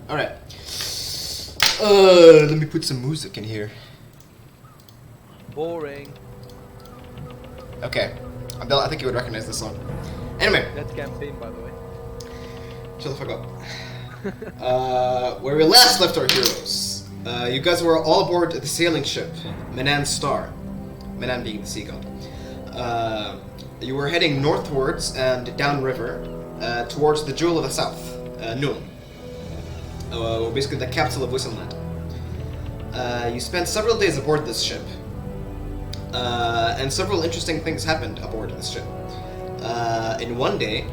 Alright. Let me put some music in here. Boring. Okay. Abdel, I think you would recognize this song. Anyway. That's campaign, by the way. Shut the fuck up. Where we last left our heroes. You guys were all aboard the sailing ship, Menan's Star. Menan being the sea god. You were heading northwards and downriver towards the Jewel of the South, Nuln. Basically the capital of Wissenland. You spent several days aboard this ship. And several interesting things happened aboard this ship. In one day,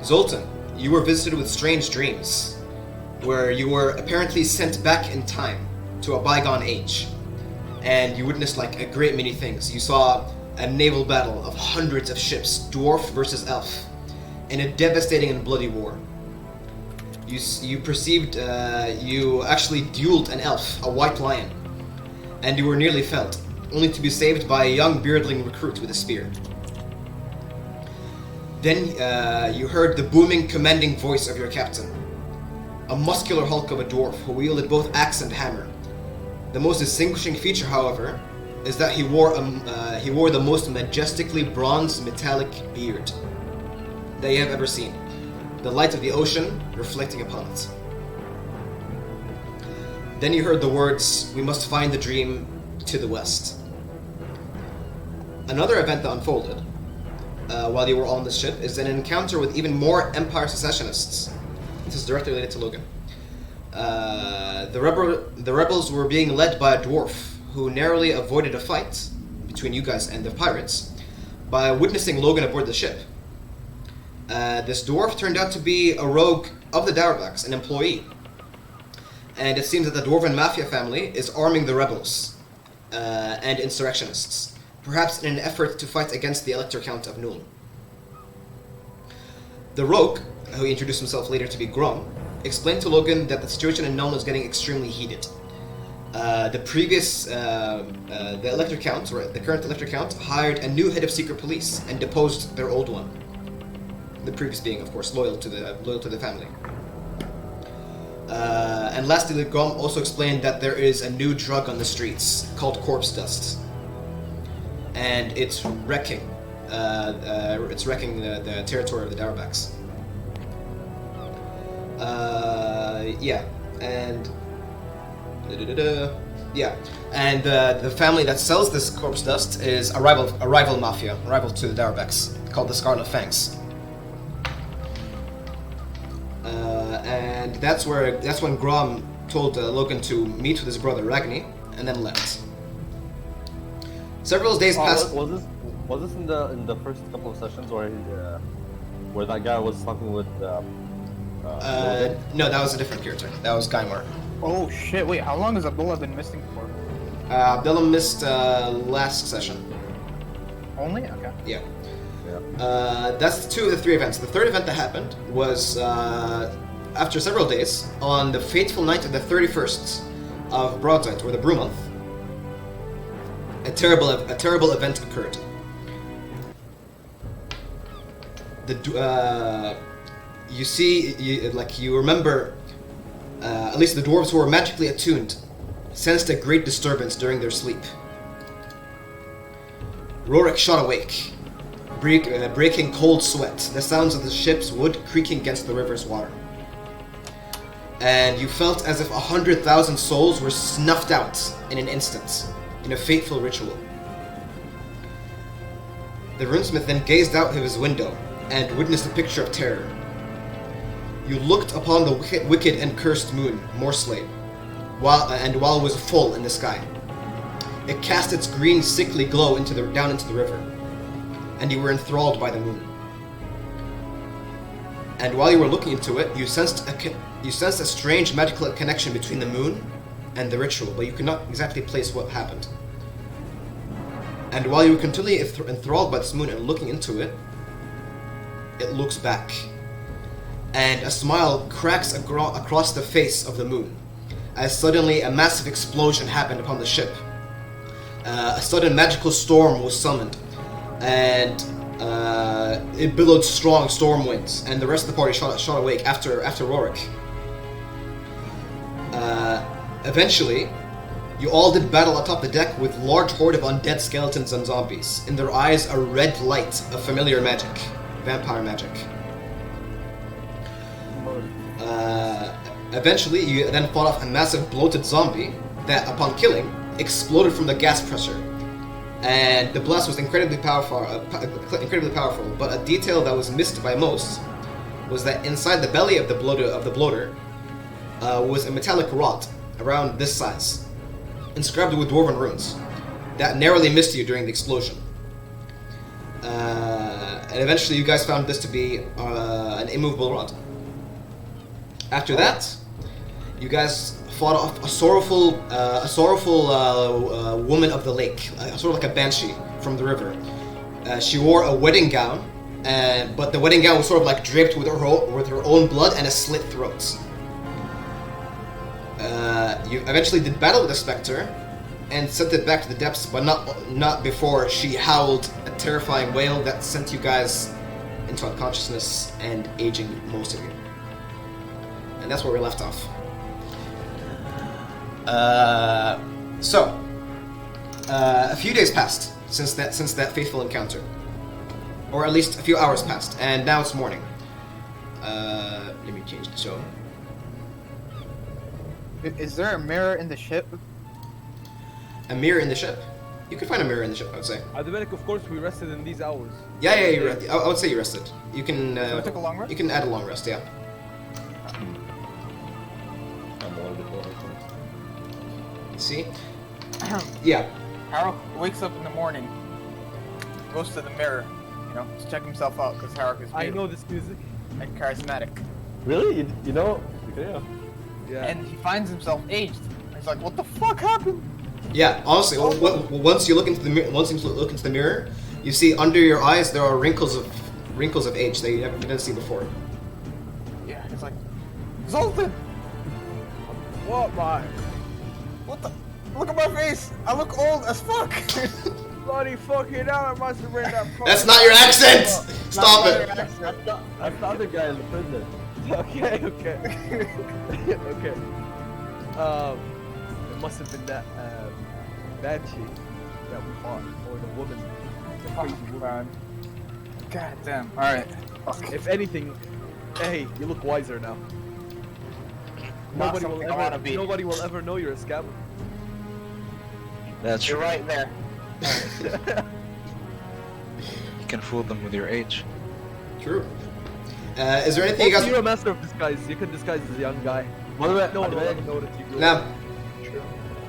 Zoltan, you were visited with strange dreams, where you were apparently sent back in time to a bygone age, and you witnessed like a great many things. You saw a naval battle of hundreds of ships, dwarf versus elf, in a devastating and bloody war. You perceived, you actually dueled an elf, a white lion, and you were nearly felled, only to be saved by a young beardling recruit with a spear. Then you heard the booming, commanding voice of your captain, a muscular hulk of a dwarf who wielded both axe and hammer. The most distinguishing feature, however, is that he wore the most majestically bronze metallic beard that you have ever seen, the light of the ocean reflecting upon it. Then you heard the words, "We must find the dream to the west." Another event that unfolded while you were on this ship is an encounter with even more Empire secessionists. This is directly related to Logan. The rebels were being led by a dwarf who narrowly avoided a fight between you guys and the pirates by witnessing Logan aboard the ship. This dwarf turned out to be a rogue of the Dauerbachs, an employee. And it seems that the Dwarven Mafia family is arming the rebels and insurrectionists, perhaps in an effort to fight against the Elector Count of Nuln. The rogue, who introduced himself later to be Grom, explained to Logan that the situation in Nuln was getting extremely heated. The Elector Count, or the current Elector Count, hired a new head of secret police and deposed their old one. The previous being, of course, loyal to the family. And lastly, Grom also explained that there is a new drug on the streets called corpse dust, and it's wrecking the territory of the Dauerbachs. The family that sells this corpse dust is a rival mafia, a rival to the Dauerbachs, called the Scarlet Fangs. And that's when Grom told Logan to meet with his brother Ragni, and then left. Several days passed. Was this in the first couple of sessions where that guy was talking with? No, that was a different character. That was Gaimar. Oh shit! Wait, how long has Abdullah been missing for? Abdullah missed last session. Only? Okay. Yeah. That's two of the three events. The third event that happened was after several days, on the fateful night of the 31st of Broadside, or the Brew Month. A terrible event occurred. You remember, at least the dwarves who were magically attuned sensed a great disturbance during their sleep. Rorik shot awake, breaking cold sweat, the sounds of the ship's wood creaking against the river's water. And you felt as if 100,000 souls were snuffed out in an instant, in a fateful ritual. The runesmith then gazed out of his window and witnessed a picture of terror. You looked upon the wicked and cursed moon, Morsley, while it was full in the sky. It cast its green, sickly glow down into the river, and you were enthralled by the moon. And while you were looking into it, you sensed a strange magical connection between the moon and the ritual, but you could not exactly place what happened. And while you were continually enthralled by this moon and looking into it, it looks back, and a smile cracks across the face of the moon, as suddenly a massive explosion happened upon the ship. A sudden magical storm was summoned, and it billowed strong storm winds, and the rest of the party shot awake after Rorik. Eventually, you all did battle atop the deck with large horde of undead skeletons and zombies. In their eyes, a red light of familiar magic. Vampire magic. Eventually, you then fought off a massive bloated zombie that, upon killing, exploded from the gas pressure. And the blast was incredibly powerful, but a detail that was missed by most was that inside the belly of the bloater was a metallic rod around this size, inscribed with dwarven runes, that narrowly missed you during the explosion. And eventually you guys found this to be an immovable rod. After that, you guys fought off a sorrowful woman of the lake, sort of like a banshee from the river. She wore a wedding gown, but the wedding gown was sort of like draped with her own blood and a slit throat. You eventually did battle with the specter and sent it back to the depths, but not before she howled a terrifying wail that sent you guys into unconsciousness and aging most of you. And that's where we left off. A few days passed since that fateful encounter, or at least a few hours passed, and now it's morning. Let me change the zone. Is there a mirror in the ship? A mirror in the ship? You could find a mirror in the ship, I would say. Dominic, of course, we rested in these hours. Yeah, I would say you rested. You can. So we took a long rest? You can add a long rest, yeah. See? Yeah. Harold wakes up in the morning, goes to the mirror, to check himself out because Harold is I know this music. and charismatic. Really? You know? Yeah. Yeah. And he finds himself aged. He's like, what the fuck happened? Yeah, honestly, once you look into the mirror, you see under your eyes there are wrinkles of age that you didn't see before. Yeah, he's like, Zoltan! What, man? What the? Look at my face! I look old as fuck! Bloody fucking hell, I must have read that. That's not your accent! Stop it! That's the other guy in the prison. Okay. Okay. It must have been that banshee that we fought, or the woman, the crazy woman. God damn. Alright. If anything, hey, you look wiser now. Not Nobody something I wanna be. Nobody will ever know you're a scammer. That's You're true. right there. You can fool them with your age. True. Is there anything you Also, guys? you're a master of disguise. You can disguise as a young guy. What about No one will ever notice you. No.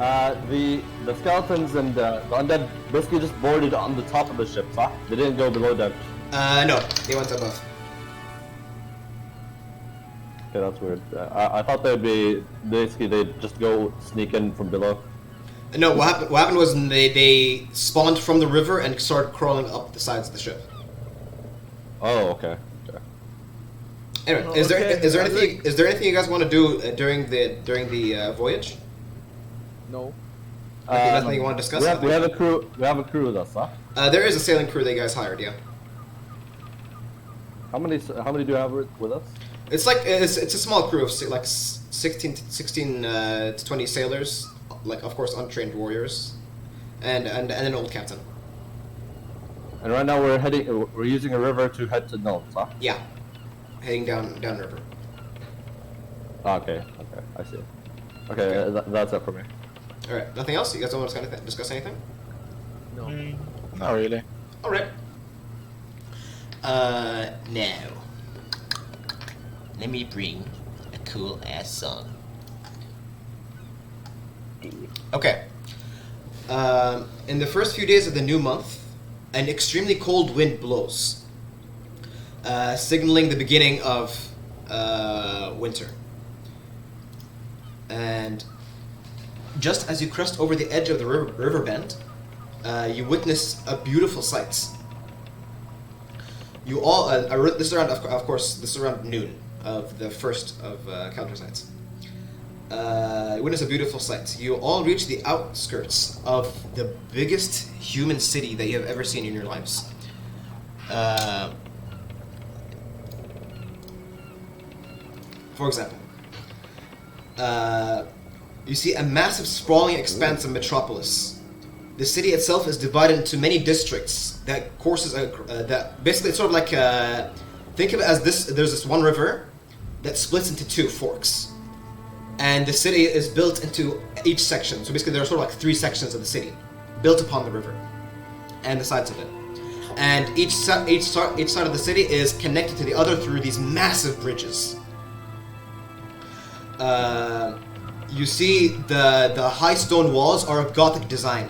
the skeletons and the undead basically just boarded on the top of the ship, huh? They didn't go below deck. No. They went above. Okay, that's weird. I thought they'd be basically they'd just go sneak in from below. No. What happened was they spawned from the river and started crawling up the sides of the ship. Oh, okay. Anyway, Oh, is there okay. anything you guys want to do during the voyage? No. Nothing you want to discuss? We have a crew. We have a crew with us, huh? There is a sailing crew that you guys hired. Yeah. How many do you have with us? It's like it's a small crew of like 16 to 20 sailors, like of course untrained warriors, and an old captain. And right now we're using a river to head to Nulls, huh? Yeah, heading down river. Oh, okay, I see. Okay, that's it for me. All right, nothing else. You guys don't want to discuss anything? No. Not really. All right. Now, let me bring a cool ass song. Okay. In the first few days of the new month, an extremely cold wind blows, signaling the beginning of winter. And just as you crest over the edge of the river bend, you witness a beautiful sight. You all, this is around noon of the first of counter sites. You witness a beautiful sight. You all reach the outskirts of the biggest human city that you have ever seen in your lives. For example, you see a massive sprawling expanse of metropolis. The city itself is divided into many districts that courses that basically it's sort of like think of it as this. There's this one river that splits into two forks, and the city is built into each section. So basically, there are sort of like three sections of the city built upon the river and the sides of it. And each side of the city is connected to the other through these massive bridges. You see the high stone walls are of Gothic design.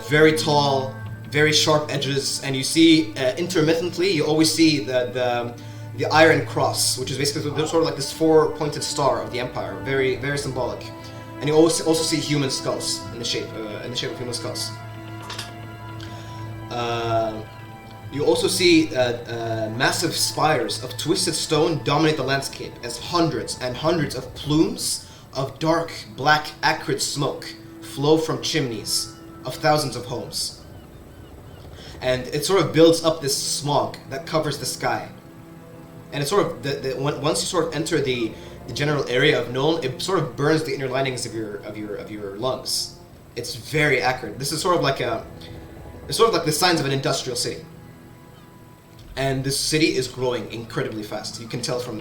Very tall, very sharp edges, and you see intermittently, you always see the Iron Cross, which is basically sort of like this four-pointed star of the Empire, very very symbolic. And you also see human skulls in the shape of human skulls. You also see massive spires of twisted stone dominate the landscape as hundreds and hundreds of plumes of dark, black, acrid smoke flow from chimneys of thousands of homes. And it sort of builds up this smog that covers the sky. And it sort of, once you sort of enter the general area of Nuln, it sort of burns the inner linings of your lungs. It's very acrid. This is sort of like it's sort of like the signs of an industrial city. And this city is growing incredibly fast. You can tell from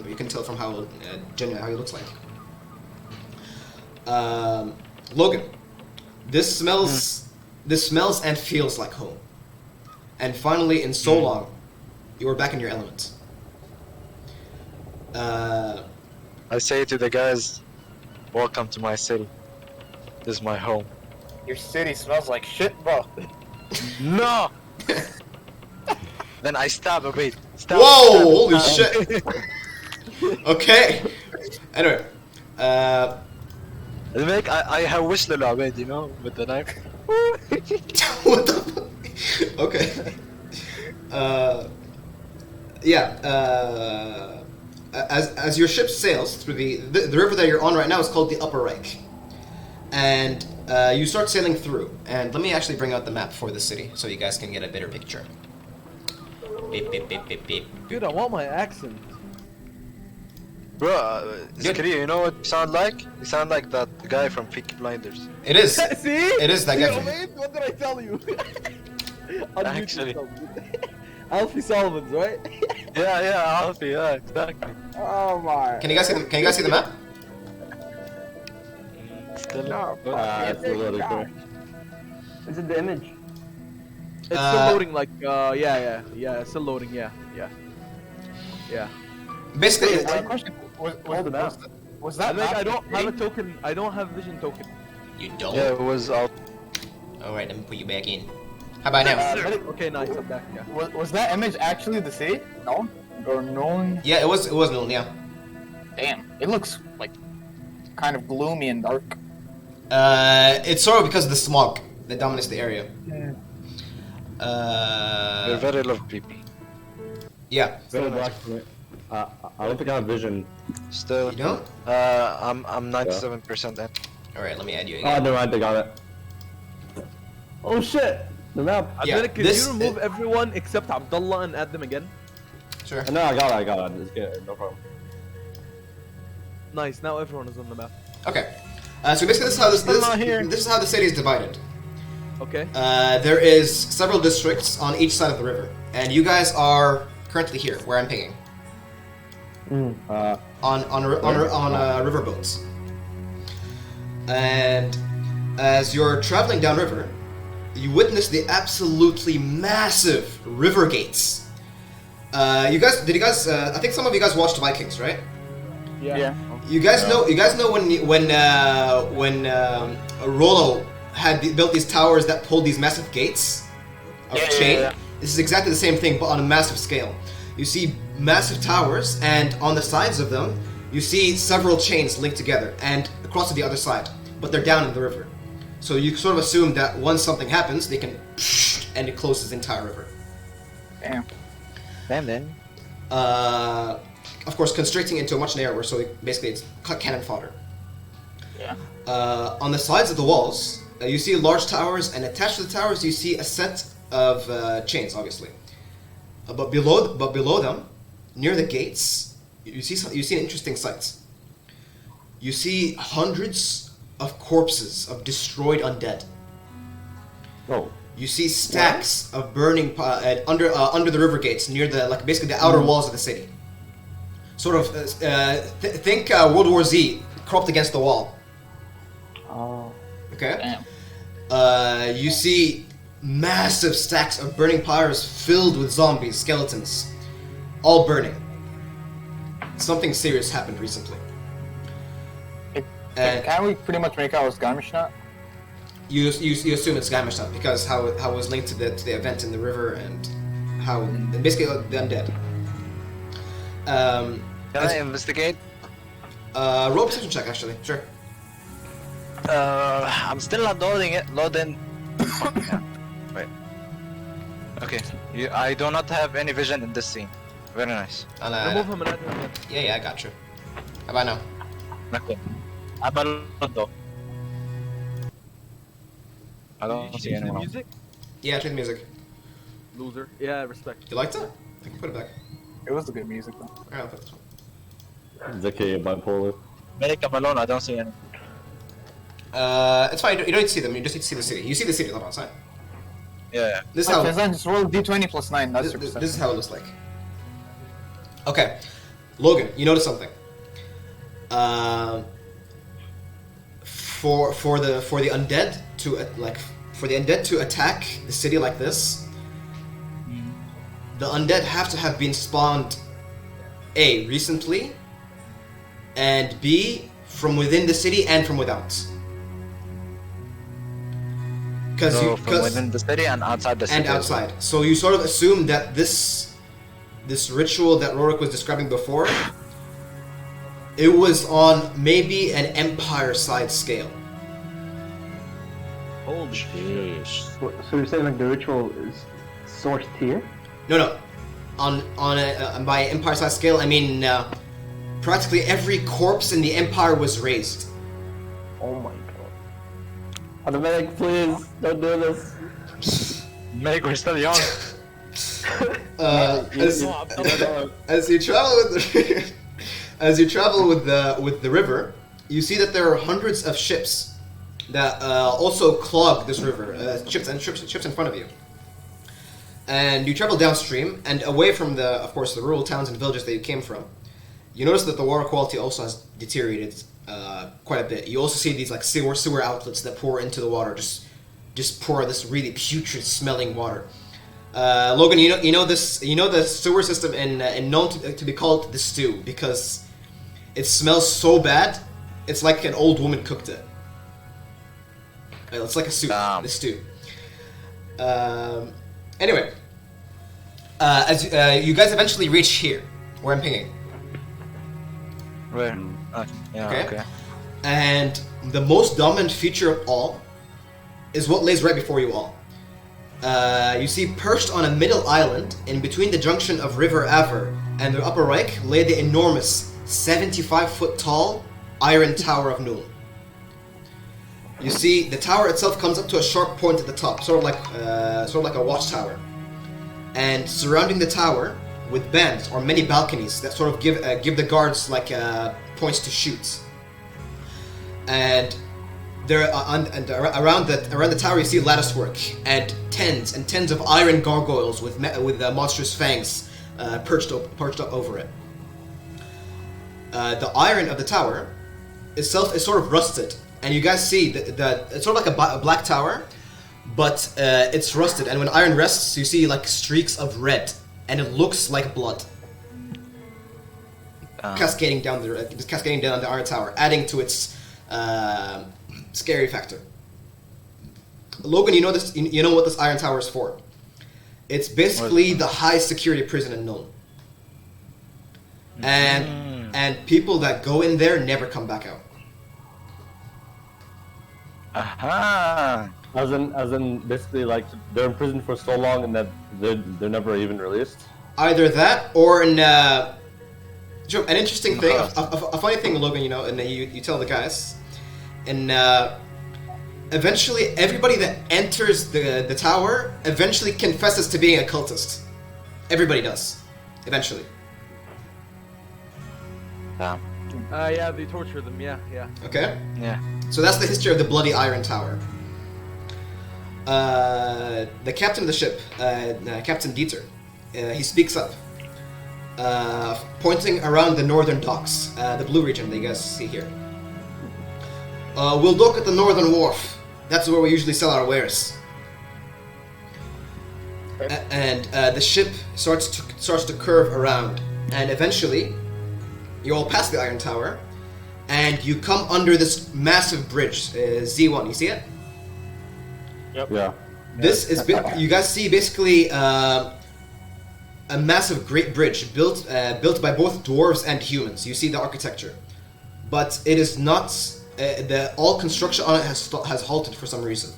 how genuine how he looks like. Logan, this smells and feels like home. And finally, in so long, you are back in your element. I say to the guys, welcome to my city. This is my home. Your city smells like shit, bro. No! Then I stab a bit. Whoa! Holy shit! Okay. Anyway, Make I have whistle العبيد, you know, with the knife. what the fuck? Okay. As your ship sails through the river that you're on right now is called the Upper Reich, and you start sailing through. And let me actually bring out the map for the city so you guys can get a better picture. Beep beep beep beep beep. Dude, I want my accent. Bro, Zakaria, you know what you sound like? You sound like that guy from Peaky Blinders. It is. See? It is that guy. See, Omaid? What did I tell you? Actually. Alfie Solomons, right? Yeah, Alfie, yeah, exactly. Oh my. Can you guys see the map? Still, No, It's a little bit. Is it the image? It's still loading, like, yeah, it's still loading, yeah. Basically, Question: was that? Like, map I don't have a big? token, I don't have vision token. you don't. yeah, it was out. All right, let me put you back in. How about now? Okay, nice, I'm back, yeah. Was that image actually the city? No, or no? Yeah, it was Nuln, yeah. Damn, it looks like kind of gloomy and dark. It's sort of because of the smog that dominates the area. They're very lovely people. Yeah. Still black for me. I don't think I have vision. Still, You don't? I'm 97% in. All right, let me add you Oh, again. never mind, I got it. Oh shit! The map. Yeah, Can this- you remove everyone except Abdullah and add them again? Sure. No, I got it. It's good, no problem. Nice, now everyone is on the map. Okay. So basically, this is how the city is divided. Okay? There is several districts on each side of the river, and you guys are currently here, where I'm pinging, on river boats. And as you're traveling downriver, you witness the absolutely massive river gates. I think some of you guys watched Vikings, right? Yeah. You guys know when Rollo had built these towers that pulled these massive gates of chain. yeah. This is exactly the same thing, but on a massive scale. You see massive towers, and on the sides of them, you see several chains linked together, and across to the other side, but they're down in the river. So you sort of assume that once something happens, they can, and it closes the entire river. Damn. And then? Of course, constricting into a much narrower, so basically it's cannon fodder. Yeah. On the sides of the walls, you see large towers, and attached to the towers, you see a set of chains, obviously. But below them, near the gates, you see an interesting sight. you see hundreds of corpses of destroyed undead. Oh. You see stacks of burning under the river gates near basically the outer walls of the city. Sort of think World War Z cropped against the wall. Oh. Okay. You see massive stacks of burning pyres filled with zombies, skeletons, all burning. Something serious happened recently. Can we pretty much make out it's Garmishnat? You assume it's Gamashtan because how it was linked to the event in the river and how basically the undead. Can I investigate? Roll a perception check actually. Sure. I'm still not loading it. Loading. Yeah. Wait. Okay. I do not have any vision in this scene. Very nice. Remove him and add him again. Yeah, I got you. How about now? Okay. Abalado. I Did don't you see change the anyone. music? Yeah, change the music. Loser. Yeah, respect. You liked it? I can put it back. It was a good music though. Alright, I'll put this one. Zeki bipolar. Make them alone. I don't see any. It's fine. You don't need to see them. You just need to see the city. You see the city on outside. Yeah. This is how. Okay, then just roll D20 plus 9. That's your This perception. is how it looks like. Okay, Logan, you notice something. For the undead to attack the city like this, the undead have to have been spawned A, recently, and B, from within the city and from without. So from within the city and outside the city. And outside. So you sort of assume that this ritual that Rorik was describing before, it was on maybe an empire-side scale. Holy shit. So you're saying like the ritual is sourced here? No. By empire-size scale, I mean practically every corpse in the empire was raised. Oh my god. Automatic, please don't do this. Make we're still young. As you travel with the river, you see that there are hundreds of ships that also clog this river. Ships in front of you. And you travel downstream and away from the rural towns and villages that you came from. You notice that the water quality also has deteriorated quite a bit. You also see these like sewer outlets that pour into the water, just pour this really putrid smelling water. Logan, you know the sewer system in known to be called the stew because it smells so bad. It's like an old woman cooked it. It's like a soup. The stew. Anyway, as you guys eventually reach here, where I'm pinging. Where? Yeah, okay. And the most dominant feature of all is what lays right before you all. You see, perched on a middle island in between the junction of River Aver and the Upper Reich lay the enormous 75-foot tall Iron Tower of Nuln. You see, the tower itself comes up to a sharp point at the top, sort of like a watchtower. And surrounding the tower, with bands or many balconies that sort of give the guards like points to shoot. And there around the tower you see lattice work and tens of iron gargoyles with monstrous fangs perched up over it. The iron of the tower itself is sort of rusted, and you guys see that it's sort of like a black tower, but it's rusted. And when iron rests, you see like streaks of red, and it looks like blood cascading down the iron tower, adding to its scary factor. Logan, you know this. You know what this iron tower is for. It's basically the high security prison in Nuln. And people that go in there never come back out. Aha! As in, basically, like they're in prison for so long and that they're never even released. Either that, or an interesting thing, a funny thing, Logan. You know, and you tell the guys, and eventually everybody that enters the tower eventually confesses to being a cultist. Everybody does, eventually. Damn. Yeah, they torture them. Yeah. Okay. Yeah. So that's the history of the Bloody Iron Tower. The captain of the ship, Captain Dieter, he speaks up, pointing around the northern docks, the blue region that you guys see here. We'll dock at the northern wharf. That's where we usually sell our wares. And the ship starts to curve around, and eventually, you all pass the Iron Tower, and you come under this massive bridge, Z1. You see it? Yeah. This is you guys see basically a massive great bridge built by both dwarves and humans. You see the architecture, but it is not. All construction on it has halted for some reason.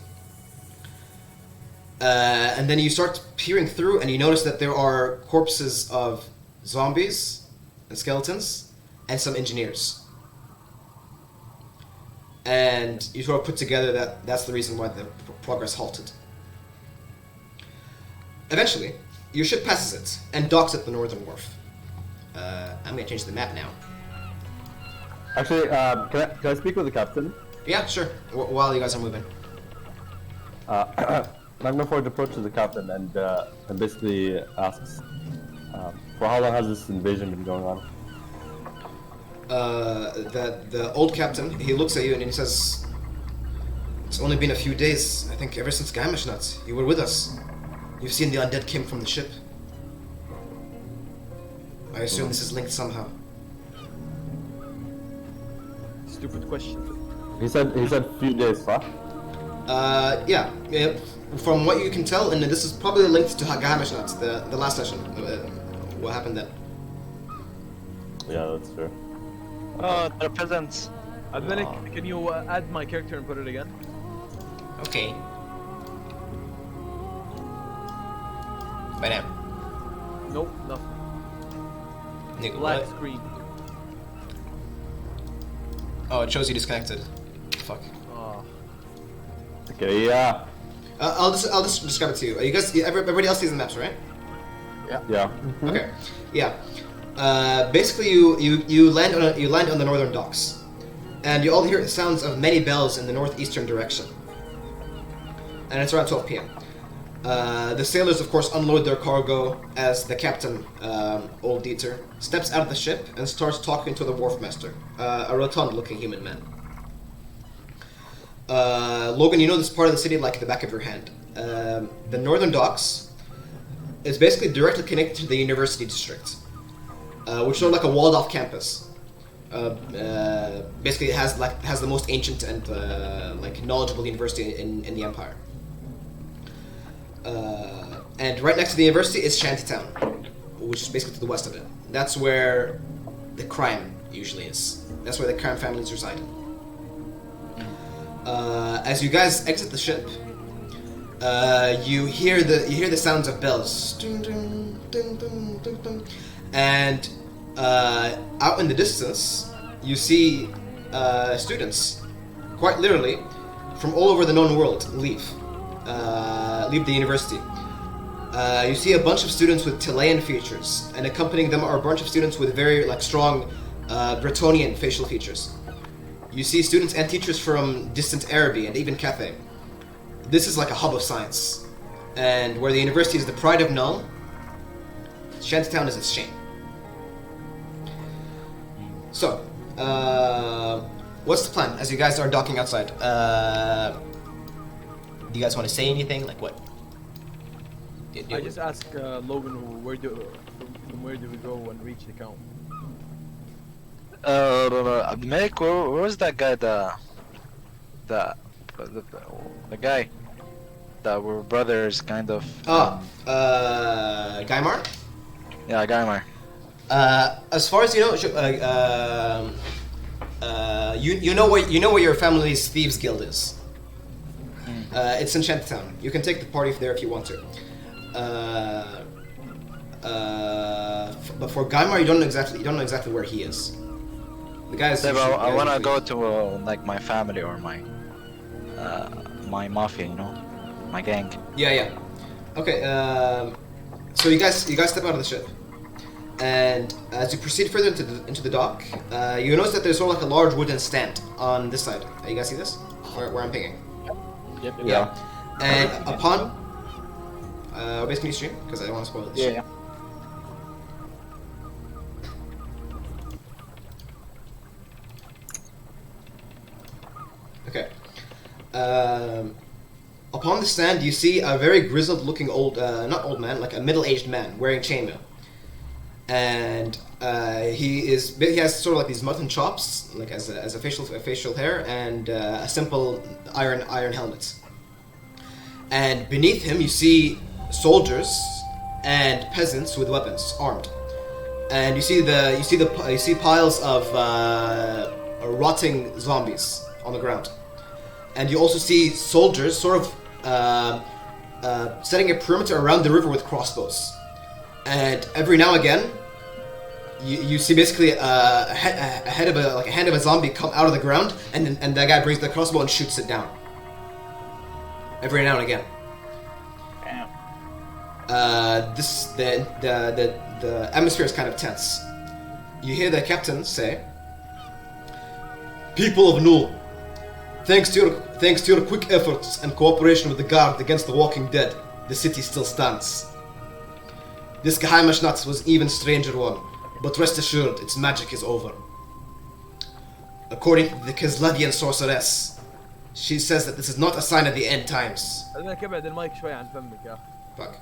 And then you start peering through, and you notice that there are corpses of zombies and skeletons, and some engineers. And you sort of put together that that's the reason why the progress halted. Eventually, your ship passes it and docks at the northern wharf. I'm gonna change the map now. Actually, can I speak with the captain? Yeah, sure. While you guys are moving. Magnaford approaches the captain and basically asks, for how long has this invasion been going on? The old captain, he looks at you and he says, "It's only been a few days. I think ever since Nuts, you were with us. You've seen the undead came from the ship. I assume this is linked somehow." Stupid question. He said few days, huh? Yeah. From what you can tell, and this is probably linked to Nuts, the last session. What happened then? Yeah, that's true. Oh, the peasants. Adminic, can you add my character and put it again? Okay. By now. Nope, nothing. Nigga, Black what? screen. Oh, it shows you disconnected. Fuck. Oh. Okay, yeah. I'll just describe it to you. You guys, everybody else sees the maps, right? Yeah. Okay. Yeah. Basically, you land on the northern docks, and you all hear the sounds of many bells in the northeastern direction. And it's around 12 p.m. The sailors, of course, unload their cargo as the captain, old Dieter, steps out of the ship and starts talking to the wharf master, a rotund-looking human man. Logan, you know this part of the city like the back of your hand. The northern docks is basically directly connected to the university district, which is sort of like a walled-off campus. Basically, it has the most ancient and knowledgeable university in the empire. And right next to the university is Shantytown, which is basically to the west of it. That's where the crime usually is. That's where the crime families reside. As you guys exit the ship, you hear the sounds of bells, ding, ding, ding, ding, ding, ding. And out in the distance, you see students, quite literally, from all over the known world leave the university. You see a bunch of students with Chilean features, and accompanying them are a bunch of students with very strong Bretonian facial features. You see students and teachers from distant Araby and even Cathay. This is like a hub of science, and where the university is the pride of Null, Shantytown is its shame. So, what's the plan as you guys are docking outside? Do you guys want to say anything? Like what? I just asked Logan from where do we go and reach the count? Meg, where was that guy? The guy that were brothers, kind of. Gaimar? Yeah, Gaimar. As far as you know, you know where your family's thieves guild is. It's in Shantytown. You can take the party there if you want to. But for Gaimar, you don't know exactly where he is. The guy is. I wanna go to my family or my mafia, my gang. Yeah. Okay. So you guys step out of the ship, And as you proceed further into the dock, you notice that there's sort of like a large wooden stand on this side. You guys see this? Where I'm pinging. Yep. Yeah. And upon basically stream because I don't want to spoil it. Yeah. Okay. Upon the stand, you see a very grizzled-looking not old man, like a middle-aged man wearing chainmail, and he has sort of like these mutton chops, like as a facial hair, and a simple iron helmet. And beneath him, you see soldiers and peasants with weapons, armed, and you see piles of rotting zombies on the ground. And you also see soldiers sort of setting a perimeter around the river with crossbows. And every now and again, you see basically a hand of a zombie come out of the ground, and that guy brings the crossbow and shoots it down. Every now and again. Damn. The atmosphere is kind of tense. You hear the captain say, "People of Null, thanks to your quick efforts and cooperation with the guard against the Walking Dead, the city still stands. This Geheimaschnatz was even stranger one, but rest assured, its magic is over. According to the Kizladian sorceress, she says that this is not a sign of the end times." خلينا ابعد المايك شوي عن فمك يا Fuck.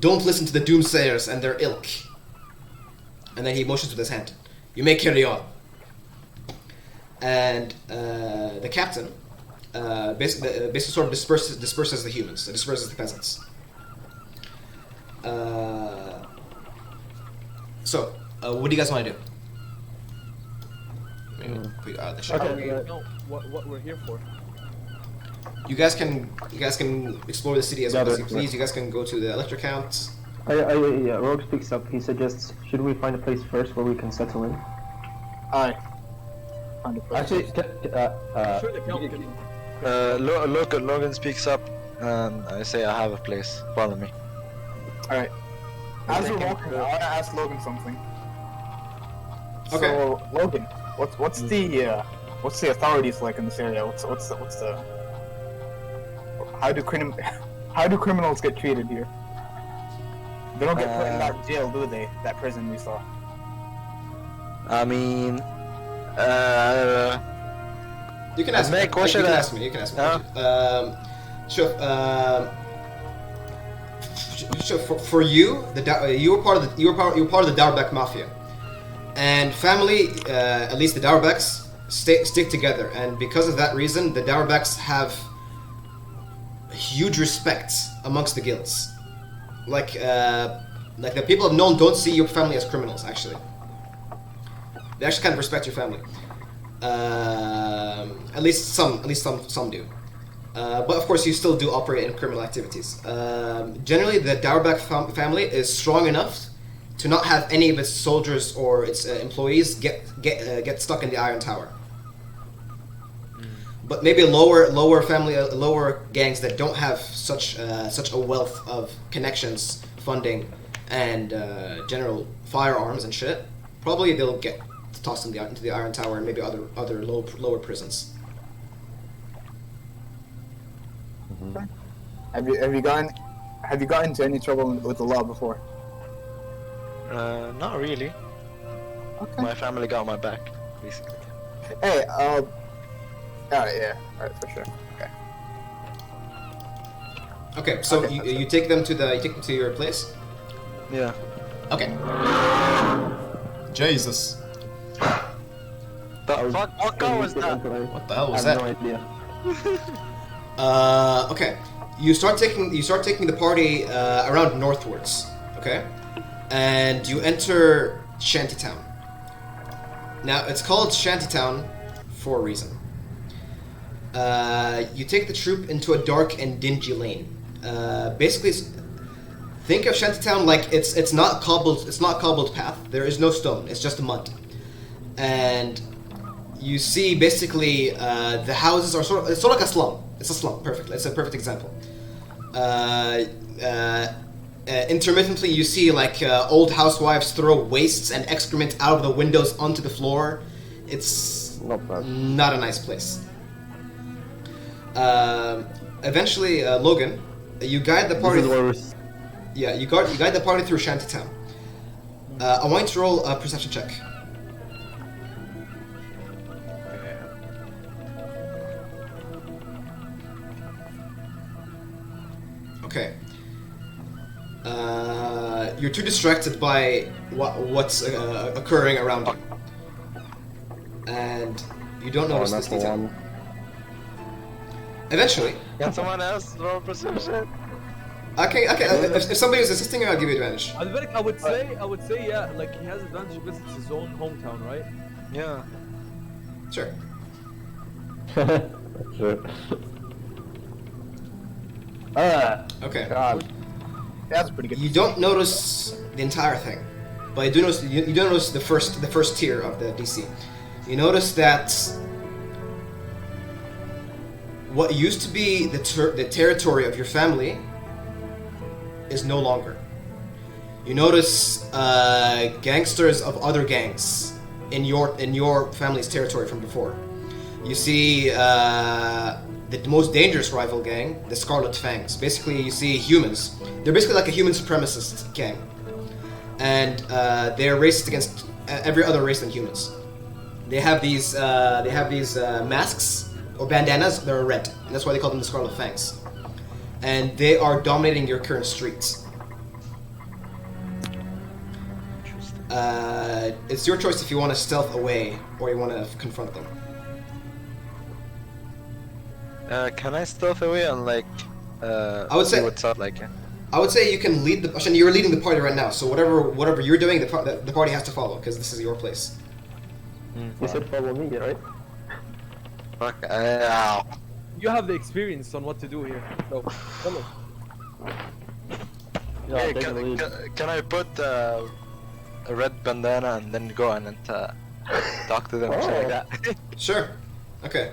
Don't listen to the doomsayers and their ilk. And then he motions with his hand. You may carry on. And the captain basically sort of disperses the humans, disperses the peasants. So, what do you guys want to do? Maybe put you out of the shot. Okay, know what we're here for. You guys can explore the city as well as you please. You guys can go to the electric count. Yeah, Rogue speaks up. He suggests, should we find a place first where we can settle in? Aye. Find a place. Actually, Sure, the count can- Logan speaks up, and I say I have a place. Follow me. Alright. As we're walking, I want to ask Logan something. Okay. So, Logan, what's the authorities like in this area? What's the how do criminals get treated here? They don't get put in that jail, do they? That prison we saw. I mean, You can ask me. May I question that? You can ask me. Sure. Sure. For you, you were part of the Dauerbeck mafia, and family, at least the Dauerbecks, stick together, and because of that reason, the Dauerbecks have huge respect amongst the guilds. Like the people of Nuln don't see your family as criminals. Actually, they actually kind of respect your family. At least some do. But of course, you still do operate in criminal activities. Generally, the Dauerbeck family is strong enough to not have any of its soldiers or its employees get stuck in the Iron Tower. But maybe lower gangs that don't have such a wealth of connections, funding, and general firearms and shit, probably they'll get tossed into the Iron Tower and maybe other lower prisons. Have you gotten into any trouble with the law before? not really. Okay. My family got my back, basically. Hey, alright, yeah, alright, for sure. Okay. Okay, so Okay, you take them to your place. Yeah. Okay. Jesus. The fuck? What car was that? What the hell I was have that? no idea. Okay. You start taking the party around northwards. Okay, and you enter Shantytown. Now it's called Shantytown for a reason. You take the troop into a dark and dingy lane. Basically, think of Shantytown like it's not cobbled path. There is no stone. It's just mud, and you see basically the houses are it's sort of like a slum. It's a slum. Perfect. It's a perfect example. Intermittently, you see like old housewives throw wastes and excrement out of the windows onto the floor. It's Not bad. not a nice place. Eventually, Logan, you guide the party. This is where we're... Yeah, you guide the party through Shantytown. I want you to roll a perception check. Okay. You're too distracted by what's occurring around you, and you don't notice this natural detail. one. Eventually, Can someone else roll perception? okay. If somebody is assisting you, I'll give you advantage. I would say, yeah, like he has advantage because it's his own hometown, right? Yeah. Sure. Sure. Okay. God. That's pretty good. You don't notice the entire thing, but you do notice. You don't notice the first tier of the DC. You notice that what used to be the territory of your family is no longer. You notice gangsters of other gangs in your family's territory from before. You see the most dangerous rival gang, the Scarlet Fangs. Basically, you see humans. They're basically like a human supremacist gang, and they're racist against every other race than humans. They have these masks or bandanas that are red, and that's why they call them the Scarlet Fangs. And they are dominating your current streets. It's your choice if you want to stealth away or you want to confront them. Can I stealth away and like I would see say- what's up like? I would say you can lead the. Actually, you're leading the party right now, so whatever you're doing, the party has to follow because this is your place. You said follow me, right? Fuck. Ow. You have the experience on what to do here, so follow. Yeah, Hey, take the lead. can I put a red bandana and then go and talk to them or something like that? Sure. Okay.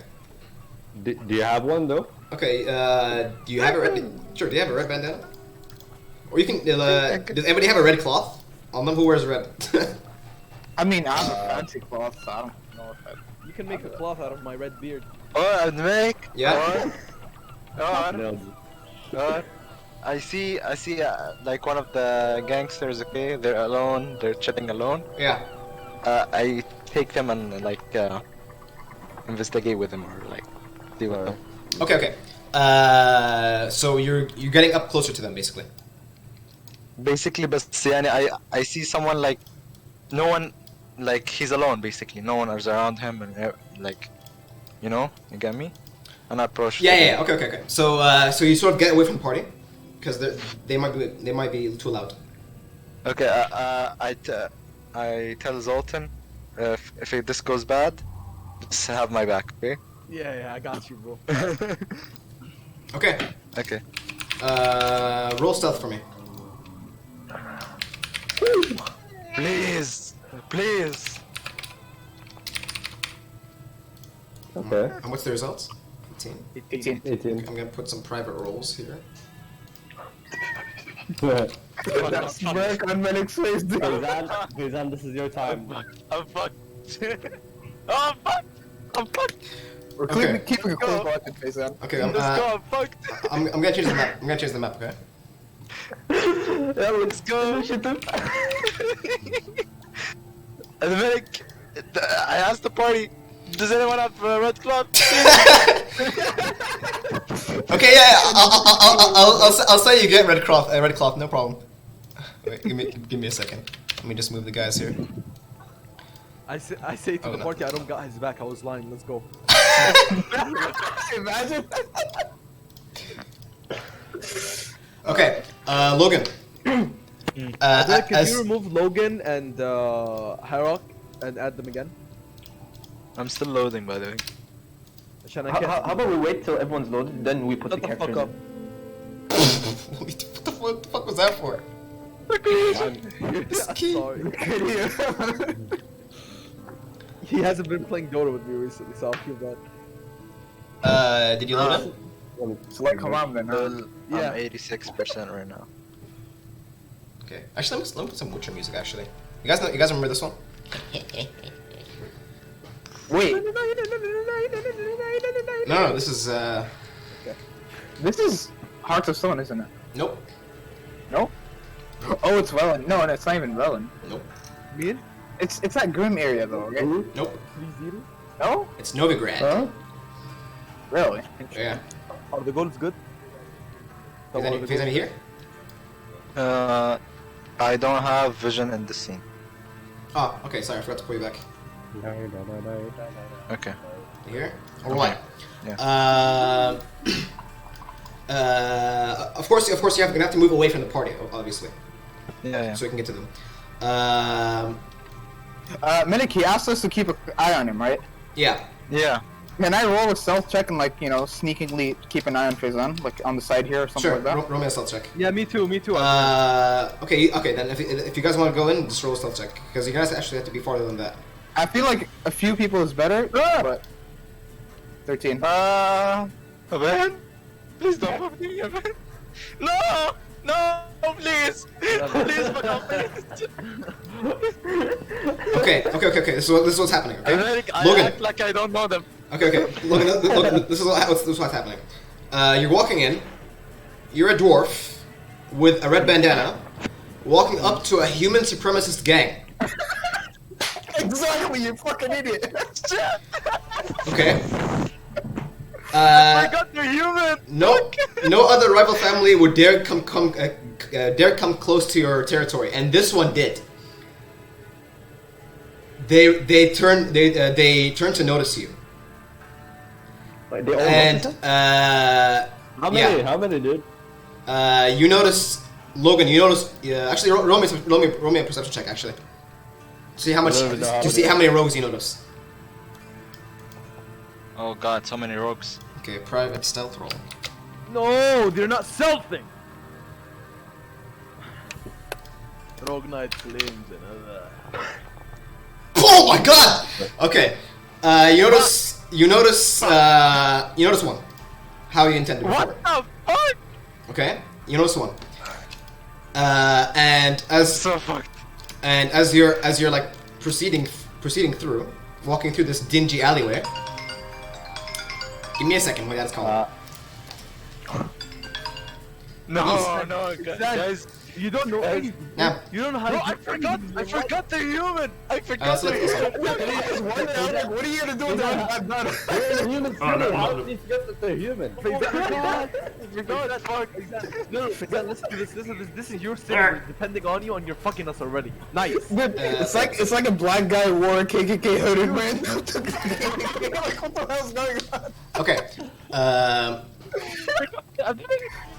Do you have one though? Okay. Do you have a red? Sure. Do you have a red bandana? Or you can. Does anybody have a red cloth? On them, who wears red? I mean, I'm a fancy cloth, so I don't know if that. You can make a cloth out of my red beard. Or I'd make. Yeah. Or I see like one of the gangsters. Okay, they're alone. They're chatting alone. Yeah. I take them and like investigate with them or like deal with them. Okay. So you're getting up closer to them, basically. Basically, but I see someone like no one like he's alone. Basically, no one is around him and like you know, you get me? And I approach. Yeah. Okay. So you sort of get away from the party because they might be too loud. Okay. I tell Zoltan if this goes bad, just have my back. Okay. Yeah, I got you, bro. Okay. Okay. Roll stealth for me. Please. Okay. And what's the results? 18. 18. 18. I'm gonna put some private rolls here. That's work on Melik's face, dude. Gizan, this is your time. I'm fucked. Oh fuck! I'm fucked. We're Okay. keeping a close watch on face, man. Okay. Let's go. I'm fucked. I'm gonna change the map. I'm gonna change the map. Okay. Let's go. And Melik, I asked the party, does anyone have a red cloth? Okay. Yeah. I'll say you get red cloth. Red cloth. No problem. Wait. Give me a second. Let me just move the guys here. I say to Oh, the no. party, I don't got his back. I was lying. Let's go. Imagine. Okay. Logan. Can you remove Logan and Harrock and add them again? I'm still loading, by the way. عشان I How can't- about we wait till everyone's loaded, then we put Shut the the character fuck up. What the fuck was that for? I'm sorry. He hasn't been playing Dota with me recently, so I'll feel bad. Did you load it? So like, come on, then. Huh? Well, Yeah. I'm 86% right now. Okay. Actually, let me put some Witcher music. Actually, you guys remember this one? Wait, No, this is this is Hearts of Stone, isn't it? nope, No. Oh, it's Velen. No, it's not even Velen. nope, Me? It's that Grim area though, right? nope. 3-0? No? It's Novigrad. Huh? Really? Yeah. Are the goals good? Is any here? I don't have vision in this scene. Oh, okay. Sorry, I forgot to pull you back. Okay. You here? Or what? Yeah. Of course, you're gonna have to move away from the party, obviously, Yeah. so we can get to them. Minik, he asked us to keep an eye on him, right? Yeah. Yeah. Can I roll a stealth check and sneakingly keep an eye on Faison, like on the side here or something Sure. like that? Roll me a stealth check. Yeah, me too. Okay. Then if you guys want to go in, just roll a stealth check because you guys actually have to be farther than that. I feel like a few people is better, but 13. Evan? Please don't fuck me, Evan. No! No! Please! Please fuck off, please! Okay. This is what's happening. Okay. I Logan. act like I don't know them. Okay. Logan, this is what's happening. You're walking in. You're a dwarf with a red bandana, walking up to a human supremacist gang. Exactly, you fucking idiot! Okay. I forgot they're human! No other rival family would dare come close to your territory, and this one did. They turn to notice you, Like, they all and notice us? How many? Yeah. How many, dude? you notice Logan. You notice. Actually, roll me a perception check. Actually, see how much. I don't even know how To see how many rogues you notice. Oh god, so many rogues. Okay, private stealth roll. No, they're not selfing. Rogue Knight claims another. Oh my god! Okay, you notice one. How you intended before. What the fuck? Okay, you notice one. And So fucked. as you're like proceeding through, walking through this dingy alleyway. Give me a second, what that's called. No, guys. You don't know anything. Now, You don't know how No, to I forgot they're human! I forgot so they're let's- human! What are you gonna do with that? They're in human city. How did you forget that they're human? Forgot. Fuck. No, listen to this. This is your city. Depending on you, and you're fucking us already. Nice. It's like a black guy wore a KKK hooded man. Like, what the hell's going on? okay.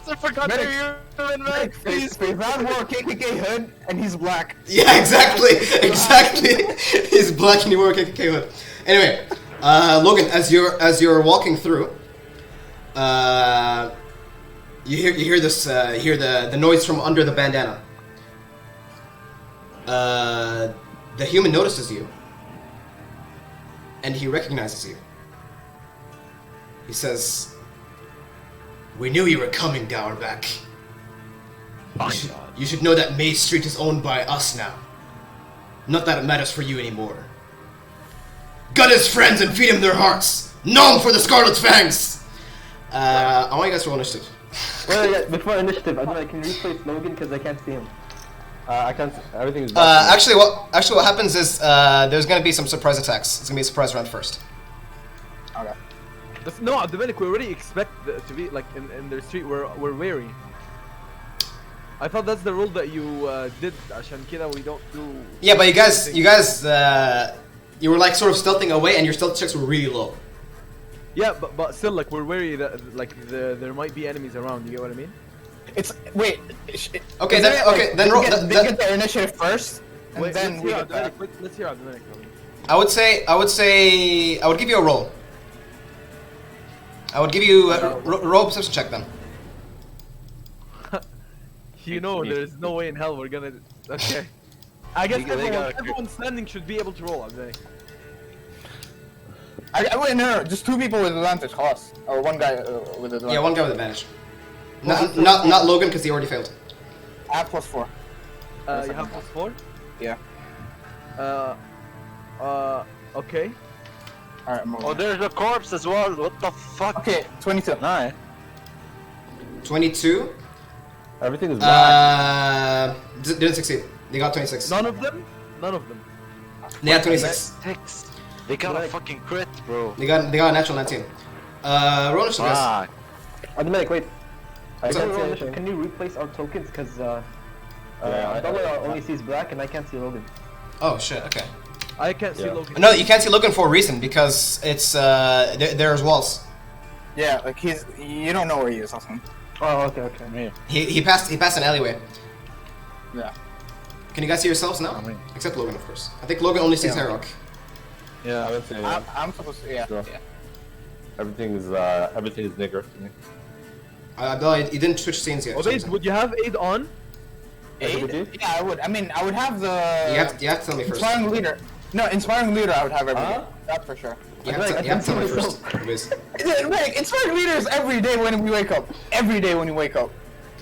I forgot they're human, man! Please! Faison wore a KKK hood and he's black. Yeah, exactly. He's black and you wear a KKK hood. Anyway, Logan, as you're walking through, you hear the noise from under the bandana. The human notices you, and he recognizes you. He says, "We knew you were coming, Dowerback. You should know that Maze Street is owned by us now. Not that it matters for you anymore. Gut his friends and feed him their hearts. Nom for the Scarlet's Fangs!" I want you guys to roll initiative. Wait, before initiative, I can replace Logan because I can't see him. I can't. Everything is. Actually, what happens is there's gonna be some surprise attacks. It's gonna be a surprise round first. Okay. No, Dominic, we already expect to be like in their street. We're wary. I thought that's the rule that you did. عشان كده we don't do. Yeah, but you guys, you were like sort of stealthing away, and your stealth checks were really low. Yeah, but still, like we're wary that like there might be enemies around. You get what I mean? It's wait. Okay, then roll. They get their initiative first, and Wait, then we get that. let's hear out Dominic. I would say I would give you a roll. I would give you a roll perception check then. You know, there's no way in hell we're gonna. Okay. I guess everyone standing should be able to roll. I'm saying. Wait, no, just two people with advantage, خلاص. Or one guy with advantage. Yeah, one guy with advantage. Not Logan because he already failed. I have +4. You have plus 4? Yeah. Okay. Alright, I'm Oh, moving. there's a corpse as well. What the fuck? Okay, 22. Nice. 22. Everything is black. Didn't succeed. They got 26. None of them? None of them. They had 26. 6. They got a fucking crit, bro. They got a natural 19. Roll initiative, guys. Fuck. Automatic, wait. What's up? Can you replace our tokens? Because I- Abdullah only sees black and I can't see Logan. Oh shit. Okay. I can't see Yeah. Logan. No, you can't see Logan for a reason because it's there's walls. Yeah, like you don't know where he is, Hassan. Oh, okay. He passed an alleyway. Yeah. Can you guys see yourselves now? Except Logan, of course. I think Logan only sees Yeah. Herrock. I would say I'm supposed to, yeah. Sure. Yeah. everything is nigger to me. You didn't switch scenes yet. Oh, wait, would you have aid on? Aid? Yeah, I would. I mean, I would have the... You have to tell me first. Inspiring leader. No, inspiring leader I would have every day. That's for sure. You have to tell me first. Wiz. Wait, inspiring leader is every day when we wake up. Every day when you wake up.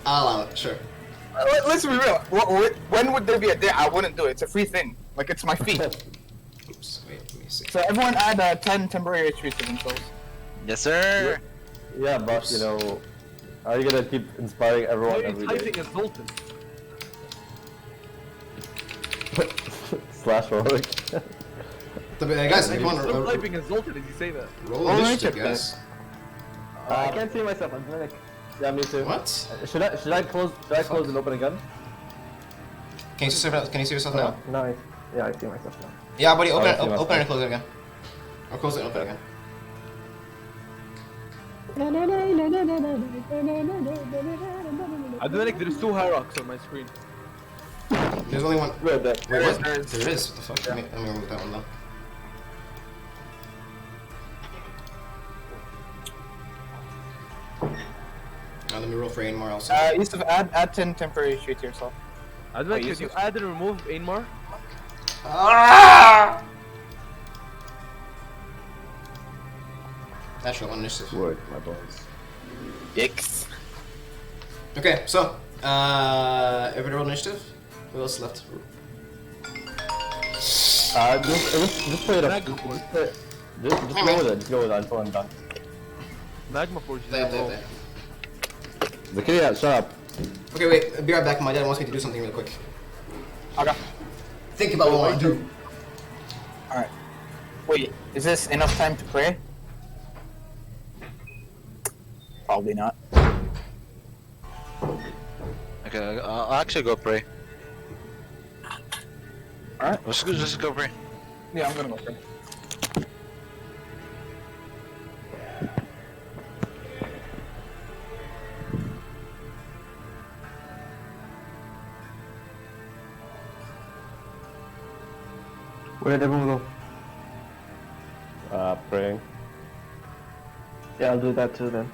I'll allow it, sure. Let's be real. When would there be a day I wouldn't do it? It's a free thing. Like, it's my fee. Oops, wait, let me see. So everyone add 10 temporary retreats to themselves. Yes, sir. Yeah, but you know, are you gonna keep inspiring everyone Why are every you day? typing exultant? Slash heroic. Guys, come Stop on, typing exultant as you say that. roll initiative, guys. I can't see myself. I'm like, Yeah, me too. What? Should I close and open again? Can you see yourself now? no, yeah, I see myself now. Yeah, buddy, I see myself. open it and close it again. Or close it and open it again. I don't think there's 2 hierarchs on my screen. There's only one. Wait, Wait, what? there is. There is? What the fuck? Let me remove that one though. Now let me roll for Ainmar also. Yusuf, add 10 temporary retreats to yourself. I don't think, Oh, could you Yusuf. add and remove Ainmar? Natural one initiative. Word, my bones. Yikes. Okay, so everybody roll initiative. Who else left? Just play it up. Just go with it. Just go with it until I'm done. Magma Forge is There. involved. Zakaria, shut up. Okay, wait. Be right back. My dad wants me to do something real quick. Okay. Think about what I want to do. Alright. Wait, is this enough time to pray? Probably not. Okay, I'll actually go pray. Alright. Let's just go pray. Yeah, I'm gonna go pray. Where did everyone go? Praying. Yeah, I'll do that too then.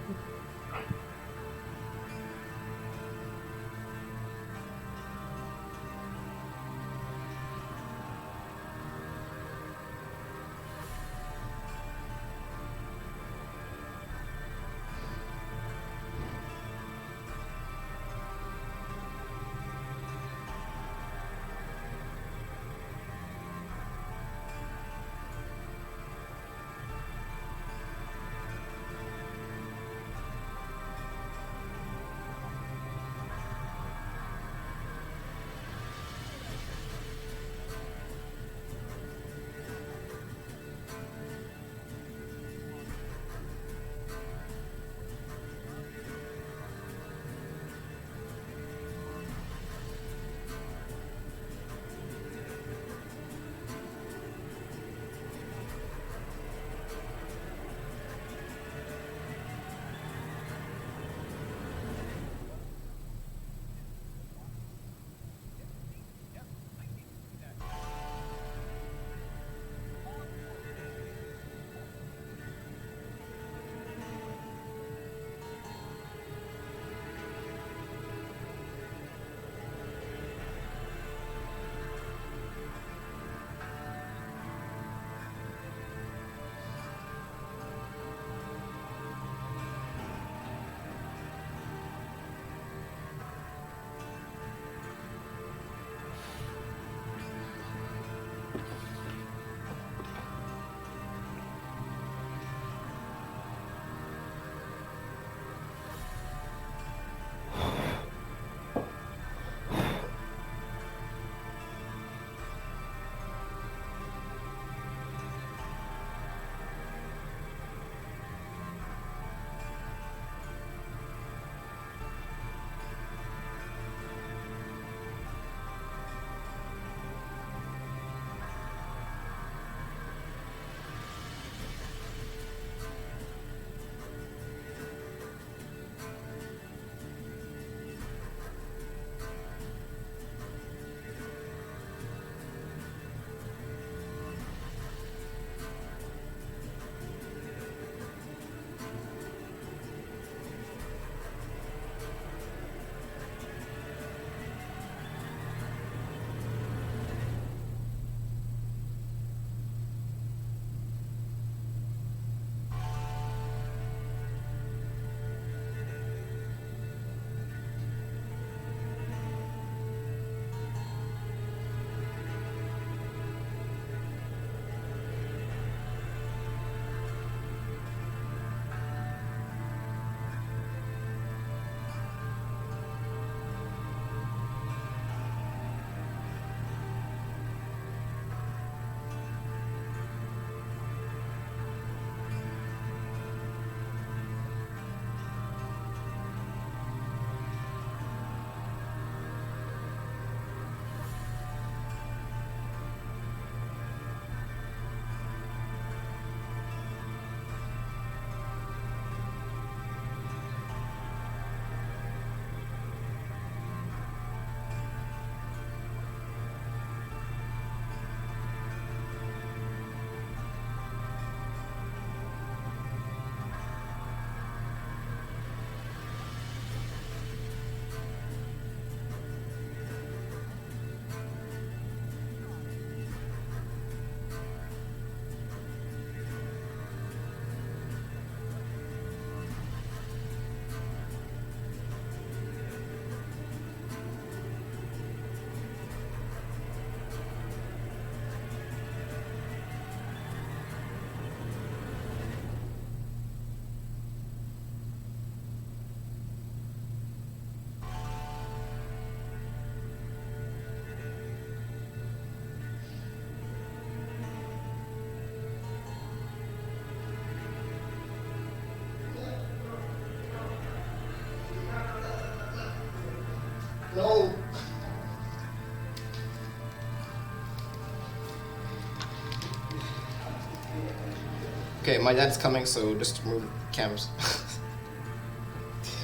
Okay, my dad's coming, so just remove cameras.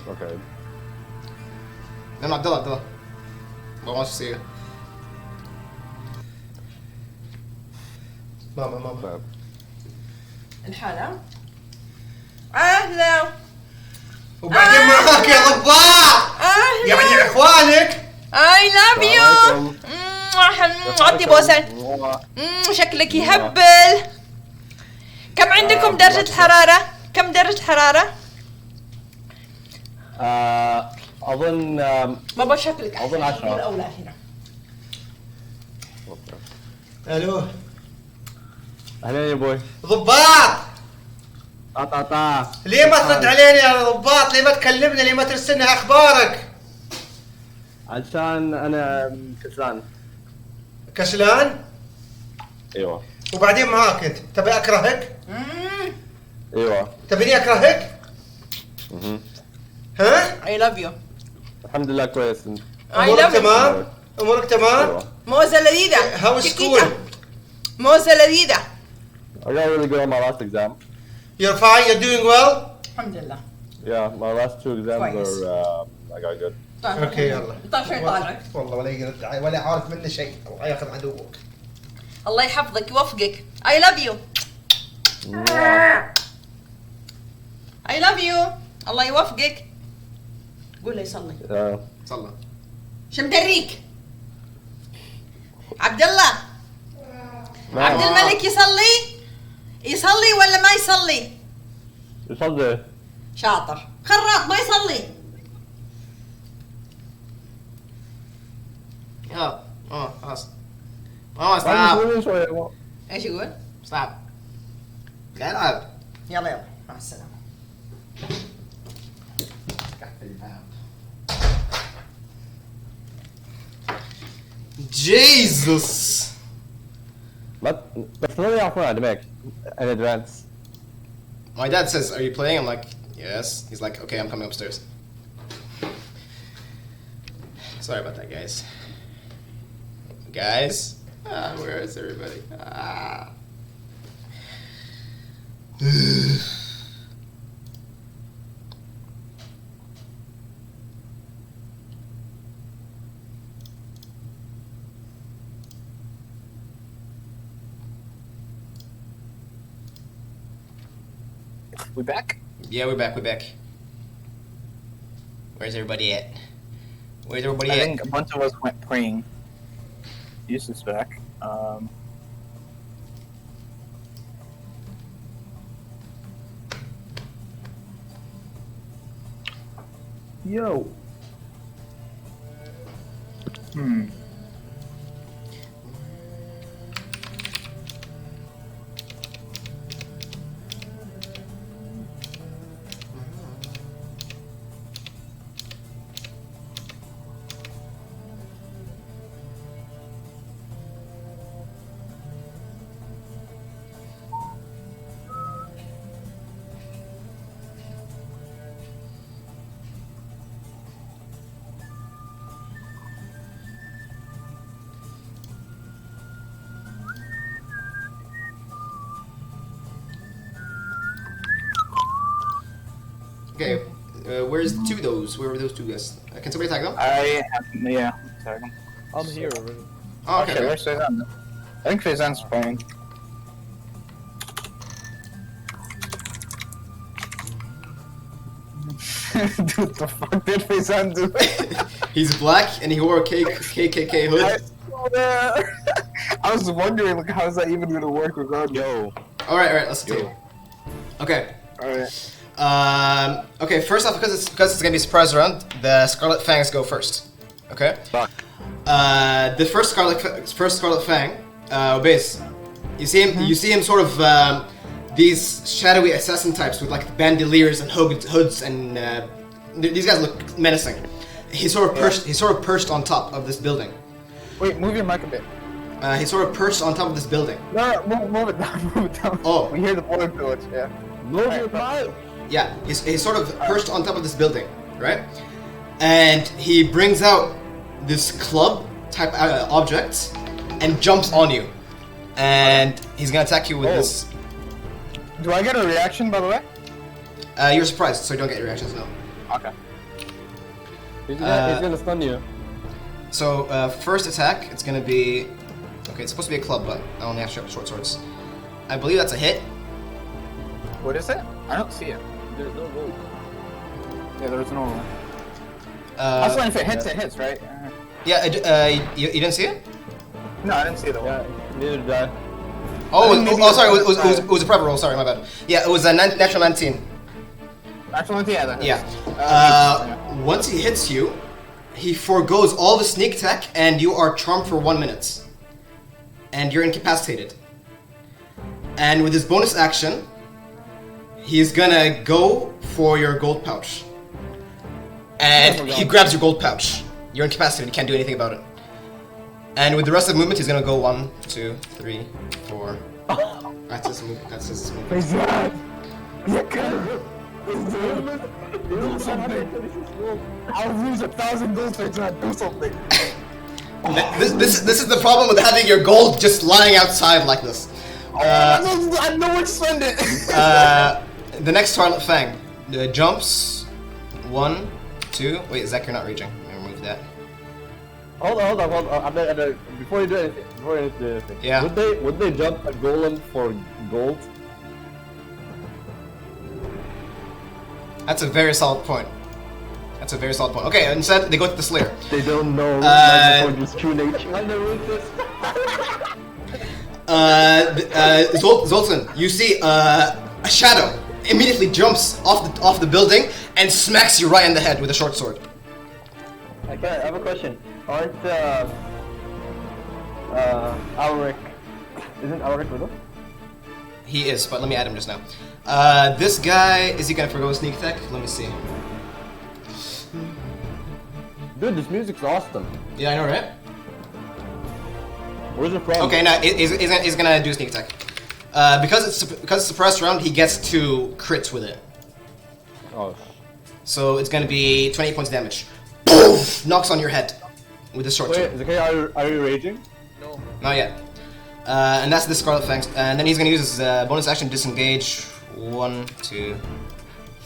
Okay. No, Abdullah. I want to see you. Mama. But الحالة أهلا وبعدين معاك يا ضباع يعني اخوانك. I love you عطي بوسة شكلك يهبل. كم عندكم درجة الحرارة؟ كم درجة الحرارة؟ أظن بابا شكلك أظن 10. الأولاد هنا. الو أهلين يا بوي. ضباط، طا ليه ما ترد علينا يا ضباط؟ ليه ما تكلمنا؟ ليه ما ترسلنا اخبارك؟ عشان أنا كسلان. كسلان؟ أيوة. وبعدين معاك انت تبي اكرهك؟ أيوة. تبيني اكرهك؟ ها؟ I love you. الحمد لله كويس. I امورك love you. تمام؟ امورك تمام؟ أيوة. موزة لذيذة. How is شكيتة. school? موزة لذيذة. I got really good on my last exam. You're fine, you're doing well? الحمد لله. Yeah, my last 2 exams كويس. were I got good. اوكي يلا. طيب شو يطالعك؟ والله ولا يرد ولا عارف منه شيء، الله ياخذ عدوك. الله يحفظك يوفقك. I love you. I love you. الله يوفقك. قول له يصلي. صلى. شو مدريك؟ عبد الله. عبد الملك يصلي ولا ما يصلي؟ يصلي. شاطر. خراط ما يصلي. يلا خلاص. stop. شوية. ايش يقول؟ stop. قاعد العب. يلا مع السلامة. Jesus. بس ما يعرفون على دماغك in advance. My dad says, "Are you playing?" I'm like, "Yes." He's like, "Okay, I'm coming upstairs." Sorry about that, guys. Guys, where is everybody? We back? Yeah, we're back. Where's everybody at? Where's everybody I at? think a bunch of us went praying. Yusuf's back. Yo. Okay, where's the two of those? Where were those two guys? Can somebody tag them? Yeah. Sorry. I'm here already. Oh, Okay, okay. where's Faizan? I think Faizan's praying. Dude, the fuck did Faizan do? He's black and he wore a KKK hood. I swear. I was wondering, like, how's that even gonna work regardless? Yo. Alright, let's do it. Okay. Alright. Okay, first off, because it's gonna be a surprise round, the Scarlet Fangs go first. Okay? Fuck. The first Scarlet Fang obeys. You see him sort of these shadowy assassin types with like bandoliers and hoods and these guys look menacing. He's sort of perched on top of this building. Wait, move your mic a bit. He's sort of perched on top of this building. No, move it down. Oh. We hear the bullet village, yeah. Move your mic. Yeah, he's sort of perched on top of this building, right? And he brings out this club type object and jumps on you. And he's gonna attack you with this. Do I get a reaction, by the way? You're surprised, so you don't get your reactions now. Okay. He's gonna stun you. So, first attack, it's gonna be... Okay, it's supposed to be a club, but I only have short swords. I believe that's a hit. What is it? I don't see it. There's no gold. Yeah, there's no roll. That's why if it hits, it hits, right? Yeah, you didn't see it? No, I didn't see the Yeah, one. neither did I. Sorry, it was a private roll, sorry, my bad. Yeah, it was a natural 19. Actually, yeah, that hits. Yeah. Once he hits you, he forgoes all the sneak attack, and you are charmed for 1 minute. And you're incapacitated. And with his bonus action, he's gonna go for your gold pouch. And he grabs your gold pouch. You're incapacitated, you can't do anything about it. And with the rest of the movement, he's gonna go 1, 2, 3, 4. That's his movement. That's his movement. I'll lose 1,000 gold so do something. This is the problem with having your gold just lying outside like this. I know where to spend it. The next Scarlet Fang jumps. 1, 2. Wait, Zach, you're not reaching. Let me remove that. Hold on. Before you do anything, Yeah. Would they jump a golem for gold? That's a very solid point. Okay, instead they go to the Slayer. They don't know Magnaforge's true nature. Zoltan, you see a shadow immediately jumps off the building and smacks you right in the head with a short sword. Okay, I have a question. Aren't Alric... Isn't Alric with him? He is, but let me add him just now. This guy, is he gonna forgo sneak attack? Let me see. Dude, this music's awesome. Yeah, I know, right? Where's it from? Okay, now he's gonna do sneak attack. Because it's suppressed round, he gets to crit with it. Oh. So it's gonna be 28 points damage. Poof! Knocks on your head with the short sword. Wait, okay, are you raging? No. Not yet. And that's the Scarlet Fangs. And then he's gonna use his bonus action to disengage. 1, 2,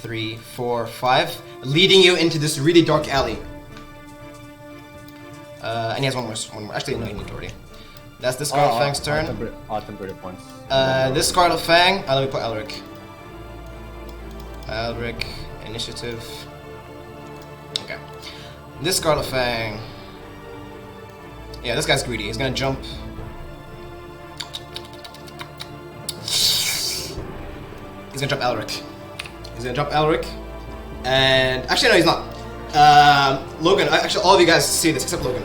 3, 4, 5, leading you into this really dark alley. And he has one more. Actually, no, he moved already. That's the Scarlet Fang's turn. Temporary points. This Scarlet Fang. Let me put Elric. Elric, initiative. Okay. This Scarlet Fang. Yeah, this guy's greedy. He's gonna jump. He's gonna jump Elric. And actually, no, he's not. Logan. Actually, all of you guys see this except Logan.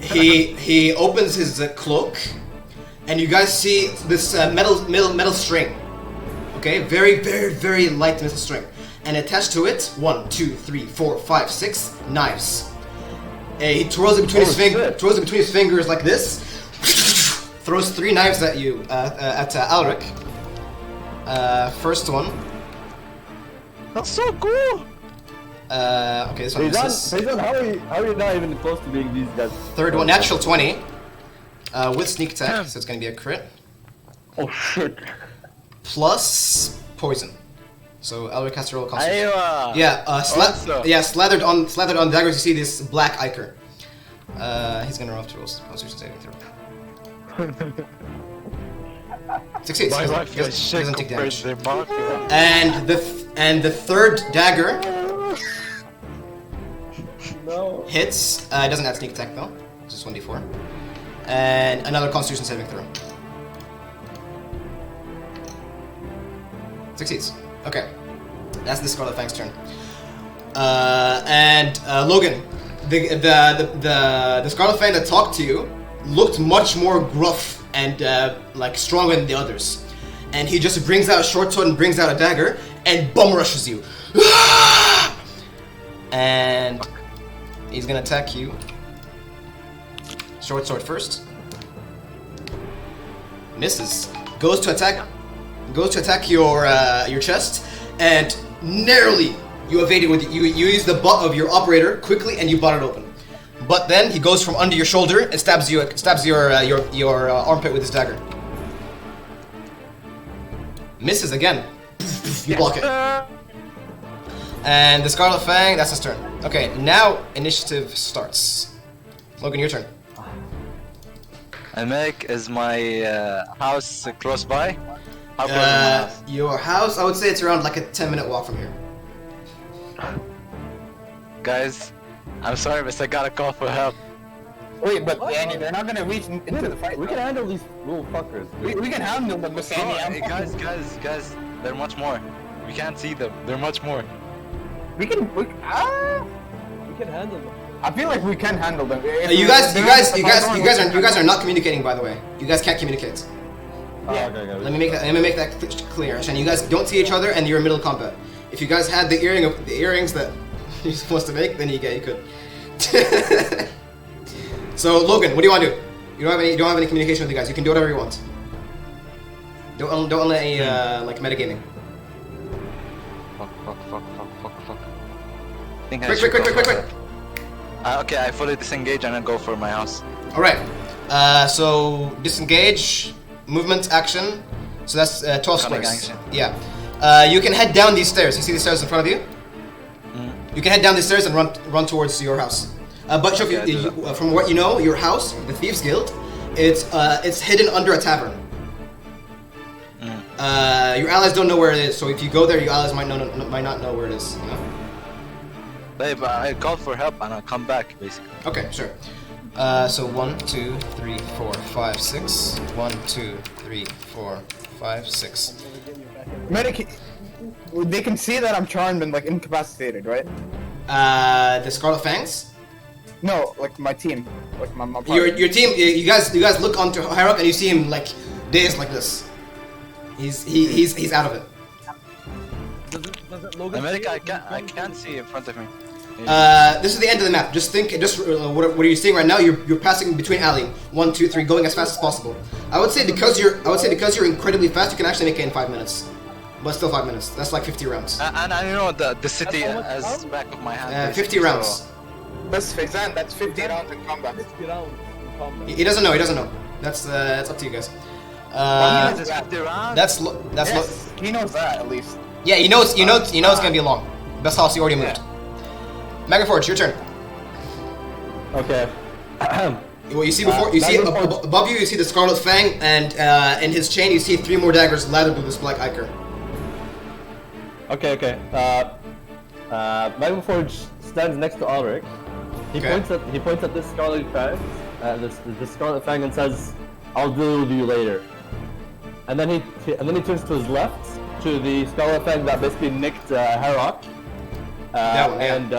He opens his cloak, and you guys see this metal string. Okay, very light metal string, and attached to it 1, 2, 3, 4, 5, 6 knives. He twirls it between his fingers like this. Throws 3 knives at you at Alric. First one. That's so cool. Okay, this one misses. Payson, how are you not even close to being these guys? Third one, natural 20. With sneak attack, so it's gonna be a crit. Oh shit. Plus poison. So Elric has to roll a constitution. Aywa. Yeah, slathered on daggers. You see this black ichor. He's gonna roll to roll constitution saving throw. Succeeds. My He life is doesn't shit take compared damage. to the market. And the third dagger No. hits. It doesn't have sneak attack though. It's just 1d4. And another constitution saving throw. Succeeds. Okay. That's the Scarlet Fang's turn. Logan, the Scarlet Fang that talked to you looked much more gruff and like stronger than the others. And he just brings out a short sword and brings out a dagger and bum rushes you. And he's gonna attack you. Short sword first. Misses. Goes to attack your chest, and narrowly you evaded with you use the butt of your operator quickly and you butt it open. But then he goes from under your shoulder and stabs your armpit with his dagger. Misses again. You block it. And the Scarlet Fang, that's his turn. Okay, now initiative starts. Logan, your turn. Almeric, is my house close by? How close is my house? Your house, I would say it's around like a 10-minute walk from here. Guys, I'm sorry, but I gotta call for help. Wait, but Danny, they're not gonna reach into the fight. We can handle these little fuckers. We can handle them, but Bro, Danny, guys, they're much more. We can't see them. They're much more. we can handle them. I feel like we can handle them. You guys are not communicating, by the way. You guys can't communicate. Yeah. Okay. Let me make that clear. And you guys don't see each other, and you're in middle combat. If you guys had the earrings that you're supposed to make, then you could. So Logan, what do you want to do? You don't have any communication with you guys. You can do whatever you want. Don't let any like metagaming. Fuck. Think I Quick. should go for it. Okay, I fully disengage and I go for my house. All right. So disengage, movement, action. So that's 12 Cunning squares. action. Yeah. You can head down these stairs. You see the stairs in front of you? You can head down these stairs and run towards your house. But Shofi, Okay, from what you know, your house, the Thieves Guild, it's hidden under a tavern. Your allies don't know where it is, so if you go there, your allies might not know where it is. You know? Babe, I called for help and I'll come back, basically. Okay, sure. So 1, 2, 3, 4, 5, 6. 1, 2, 3, 4, 5, 6. Medic, they can see that I'm charmed and like incapacitated, right? The Scarlet Fangs. No, like my team, like my party. Your team. You guys look onto Hyrok and you see him like dazed like this. He's out of it. Doesn't Logan America, see it? I can't see in front of me. This is the end of the map. Just think. What are you seeing right now? You're passing between alley 1, 2, 3, going as fast as possible. I would say because you're incredibly fast, you can actually make it in 5 minutes. But still 5 minutes. That's like 50 rounds. And I know the city That's how much as round? back of my hand. 50 rounds. That's Fizan, that's 50 rounds in combat. 50 rounds in combat. He doesn't know. That's up to you guys. Well, it's 50 rounds. That's Yes, he knows that at least. yeah. You know it's gonna be long. Best house you already moved. Megaforge, your turn. Okay. Well, you see above you see the Scarlet Fang, and in his chain you see 3 more daggers lathered with this black ichor. Okay. Megaforge stands next to Ulrich. He points at this Scarlet Fang, this Scarlet Fang, and says, "I'll deal with you later." And then he turns to his left to the Scarlet Fang that basically nicked Harrock, and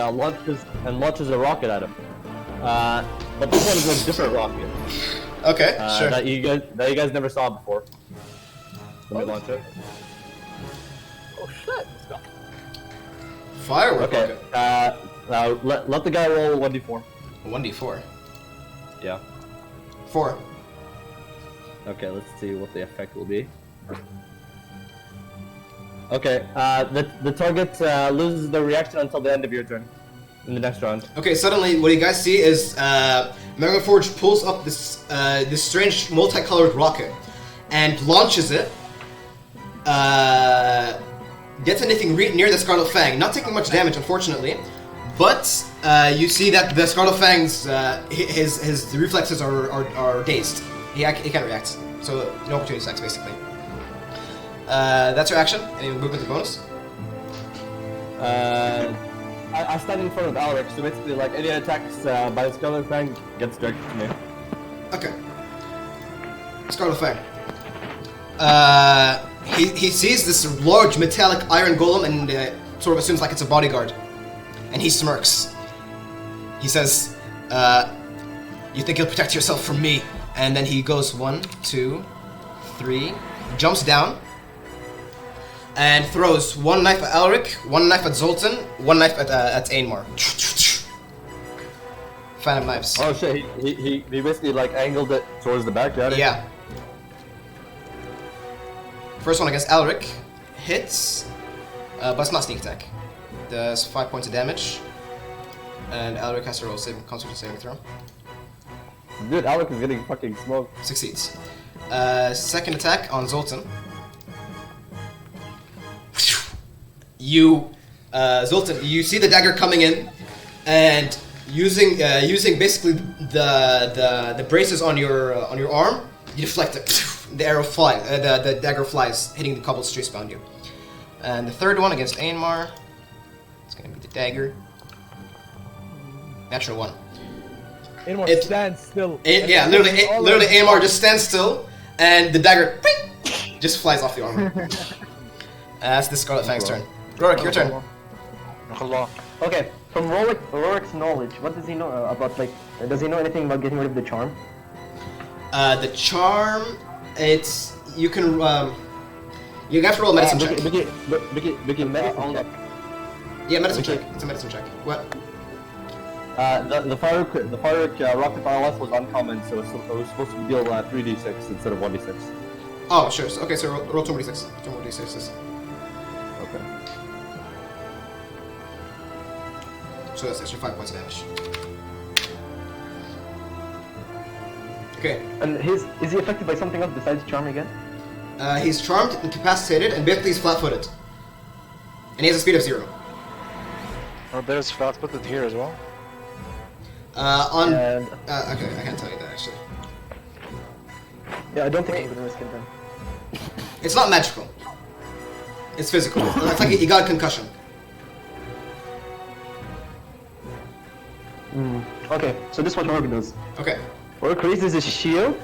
launches a rocket at him. But this one is a different rocket. Okay, sure. That you guys never saw before. Let me launch it. Oh shit! Let's go. Firework. Okay. Now let the guy roll 1d4. 1d4. Yeah. 4. Okay, let's see what the effect will be. Okay, the target loses the reaction until the end of your turn. In the next round. Okay, suddenly what you guys see is Megaforge pulls up this strange multicolored rocket and launches it, detonating near the Scarlet Fang. Not taking much damage, unfortunately, but you see that the Scarlet Fang's his reflexes are dazed. He can't react, so no opportunity attacks basically. That's your action. Any movement or bonus? I stand in front of Alric, so basically, like, any attacks by the Scarlet Fang gets directed to me. Okay. Scarlet Fang. He sees this large metallic iron golem and sort of assumes like it's a bodyguard. And he smirks. He says, "You think you'll protect yourself from me?" And then he goes 1, 2, 3, jumps down, and throws 1 knife at Alric, 1 knife at Zoltan, 1 knife at Ainmar. Fan of knives. Oh shit, he basically like angled it towards the back, got it? Yeah. First one against Alric hits, but it's not sneak attack. Does 5 points of damage, and Alric has to roll Constitution saving throw. Dude, Alric is getting fucking smoked. Succeeds. Second attack on Zoltan. Zoltan, you see the dagger coming in, and using basically the braces on your arm, you deflect it. The arrow flies. The dagger flies, hitting the cobbled streets behind you. And the third one against Ainmar, it's gonna be the dagger. Natural one. Anymore It- stands still. Yeah, literally, Ainmar just stands still, and the dagger just flies off the armor. That's the Scarlet Fang's turn. Rorik, your turn. Allah. Okay, from Rorik's knowledge, what does he know about, like, does he know anything about getting rid of the charm? The charm, you can have to roll a medicine check. Medicine check. Yeah, medicine check. It's a medicine check. What? The Firework Rocket Fire was uncommon, so it was supposed to deal 3d6 instead of 1d6. Oh, sure. Okay, so roll 2d6. 2d6. Okay. So that's extra 5 points of damage. Okay. And is he affected by something else besides charm again? He's charmed, incapacitated, and basically he's flat-footed. And he has a speed of 0. Oh, there's flat-footed here as well. And Okay, I can't tell you that actually. yeah, I don't think I'm gonna risk it then. It's not magical. It's physical. It's like he got a concussion. Okay, so this is what Rorik does. Okay. Rorik raises his shield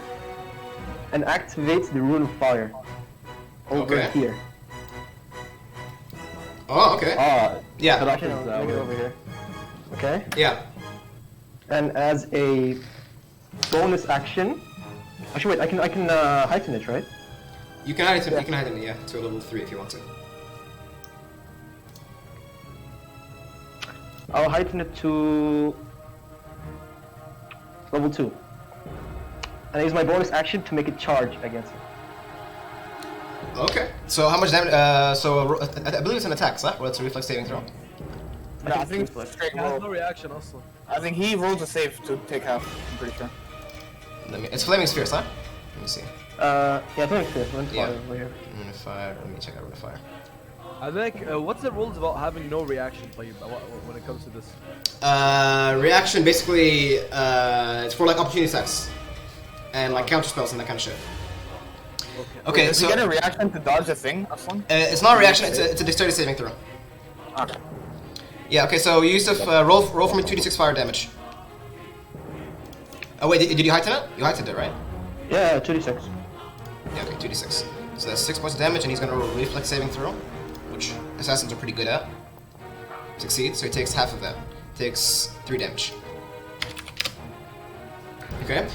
and activates the rune of fire over Okay. here. Oh, okay. Yeah. Okay, I'll make it over here. Okay. Yeah. And as a bonus action, actually wait, I can heighten it, right? You can hide him, yeah, to a level 3 if you want to. I'll heighten it to level 2. And I use my bonus action to make it charge against him. Okay. So how much damage? I believe it's an attack, huh? Or it's a reflex saving throw. No, I think it's straight It has roll. no reaction also. I think he rolls a save to take half. I'm pretty sure. It's flaming spheres, huh? Let me see. Yeah, I think it's this one. Yeah. Over here. Rune of fire. Let me check out rune of fire. I think, what's the rules about having no reaction when it comes to this? Reaction basically, it's for like opportunity attacks and like counter spells and that kind of shit. Okay, Does so he get a reaction to dodge a thing, Aslan? it's not a reaction. It's a dexterity saving throw. Okay. Yeah. Okay. So Yusuf, roll for me 2d6 fire damage. Oh wait, did you heighten it? You heightened it, right? Yeah, 2d6. Yeah. Okay, 2d6. So that's 6 points of damage, and he's gonna roll a reflex saving throw, which assassins are pretty good at. Succeeds, so he takes half of that. Takes 3 damage. Okay.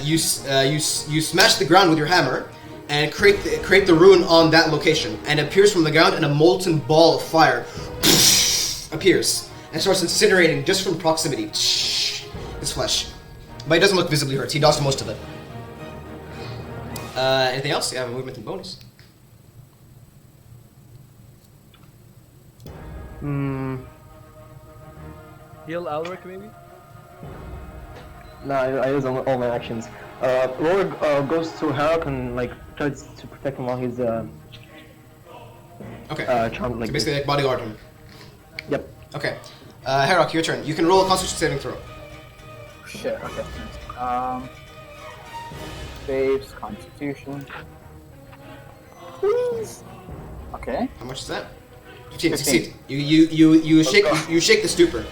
You smash the ground with your hammer and create the rune on that location, and it appears from the ground, and a molten ball of fire appears and starts incinerating just from proximity. His flesh, but he doesn't look visibly hurt. He dodged most of it. Anything else? You have a movement and bonus. Heal Alric maybe? No, I use all my actions. Rorik goes to Harold and like tries to protect him while he's Okay. charmed. Like So basically, like bodyguard him. Yep. Okay. Herok, your turn. You can roll a Constitution saving throw. Shit, okay. Saves, Constitution. Please. Okay. How much is that? 15. 15. Succeed. You shake the stupor,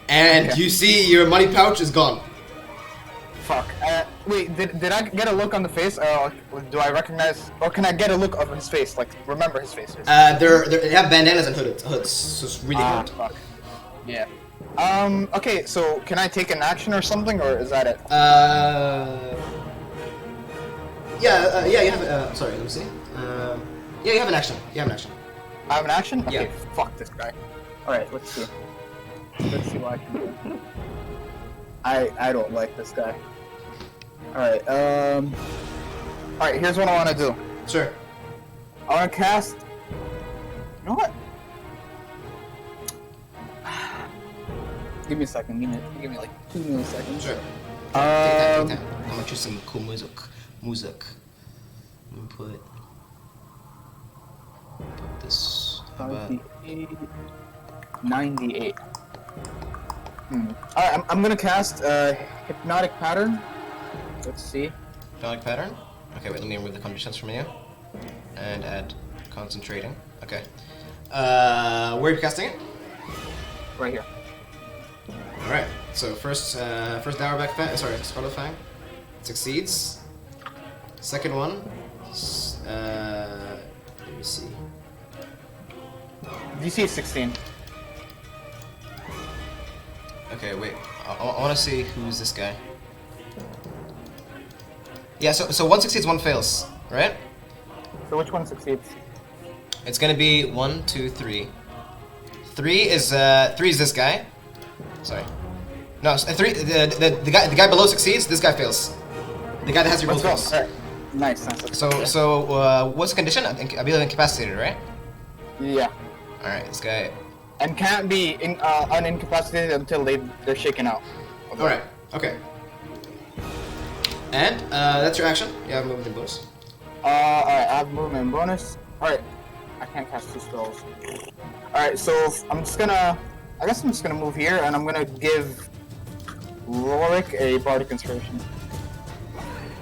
and Okay. you see your money pouch is gone. Fuck. Wait, did I get a look on the face? Do I recognize, or can I get a look of his face? Like, remember his face? They have bandanas and hoods, so it's really hard. Fuck. Yeah. Okay, so can I take an action or something, or is that it? Yeah, you have. Sorry, let me see. Yeah, you have an action. You have an action. I have an action? Okay, Yeah. fuck this guy. Alright, let's see. Let's see what I can do. I don't like this guy. Alright, alright, here's what I want to do. Sure. I want to cast... You know what? Give me a second, give me like 2 milliseconds. Sure. Take that. I'm gonna choose some cool music. Let me put this But 98. Alright, I'm gonna cast Hypnotic Pattern. Let's see. hypnotic pattern. Okay, wait. Let me remove the conditions from you, and add concentrating. Okay. Where are you casting it? Right here. All right. So first Dowerback Fang. Sorry, Scarlet Fang succeeds. Second one. Let me see. DC is 16. Okay, wait. I want to see who's this guy. Yeah. So one succeeds, one fails, right? So which one succeeds? It's gonna be 1, 2, 3. 3 is this guy. Sorry. No, 3. The guy below succeeds. This guy fails. The guy that has your Let's gold go. fails. Alright. Nice. What's the condition? I believe incapacitated, right? Yeah. All right, this guy. And can't be unincapacitated until they're shaken out. All right. Okay. And that's your action. You have movement and bonus. Alright, I have movement and bonus. Alright, I can't cast 2 spells. Alright, so I guess I'm just gonna move here and I'm gonna give Rorik a Bardic Inspiration.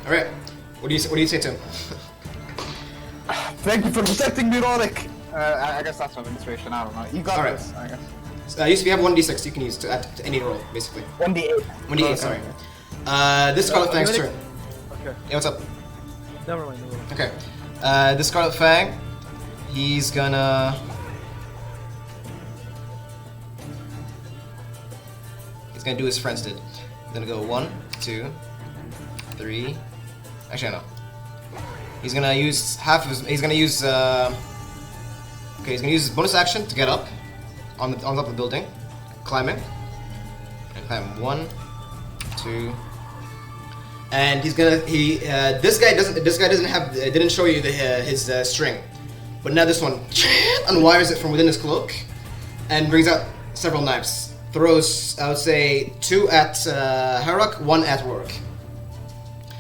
All right. What do you say to him? Thank you for protecting me, Rorik! I guess that's my inspiration, I don't know. You got Alright. this, I guess. You have 1d6 you can use to add to any roll, basically. 1d8. 1d8, Okay. sorry. This Scarlet Fang's turn. Okay. Yeah, what's up? Never mind. Never mind. Okay. This Scarlet Fang, he's gonna... He's gonna do his friends did. He's gonna go 1, 2, 3... Actually, no. He's gonna use half of his... He's gonna use... Okay, he's gonna use his bonus action to get up on top of the building, climbing. And climb 1, 2... And he's gonna this guy doesn't have didn't show you his string, but now this one unwires it from within his cloak, and brings out several knives. Throws, I would say, 2 at Harrock, 1 at Rorik.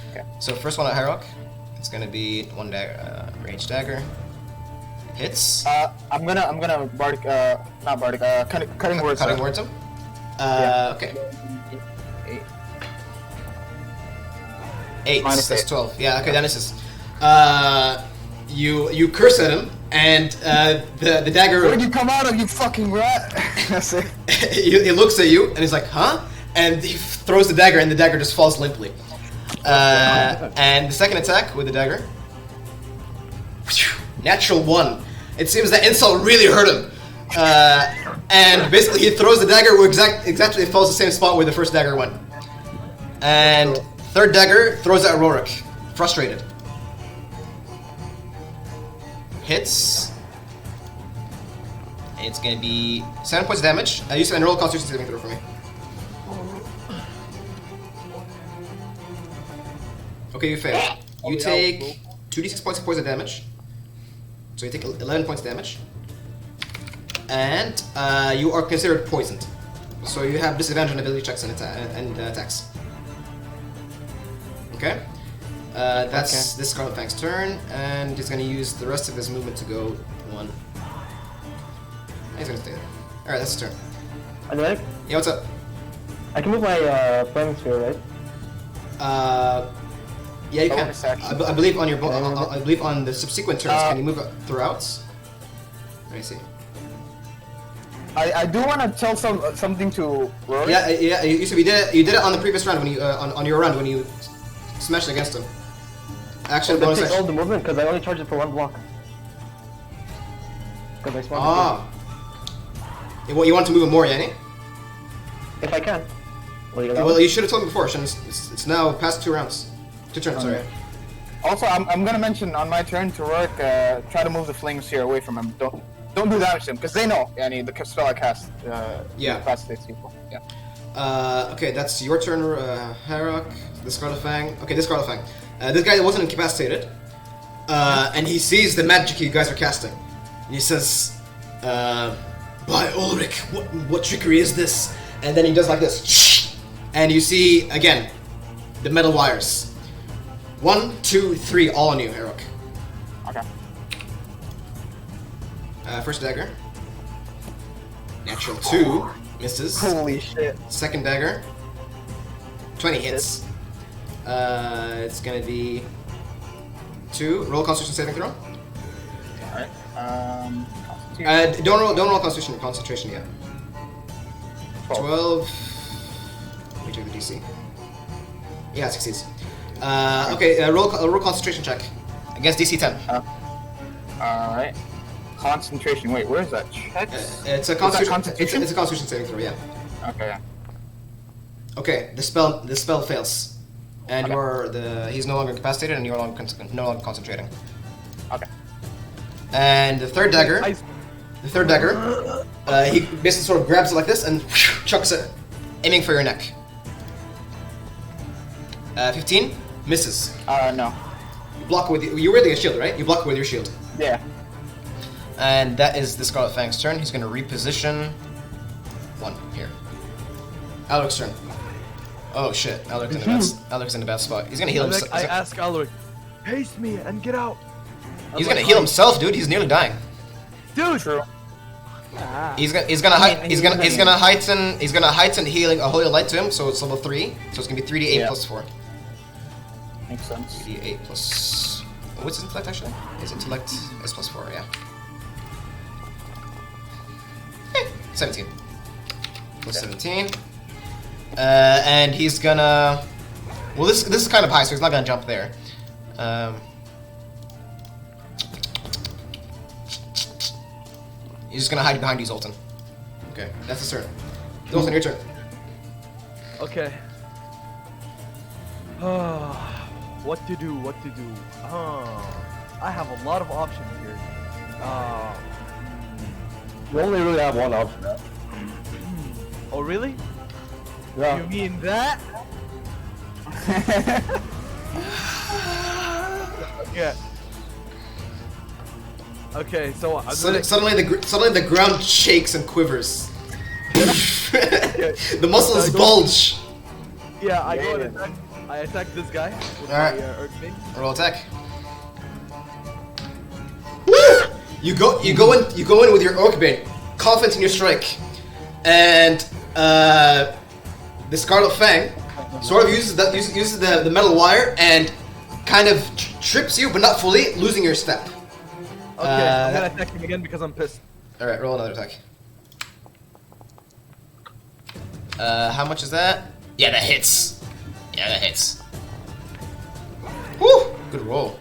Okay. So first one at Harrock, it's gonna be 1 dagger, range dagger. Hits. I'm gonna Bardic, not Bardic, Cutting Words. Cutting words him. Yeah. Okay. 8. 8. Minus That's 8. 12. Yeah. Okay. That misses. You curse at him, and the dagger. Where'd you come out of, you fucking rat? That's it. He looks at you and he's like, "Huh?" And he throws the dagger, and the dagger just falls limply. And the second attack with the dagger, natural 1. It seems that insult really hurt him. And basically, he throws the dagger where exactly it falls the same spot where the first dagger went. And third dagger throws at Rorik, frustrated. Hits. It's gonna be 7 points of damage. You can roll a Constitution saving throw for me. Okay, you fail. You take 2d6 points of poison damage. So you take 11 points of damage. And you are considered poisoned. So you have disadvantage on ability checks and attacks. Okay? That's this Scarlet Fang's turn, and he's gonna use the rest of his movement to go 1. He's gonna stay there. Alright, that's his turn. Alright, Yeah, what's up? I can move my flaming sphere, right? Yeah, you can. Bonus action. I believe on your I believe on the subsequent turns, can you move it throughout? Let me see. I do want to tell something to Rory. Yeah. You did it on the previous round when you on your run when you smashed against him. Action That bonus takes all action. the movement because I only charge it for 1 block. Because I spawned Ah. You want to move it more, Yanni? if I can. What do you got? Well, you should have told me before. It's now past 2 rounds. 2 turns, sorry. Also, I'm gonna mention on my turn to Rorik, try to move the flaming sphere away from him. Don't do damage to him because they know. Yani the spell I cast. Yeah. Incapacitates people. Yeah. Okay, that's your turn, Harrock. The Scarlet Fang. Okay, this Scarlet Fang. This guy wasn't incapacitated, and he sees the magic you guys are casting. And he says, "By Ulrich, what trickery is this?" And then he does like this, and you see again the metal wires. 1, 2, 3, all on you, Harrock. Okay. First dagger. Natural 2 misses. Holy shit. Second dagger. 20 hits. It's gonna be 2. Roll Constitution saving throw. Alright. Don't roll concentration yet. 12. Let me check the DC. Yeah, it succeeds. Okay, roll concentration check against DC 10. Alright. Concentration. Wait, where is that check? It's a concentration. It's a Constitution saving throw. Yeah. Okay. Okay, the spell fails, and Okay. he's no longer incapacitated, and you're no longer concentrating. Okay. And the third dagger, he basically sort of grabs it like this and chucks it, aiming for your neck. 15 misses. No. You block with you're wielding a shield, right? You block with your shield. Yeah. And that is the Scarlet Fang's turn. He's going to reposition 1 here. Alaric's turn. Oh shit, Alaric's in a bad spot. He's going to heal himself. I ask Alaric, haste me and get out. He's going to heal himself, dude. He's nearly dying. Dude. True. He's gonna heighten healing a holy light to him, so it's level 3. So it's gonna be 3d8 Yeah. plus 4. Makes sense. 3d8 plus. What's his intellect actually? His intellect is plus 4. Yeah. 17. Plus 17. And he's gonna. Well, this is kind of high, so he's not gonna jump there. He's just gonna hide behind you, Zoltan. Okay, that's his turn. Zoltan, your turn. Okay. What to do? What to do? I have a lot of options here. You only really have one option now. Oh really? Yeah. You mean that? Okay. Okay, so Suddenly the ground shakes and quivers. The muscles bulge. yeah, I go and attack. I attack this guy with Alright. my Earthbane. Roll attack. You go in with your Orcbane, confident in your strike, and the Scarlet Fang sort of uses the metal wire and kind of trips you, but not fully, losing your step. Okay, I'm gonna attack him again because I'm pissed. All right, roll another attack. How much is that? Yeah, that hits. Yeah, that hits. Woo! Good roll.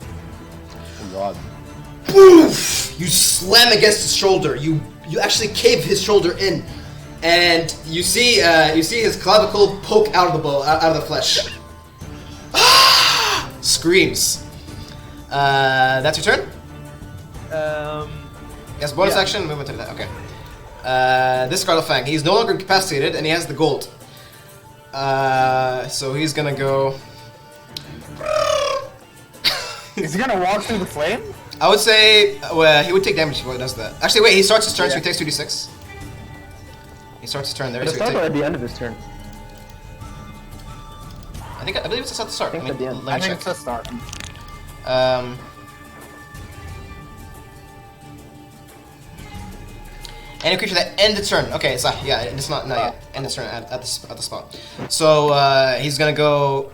Oh god. Boof! You slam against his shoulder. You actually cave his shoulder in, and you see his clavicle poke out of the flesh. Screams. That's your turn. Yes, bonus yeah. action. Move into that. Okay. This Scarlet Fang. He's no longer incapacitated, and he has the gold. So he's gonna go. Is he gonna walk through the flame? I would say, well, he would take damage before he does that. Actually, wait, he starts his turn, so he takes 2d6. He starts his turn there, But so it's he not take... at the end of his turn. I believe it's at the start. I think at the end. Let I me think check. it's a start. Any creature that ends its turn. Okay, it's not, yeah, it's not yet. End its turn at the spot. So he's gonna go.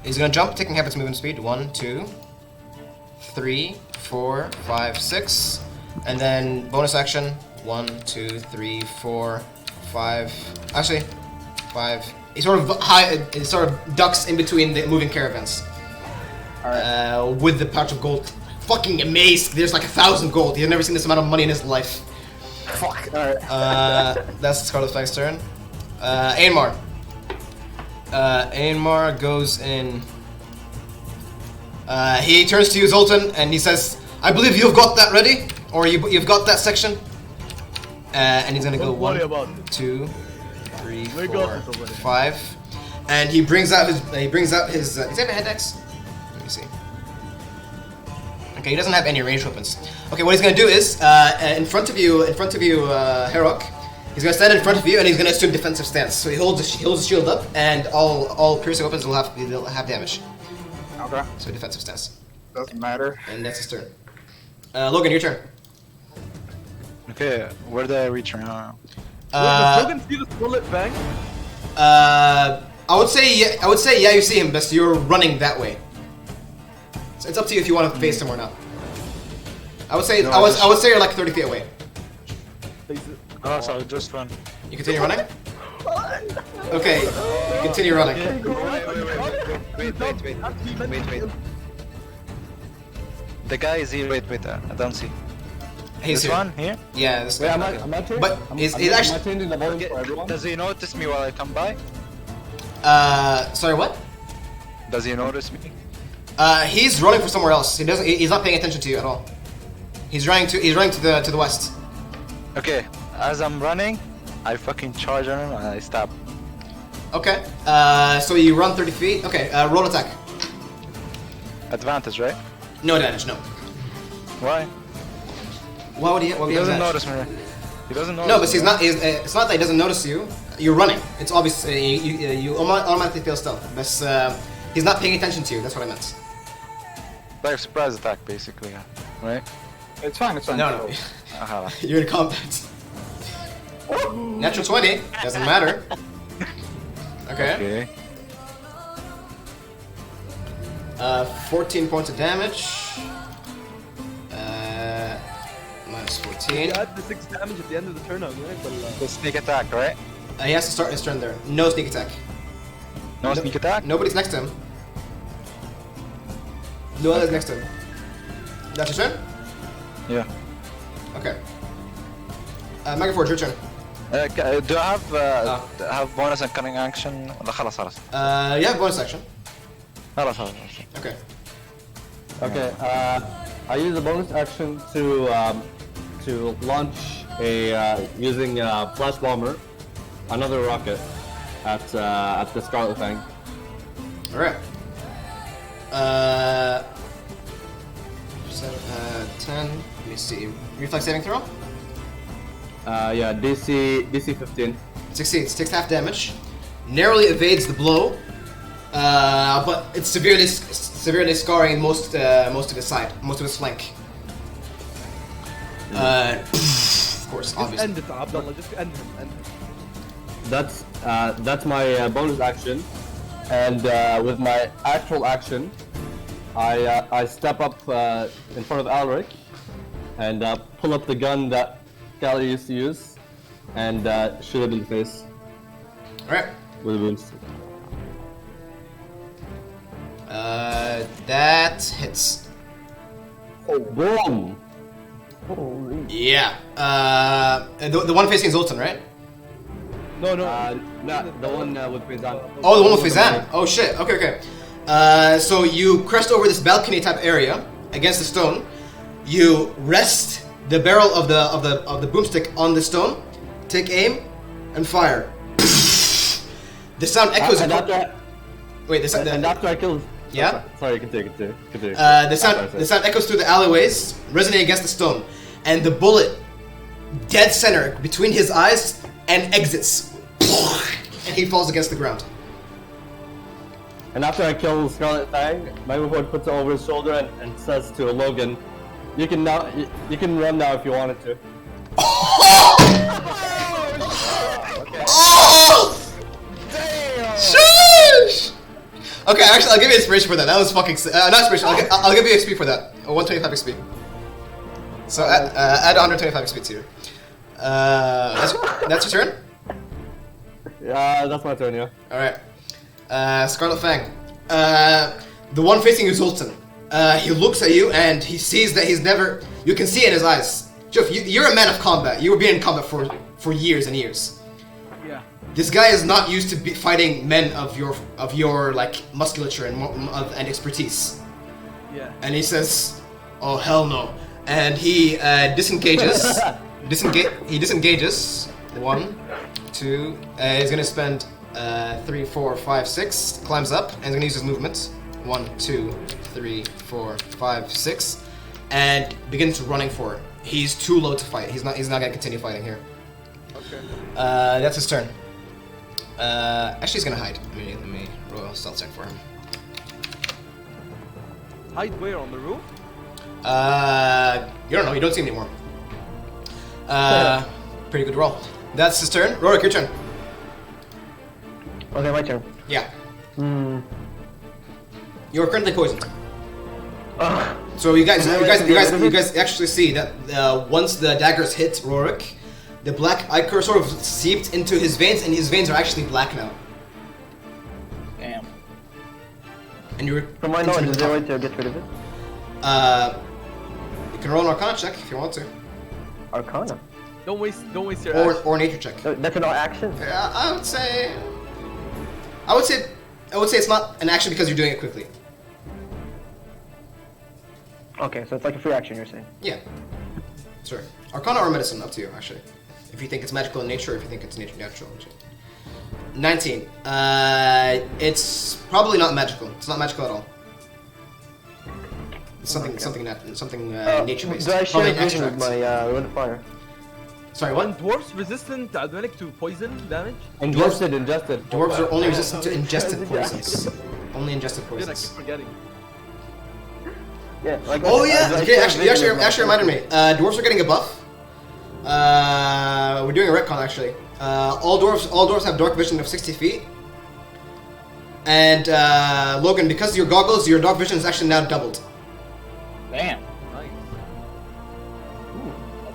He's gonna jump, taking half its movement speed. 1, 2, 3, 4, 5, 6, and then bonus action. 1, 2, 3, 4, 5. Actually, 5. He sort of ducks in between the moving caravans. Alright. With the pouch of gold. Fucking amazed. There's like 1,000 gold. He's never seen this amount of money in his life. Fuck. Alright. That's Scarlet Fang's turn. Ainmar. Ainmar goes in. He turns to you, Zoltan, and he says, "I believe you've got that ready, or you've got that section." And he's gonna go Don't worry 1, about it. 2, 3, We got 4, it already. 5, and he brings out his. Does he have a head axe? Let me see. Okay, he doesn't have any ranged weapons. Okay, what he's gonna do is, in front of you, Herok, he's gonna stand in front of you and he's gonna assume defensive stance. So he holds his shield up, and all piercing weapons will have damage. Okay. So defensive stance, Doesn't matter. and that's his turn. Logan, your turn. Okay, where do I reach right now? Does Logan see the bullet bang? I would say yeah, you see him, but you're running that way. So it's up to you if you want to face him or not. I would say I would say you're like 30 feet away. Oh, so I'll just run. You continue running? Okay, you continue running. Wait. The guy is here. Wait. I don't see. He's This here. one here. Yeah, this Wait, guy. am I changing? But he's actually. Am I changing the volume for everyone? Does he notice me while I come by? Sorry, what? Does he notice me? He's running for somewhere else. He's not paying attention to you at all. He's running to the west. Okay, as I'm running, I fucking charge on him and I stab. Okay. So you run 30 feet. Okay. Roll attack. Advantage, right? No damage. No. Why? Why would he? Why would He he have doesn't advantage? notice me. He doesn't notice. No, but he's me. not. It's not that he doesn't notice you. You're running. It's obvious. You automatically fail stealth. But he's not paying attention to you. That's what I meant. Like surprise attack, basically, right? It's fine. It's fine. No. Aha. You're in combat. Natural 20. Doesn't matter. Okay. 14 points of damage. Minus 14. You add the 6 damage at the end of the turn, The sneak attack, right? He has to start his turn there. No sneak attack. No sneak attack? Nobody's next to him. No one's next to him. That's your turn? Yeah. Okay. Megaforge, your turn. Do I have bonus and cunning action? ولا خلاص. You have bonus action. خلاص. Okay. Okay, I use a bonus action to launch using Flash Bomber, another rocket at the Scarlet Fang. All right. 10. Let me see. Reflex saving throw. Yeah, DC 15. Succeeds. Takes half damage. Narrowly evades the blow, but it's severely scarring most of his side, most of his flank. Of course, Just obviously. end it, Abdullah. Just end him. That's my bonus action, and with my actual action, I step up in front of Alric and pull up the gun that Callie used to use and shoot it in the face All right. with a boomstick. That hits. Boom! Yeah. The one facing Zoltan, right? No. The one with Fizan. Oh, the one with Fizan. Oh shit. Okay. So you crest over this balcony type area against the stone. You rest the barrel of the boomstick on the stone. Take aim and fire. The sound echoes. Wait. And after I kill. Yeah? Sorry, continue. The sound echoes through the alleyways, resonating against the stone, and the bullet, dead center between his eyes, and exits, and he falls against the ground. And after I kill Scarlet Fang, Megaforge puts it over his shoulder and says to Logan, "You can run now if you wanted to." Oh! Damn! Sheesh! Okay, actually, I'll give you inspiration for that. That was fucking not inspiration. I'll give you XP for that. 125 XP. So add 125 XP to you. That's your turn. Yeah, that's my turn. Yeah. All right. Scarlet Fang. The one facing you, Zoltan. He looks at you and he sees that he's never. You can see in his eyes. Jeff, you're a man of combat. You were being in combat for years and years. Yeah. This guy is not used to fighting men of your like musculature and expertise. Yeah. And he says, "Oh hell no!" And he disengages. He disengages. 1, 2. He's gonna spend 3, 4, 5, 6. Climbs up and he's gonna use his movement. 1, 2, 3, 4, 5, 6, and begins running for it. He's too low to fight. He's not gonna continue fighting here. Okay. That's his turn. Actually, he's gonna hide. Let me roll a stealth check for him. Hide where? On the roof? You don't know. You don't see him anymore. Pretty good roll. That's his turn. Rorik, your turn. Okay, my turn. Yeah. Hmm. You're currently poisoned. Ugh. So you guys actually see that once the daggers hit Rorik, the black ichor sort of seeped into his veins, and his veins are actually black now. Damn. And you're From my knowledge, is there a way to get rid of it? You can roll an Arcana check if you want to, Arcana. Don't waste your action. or Nature check. That's an action. I would say it's not an action because you're doing it quickly. Okay, so it's like a free action, you're saying. Yeah. Sure. Arcana or medicine, up to you, actually. If you think it's magical in nature, or if you think it's natural. 19. It's probably not magical. It's not magical at all. It's something nature-based. Do I share Probably an vision with extract. my wind of fire? Sorry, One what? dwarf's resistant automatic to poison damage? Ingested. Dwarves are only resistant to ingested poisons. Only ingested Dude, I keep poisons. forgetting. Yeah. Like Oh I yeah. share Okay, vision with my actually reminded me. Dwarves are getting a buff. We're doing a retcon actually. All dwarves have dark vision of 60 feet. And Logan, because of your goggles, your dark vision is actually now doubled. Damn. Nice.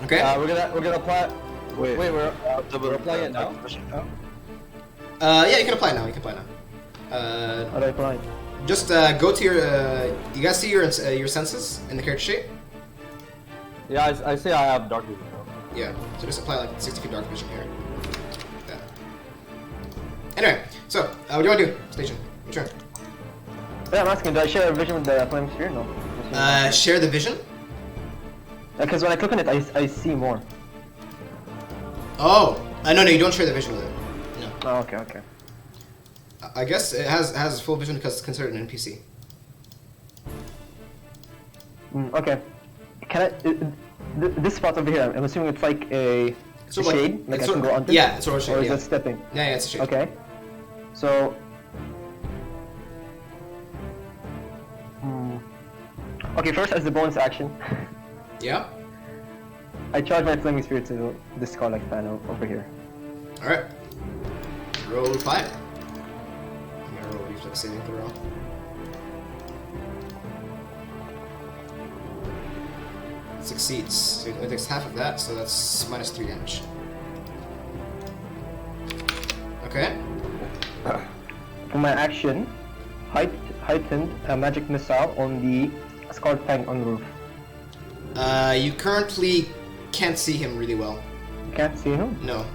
Okay. We're gonna apply. Wait, we're applying it now. Yeah, you can apply now. How do I apply? Just go to your. You guys see your senses in the character sheet? Yeah, I say I have dark vision. Yeah. So just apply like 60 feet dark vision here. Like that. Anyway, so what do you want to do? Station. Your turn. Yeah, I'm asking, do I share a vision with the flame sphere? No. Share the vision. Because when I click on it, I see more. Oh, no, you don't share the vision with it. No. Oh, okay. I guess it has full vision because it's considered an NPC. Okay. Can I? This spot over here, I'm assuming it's like a Sort of like- shade, like it's I can sort- go under. yeah, it's sort of a shade, Or is yeah. it stepping? Yeah, it's a shade. Okay. So. Okay, first as the bonus action, Yeah. I charge my flaming sphere to this Scarlet panel over here. All right. Roll 5. I'm gonna roll reflex saving throw. Succeeds. So it takes half of that, so that's minus 3 damage. Okay. For my action, heightened a magic missile on the Scarlet Fang on the roof. You currently can't see him really well. Can't see him? No.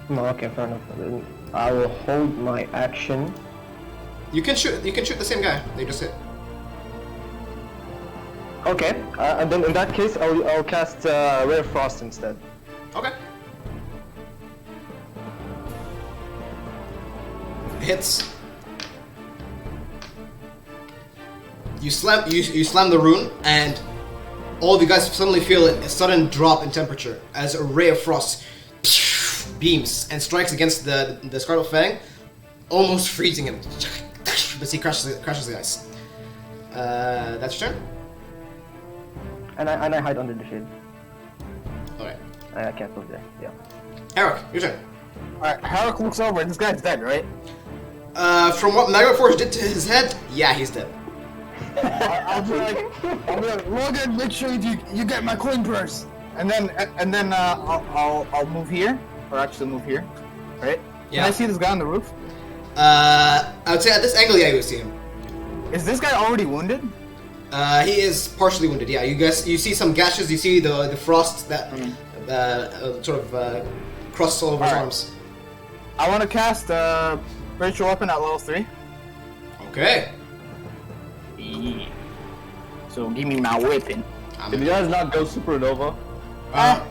No, okay, fair enough. Then I will hold my action. You can shoot the same guy they just hit. Okay, and then in that case, I'll cast Ray of Frost instead. Okay. Hits. You slam the rune, and all of you guys suddenly feel a sudden drop in temperature as a ray of frost beams and strikes against the Scarlet Fang, almost freezing him. But he crashes the ice. That's your turn. And I hide under the shade. Alright. I can't move there. Yeah. Eric, your turn. Alright, Harold looks over and this guy's dead, right? From what Magma Force did to his head, yeah, he's dead. I'll be like, Logan, make sure you get my coin purse. And then I'll move here, or actually move here, right? Yeah. Can I see this guy on the roof? I would say at this angle, yeah, you see him. Is this guy already wounded? He is partially wounded. Yeah, you see some gashes. You see the frost that sort of crosses all over his Alright. arms. I want to cast spiritual weapon at level 3. Okay. Yeah. So give me my weapon. Did you guys not go supernova?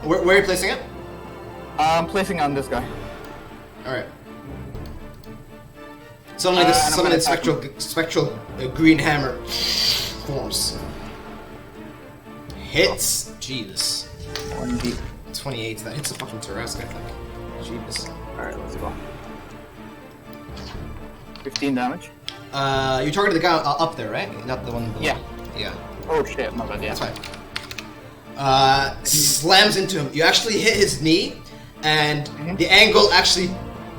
Where are you placing it? I'm placing on this guy. All right. Suddenly, this and I'm gonna spectral green hammer forms. Hits. Jesus. 1d. 28. That hits a fucking Tarrasque, I think. Jesus. Alright, let's go. 15 damage. You targeted the guy up there, right? Not the one below. Yeah. Yeah. Oh shit, my bad, yeah. That's fine. slams into him. You actually hit his knee, and the angle actually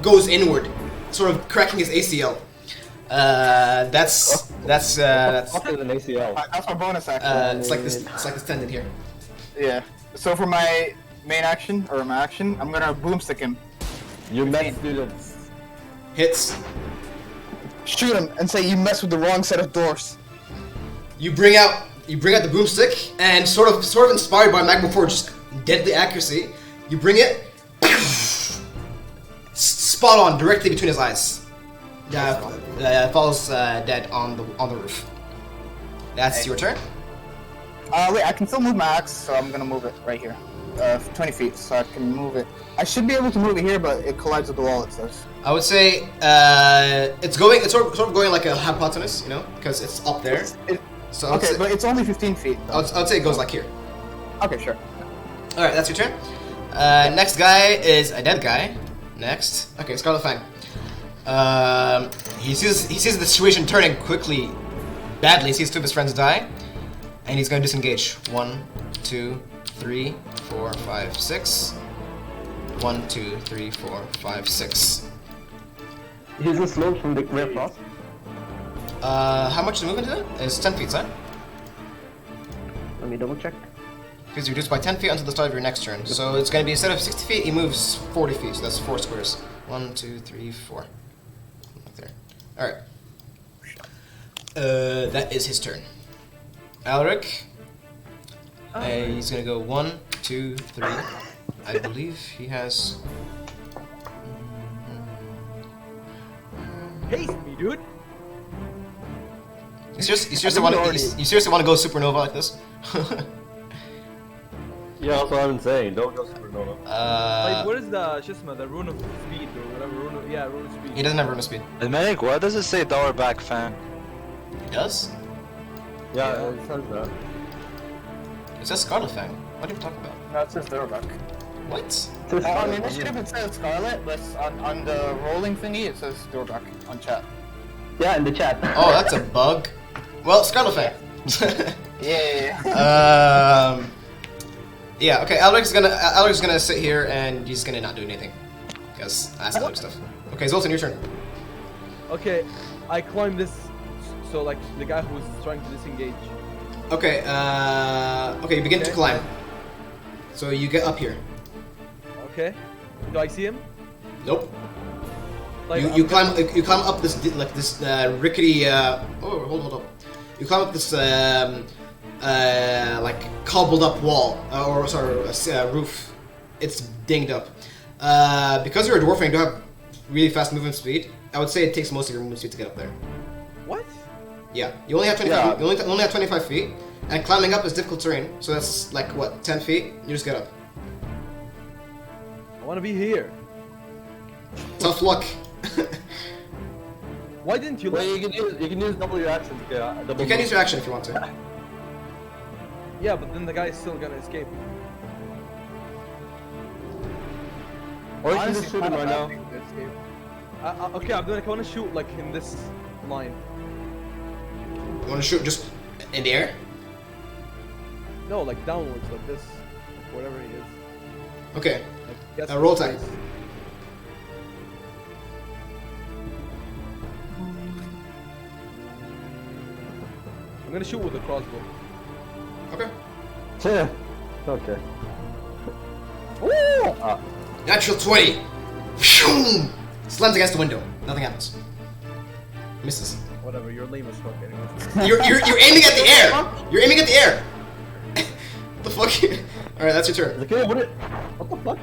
goes inward, sort of cracking his ACL. That's Fucking an ACL. That's my bonus action. it's like this tendon here. Yeah. So for my main action, or my action, I'm gonna boomstick him. You met students. Hits. Shoot him and say you messed with the wrong set of doors. You bring out the boomstick, and sort of inspired by Magma Forge's deadly accuracy, you bring it spot on directly between his eyes. Falls dead on the roof. That's your turn. Wait, I can still move my axe, so I'm gonna move it right here. 20 feet, so I can move it. I should be able to move it here, but it collides with the wall, it says. I would say it's sort of going like a hypotenuse, you know, because it's up there. So Okay, but it's only 15 feet. I would say it goes like here. Okay, sure. All right, that's your turn. Next guy is a dead guy. Next, okay, Scarlet Fang. He sees the situation turning quickly, badly. He sees two of his friends die, and he's going to disengage. 1, 2, 3, 4, 5, 6. 1, 2, 3, 4, 5, 6. He's a slope from the Great Frost. How much is the movement to that? It's 10 feet, son. Let me double check. He's reduced by 10 feet until the start of your next turn. So it's going to be, instead of 60 feet, he moves 40 feet. So that's 4 squares. 1, 2, 3, 4. Right there. Alright. That is his turn. Alric. He's going to go 1, 2, 3. I believe he has... Haste me, dude. You seriously want to go supernova like this? Yeah, that's what I've been saying. Don't go supernova. Like, what is the Shisma, the rune of speed or whatever? Rune of speed. He doesn't have rune of speed. Medic, why does it say Dower back fan? He does? Yeah, it says that. It says Scarlet Fang. What are you talking about? No, it says Dorbuck. What? On initiative it says Scarlet, but on the rolling thingy it says Dorbuck on chat. Yeah, in the chat. Oh, that's a bug. Well, Scarlet Fang. Yeah. Yeah, okay, Alaric's gonna sit here and he's gonna not do anything. Because that's other stuff. Okay, Zoltan, your turn. Okay, I climb this, so like the guy who was trying to disengage. Okay, okay, you begin to climb. So you get up here. Okay, do I see him? Nope. Like, You climb up this rickety hold up. You climb up this like cobbled up wall or sorry roof. It's dinged up. Because you're a dwarf and you don't have really fast movement speed, I would say it takes most of your movement speed to get up there. What? Yeah, you only have 25. You only have 25 feet, and climbing up is difficult terrain. So that's like what, 10 feet? You just get up. I want to be here. Tough luck. Why didn't you? Well, you can use double your action to get double. You can use your action if you want to. Yeah, but then the guy is still gonna escape. Or you can just shoot him right now. Okay, I'm gonna want to shoot like in this line. You want to shoot just in the air? No, like downwards, like this, whatever he is. Okay. Like, roll attack. I'm gonna shoot with a crossbow. Okay. Yeah. Okay. Natural 20. Phew! Slams against the window. Nothing happens. Misses. Whatever, you're lame as fuck anyways. You're aiming at the air. You're aiming at the air. What the fuck? All right, that's your turn. Okay, what the fuck?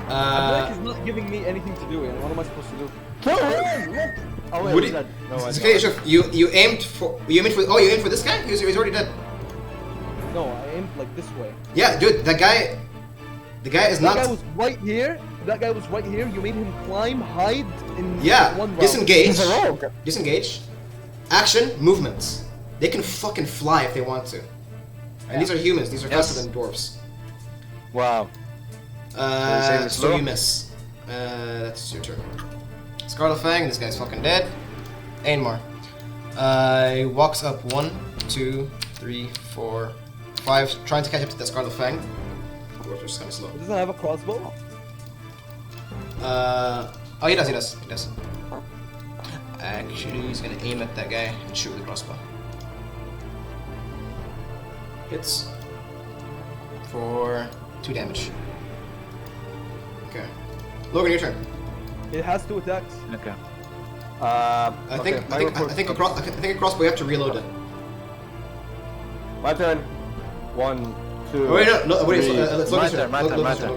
I feel like he's not giving me anything to do, and what am I supposed to do? Kill him! Oh wait, What he's dead. No, it's I okay, don't. Chef. You aimed for. Oh, you aimed for this guy? He's already dead. No, I aimed like this way. Yeah, dude. That guy. The guy is not. That guy was right here. That guy was right here. You made him climb, hide in Yeah. one round. Disengage. He's a rogue. Disengage. Action. Movements. They can fucking fly if they want to. And these are humans. These are faster than dwarves. Wow. So slow? you miss. That's your turn. Scarlet Fang, this guy's fucking dead. Ainmar. He walks up 1, 2, 3, 4, 5 trying to catch up to that Scarlet Fang. Which is kind of slow. He doesn't have a crossbow. Oh, he does. Actually, he's gonna aim at that guy and shoot with the crossbow. Hits for 2 damage. Okay. Logan, your turn. It has 2 attacks. Okay. I think a crossbow you have to reload it. My turn. 1, 2. Oh, wait, no, wait. three. Let's look My at turn, my turn, my turn.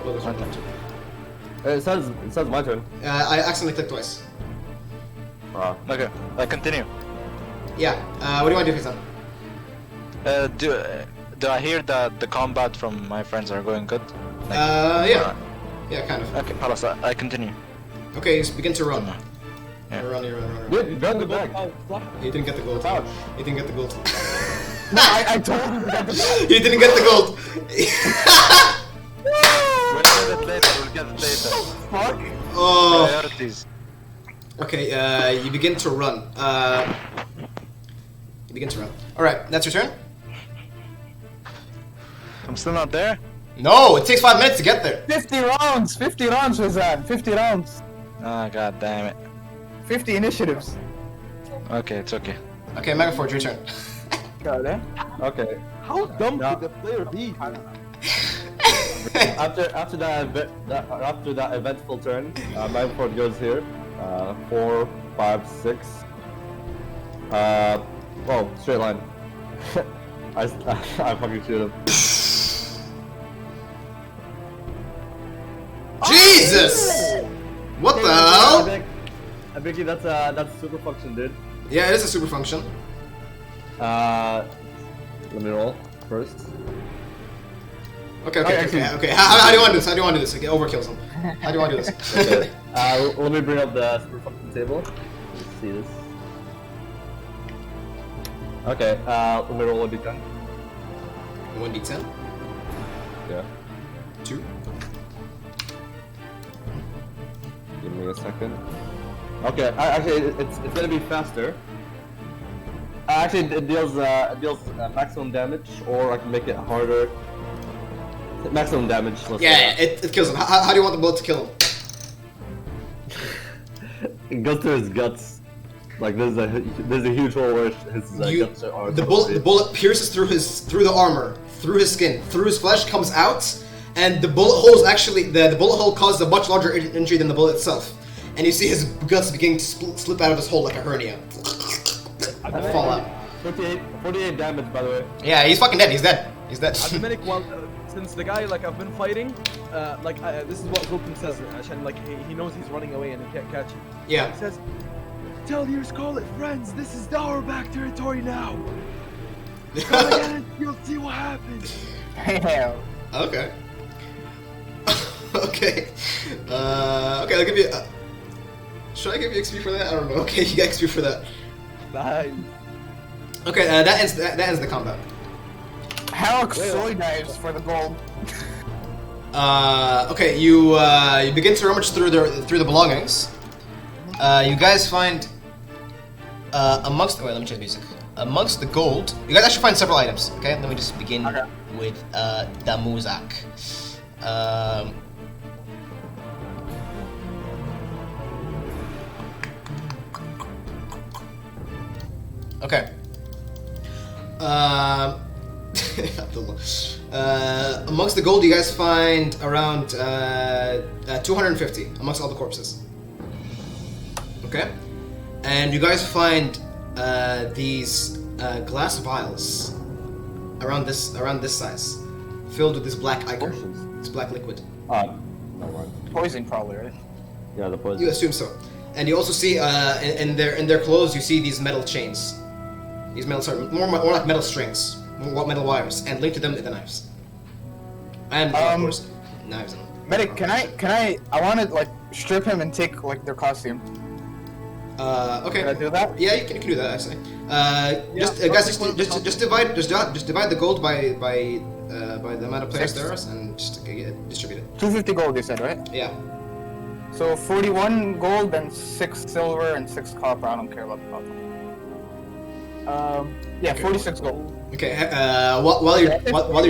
It says my turn. I accidentally clicked twice. Okay, continue. Yeah. What do you want to do, Kizan? Do I hear that the combat from my friends are going good? Yeah. Yeah, kind of. Okay, Palas, I continue. Okay, just begin to run. Yeah. Run. Good, grab the bag. He didn't get the gold. Ouch. He didn't get the gold. No, I told him to get the He didn't get the gold. We'll get it later. fuck. Oh. Priorities. Okay, you begin to run. Alright, that's your turn? I'm still not there? No, it takes 5 minutes to get there. 50 rounds. 50 rounds was that? 50 rounds. Ah, god damn it. 50 initiatives. Okay, it's okay. Okay, Megaford, your turn. Got it. Okay. How dumb Yeah. could the player be? After that eventful turn, my fort goes here. 4, 5, 6. Oh, straight line. I fucking shoot him. Jesus! What the hell? I think that's a super function, dude. Yeah, it is a super function. Let me roll first. Okay. How do you want to do this? Okay, overkills him. How do you want to do this? Okay. Let me bring up the super function table. Let's see this. Okay, let me roll a d10. 1d10. Yeah. 2. Give me a second. Okay, actually, it's gonna be faster. Actually, it deals maximum damage, or I can make it harder. Maximum damage. Let's Yeah, say it kills him. How do you want the bullet to kill him? it goes through his guts. Like there's a huge hole where his guts are. The bullet pierces through the armor, through his skin, through his flesh, comes out, and the bullet hole is actually the bullet hole causes a much larger injury than the bullet itself. And you see his guts beginning to slip out of his hole like a hernia. Fall out. 48 damage, by the way. Yeah, he's fucking dead. He's dead. Dominic, well, since the guy I've been fighting, this is what Zulkin says, Ashan, he knows he's running away and he can't catch him. Yeah. He says, "Tell your Scarlet friends, this is our back territory now. Come again and you'll see what happens." Damn. Okay. Okay. Okay, I'll give you. Should I give you XP for that? I don't know. Okay, you get XP for that. Nice. Okay, that ends the combat. Halleck soy knives for the gold. Okay, you begin to rummage through the belongings. You guys find amongst. Wait, let me check music. Amongst the gold, you guys actually find several items. Okay, let me just begin with the Muzak. Okay. Amongst the gold, you guys find around 250 amongst all the corpses. Okay, and you guys find these glass vials around this size, filled with this black ichor, this black liquid. Never mind. Poison probably, right? Yeah, the poison. You assume so, and you also see in their clothes, you see these metal chains. These metal, sorry, more like metal strings, metal wires, and linked to them the knives. And of course, knives. Medic, can I want to like strip him and take like their costume? Okay. Can I do that? Yeah, you can do that actually. Just divide the gold by the amount of players 6. there is, and just distribute it. 250 gold, you said, right? Yeah. So 41 gold and 6 silver and 6 copper. I don't care about the copper. Yeah, 46 gold. Okay. While you're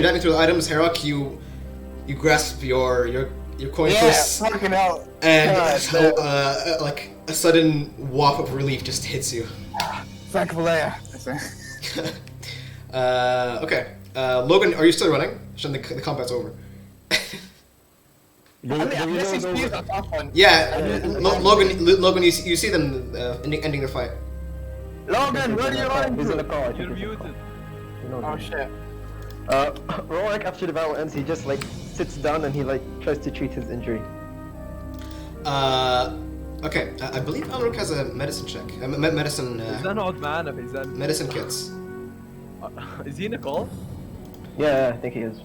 diving through the items, Herok, you grasp your coin Yeah, purse, fucking hell. and God, like a sudden waft of relief just hits you. Thank Valea. Okay. Logan, are you still running? The combat's over. This is a tough one. Yeah, Logan, you see them ending the fight. Logan, where are you running He's in the to? car. I think You're he's in the car. muted. He knows Oh it. shit. Rorik, after the battle ends, he just like sits down and he like tries to treat his injury. Okay. I believe Alric has a medicine check. Medicine. Is that an odd man? Is that? Medicine kits. Is he in a call? Yeah, I think he is.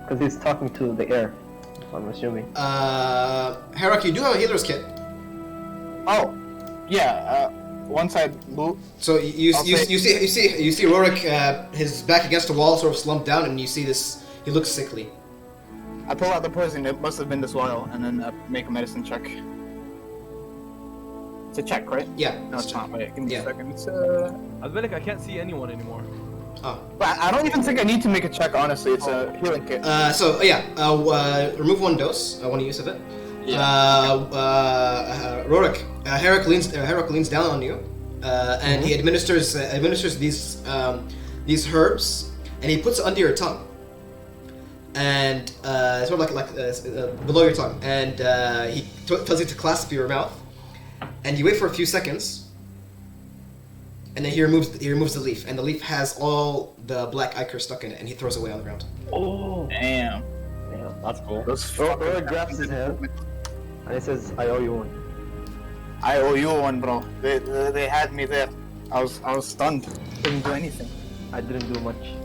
Because he's talking to the air, I'm assuming. Herok, you do have a healer's kit. Oh, yeah. Once I loot. So you I'll see Rorik, his back against the wall, sort of slumped down, and you see this. He looks sickly. I pull out the poison. It must have been this while, and then make a medicine check. It's a check, right? Yeah. No, it's not. Wait, give me Yeah. a second. It's Advelik, I can't see anyone anymore. Oh. But I don't even think I need to make a check. Honestly, it's a healing kit. Remove one dose, one use of it. Yeah. Rorik, Herok leans down on you, and he administers these herbs, and he puts it under your tongue, and sort of like below your tongue, and he tells you to clasp your mouth, and you wait for a few seconds. And then he removes the leaf, and the leaf has all the black ichor stuck in it, and he throws it away on the ground. Oh, Damn. Yeah, that's cool. Rorik grabs his hand and he says, "I owe you one." I owe you one, bro. They had me there. I was stunned. Couldn't do anything. I didn't do much.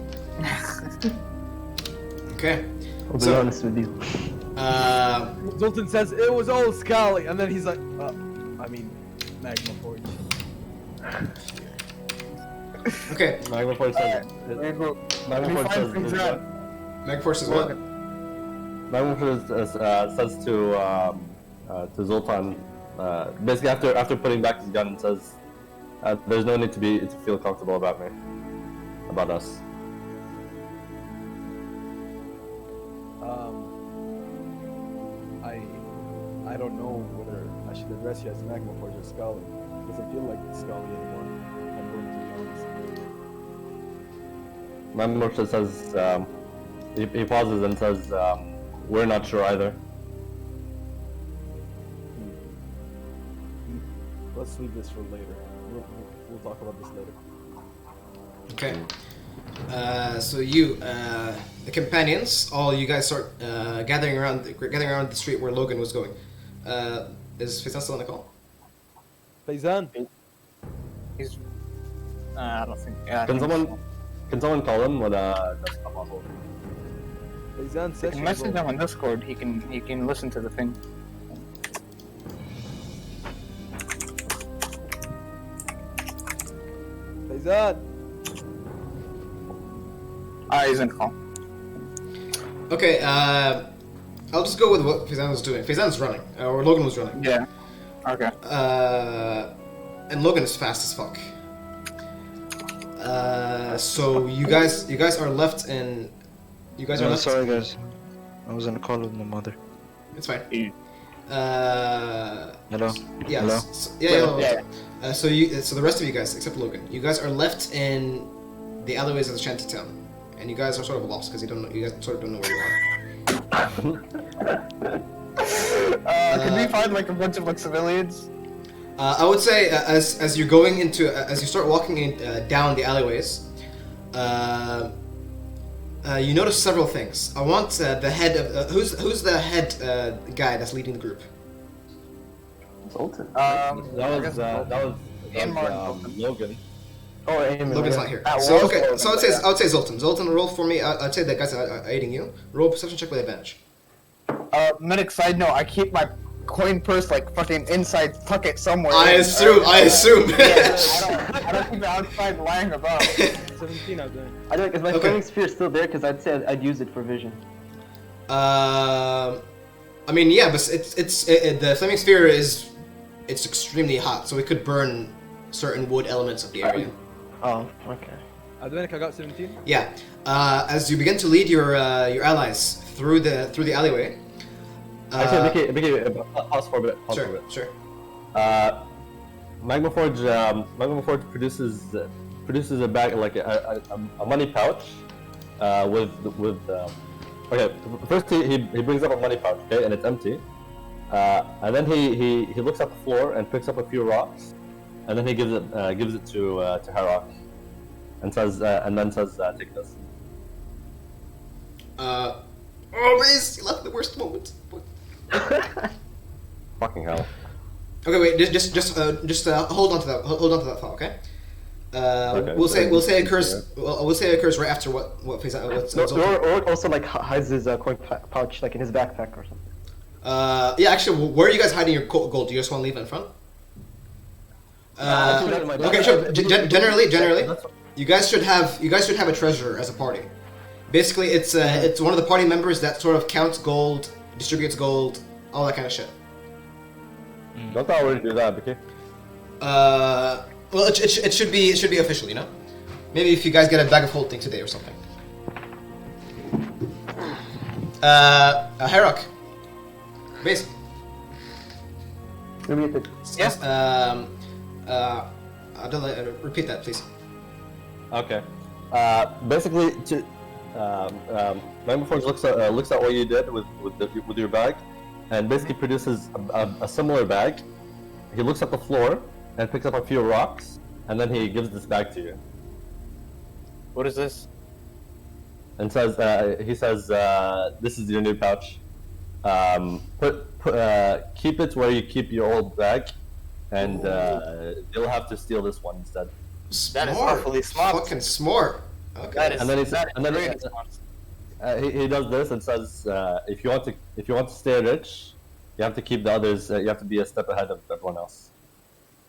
Okay. I'll be So- honest with you. Zoltan says it was all Scally, and then he's like, Magma Forge. Okay. Magma Force says. Magma Force says. Megforce is what? Magma Force says to Zoltan, basically after putting back his gun, and says, "There's no need to feel comfortable about us." I don't know whether I should address you as Magma Forge or Scally. It doesn't feel like Scally anymore. I'm going to be honest. Magma Force says, he pauses and says, "We're not sure either." Let's leave this for later. We'll talk about this later. Okay. So the companions, all you guys start gathering around the street where Logan was going. Is Faizan still on the call? Faizan, He's. I don't think. Yeah, I Can think someone call him with a desktop also? Faizan so. session. Message him on Discord. He can listen to the thing. Faizan. He's in call. Okay. I'll just go with what Faizan was doing. Faizan's running, or Logan was running. Yeah. Okay. And Logan is fast as fuck. So you guys are left in. You guys are left. Sorry guys, I was on a call with my mother. It's fine. Hello. Yeah. Hello? Yeah. So the rest of you guys, except Logan, you guys are left in the alleyways of the shantytown, and you guys are sort of lost because you guys sort of don't know where you are. Can we find like a bunch of like civilians? I would say as you're going into as you start walking down the alleyways, you notice several things. I want the head of who's the head guy that's leading the group. Zoltan. That was Martin. Logan. Oh, Eamon. Logan's yeah. not here. That So was okay, Logan, so but I would say Zoltan. Zoltan, roll for me. I'd say the guys that are aiding you. Roll a perception check with advantage. Medic side note, I keep my coin purse like fucking inside pocket somewhere. I assume. Yeah, I don't keep it outside lying about. 17 out there. I don't. Is my Okay. flaming sphere still there? Because I'd say I'd use it for vision. I mean, yeah, but the flaming sphere it's extremely hot, so it could burn certain wood elements of the area. Oh, okay. Dominic, I got 17. Yeah. As you begin to lead your allies through the alleyway. Actually, Mickey, pause for a bit. Pause for a Sure, bit. sure. Magma Forge produces a bag, like a money pouch, with okay. First he brings up a money pouch, okay, and it's empty. And then he looks at the floor and picks up a few rocks, and then he gives it to Harrock, and then says take this. Oh, Maze, you left the worst moment. What? Fucking hell. Okay, wait. Just hold on to that. Hold on to that thought. Okay. Okay. We'll say it occurs. We'll say it occurs right after what phase. What's Or also like hides his coin pouch like in his backpack or something. Yeah, actually, where are you guys hiding your gold? Do you just want to leave it in front? Okay, sure. Generally, you guys should have a treasurer as a party. Basically, it's one of the party members that sort of counts gold, distributes gold, all that kind of shit. Don't I already do that, okay? Well, it should be official, you know. Maybe if you guys get a bag of holding today or something. Harrock. Base. Yes. Abdullah, repeat that, please. Okay. Basically, Magma Forge looks at what you did with your bag, and basically produces a similar bag. He looks at the floor and picks up a few rocks, and then he gives this bag to you. What is this? And says, this is your new pouch. Keep it where you keep your old bag, and you'll have to steal this one instead. Smart. That is awfully smart. Fucking smart. Okay. That is. And then really smart. he does this and says, if you want to stay rich, you have to keep the others. You have to be a step ahead of everyone else.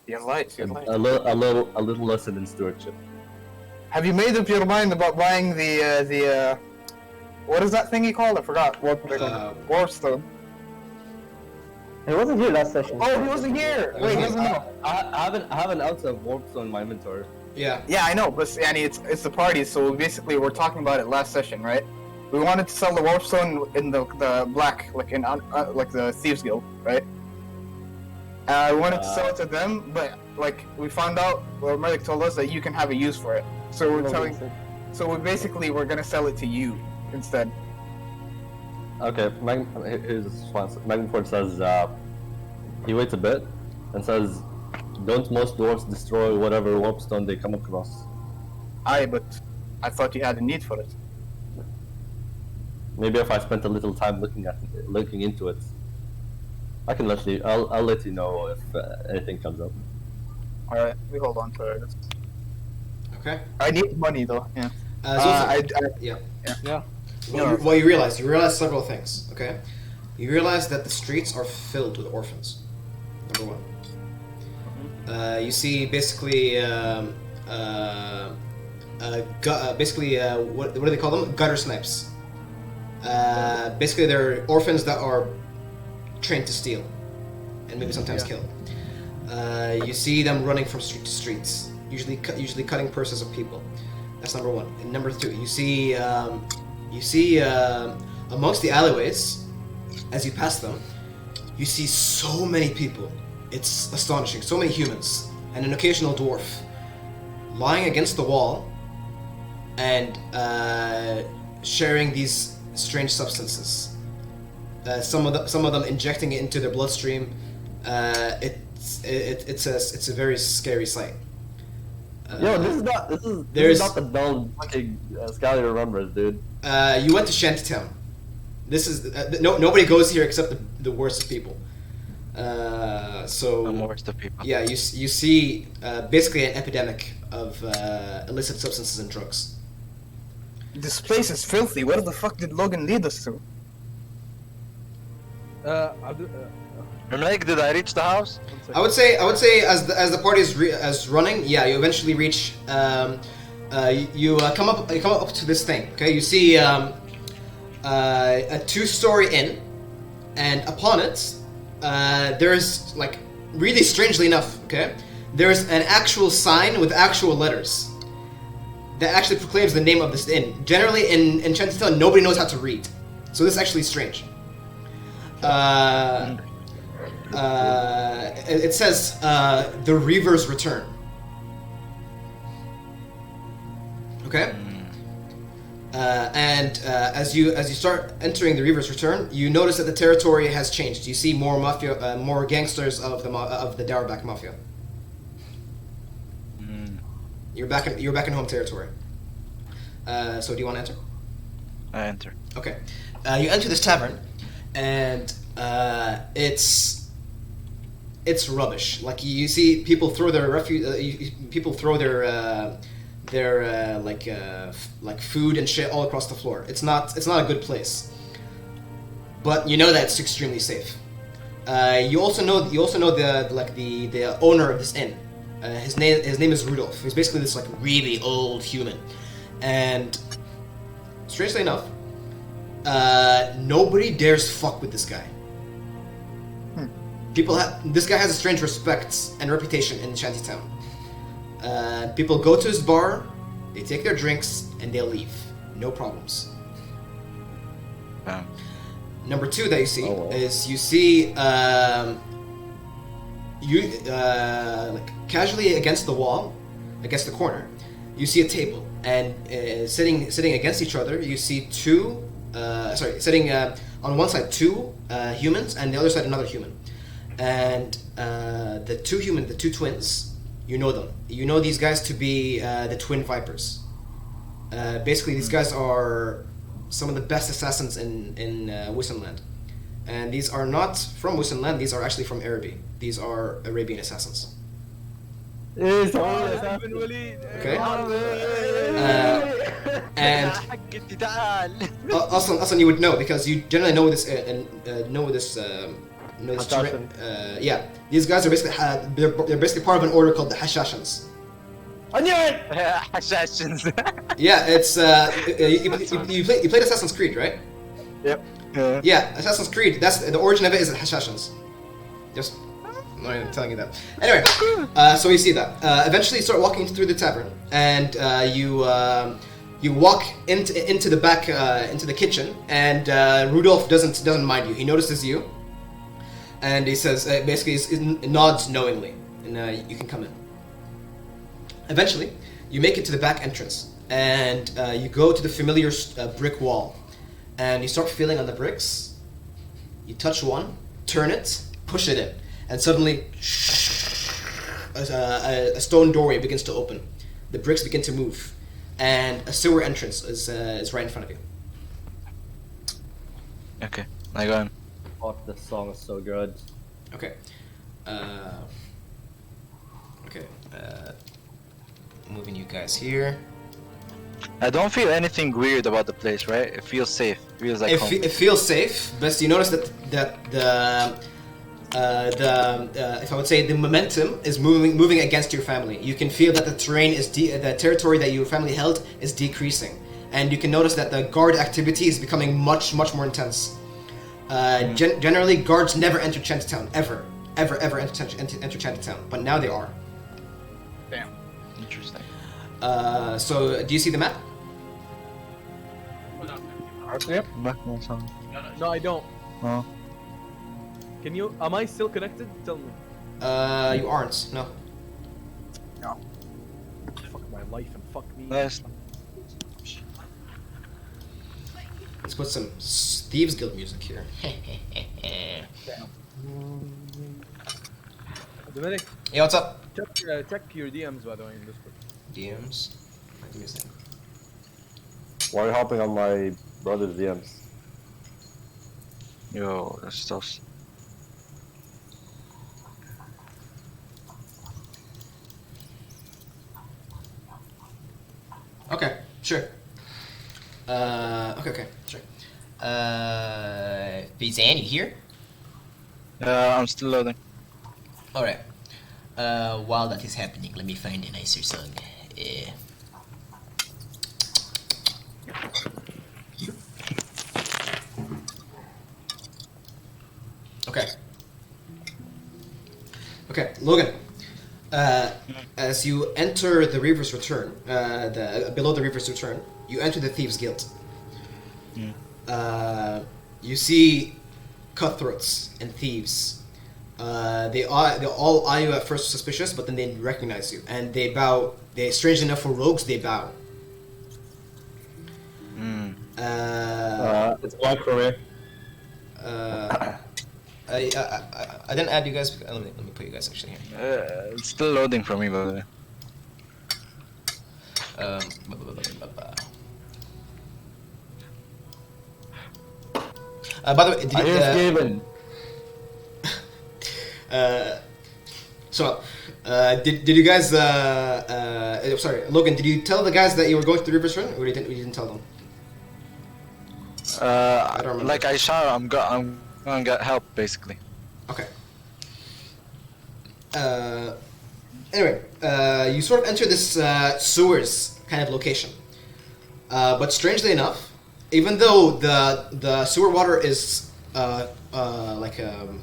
You're right. You're right. A little lesson in stewardship. Have you made up your mind about buying the what is that thing he called? I forgot. Warstone. He wasn't here last session. Oh, he wasn't here. Wait, he wasn't here. I have an ounce of warpstone in my inventory. Yeah. Yeah, I know, but Annie, it's the party, so basically we're talking about it last session, right? We wanted to sell the warpstone in the black, like in like the Thieves Guild, right? We wanted to sell it to them, but like we found out, well, Merlik told us that you can have a use for it. So we're we're gonna sell it to you instead. Okay, here's his response. Magma Forge says, he waits a bit and says, don't most dwarves destroy whatever warpstone they come across? Aye, but I thought you had a need for it. Maybe if I spent a little time looking into it. I can let you. I'll let you know if anything comes up. All right, we hold on to it. Okay. I need money though. Yeah. Yeah. Yeah. Well, you realize several things. Okay. You realize that the streets are filled with orphans. Number one. You see, basically, what do they call them? Gutter snipes. Basically, they're orphans that are trained to steal, and maybe sometimes kill. You see them running from street to streets, usually cutting purses of people. That's number one. And number two, you see amongst the alleyways, as you pass them, you see so many people. It's astonishing. So many humans and an occasional dwarf lying against the wall and sharing these strange substances. Some of them injecting it into their bloodstream. It's a very scary sight. Yo, this is not the dull fucking Scully remembers, dude. You went to Shantytown. This is nobody goes here except the worst of people. So The worst of people. yeah, you see basically an epidemic of illicit substances and drugs. This place is filthy. Where the fuck did Logan lead us to? Like, did I reach the house? I would say as the party is running, yeah, you eventually reach. You come up to this thing. Okay, you see a 2-story inn, and upon it, there's like really strangely enough. Okay, there's an actual sign with actual letters that actually proclaims the name of this inn. Generally, in Shantytown, nobody knows how to read, so this is actually strange. It says the Reaver's Return. Okay. As you start entering the Reaver's Return, you notice that the territory has changed. You see more mafia, more gangsters of the Dowerback Mafia. You're back in home territory. So do you want to enter? I enter. Okay. You enter this tavern, and it's rubbish. Like you see people throw their people throw their food and shit all across the floor. It's not a good place. But you know that it's extremely safe. You also know the owner of this inn. His name is Rudolph. He's basically this like really old human, and strangely enough, nobody dares fuck with this guy. This guy has a strange respect and reputation in Shantytown. People go to his bar, they take their drinks, and they'll leave. No problems. Number two that you see is you see casually against the wall, against the corner, you see a table, and sitting against each other, you see sitting on one side two humans, and the other side another human, and the two twins, you know them. You know these guys to be the Twin Vipers. Basically, these guys are some of the best assassins in Wissenland. And these are not from Wissenland, these are actually from Araby. These are Arabian assassins. Okay? And also you would know, because you generally know this yeah, these guys are basically they're basically part of an order called the Hashashans. I knew it! Assassins. Yeah, it's you played Assassin's Creed, right? Yep. Yeah, Assassin's Creed. That's the origin of it is the Hashashans. Just I'm not even telling you that. Anyway, so you see that. Eventually, you start walking through the tavern, and you walk into the back into the kitchen, and Rudolph doesn't mind you. He notices you, and he says basically he nods knowingly, and you can come in. Eventually, you make it to the back entrance, and you go to the familiar brick wall, and you start feeling on the bricks. You touch one, turn it, push it in, and suddenly a stone doorway begins to open. The bricks begin to move, and a sewer entrance is right in front of you. Okay, I go in. Fuck, this song is so good. Okay. Moving you guys here. I don't feel anything weird about the place, right? It feels safe. It feels like home. It feels safe, but you notice that the if I would say the momentum is moving against your family. You can feel that the terrain is the territory that your family held is decreasing, and you can notice that the guard activity is becoming much more intense. Generally, guards never enter Shantytown ever enter Shantytown, but now they are. Damn. Interesting. So do you see the map? Yep. No, I don't. No. Can you? Am I still connected? Tell me. You aren't. No. No. Fuck my life and fuck me. Nice. Let's put some Thieves Guild music here. Dominic, Yeah, what's up? check your DMs by the way in Discord. DMs. Give me a second. Why are you hopping on my brother's DMs? Yo, that's tough. Okay, sure. Okay, sure. Bizan, you here? I'm still loading. Alright. While that is happening, let me find a nicer song. Okay. Okay, Logan. as you enter the Reaver's Return, below the Reaver's Return, you enter the Thieves Guild. You see cutthroats and thieves. They all eye you at first suspicious, but then they recognize you and they bow. They, strangely enough, for rogues, they bow. It's black for me. I didn't add you guys. Let me put you guys actually here. It's still loading for me, by the way. By the way, did I hear Skaven. did you guys? Sorry, Logan. Did you tell the guys that you were going to the Reaver's Run, or you didn't tell them? I don't remember. Like I shout, I'm gonna get help basically. Okay. Anyway, you sort of enter this sewers kind of location, but strangely enough, even though the sewer water is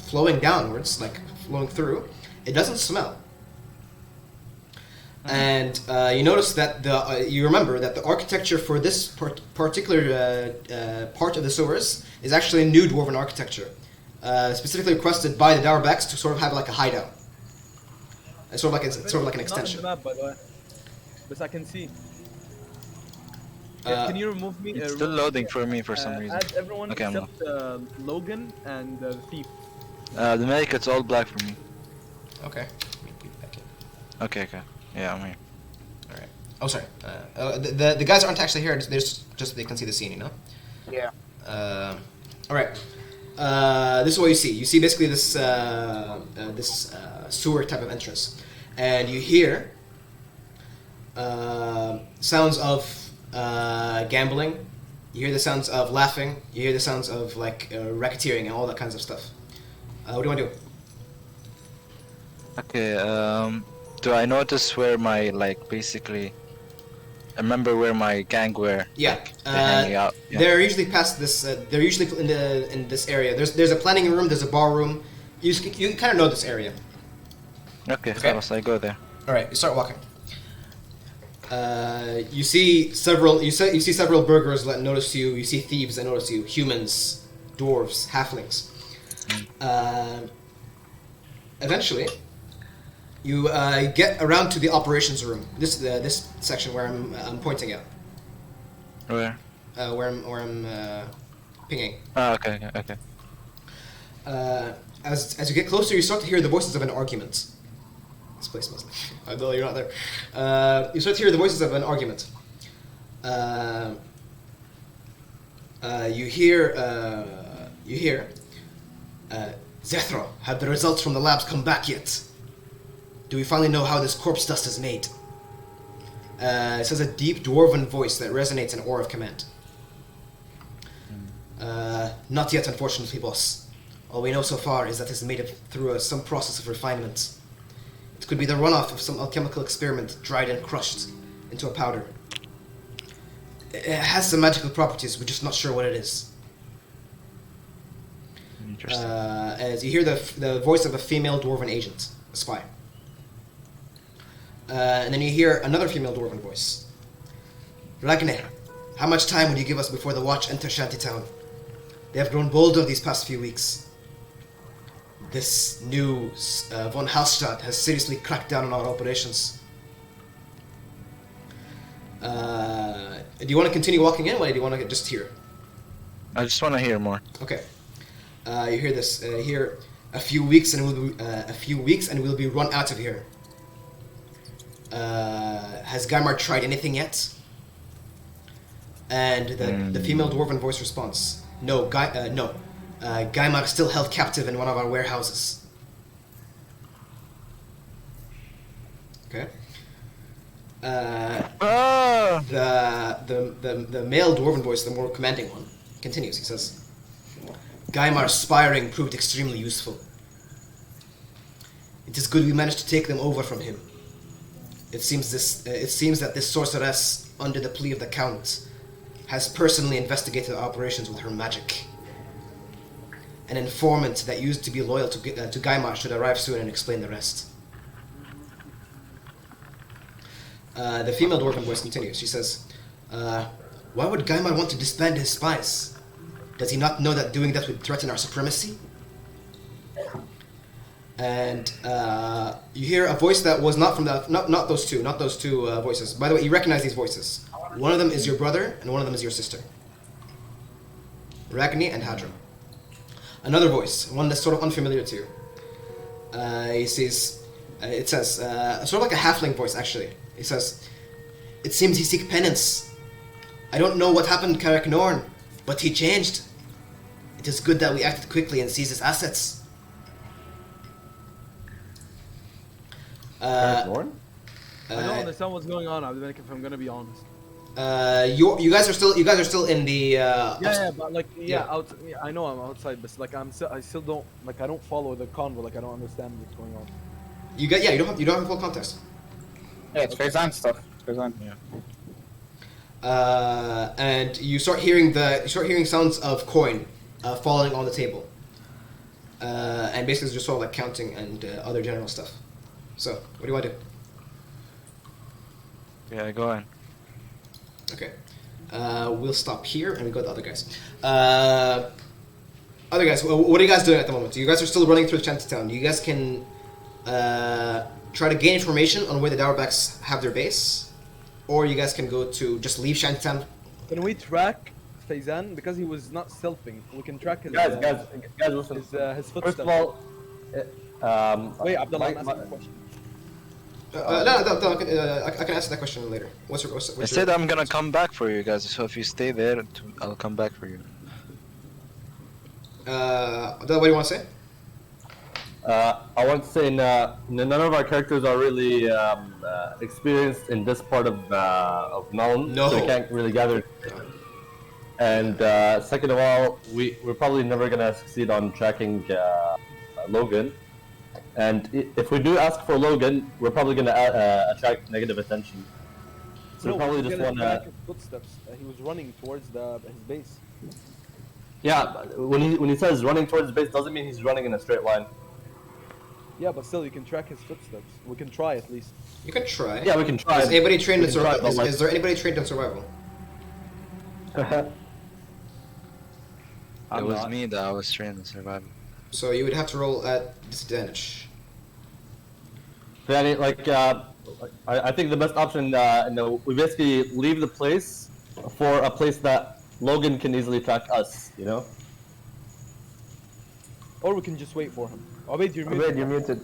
flowing downwards, like flowing through, it doesn't smell. And you notice that you remember that the architecture for this particular part of the sewers is actually new dwarven architecture, specifically requested by the Dauerbecks to sort of have like a hideout. It's sort of like an extension. Not on the map, by the way. But I can see. Can you remove me? It's still loading for me for some reason. Add everyone Okay, except Logan and the thief. The medic, it's all black for me. Okay. Okay. Yeah, I'm here. All right. Oh, sorry. The guys aren't actually here. They're just they can see the scene, you know. Yeah. All right. This is what you see. You see basically this sewer type of entrance, and you hear sounds of gambling. You hear the sounds of laughing. You hear the sounds of like racketeering and all that kinds of stuff. What do you want to do? Okay. Do I notice where my basically? I remember where my gang were. Yeah. They're hanging out. Yeah. They're usually past this. They're usually in this area. There's a planning room. There's a bar room. You can kind of know this area. Okay. Okay. So I go there. All right. You start walking. You see several. You see several burglars that notice you. You see thieves that notice you. Humans, dwarves, halflings. Eventually, you get around to the operations room. This section where I'm pointing at. Where? Where I'm pinging. Oh, okay. As you get closer, you start to hear the voices of an argument. This place smells like. I know you're not there. You start to hear the voices of an argument. You hear. Zethro, have the results from the labs come back yet? Do we finally know how this corpse dust is made? It says a deep dwarven voice that resonates an aura of command. Not yet, unfortunately, boss. All we know so far is that it's made through some process of refinement. It could be the runoff of some alchemical experiment, dried and crushed into a powder. It has some magical properties, we're just not sure what it is. Interesting. As you hear the voice of a female dwarven agent, a spy. And then you hear another female dwarven voice. Ragnar, how much time will you give us before the watch enter Shantytown? They have grown bolder these past few weeks. This new von Hallstatt has seriously cracked down on our operations. Do you want to continue walking in, or do you want to just hear? I just want to hear more. Okay. You hear this. Here, a few weeks and we'll be run out of here. Has Gaimar tried anything yet? And the female dwarven voice responds, no. Gaimar is still held captive in one of our warehouses. Okay. The male dwarven voice, the more commanding one, continues. He says, Gaimar's spiring proved extremely useful. It is good we managed to take them over from him. It seems that this sorceress, under the plea of the Count, has personally investigated operations with her magic. An informant that used to be loyal to Gaimar should arrive soon and explain the rest. The female dwarven voice continues. She says, "Why would Gaimar want to disband his spies? Does he not know that doing that would threaten our supremacy?" And you hear a voice that was not from not those two voices. By the way, you recognize these voices. One of them is your brother, and one of them is your sister, Ragni and Hadra. Another voice, one that's sort of unfamiliar to you. He says, it says, sort of like a halfling voice actually. He says, "It seems he seek penance. I don't know what happened to Karak Norn, but he changed. It is good that we acted quickly and seized his assets." Norn? I don't understand what's going on, Abdelmalik, if I'm gonna be honest. You guys are still in the Yeah, but like, Yeah. I know I'm outside, but like, I still don't, like, I don't follow the convo, like, I don't understand what's going on. you don't have full context. Yeah, it's Faizan stuff. It's Faizan. Yeah. And you start hearing sounds of coin falling on the table, and basically it's just sort of like counting and other general stuff. So what do you want to do? Yeah, go on. Okay, we'll stop here and we go to the other guys. Other guys, what are you guys doing at the moment? You guys are still running through Shantytown. You guys can try to gain information on where the Dauerbacks have their base, or you guys can go to just leave Shantytown. Can we track Faizan? Because he was not stealthing. We can track his, Guys, listen. his footsteps. First of all, Wait, Abdullah, I'm my- asking a question. No, I can answer that question later. I said I'm gonna come back for you guys, so if you stay there, I'll come back for you. What do you want to say? I want to say none of our characters are really experienced in this part of Melon, No. so we can't really gather. And second of all, we're probably never gonna succeed on tracking Logan. And if we do ask for Logan, we're probably gonna attract negative attention. So we probably we're just gonna wanna. track his footsteps. He was running towards his base. Yeah, when he says running towards his base, doesn't mean he's running in a straight line. Yeah, but still, you can track his footsteps. We can try at least. You can try. Yeah, we can try. Is anybody trained We in can try, survival? but, like- Is there anybody trained in survival? It was me that I was trained in survival. So you would have to roll at disadvantage. Then I think the best option, we basically leave the place for a place that Logan can easily track us. You know. Or we can just wait for him. Wait, you're Wait, muted. you're muted.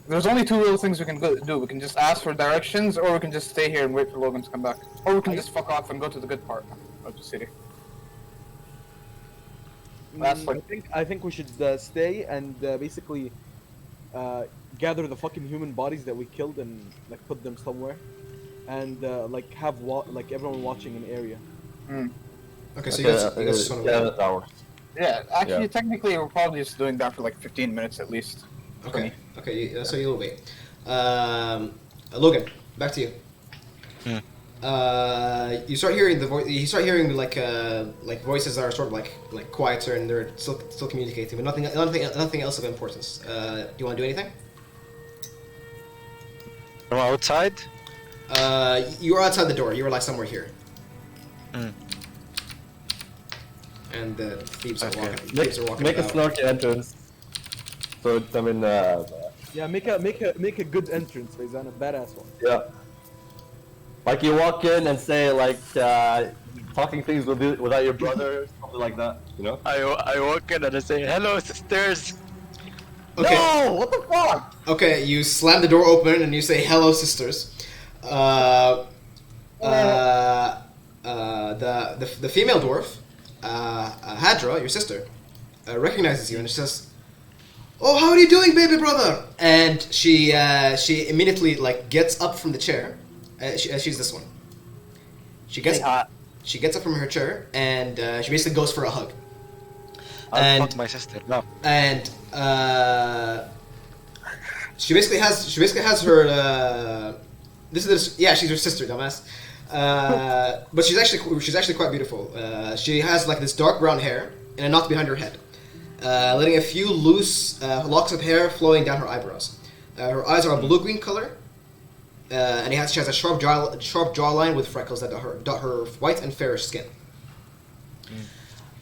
There's only two real things we can do. We can just ask for directions, or we can just stay here and wait for Logan to come back. Or we can just fuck off and go to the good part of the city. That's like- I think we should stay and basically gather the fucking human bodies that we killed and like put them somewhere, and like have like everyone watching an area. Okay, so you guys just want to wait. that's ours. Yeah, actually, Yeah. technically, we're probably just doing that for like 15 minutes at least. Okay, so you'll wait. Logan, back to you. You start hearing the voice. You start hearing like voices that are sort of like quieter and they're still communicating, but nothing else of importance. Do you want to do anything? From outside? You're outside the door. You're like somewhere here. Mm. And the thieves are Okay. walking. Thieves are walking Make a about. snarky entrance. So Yeah, make a good entrance, Faizan, a badass one. yeah. Like you walk in and say like talking things without your brother, something like that. You know? I walk in and I say, "Hello, sisters." Okay. No! What the fuck? Okay, you slam the door open and you say, "Hello, sisters." The female dwarf, Hadra, your sister, recognizes you and she says, "Oh, how are you doing, baby brother?" And she immediately like gets up from the chair. She's this one. She gets up from her chair and she basically goes for a hug. I'll fuck my sister. No. And she basically has her. She's her sister, dumbass. But she's actually quite beautiful. She has like this dark brown hair and a knot behind her head, letting a few loose locks of hair flowing down her eyebrows. Her eyes are a blue-green color, and she has a sharp jawline with freckles that dot her white and fairish skin.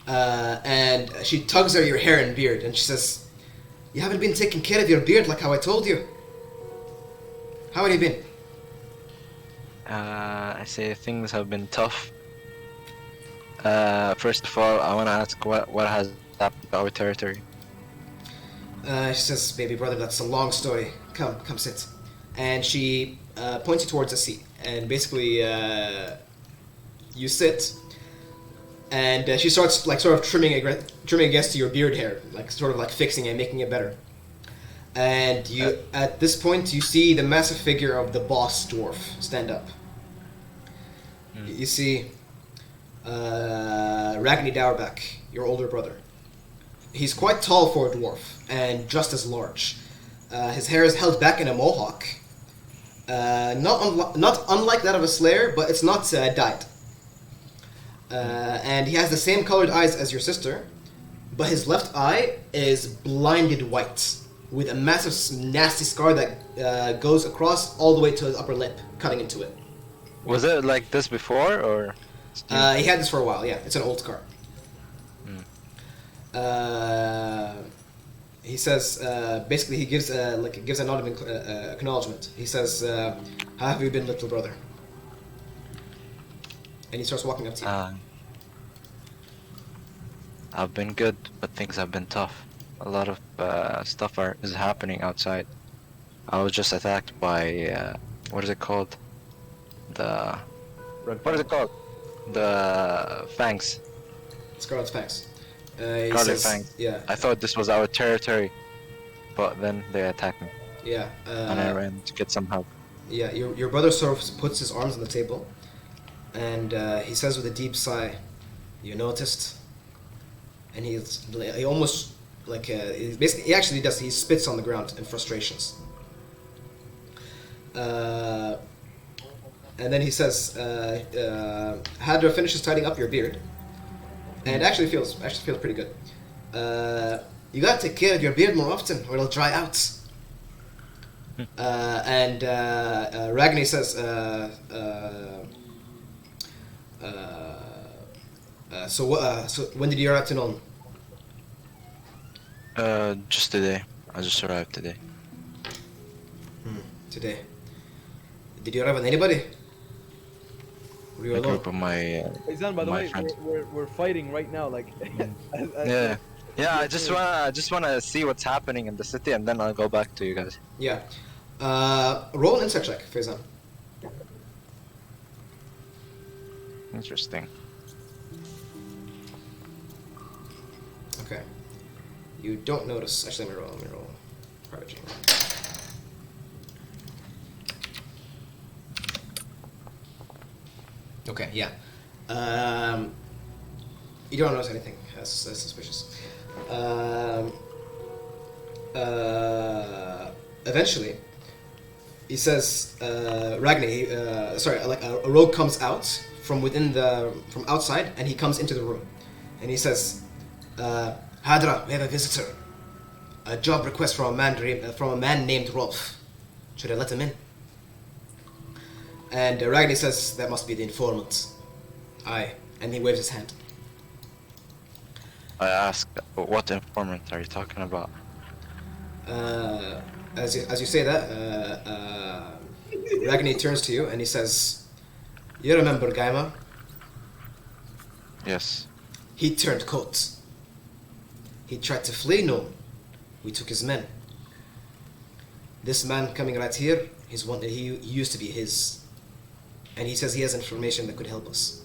And she tugs at your hair and beard, and she says, "You haven't been taking care of your beard like how I told you. How have you been?" I say things have been tough. First of all, I want to ask what has happened to our territory. She says, "Baby brother, that's a long story. Come sit." And she points you towards a seat, and basically you sit. And she starts like sort of trimming against your beard hair, like sort of like fixing it, making it better. And you, at this point, you see the massive figure of the boss dwarf stand up. You see Ragni Dauerbach, your older brother. He's quite tall for a dwarf and just as large. His hair is held back in a mohawk, not unlike that of a slayer, but it's not dyed. And he has the same colored eyes as your sister, but his left eye is blinded white, with a massive, nasty scar that goes across all the way to his upper lip, cutting into it. Was it like this before, or? He had this for a while, yeah. It's an old scar. He says, basically, he gives a nod of acknowledgement. He says, "How have you been, little brother?" And he starts walking up to you. I've been good, but things have been tough. A lot of stuff is happening outside. I was just attacked by what is it called? What is it called? The fangs. Scarlet's Fangs. Scarlet fangs. Yeah. I thought this was our territory, but then they attacked me, Yeah. and I ran to get some help. Yeah. Your brother sort of puts his arms on the table, and he says with a deep sigh, "You noticed?" And he almost like he actually does. He spits on the ground in frustrations. And then he says, "Hadra finishes tidying up your beard, and actually feels pretty good. You gotta take care of your beard more often, or it'll dry out." And Ragni says, "So when did you arrive to Nuln?" Just today. I just arrived today. Today. Did you arrive with anybody? Were you A alone? group of my Faizan, by the my way, friends. we're fighting right now, like. Yeah. I just wanna see what's happening in the city, and then I'll go back to you guys. Yeah. Roll an insight check, Faizan. Interesting. Okay. You don't notice. Actually, let me roll. Private check. Okay, yeah. You don't notice anything. That's suspicious. Eventually, he says, Ragni, a rogue comes out from from outside, and he comes into the room. And he says, "Hadra, we have a visitor. A job request from a man named Rolf. Should I let him in?" And Ragni says, "That must be the informant." Aye. And he waves his hand. I asked, what informant are you talking about? As you say that, Ragni turns to you and he says, "You remember Gaima? Yes. He turned coat. He tried to flee Nome. We took his men. This man coming right here, he used to be his. And he says he has information that could help us."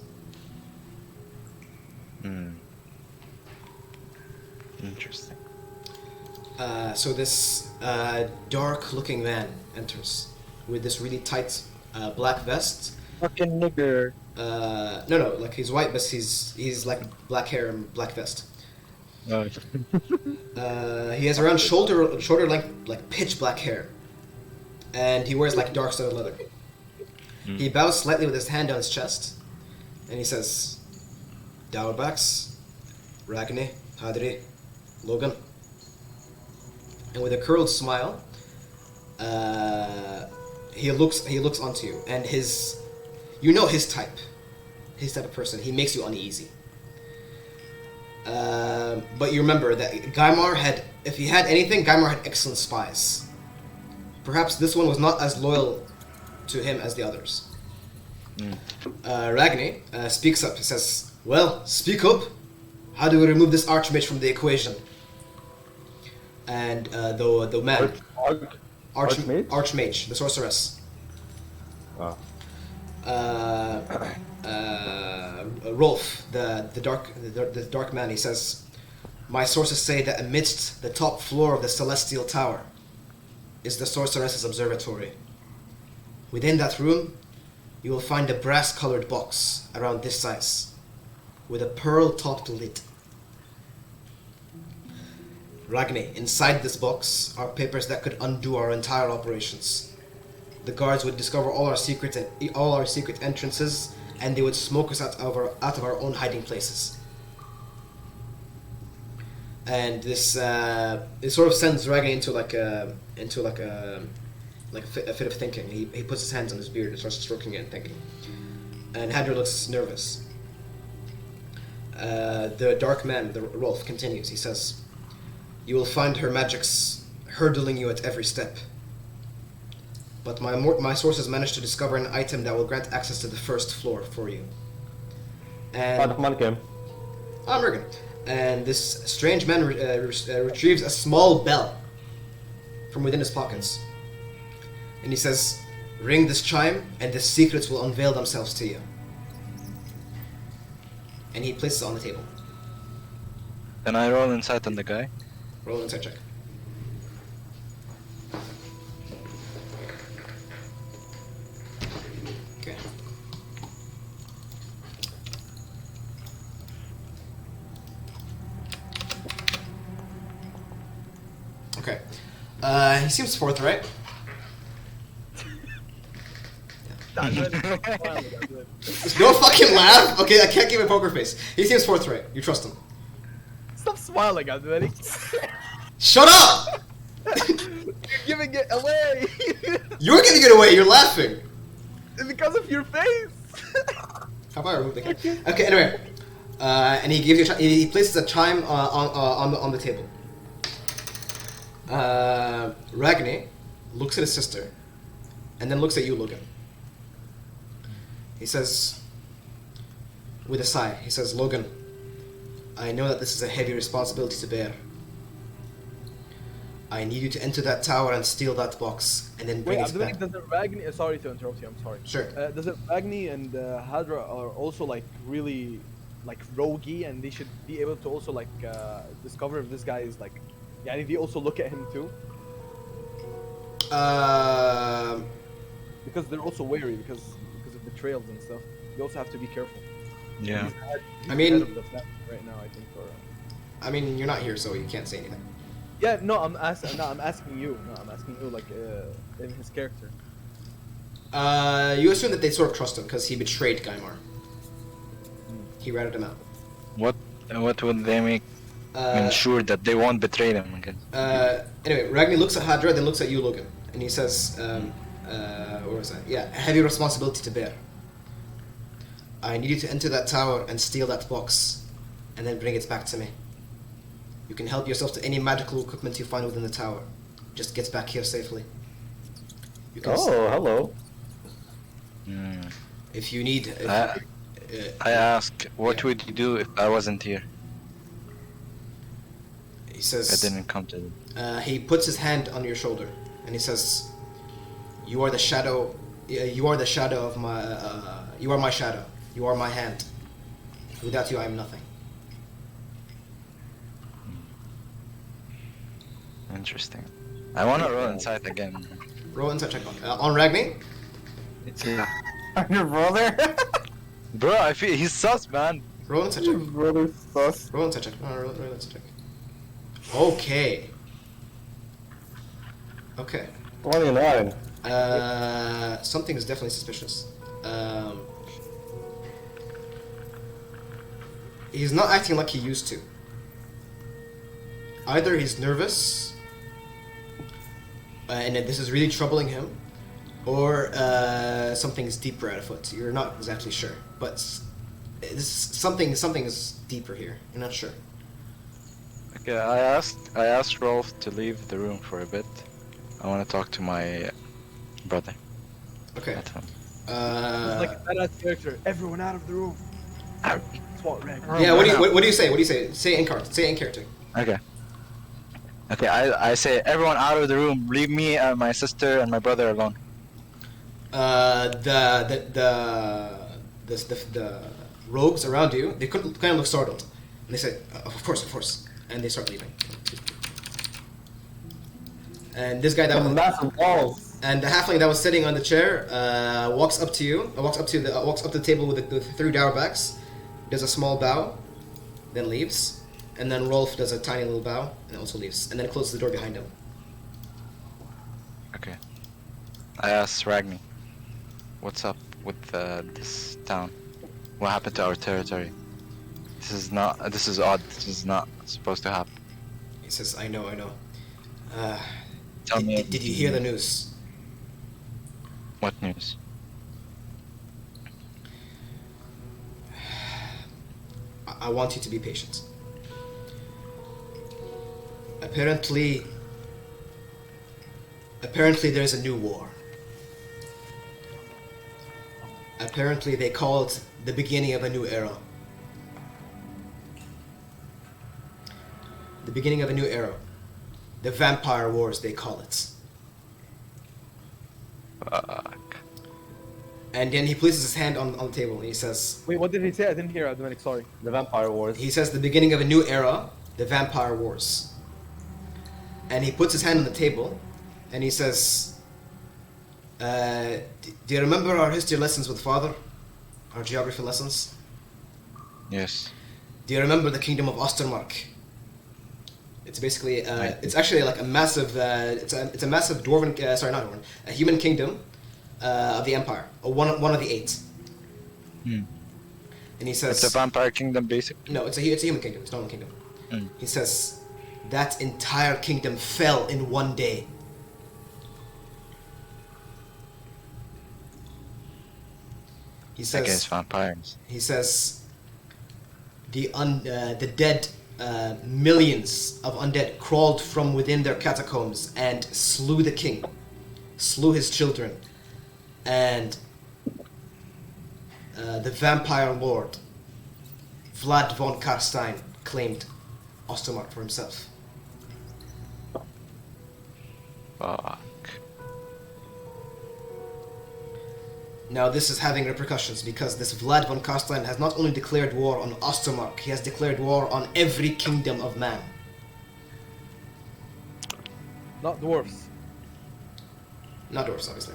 Interesting. So this dark-looking man enters with this really tight black vest. Fucking nigger. No, like he's white, but he's like black hair and black vest. He has around shoulder length, like pitch black hair, and he wears like dark studded leather. He bows slightly with his hand on his chest, and he says, "Dauerbachs, Ragni, Hadri, Logan." And with a curled smile, he looks onto you, and you know his type of person. He makes you uneasy. But you remember that Gaimar if he had anything, Gaimar had excellent spies. Perhaps this one was not as loyal to him as the others. Ragni speaks up. He says, "Well, speak up. How do we remove this archmage from the equation?" And the man, Archmage, the sorceress. Oh. Rolf, the dark man, he says, "My sources say that amidst the top floor of the Celestial Tower is the sorceress's observatory. Within that room, you will find a brass-colored box around this size, with a pearl-topped lid. Ragni, inside this box are papers that could undo our entire operations. The guards would discover all our secret entrances, and they would smoke us out of our own hiding places." And this it sort of sends Ragni into a fit of thinking. He puts his hands on his beard and starts stroking it and thinking. And Hadra looks nervous. The dark man, the Rolf, continues. He says, "You will find her magics hurdling you at every step. But my sources managed to discover an item that will grant access to the first floor for you." And Morgan. And this strange man retrieves a small bell from within his pockets. And he says, "Ring this chime, and the secrets will unveil themselves to you." And he places it on the table. Can I roll insight on the guy? Roll an insight check. Okay. Okay. He seems forthright. There's no fucking laugh. Okay, I can't give him a poker face. He seems forthright. You trust him. Stop smiling, Abdul. Shut up! You're giving it away. You're giving it away. You're laughing. Because of your face. How about I remove the camera? Okay. Anyway, and he gives you. He places a chime on the table. Ragni looks at his sister, and then looks at you, Logan. He says, with a sigh, he says, "Logan, I know that this is a heavy responsibility to bear. I need you to enter that tower and steal that box, and then bring it back." Does it Ragni? Sorry to interrupt you. I'm sorry. Sure. Does it Ragni and Hadra are also like really like roguey, and they should be able to also like discover if this guy is like, yeah, they also look at him too? Because they're also wary because of the trails and stuff. You also have to be careful. Yeah. I mean, head of the family right now, I think. Or, I mean, you're not here, so you can't say anything. yeah, no, I'm asking you. No, I'm asking you like in his character. You assume that they sort of trust him because he betrayed Gaimar. He ratted him out. What would they make ensure that they won't betray them again? Anyway, Ragni looks at Hadra, then looks at you, Logan, and he says, where was that? Yeah, heavy responsibility to bear. I need you to enter that tower and steal that box, and then bring it back to me. You can help yourself to any magical equipment you find within the tower. Just get back here safely. You can hello. If you need... I ask, what would you do if I wasn't here? He says... I didn't come to them. He puts his hand on your shoulder, and he says, "You are the shadow... You are the shadow of my... you are my shadow. You are my hand. Without you, I am nothing." Interesting. I want to roll insight again. Roll insight check on Ragni. Yeah. Your brother? Bro, I feel he's sus, man. Roll insight check. Brother sus. Roll insight check. No, roll insight check. Okay. Okay. 29. Something is definitely suspicious. He's not acting like he used to. Either he's nervous, and this is really troubling him, or something's deeper at afoot. You're not exactly sure, but something is deeper here. You're not sure. Okay, I asked Rolf to leave the room for a bit. I want to talk to my brother. Okay. At home. It's like a badass character. Everyone out of the room. SWAT rank. Yeah. What do you say? What do you say? Say it in character. Say it in character. Okay. Okay, I say everyone out of the room. Leave me and my sister and my brother alone. The rogues around you, they kind of look startled, and they say, of course," and they start leaving. And this guy that was, Massive walls. and the halfling that was sitting on the chair walks up to you, walks up to the table with the 3 dowbacks, does a small bow, then leaves, and then Rolf does a tiny little bow and also leaves, and then closes the door behind him. Okay. I asked Ragni, what's up with this town? What happened to our territory? This is odd. This is not supposed to happen. He says, I know. Tell me. Did you hear the news? What news? I want you to be patient. Apparently there's a new war. Apparently they call it the beginning of a new era. The beginning of a new era. The Vampire Wars, they call it. Fuck. And then he places his hand on the table and he says, Wait, what did he say? I didn't hear, Dominic, sorry. The Vampire Wars. he says the beginning of a new era, the Vampire Wars. And he puts his hand on the table and he says, do you remember our history lessons with Father? Our geography lessons? Yes. Do you remember the kingdom of Ostermark? It's basically, it's actually like a massive, it's a massive dwarven, not dwarven, a human kingdom of the Empire, or one of the 8. Hmm. And he says, It's a vampire kingdom, basically. no, it's a human kingdom. It's not a kingdom. Mm. He says that entire kingdom fell in one day. He says. Against vampires. He says the dead, millions of undead crawled from within their catacombs and slew the king, slew his children, and the vampire lord Vlad von Karstein claimed Ostermark for himself. Fuck. Now this is having repercussions because this Vlad von Karstein has not only declared war on Ostermark, he has declared war on every kingdom of man. Not dwarfs. Not dwarves, obviously.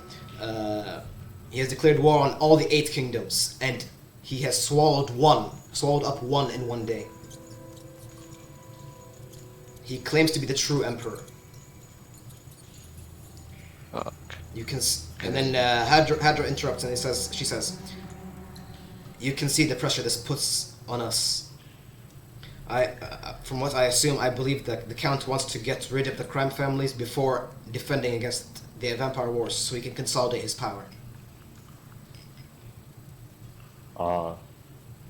He has declared war on all the 8 kingdoms, and he has swallowed up one in one day. He claims to be the true emperor. Fuck. You can, and then Hadra interrupts and she says, "You can see the pressure this puts on us. From what I assume, I believe that the Count wants to get rid of the crime families before defending against the Vampire Wars, so he can consolidate his power."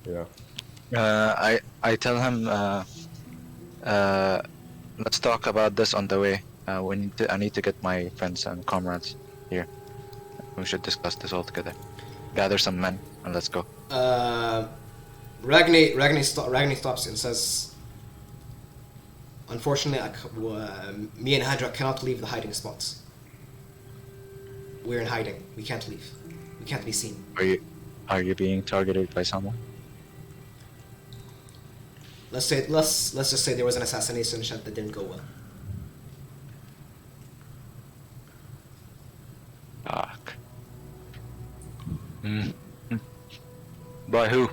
Yeah. I tell him, let's talk about this on the way. I need to get my friends and comrades here. We should discuss this all together. Gather some men and let's go. Ragni stops and says, "Unfortunately, me and Hadra cannot leave the hiding spots. We're in hiding. We can't leave. We can't be seen." Are you being targeted by someone? Let's just say there was an assassination attempt that didn't go well. Fuck. By who?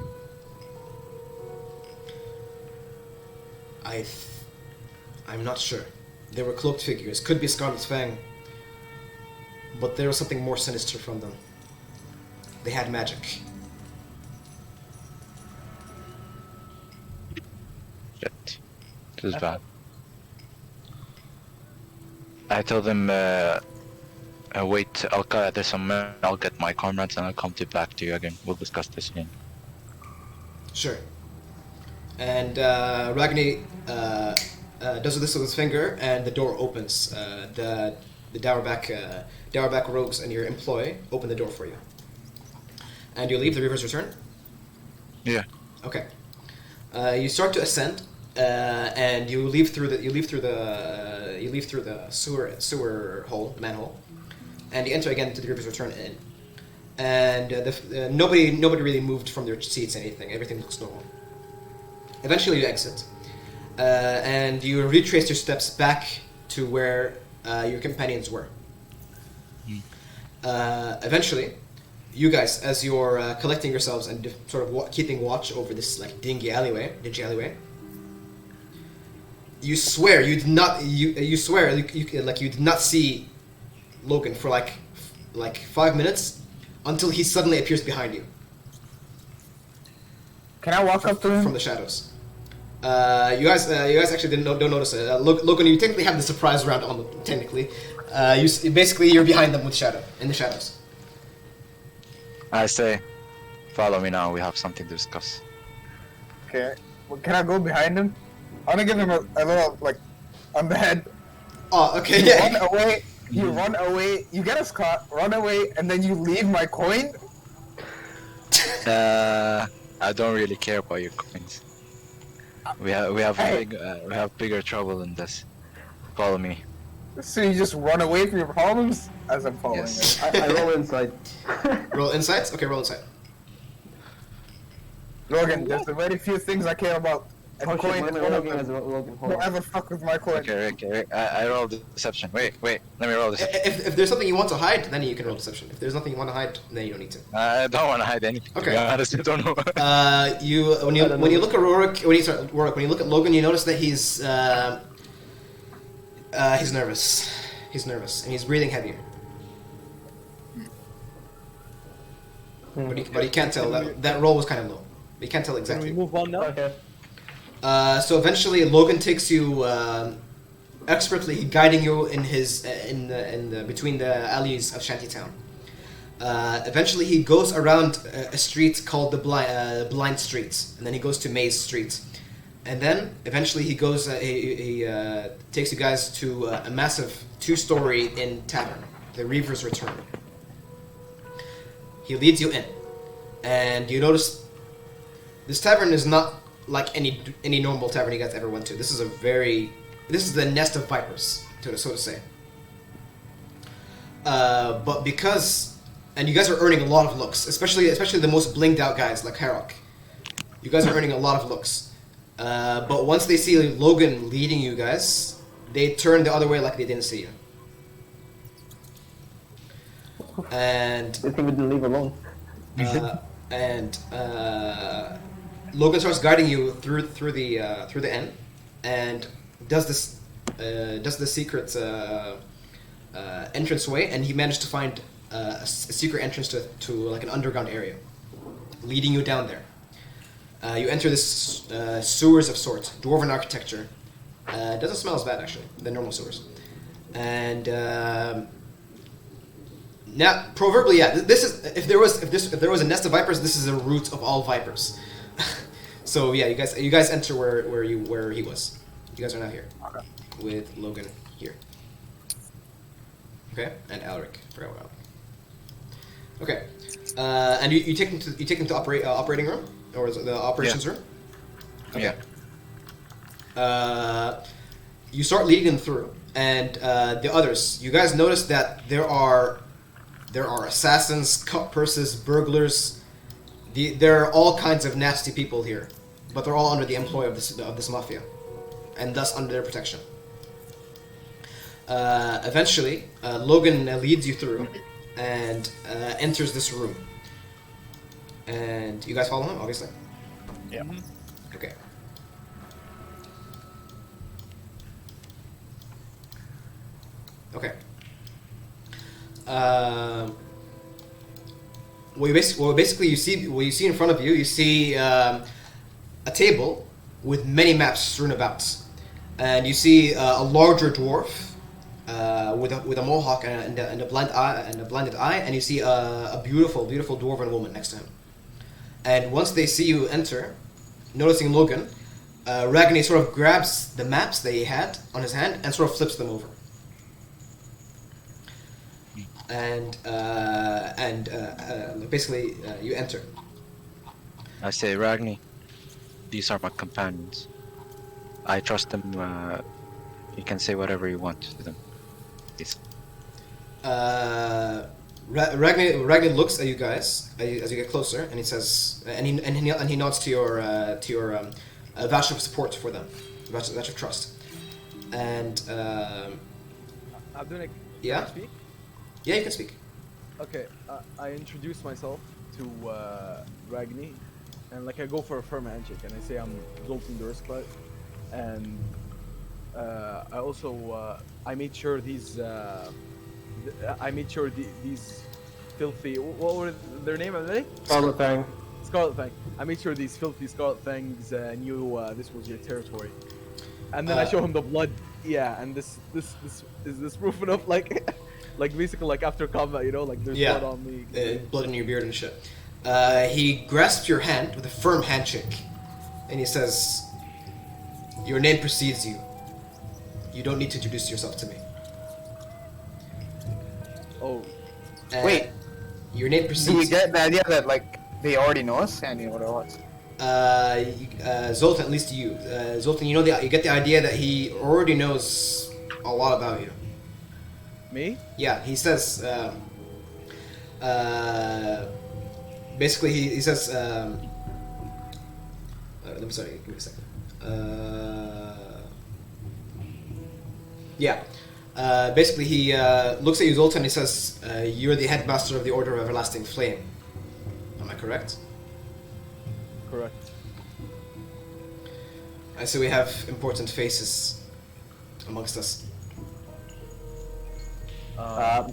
I'm not sure. They were cloaked figures. Could be Scarlet Fang. But there was something more sinister from them. They had magic. Shit. This is bad. I told them Wait, I'll gather some men, I'll get my comrades, and I'll come back to you again. We'll discuss this again. Sure. And Ragni does this with his finger, and the door opens. The Dowerback rogues and your employee open the door for you. And you leave the Reaver's Return? Yeah. Okay. You start to ascend, and you leave through the sewer hole, manhole, and you enter again into the Reaver's Return Inn. And nobody really moved from their seats. Everything looks normal. Eventually, you exit, and you retrace your steps back to where your companions were. Eventually, you guys, as you're collecting yourselves and sort of keeping watch over this like dingy alleyway, you swear you did not you did not see Logan for like 5 minutes until he suddenly appears behind you. Can I walk up to him? From the shadows. You guys actually don't notice it. Logan, you technically have the surprise round on them. Technically, you're behind them in the shadows. I say, follow me now. We have something to discuss. Okay. Well, can I go behind him? I want to give him a little, like, on the head. Oh, okay. You Yeah. run away. You run away. You get us caught. Run away, and then you leave my coin. I don't really care about your coins. We have bigger trouble than this. Follow me. So you just run away from your problems as I'm following Yes. you. I roll inside. Roll insights. Okay, roll insight. Logan, there's very few things I care about. And Oh shit, coin why is am I one of rolling them. as Logan? Hold Don't on. ever fuck with my coin. Okay, Rick. I rolled deception. Wait. Let me roll deception. If there's something you want to hide, then you can roll deception. If there's nothing you want to hide, then you don't need to. I don't want to hide anything. Okay. To be honest, I don't know. When you look at when you look at Logan, you notice that he's nervous. He's nervous and he's breathing heavier. But you can't tell. That roll was kind of low. You can't tell Can we exactly. move on now? Okay. So eventually, Logan takes you expertly guiding you in his between the alleys of Shantytown. Eventually, he goes around a street called the Blind Street, and then he goes to Maze Street, and then eventually he goes. He takes you guys to a massive 2-story inn tavern, the Reaver's Return. He leads you in, and you notice this tavern is not like any normal tavern you guys ever went to. This is the nest of vipers, so to say. But because, and you guys are earning a lot of looks, especially the most blinged out guys like Harok. You guys are earning a lot of looks. But once they see Logan leading you guys, they turn the other way like they didn't see you. And They think we didn't leave alone. Logan starts guiding you through the inn, and does the secret entranceway, and he managed to find a secret entrance to like an underground area, leading you down there. You enter this sewers of sorts, dwarven architecture. It doesn't smell as bad actually than normal sewers, and now proverbially, yeah. This is if there was a nest of vipers, this is the root of all vipers. So yeah, you guys enter where he was. You guys are now here with Logan here. Okay, and Alric. Forgot about Alric. Okay, and you take him to operating room, or is it the operations room? Okay. Yeah. You start leading them through, and the others. You guys notice that there are assassins, cut purses, burglars. There are all kinds of nasty people here, but they're all under the employ of this mafia, and thus under their protection. Eventually, Logan leads you through, and enters this room. And you guys follow him, obviously. Yeah. Okay. Okay. Basically you see in front of you, you see a table with many maps strewn about, and you see a larger dwarf with a mohawk and a blinded eye, and you see a beautiful dwarven woman next to him. And once they see you enter, noticing Logan, Ragni sort of grabs the maps that he had on his hand and sort of flips them over. And basically you enter. I say, Ragni, these are my companions. I trust them. You can say whatever you want to them. Please. Ragni looks at you guys as you get closer, and he says, and he nods to your vouch of support for them, vouch of trust, and Abdunik, yeah? can I speak? Yeah, you can speak. Okay, I introduce myself to Ragni, and like I go for a firm handshake, and I say I'm Zoltan Dursklat, and I also I made sure these filthy, what were their name? Are they? Scarlet Fang. Scarlet Fang. I made sure these filthy Scarlet Fangs knew this was your territory, and then I show him the blood. Yeah, and this is this proof enough? Like, like basically like after combat, you know, like there's blood on me. Blood in your beard and shit. He grasps your hand with a firm handshake, and he says, "Your name precedes you. You don't need to introduce yourself to me." Oh, Wait. Your name Do precedes you get the idea that like they already know us and you know what it was? Zoltan, at least you. Zoltan, you get the idea that he already knows a lot about you. me? Yeah, he says. Basically, he says. I'm sorry, give me a second. Yeah. Basically, he looks at you, Zoltan, and he says, "You're the headmaster of the Order of Everlasting Flame. Am I correct?" Correct. I see we have important faces amongst us.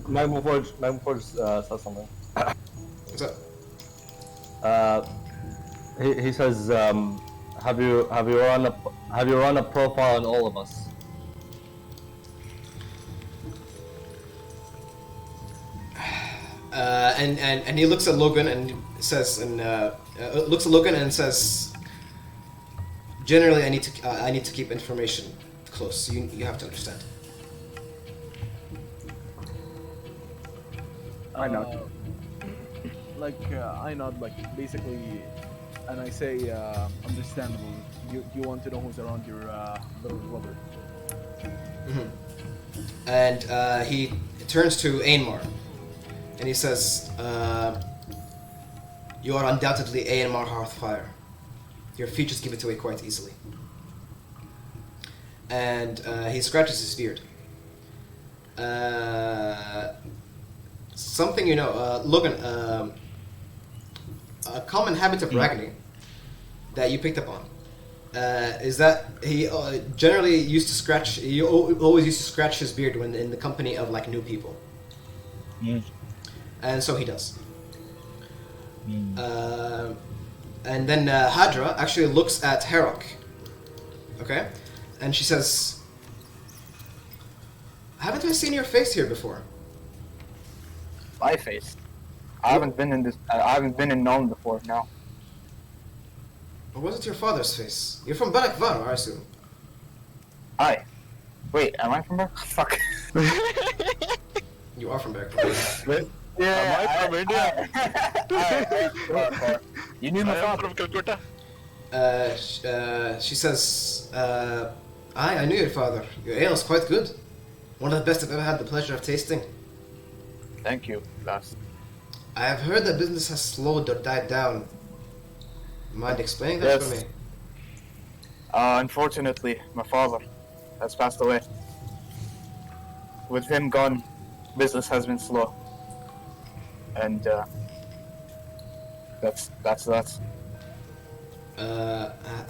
Magma Forge says something. What's up? He says, have you run a profile on all of us? And he looks at Logan and says, "Generally, I need to keep information close. You have to understand." I know. I nod, like basically, and I say, understandable. You want to know who's around your little brother. And he turns to Ainmar, and he says, "You are undoubtedly Ainmar Hearthfire. Your features give it away quite easily." And he scratches his beard. Something you know, Logan, a common habit of Ragni that you picked up on is that he generally used to scratch. He always used to scratch his beard when in the company of like new people, and so he does. And then Hadra actually looks at Herok, okay, and she says, "Haven't I seen your face here before?" My face. I haven't been in this. I haven't been in Nuln before. No. Or was it your father's face? You're from Barakvar, I assume. Hi. Wait, am I from there? Fuck. You are from Barakvar. Yeah. Am I from India? You knew my I am father. from Calcutta. She says, I knew your father. Your ale is quite good. One of the best I've ever had the pleasure of tasting. Thank you, lass. I have heard that business has slowed or died down. Mind explaining that Yes. for me? Unfortunately, my father has passed away. With him gone, business has been slow. And that's that.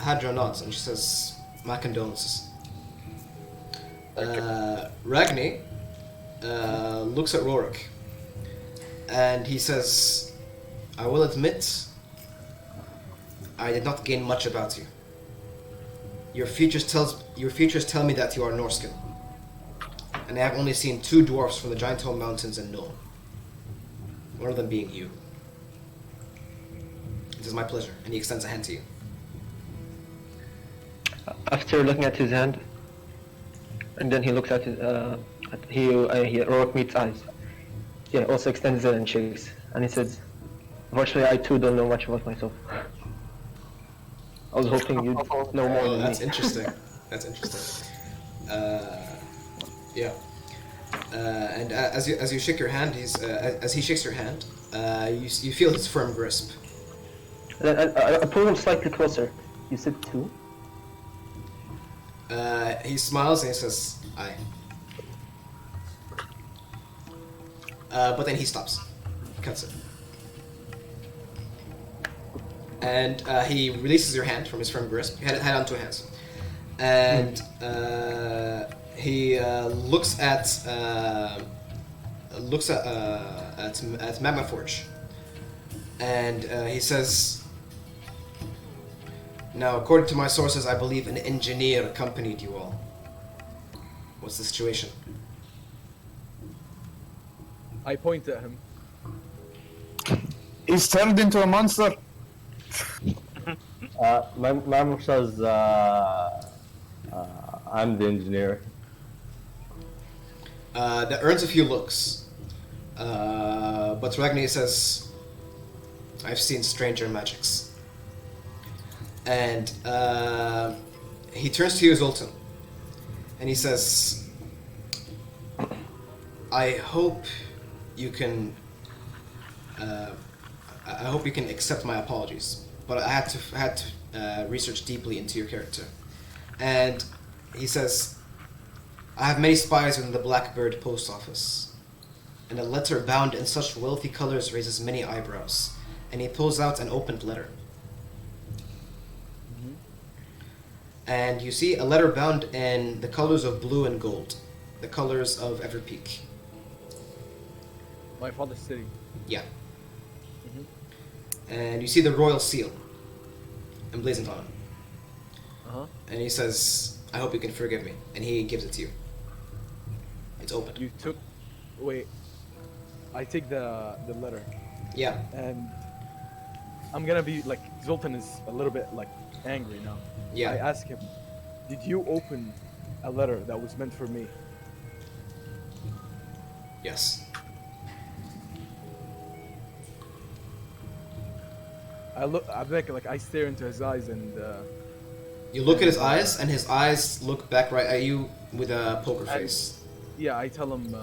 Hadra nods and she says, "My condolences." Ragni looks at Rorik and he says, "I will admit, I did not gain much about you. Your features tell me that you are Norskin, and I have only seen 2 dwarfs from the Giant Home Mountains and Nuln. One of them being you. It is my pleasure, and he extends a hand to you. After looking at his hand, and then he looks at his, Rourke meets eyes. Yeah, also extends it and shakes, and he says, "Unfortunately, I too don't know much about myself. I was hoping you'd know more Oh, than that's me." interesting. That's interesting. Yeah. And as you shake your hand, as he shakes your hand, you feel his firm grasp. And then I pull him slightly closer. You said 2? He smiles and he says, "Aye." But then he stops, cuts it, and he releases your hand from his firm grasp. Head onto hands, and he looks at Magma Forge, and he says, "Now, according to my sources, I believe an engineer accompanied you all. What's the situation?" I point at him. He's turned into a monster. Mammoth says, I'm the engineer. That earns a few looks, but Ragni says, "I've seen stranger magics." And he turns to you, Zoltan, and he says, "I hope you can. I hope you can accept my apologies, but I had to research deeply into your character." And he says, "I have many spies within the Blackbird post office, and a letter bound in such wealthy colors raises many eyebrows." And he pulls out an opened letter. And you see a letter bound in the colors of blue and gold, the colors of Everpeak. My father's city. Yeah. And you see the royal seal emblazoned on it. Uh-huh. And he says, "I hope you can forgive me." And he gives it to you. It's open. You took... Wait. I take the letter. Yeah. And I'm gonna be like... Zoltan is a little bit like angry now. Yeah. I ask him, did you open a letter that was meant for me? Yes. I stare into his eyes and You look at his eyes, and his eyes look back right at you with a poker face. yeah, I tell him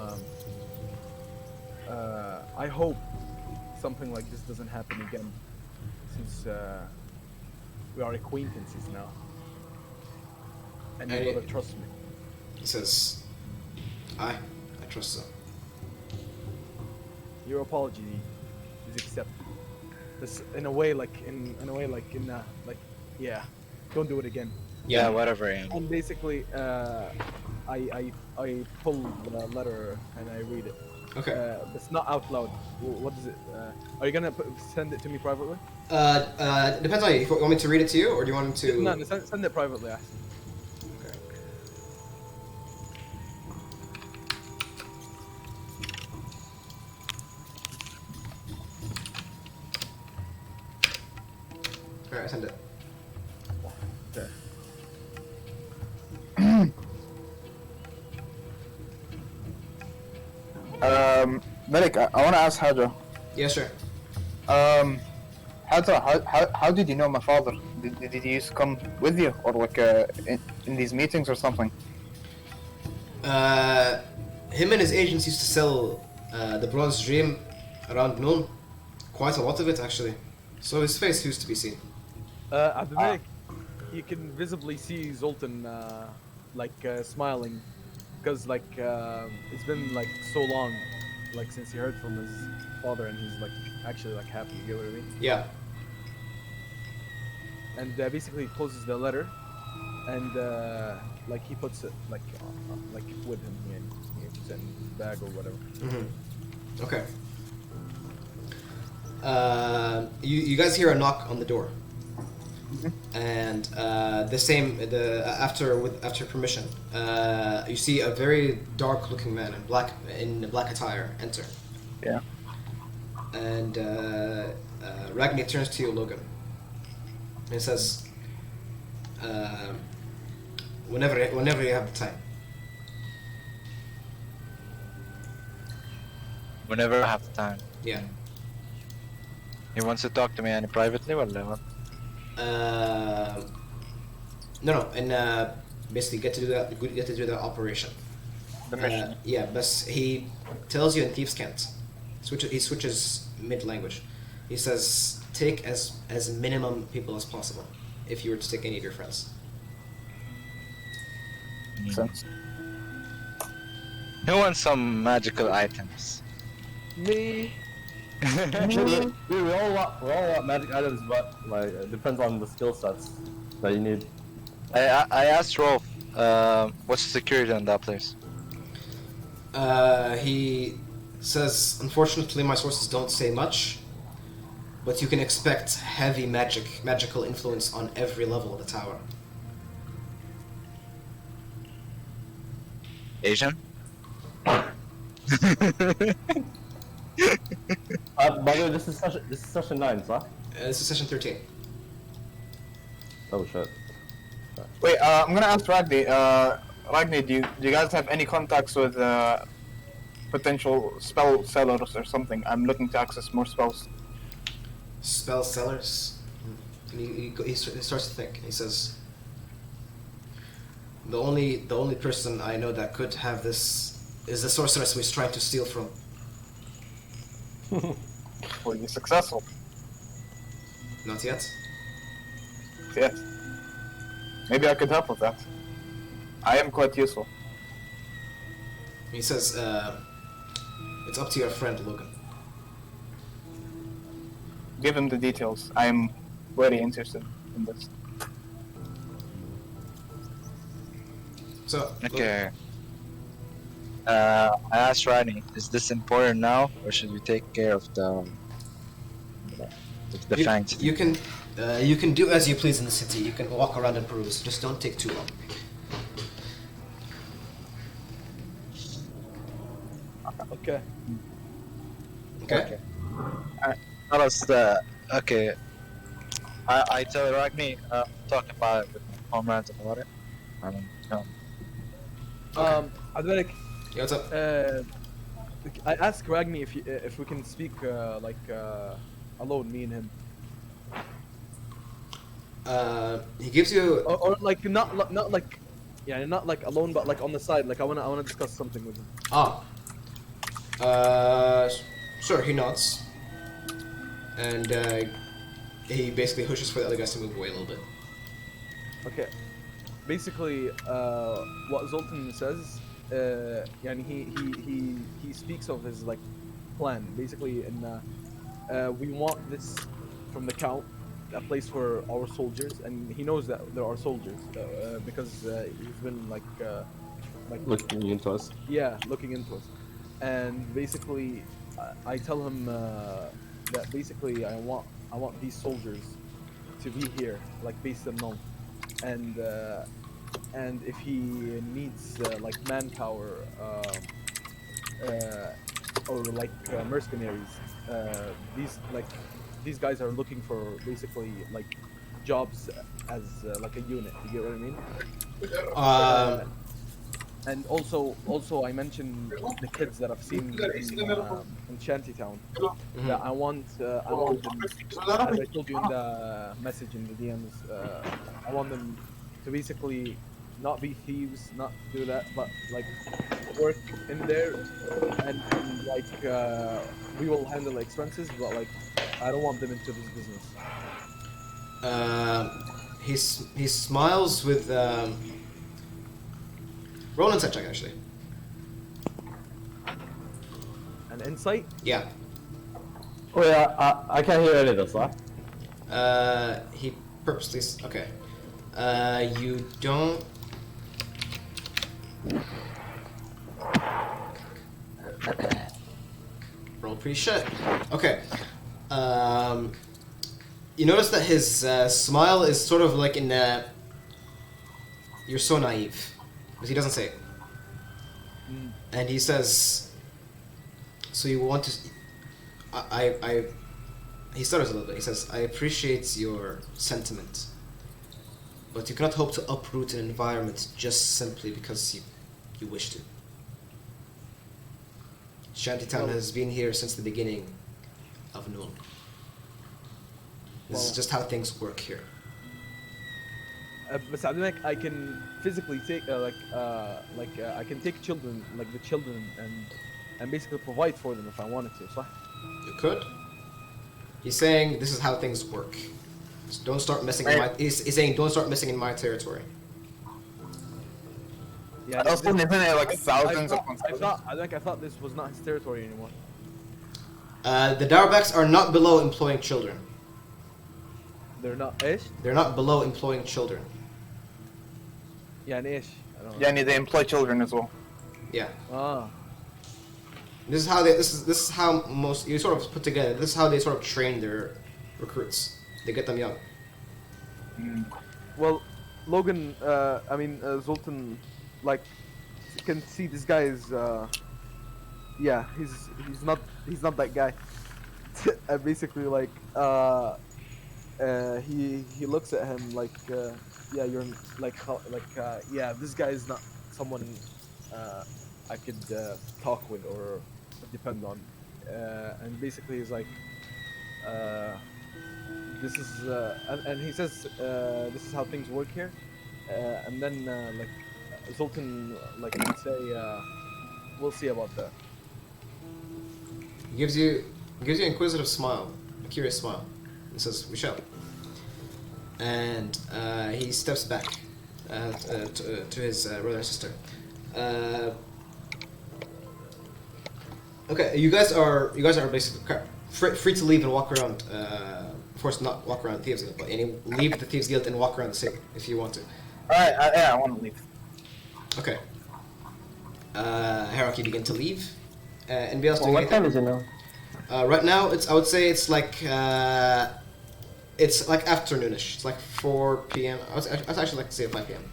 I hope something like this doesn't happen again, since we are acquaintances now, and you gotta trust me. He says, I trust so." Your apology is accepted. This, in a way, yeah, don't do it again. Yeah, whatever. Yeah. And basically, I pull the letter and I read it. Okay. It's not out loud. What is it? Are you gonna send it to me privately? Depends on you. If you want me to read it to you, or do you want to... No, send it privately. Okay. Alright, send it. Okay. Malik, I want to ask Hadra. Yeah, sure. Hadra, how did you know my father? Did he used to come with you, or like in these meetings or something? Him and his agents used to sell the Bronze Dream around noon. Quite a lot of it, actually. So his face used to be seen. Abdulmalik, you can visibly see Zoltan smiling, because it's been like so long, like since he heard from his father, and he's like actually like happy. You get what I mean? Yeah. And basically he closes the letter, and he puts it like with him, and he puts it in his bag or whatever. Mm-hmm. Okay. You guys hear a knock on the door. And after permission, you see a very dark-looking man in black attire enter. Yeah. And Ragni turns to you, Logan, and says, "Whenever you have the time." Whenever I have time. Yeah. He wants to talk to me and privately, or what? No, and basically get to do that operation. The mission. Yeah, but he tells you in Thieves' Cant. He switches mid-language. He says, take as minimum people as possible if you were to take any of your friends. Makes sense. Who wants some magical items? Me. Dude, we all want magic items, but like it depends on the skill sets that you need. I asked Rolf, what's the security on that place? He says, unfortunately, my sources don't say much, but you can expect heavy magical influence on every level of the tower. Asian? By the way, this is session 9, huh? This is session 13. Oh shit. Wait, I'm gonna ask Ragni. Ragni, do you guys have any contacts with potential spell sellers or something? I'm looking to access more spells. Spell sellers. And he starts to think. He says, the only person I know that could have this is the sorceress we're trying to steal from. Will you be successful? Not yet. Yes. Maybe I could help with that. I am quite useful. He says, it's up to your friend, Logan. Give him the details. I am very interested in this. So, Okay. I asked Rani, is this important now, or should we take care of the fangs? you can do as you please in the city. You can walk around and peruse. Just don't take too long. Okay. Okay. Tell us okay. I tell Ragni, talk about it with my comrades about it. I don't know. Advenic, Yeah, what's up? I asked Ragni if we can speak alone, me and him, He gives you. or like not like, yeah, not like alone, but like on the side. Like I wanna discuss something with him. Ah. Sure. He nods, and he basically pushes for the other guys to move away a little bit. Okay. Basically, what Zoltan says, yani he speaks of his like plan. Basically, we want this from the Count, a place for our soldiers, and he knows that there are soldiers because he's been like Looking into us. yeah, looking into us. And basically, I tell him that basically I want these soldiers to be here, like based and known, and if he needs like manpower or like mercenaries, these guys are looking for basically like jobs as like a unit. You get what I mean? And also I mentioned the kids that I've seen in Shantytown. That I want them, as I told you in the message in the DMs, I want them to basically not be thieves, not do that, but like work in there and like we will handle the expenses, but like I don't want them into this business. He smiles with. Roll an insight check, actually. An insight? Yeah. Oh yeah, I can't hear any of this, huh? He purposely. Okay. You don't. Roll pretty shit. Okay. You notice that his smile is sort of like in you're so naive, but he doesn't say it. And he says, so you want to... He stutters a little bit. He says, I appreciate your sentiment, but you cannot hope to uproot an environment just simply because you wish to. Shantytown has been here since the beginning of Noon. This is just how things work here. بس عندك I can physically take I can take children, like the children, and basically provide for them if I wanted to, صح? You could. He's saying this is how things work. Just don't start messing in my... He's saying don't start messing in my territory. Yeah. Also, isn't there like thousands of I thought this was not his territory anymore. The Darbaks are not below employing children. They're not إيش؟ They're not below employing children. يعني إيش؟ I don't know. Yeah, they employ children as well. Yeah. Ah. This is how they. This is how most you sort of put together. This is how they sort of train their recruits. They get them young. Well, Logan, Zoltan, like, can see this guy is, yeah, he's not that guy. Basically, like, he looks at him like, yeah, you're yeah, this guy is not someone I could talk with or depend on, and basically he's like, this is and he says this is how things work here, and then like Zoltan like would say we'll see about that. He gives you an inquisitive smile, a curious smile. He says, "We shall." And he steps back to his brother and sister. Okay, you guys are basically free to leave and walk around. Of course, not walk around Thieves Guild, but leave the Thieves Guild and walk around the city if you want to. Alright, yeah, I want to leave. Okay. Harold, you begin to leave. Anybody else doing What anything? time is it now? Right now, I would say it's like afternoonish. It's like 4 p.m. I'd actually like to say 5 p.m.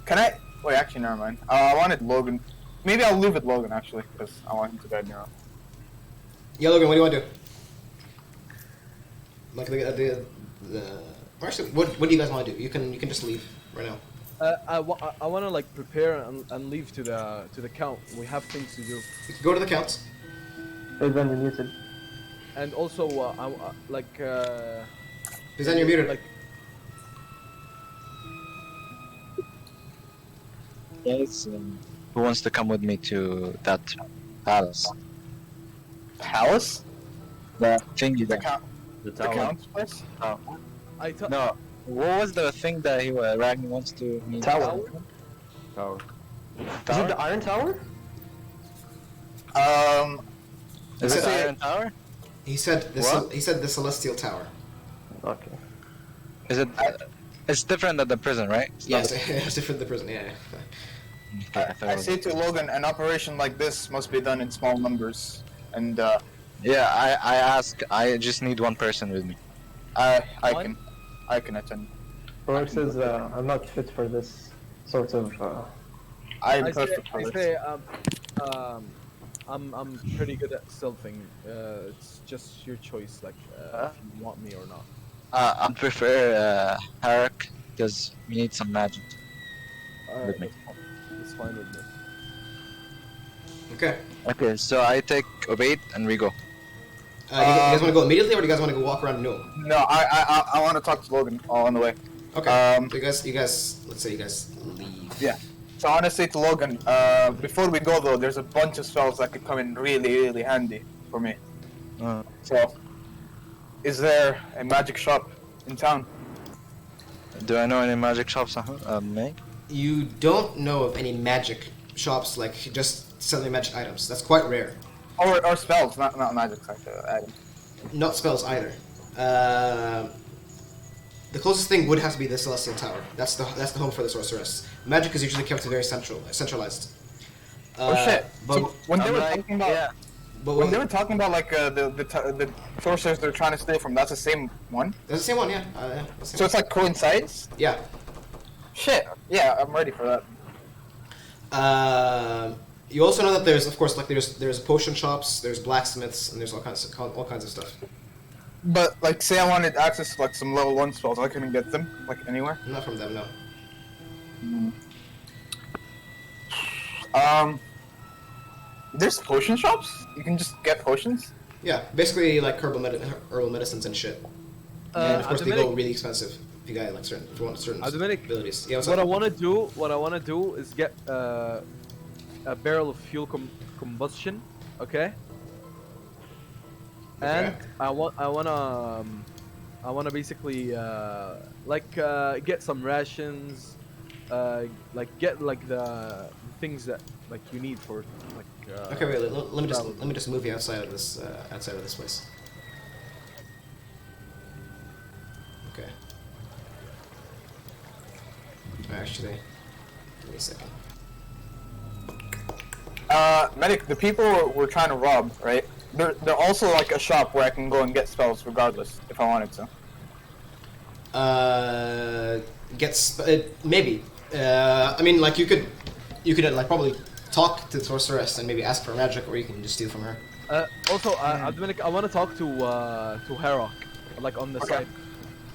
Can I? Wait, actually, never mind. I wanted Logan. Maybe I'll leave with Logan actually, because I want him to guide me around. Yeah, Logan, what do you want to do? Like or actually, what do you guys want to do? You can just leave right now. I want to like prepare and leave to the count. We have things to do. You can go to the counts. Wait, when you're muted. And also, like. Present you're muted. Like, Yes. Who wants to come with me to that palace? Palace? The thingy The there. count? The The tower. count's place? Oh. I thought. No. What was the thing that Ragnar wants to meet? Tower. Tower. Is it the Iron Tower? Is it Said- Iron Tower? He said What? he said the Celestial Tower. Okay. Is it? It's different than the prison, right? It's Yeah, not- it's different than the prison. Yeah. Okay, I thought I it was- say to Logan, an operation like this must be done in small numbers, and Yeah, I ask. I just need one person with me. I can attend. Rourke says, I'm not fit for this sort of, I'm I perfect for say, this. I'm pretty good at stealthing. It's just your choice, like if you want me or not. I prefer Harak because we need some magic. Alright, With me. that's fine with me. Okay. Okay, so I take Obeid and we go. You guys want to go immediately, or do you guys want to go walk around Noom? No, I want to talk to Logan all on the way. Okay. So you guys, let's say you guys leave. Yeah. So I want to say to Logan, before we go though, there's a bunch of spells that could come in really, really handy for me. So, is there a magic shop in town? Do I know any magic shops? May? You don't know of any magic shops like just selling magic items. That's quite rare. Or spells, not magic items. Not spells either. The closest thing would have to be the Celestial Tower. That's the home for the sorceress. Magic is usually kept very centralized. Oh shit! But So when they I'm were like, talking about yeah. But When they were talking about like the sorcerers they're trying to steal from, that's the same one. that's the same one, yeah. Yeah, the same So it's like coincides. one. Yeah. Shit. Yeah, I'm ready for that. You also know that there's, of course, like there's potion shops, there's blacksmiths, and there's all kinds of stuff. But like, say I wanted access to like some level 1 spells, I couldn't get them like anywhere. Not from them, no. There's potion shops. You can just get potions. Yeah, basically like herbal medicines and shit. And of course they go really expensive if you got like if you want certain Dominic, abilities. Yeah, what I want to do is get a barrel of fuel combustion, okay? And I wanna basically get some rations, like get like the things that like you need for like. Okay, wait. Let me just move you outside of this place. Okay. Actually, give me a second. Medic, the people we're trying to rob, right? They're also like a shop where I can go and get spells regardless if I wanted to. Maybe. I mean, like you could like probably talk to the sorceress and maybe ask for magic, or you can just steal from her. Also, Dominic, I want to talk to Harok, like on the side.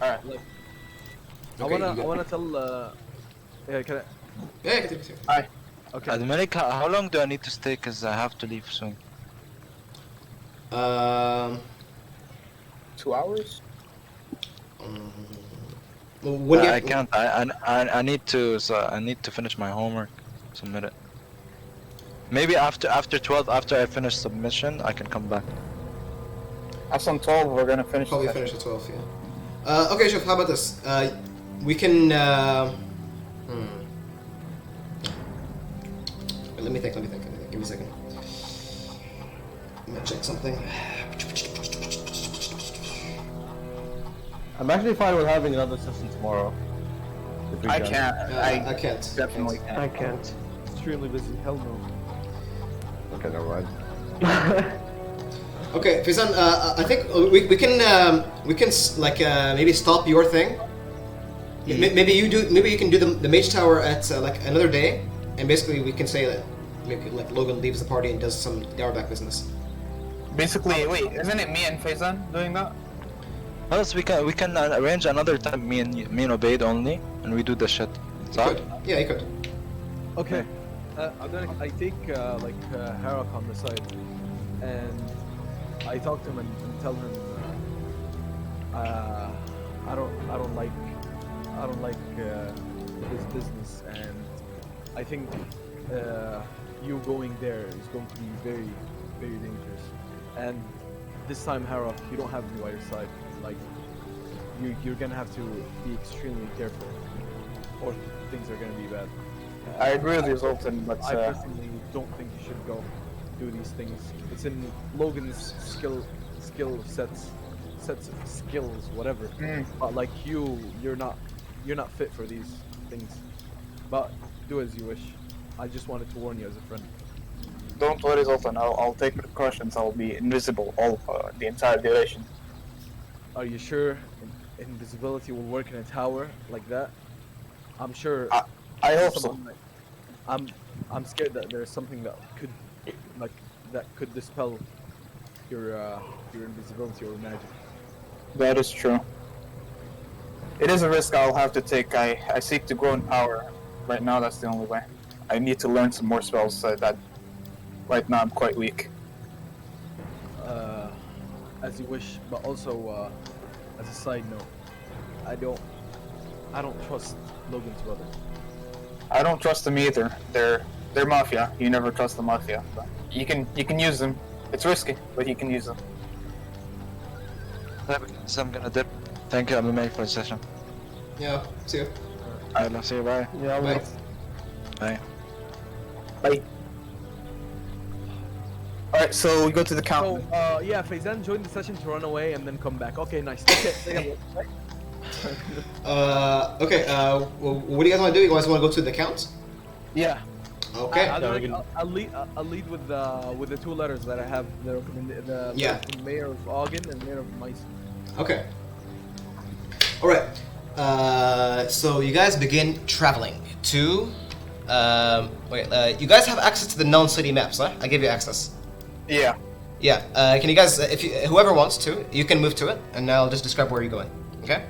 All right. Like, Okay, I wanna tell. Yeah, can I? Yeah, continue. Hi. Okay. Dominic, how long do I need to stay? Cause I have to leave soon. 2 hours. Well, when you I can't. I need to. So I need to finish my homework. Submit it. Maybe after 12, after I finish submission, I can come back. As on 12, we're gonna finish. probably the finish at 12. Yeah. Okay, Chef. How about this? We can. Wait, let me think. Give me a second. I'm gonna check something. I'm actually fine with having another session tomorrow. if we I can. can't. I can't. Definitely can't. I can't. Extremely busy. Hell no. Okay, never mind. Okay, Faizan, I think we can like maybe stop your thing. Maybe you can do the mage tower at like another day, and basically we can say that maybe like Logan leaves the party and does some Darback business. Basically, wait, isn't it me and Faizan doing that? Else we can arrange another time. Me and Obaid only, and we do the shit. You So, could. Yeah, you could. Okay. I take Harok on the side, and I talk to him and tell him I don't like this business, and I think you going there is going to be very, very dangerous. And this time, Harok, you don't have me by your side. Like you're gonna have to be extremely careful, or things are gonna be bad. I agree with you, Zoltan, but I personally don't think you should go do these things. It's in Logan's skill sets of skills, whatever. But like you're not fit for these things. But do as you wish. I just wanted to warn you as a friend. don't worry, Zoltan. I'll take precautions. I'll be invisible all the entire duration. Are you sure invisibility will work in a tower like that? I'm sure. I hope so. I'm scared that there's something that could dispel your invisibility or magic. That is true. It is a risk I'll have to take. I seek to grow in power. Right now, that's the only way. I need to learn some more spells that right now I'm quite weak. As you wish, but also as a side note, I don't trust Logan's brother. I don't trust them either. They're mafia. You never trust the mafia. But you can use them. It's risky, but you can use them. so I'm gonna dip. Thank you, MMA, for the session. Yeah, see you. Alright, I'll see you. Bye. Yeah, Bye. Bye. Bye. Alright, so we go to the count. So yeah, Faizan joined the session to run away and then come back. Okay, nice. Okay. Okay, well, what do you guys want to do? You guys want to go to the count? Yeah. Okay. I'll lead with the two letters that I have. The Yeah. mayor of Ogden and mayor of Mice. Okay. All right. So you guys begin traveling to. You guys have access to the known city maps, huh? I gave you access. Yeah. Yeah. Can you guys, if you, whoever wants to, you can move to it, and I'll just describe where you're going. Okay.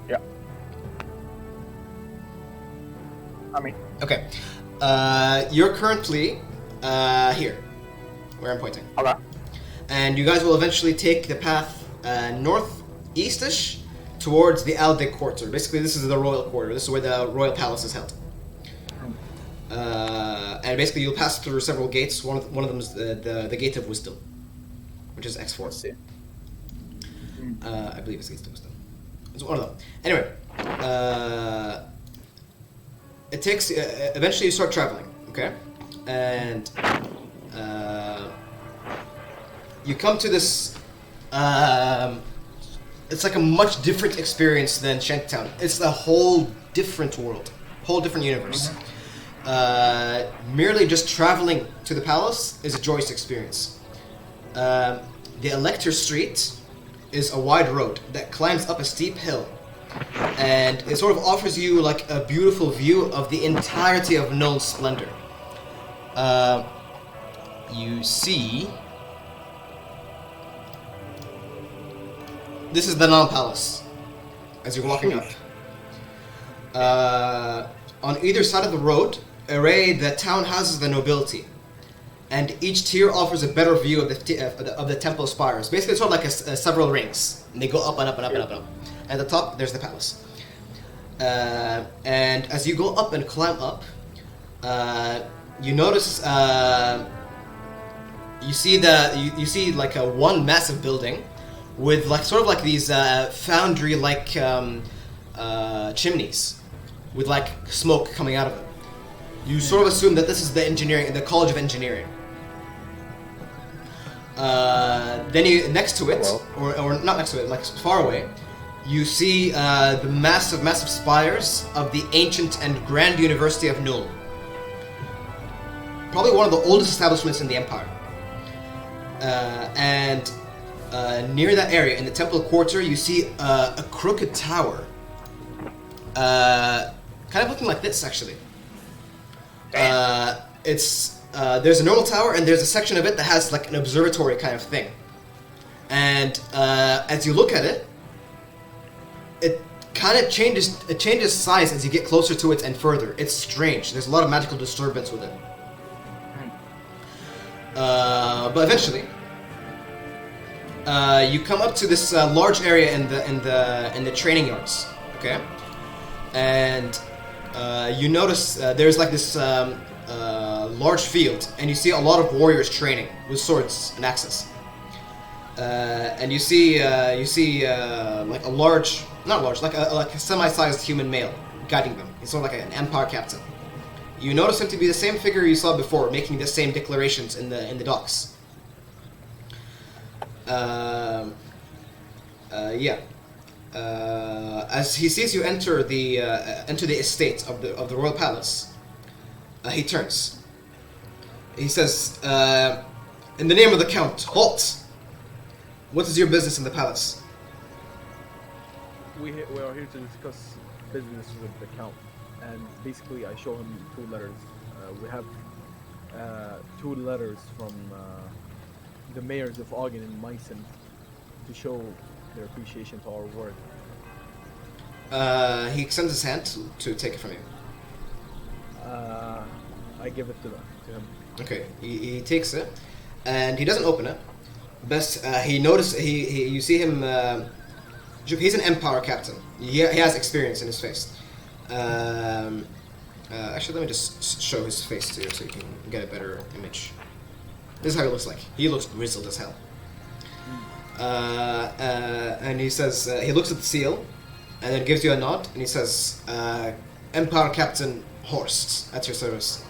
Yeah. I mean. Okay. You're currently here, where I'm pointing. Okay. And you guys will eventually take the path northeastish towards the Alde Quarter. Basically, this is the royal quarter. This is where the royal palace is held. And basically, you'll pass through several gates. One of them is the Gate of Wisdom, which is X4. Let's see. I believe it's Gate of Wisdom. It's one of them. Anyway, it takes. Eventually, you start traveling. Okay, and you come to this. It's like a much different experience than Shanktown. It's a whole different world, whole different universe. Merely just traveling to the palace is a joyous experience. The Elector Street is a wide road that climbs up a steep hill, and it sort of offers you like a beautiful view of the entirety of Null's splendor. You see, this is the Null Palace as you're walking up. On either side of the road, array the townhouses of the nobility, and each tier offers a better view of the temple spires. Basically, it's sort of like several rings, and they go up and up and up and up and up. At the top, there's the palace. And as you go up and climb up, you notice you see like one massive building with like sort of like these foundry like chimneys with like smoke coming out of them. You sort of assume that this is the College of Engineering. Then you next to it, or not next to it, like far away, you see the massive spires of the ancient and grand University of Null. Probably one of the oldest establishments in the Empire. And near that area, in the Temple Quarter, you see a crooked tower. Kind of looking like this, actually. There's a normal tower, and there's a section of it that has like an observatory kind of thing. And as you look at it, it kind of changes. It changes size as you get closer to it and further. It's strange. There's a lot of magical disturbance with it. But eventually, you come up to this large area in the training yards. Okay, and you notice there's like this large field, and you see a lot of warriors training with swords and axes. And you see like a large, not large, like a semi-sized human male guiding them. He's sort of like an empire captain. You notice him to be the same figure you saw before, making the same declarations in the docks. As he sees you enter the estate of the royal palace, he turns. He says, "In the name of the Count, halt! What is your business in the palace?" We are here to discuss business with the Count, and basically I show him two letters. We have two letters from the mayors of Ogden and Meissen to show their appreciation to our work. He extends his hand to take it from you. I give it to him. Okay, he takes it, and he doesn't open it. Best you see him. He's an Empire captain. He has experience in his face. Actually, let me just show his face to you so you can get a better image. This is how he looks like. He looks grizzled as hell. And he says, he looks at the seal, and then gives you a nod, and he says, "Empire Captain Horst, at your service.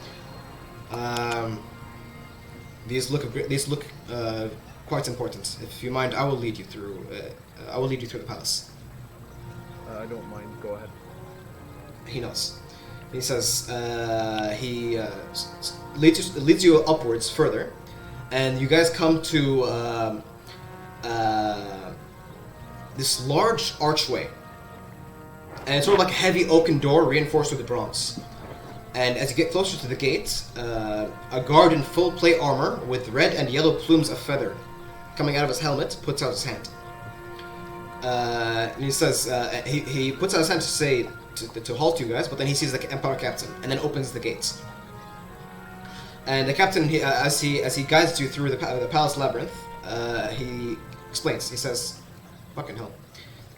These look quite important. If you mind, I will lead you through. I will lead you through the palace." I don't mind. Go ahead. He nods. He says he leads you upwards further, and you guys come to this large archway, and it's sort of like a heavy oaken door reinforced with bronze. And as you get closer to the gate, a guard in full plate armor with red and yellow plumes of feather coming out of his helmet puts out his hand. And he says he puts out his hand to say to halt you guys, but then he sees the Empire captain and then opens the gates. And the captain, as he guides you through the palace labyrinth, he explains. He says, "Fucking hell."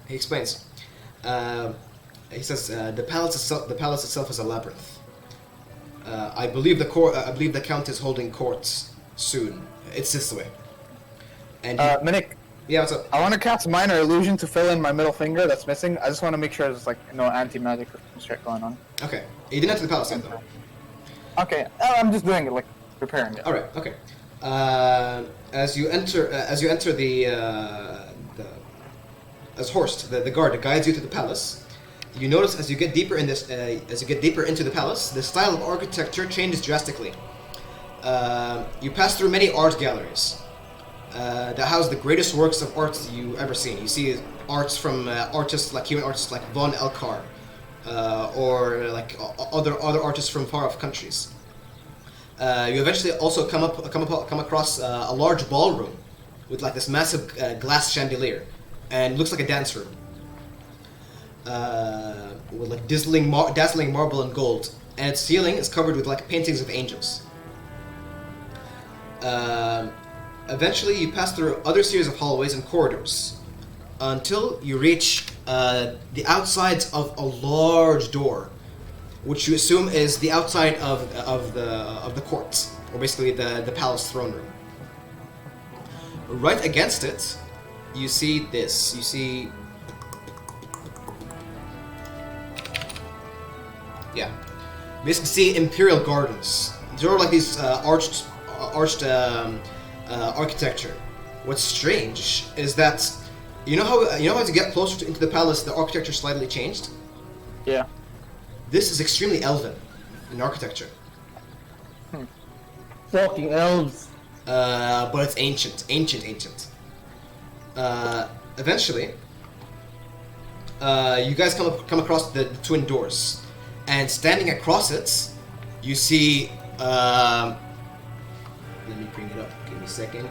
He explains. He says the palace itself is a labyrinth. I believe the count is holding court soon. It's this way. And Minik, yeah, what's up? I want to cast minor illusion to fill in my middle finger that's missing. I just want to make sure there's like no anti-magic shit going on. Okay, you didn't enter the palace yet, though. Okay, I'm just doing it, like preparing it. All right. Okay. As you enter as Horst, the guard guides you to the palace. You notice as you get deeper into the palace, the style of architecture changes drastically. You pass through many art galleries that house the greatest works of art you've ever seen. You see arts from human artists like von Elkar, or like other artists from far-off countries. You eventually also come across a large ballroom with like this massive glass chandelier, and looks like a dance room. With like dazzling marble and gold, and its ceiling is covered with like paintings of angels. Eventually, you pass through other series of hallways and corridors until you reach the outsides of a large door, which you assume is the outside of the court, or basically the palace throne room. Right against it, you see this. You see. Yeah, basically see Imperial Gardens. They're like these arched architecture. What's strange is that you know how as you get closer into the palace, the architecture slightly changed. Yeah. This is extremely elven in architecture. Fucking elves. But it's ancient. Eventually, you guys come across the twin doors. And standing across it, you see. Let me bring it up. Give me a second.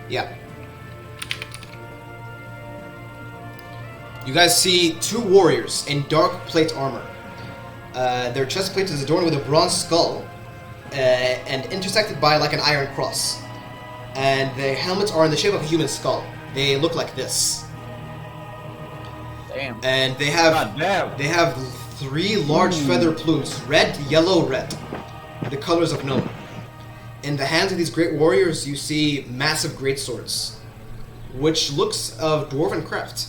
Yeah. You guys see two warriors in dark plate armor. Their chest plate is adorned with a bronze skull, and intersected by like an iron cross. And their helmets are in the shape of a human skull. They look like this. Damn. And they have 3 large feather plumes, red, yellow, red, the colors of Nome. In the hands of these great warriors, you see massive greatswords, which looks of dwarven craft.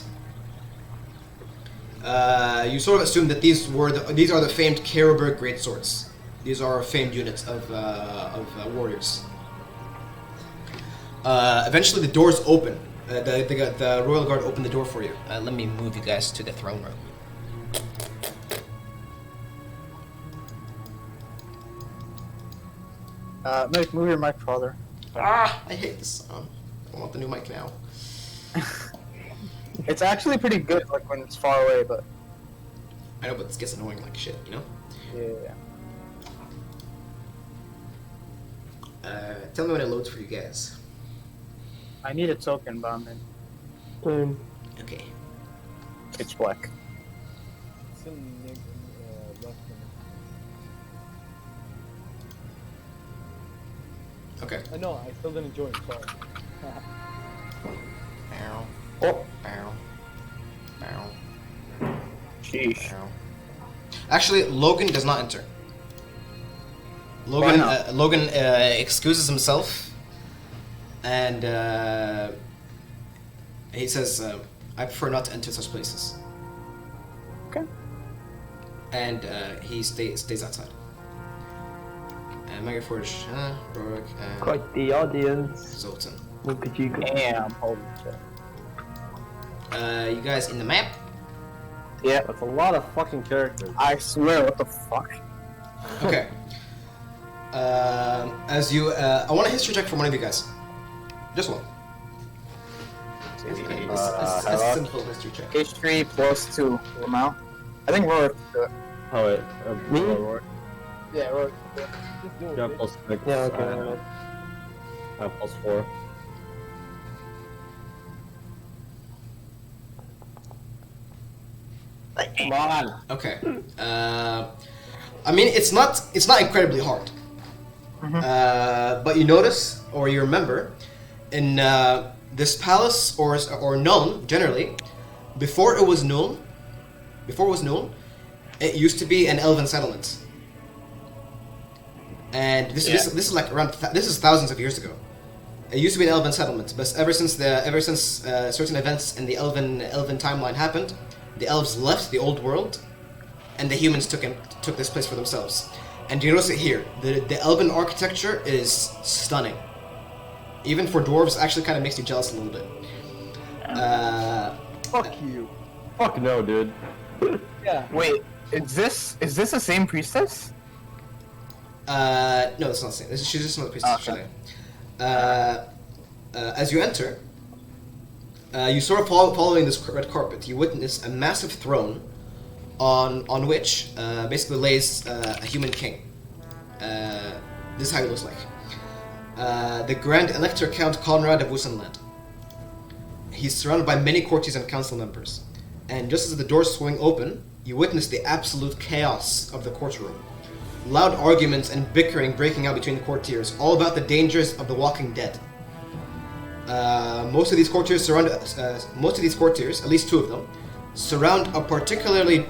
You sort of assume that these are the famed Karaberg greatswords. These are famed units of warriors. Eventually, the doors open. The royal guard opened the door for you. Let me move you guys to the throne room. Minik, move your mic farther. I hate this sound. I want the new mic now. It's actually pretty good, like when it's far away, but I know, but this gets annoying like shit, you know? yeah. Tell me when it loads for you guys. I need a token, but I'm in Same. Okay. pitch black. Still left. Okay. I know, I still didn't join, sorry. Bow. Oh, Bow. Bow. sheesh. Bow. Actually, Logan does not enter. Why not? Logan excuses himself, and he says, "I prefer not to enter such places." Okay. And he stays outside. Mega Forge, Rorik, and Quite the audience. Zoltan. Look at you go. Damn, holy shit. You guys in the map? Yeah. That's a lot of fucking characters. I swear, what the fuck? Okay. As you, I want a history check from one of you guys. Just one. It's a simple history check. History +2. Well, now, I think Rorik. Oh wait, Me? Yeah, Rorik. Just do it. Yeah, bitch. +6. Yeah, okay. Alright. +4. Come on. Okay. I mean, it's not incredibly hard. But you notice, or you remember, in this palace or Nuln generally, before it was Nuln, it used to be an elven settlement. And this is like around this is thousands of years ago. It used to be an elven settlement, but ever since certain events in the elven timeline happened, the elves left the old world, and the humans took this place for themselves. And you notice it here. The elven architecture is stunning. Even for dwarves, actually kind of makes you jealous a little bit. Fuck you. Fuck no, dude. Yeah. Wait, is this the same priestess? No, that's not the same. She's just another priestess. Okay. As you enter, you sort of following this red carpet, you witness a massive throne on which basically lays a human king. This is how he looks like. The Grand Elector Count Conrad of Wusenland. He's surrounded by many courtiers and council members. And just as the doors swing open, you witness the absolute chaos of the courtroom. Loud arguments and bickering breaking out between the courtiers, all about the dangers of the walking dead. Most of these courtiers, at least two of them, surround a particularly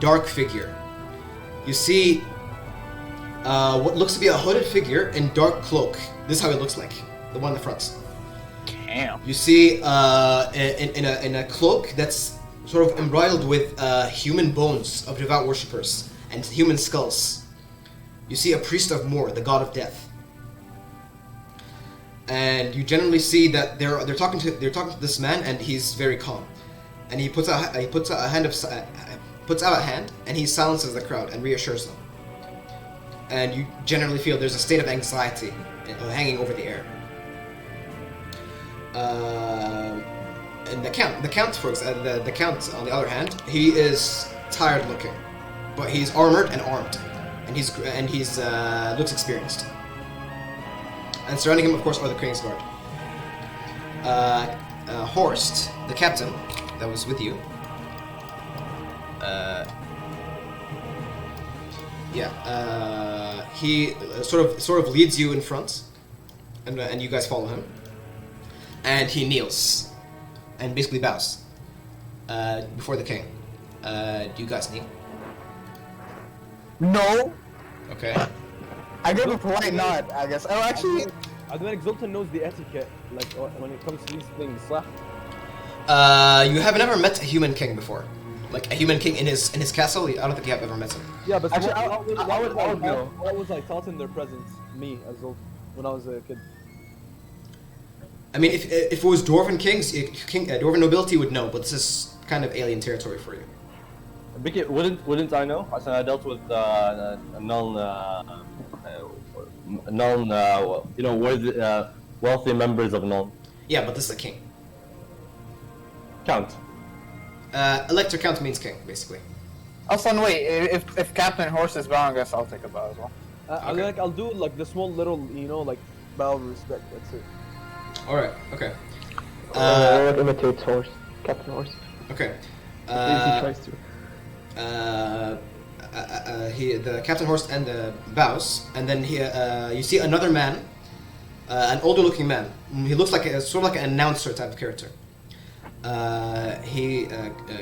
dark figure. You see what looks to be a hooded figure in dark cloak. This is how he looks like, the one in the front. Damn. You see in a cloak that's sort of embroidered with human bones of devout worshippers and human skulls. You see a priest of Mor, the god of death. And you generally see that they're talking to this man, and he's very calm. And he puts out a hand, and he silences the crowd and reassures them. And you generally feel there's a state of anxiety hanging over the air. And the count, the count on the other hand, he is tired looking, but he's armored and armed, and he's looks experienced. And surrounding him, of course, are the King's Guard. Horst, the captain that was with you, he sort of leads you in front, and you guys follow him. And he kneels, and basically bows before the king. Do you guys kneel? No. Okay. I gave a polite nod, I guess. Oh, actually, Admiral Zoltan knows the etiquette, like when it comes to these things. صح? You have never met a human king before, like a human king in his castle. I don't think you have ever met him. Yeah, but Actually, I would know. What was I taught in their presence? Me as Zoltan when I was a kid. I mean, if it was dwarven kings, dwarven nobility would know, but this is kind of alien territory for you. Vicky, wouldn't I know? As I dealt with wealthy members of Nuln. Yeah, but this is a king. Count. Elector count means king, basically. also, wait, if Captain Horse is bound, I guess I'll take a bow as well. Okay. I'll do like the small little, like bow of respect. That's it. All right. Okay. Rorik imitates Horse. Captain Horse. Okay. He tries to. The Captain Horst and the bows, and then you see another man, an older-looking man. He looks like sort of like an announcer type of character. He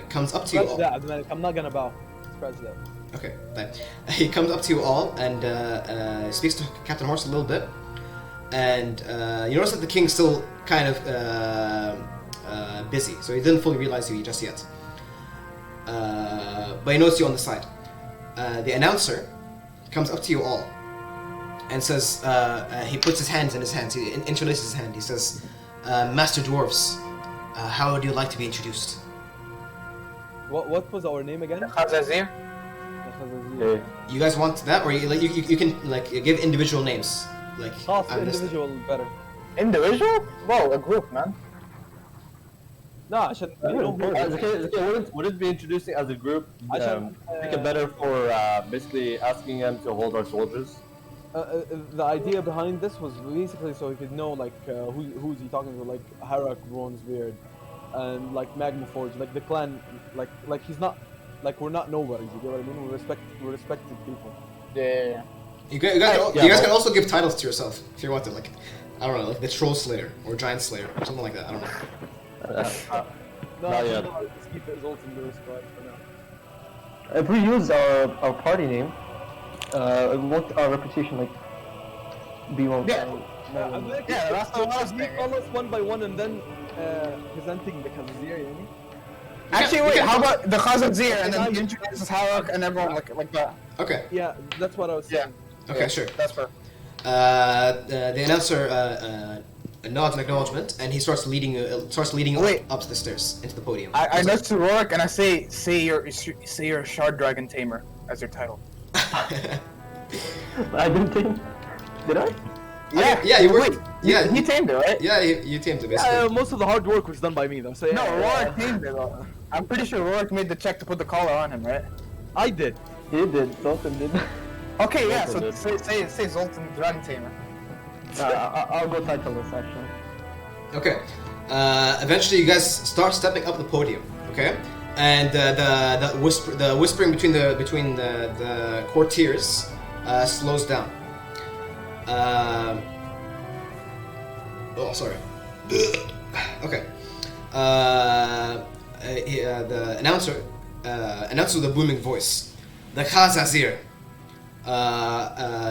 comes up to you Scratch all. that, Admiral. I'm not gonna bow. Scratch that. Okay, fine. He comes up to you all and speaks to Captain Horst a little bit, and you notice that the king's still kind of busy, so he didn't fully realize you just yet. But he noticed you on the side. The announcer comes up to you all and says, he puts his hands in his hands, he interlaces his hand, he says, Master Dwarves, how would you like to be introduced? What was our name again? Khazazir? Okay. You guys want that, or you can like give individual names, like Khas, I'm this- individual better. Individual? Well, a group, man. No, عشان you know who. Would it be introducing as a group? عشان, Make it better for basically asking them to hold our soldiers. The idea behind this was basically so you could know like who's he talking to, like Harak, Bronzebeard, and like Magma Forge, like the clan, like he's not, like we're not nobodies. You get what I mean? We're respected people. Yeah. You guys, can also give titles to yourself if you want to, like I don't know, like the Troll Slayer or Giant Slayer or something like that. I don't know. No, Not I yet. don't know, just keep it Zoltan Lewis squad for now. If we use our party name, won't our reputation like be one? Yeah, that's the last We thing. call us one by one and then presenting the Khazazir, you know? Actually, wait, how about the Khazazir and then he introduces Harak and everyone like that? Okay. Yeah, that's what I was saying. Okay. Sure. That's fair. The announcer nods in acknowledgement, and he starts leading Wait. up the stairs into the podium. I nudge to Rorik and I say you're a Shard Dragon Tamer as your title. I didn't think. Did I? Yeah, you were. Wait, Yeah, he tamed it, right? yeah, you tamed it basically. Most of the hard work was done by me though. So yeah, No, Rorik tamed it though. I'm pretty sure Rorik made the check to put the collar on him, right? I did. He did. Zoltan did. Okay, yeah, so Zoltan say Zoltan Dragon Tamer. I'll go titleless actually. Okay. Eventually, you guys start stepping up the podium. Okay, and the whispering between the courtiers slows down. Oh, sorry. Okay. The announcer announces with a booming voice, "The Khazazir,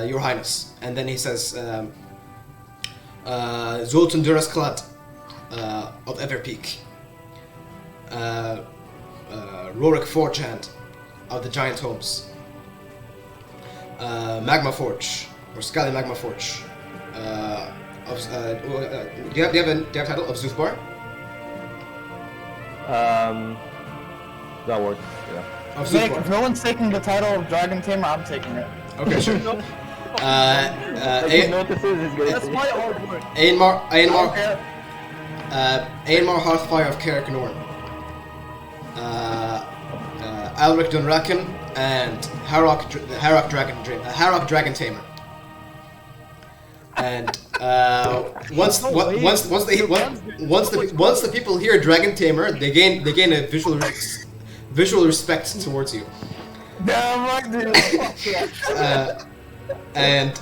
Your Highness," and then he says, "Zoltan Durasklad of Everpeak, Rorik Forgehand of the Giant Homes, Magma Forge or Scaly Magma Forge." Do you have a title of Zufbar? That works. Yeah. Of Nick, Zufbar. if no one's taking the title of Dragon Tamer, I'm taking it. Okay, sure. Like he notices he's going That's to. my hard work. Aenmar Hearthfire of Karak Norn, Alric Dunraken, and Harak Dragon Tamer. And once the people hear Dragon Tamer, they gain a visual respect towards you. Damn right, dude. And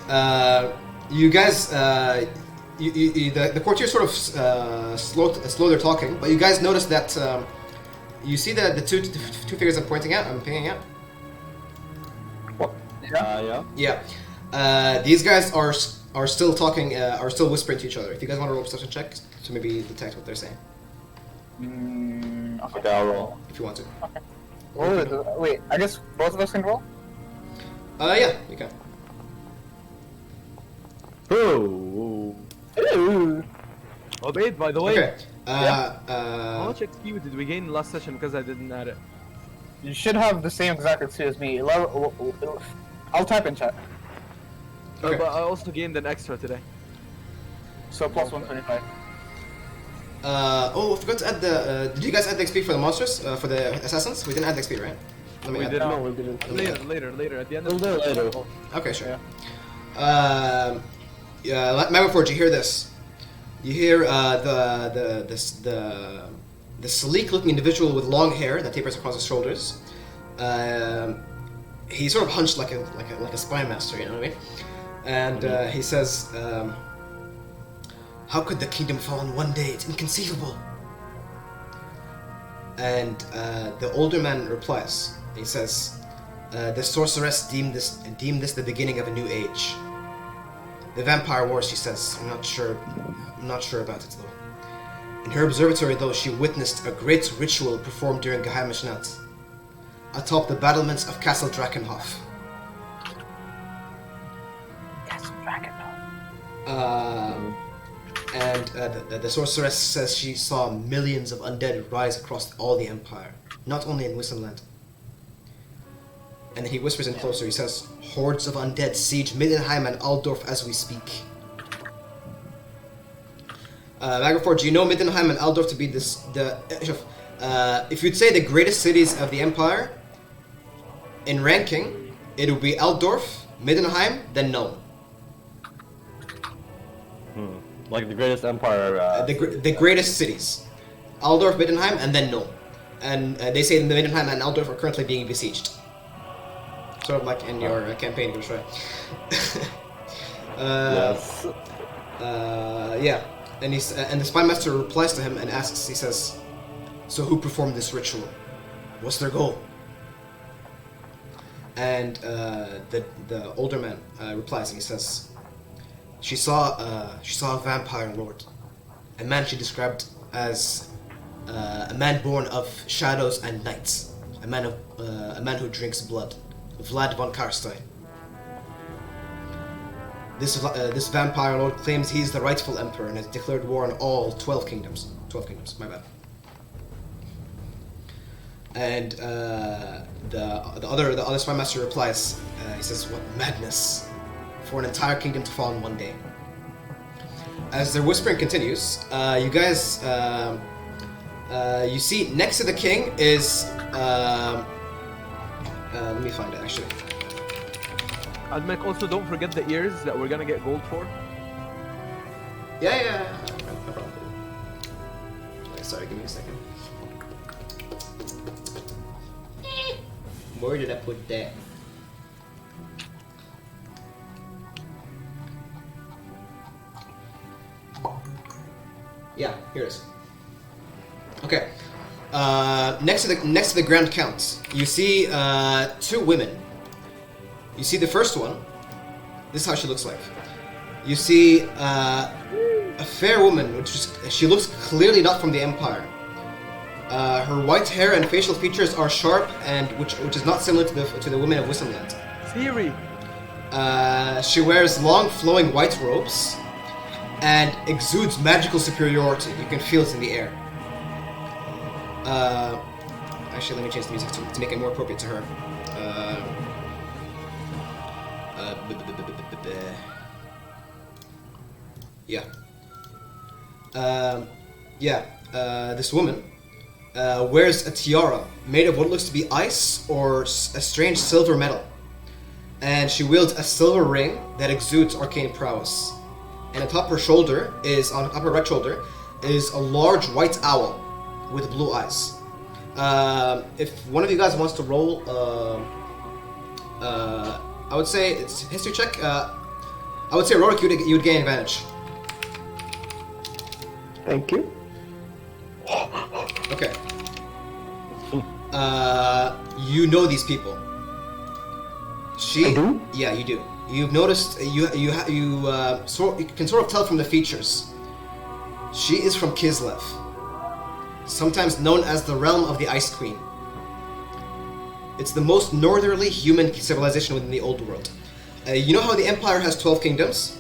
you guys, the courtiers sort of slow their talking, but you guys notice that you see the two figures I'm pinging out. Yeah. Yeah. These guys are still talking, are still whispering to each other. If you guys want to roll a perception check to maybe detect what they're saying, Okay, I'll roll. if you want to. Wait, I guess both of us can roll? Yeah, you can. Oh. Obaid, by the way. Okay. How much XP did we gain last session because I didn't add it? You should have the same exact XP as me. I'll type in chat. Okay. But I also gained an extra today. So plus 125. Oh, I forgot to add the. Did you guys add the XP for the monsters? For the assassins? We didn't add the XP, right? Let me We add did that. No, we didn't. Later. At the end We'll of do it later. Okay, sure. Magma Forge, you hear this? You hear the sleek-looking individual with long hair that tapers across his shoulders. He's sort of hunched like a spy master, you know what I mean? And he says, "How could the kingdom fall in one day? It's inconceivable." And the older man replies. He says, "The sorceress deemed this the beginning of a new age. The vampire wars," she says. I'm not sure about it though. In her observatory, though, she witnessed a great ritual performed during Geheimnisnacht atop the battlements of Castle Drakenhof. And the sorceress says she saw millions of undead rise across all the empire. not only in Wissenland. And then he whispers in closer. He says, "Hordes of undead siege Middenheim and Altdorf as we speak." Magrafor, do you know Middenheim and Altdorf to be if you'd say the greatest cities of the Empire, in ranking, it would be Altdorf, Middenheim, then Nuln. Like the greatest empire. The greatest cities. Altdorf, Middenheim, and then Nuln. And they say the Middenheim and Altdorf are currently being besieged. Sort of like in your campaign, Gosh, right? Yes. Yeah. And the spy master replies to him and asks, he says, "So who performed this ritual? What's their goal?" And the older man replies and he says, she saw a vampire lord, a man she described as a man born of shadows and nights, a man who drinks blood, Vlad von Karstein. This vampire lord claims he's the rightful emperor and has declared war on all 12 kingdoms. 12 kingdoms, my bad. And the other spy master replies. He says, "What madness for an entire kingdom to fall in one day." As their whispering continues, you guys, you see next to the king is. Let me find it actually. Admec, also don't forget the ears that we're gonna get gold for. Yeah. No problem. Wait, sorry, give me a second. Where did I put that? Yeah, here it is. Okay. Next to the Grand Count, you see two women. You see the first one. This is how she looks like. You see a fair woman, she looks clearly not from the Empire. Her white hair and facial features are sharp, and which is not similar to the women of Wissenland. Siri. She wears long, flowing white robes, and exudes magical superiority. You can feel it in the air. Actually, let me change the music to make it more appropriate to her. This woman wears a tiara made of what looks to be ice or a strange silver metal. And she wields a silver ring that exudes arcane prowess. And atop her right shoulder, is a large white owl with blue eyes. If one of you guys wants to roll, I would say it's history check. I would say Rorik, you'd gain advantage. Thank you. Okay. You know these people. I do? Yeah, you do. You've noticed. You can sort of tell from the features. She is from Kislev, sometimes known as the realm of the Ice Queen. It's the most northerly human civilization within the Old World. You know how the Empire has 12 kingdoms?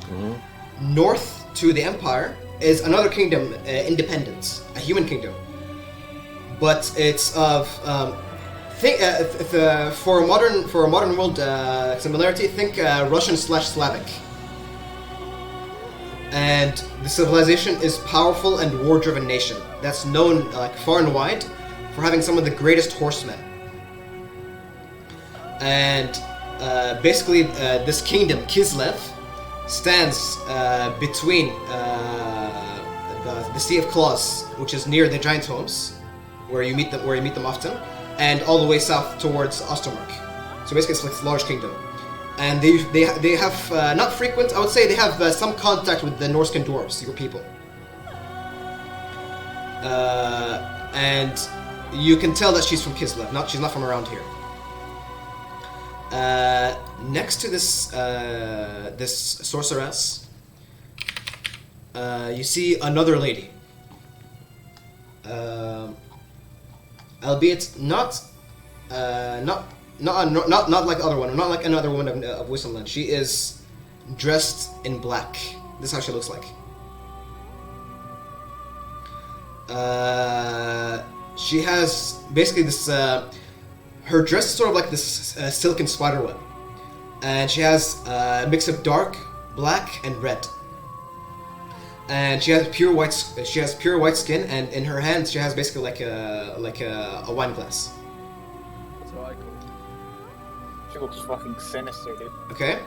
Mm-hmm. North to the Empire is another kingdom, Independence, a human kingdom. But it's of for a modern world similarity, think Russian/Slavic. And the civilization is powerful and war-driven nation that's known far and wide for having some of the greatest horsemen. And basically, this kingdom, Kislev, stands between the Sea of Claws, which is near the Giant Homes, where you meet them often, and all the way south towards Ostermark. So basically, it's like a large kingdom. And they have not frequent. I would say they have some contact with the Norscan dwarves, your people. And you can tell that she's from Kislev. She's not from around here. Next to this sorceress, you see another lady. Albeit not like the other one, not like another woman of Wissenland. She is dressed in black. This is how she looks like. she has basically this. Her dress is sort of like this silken spider web, and she has a mix of dark, black, and red. And she has pure white. She has pure white skin, and in her hands she has basically like a wine glass. That's how I call it. She looks fucking sinister, dude. Okay,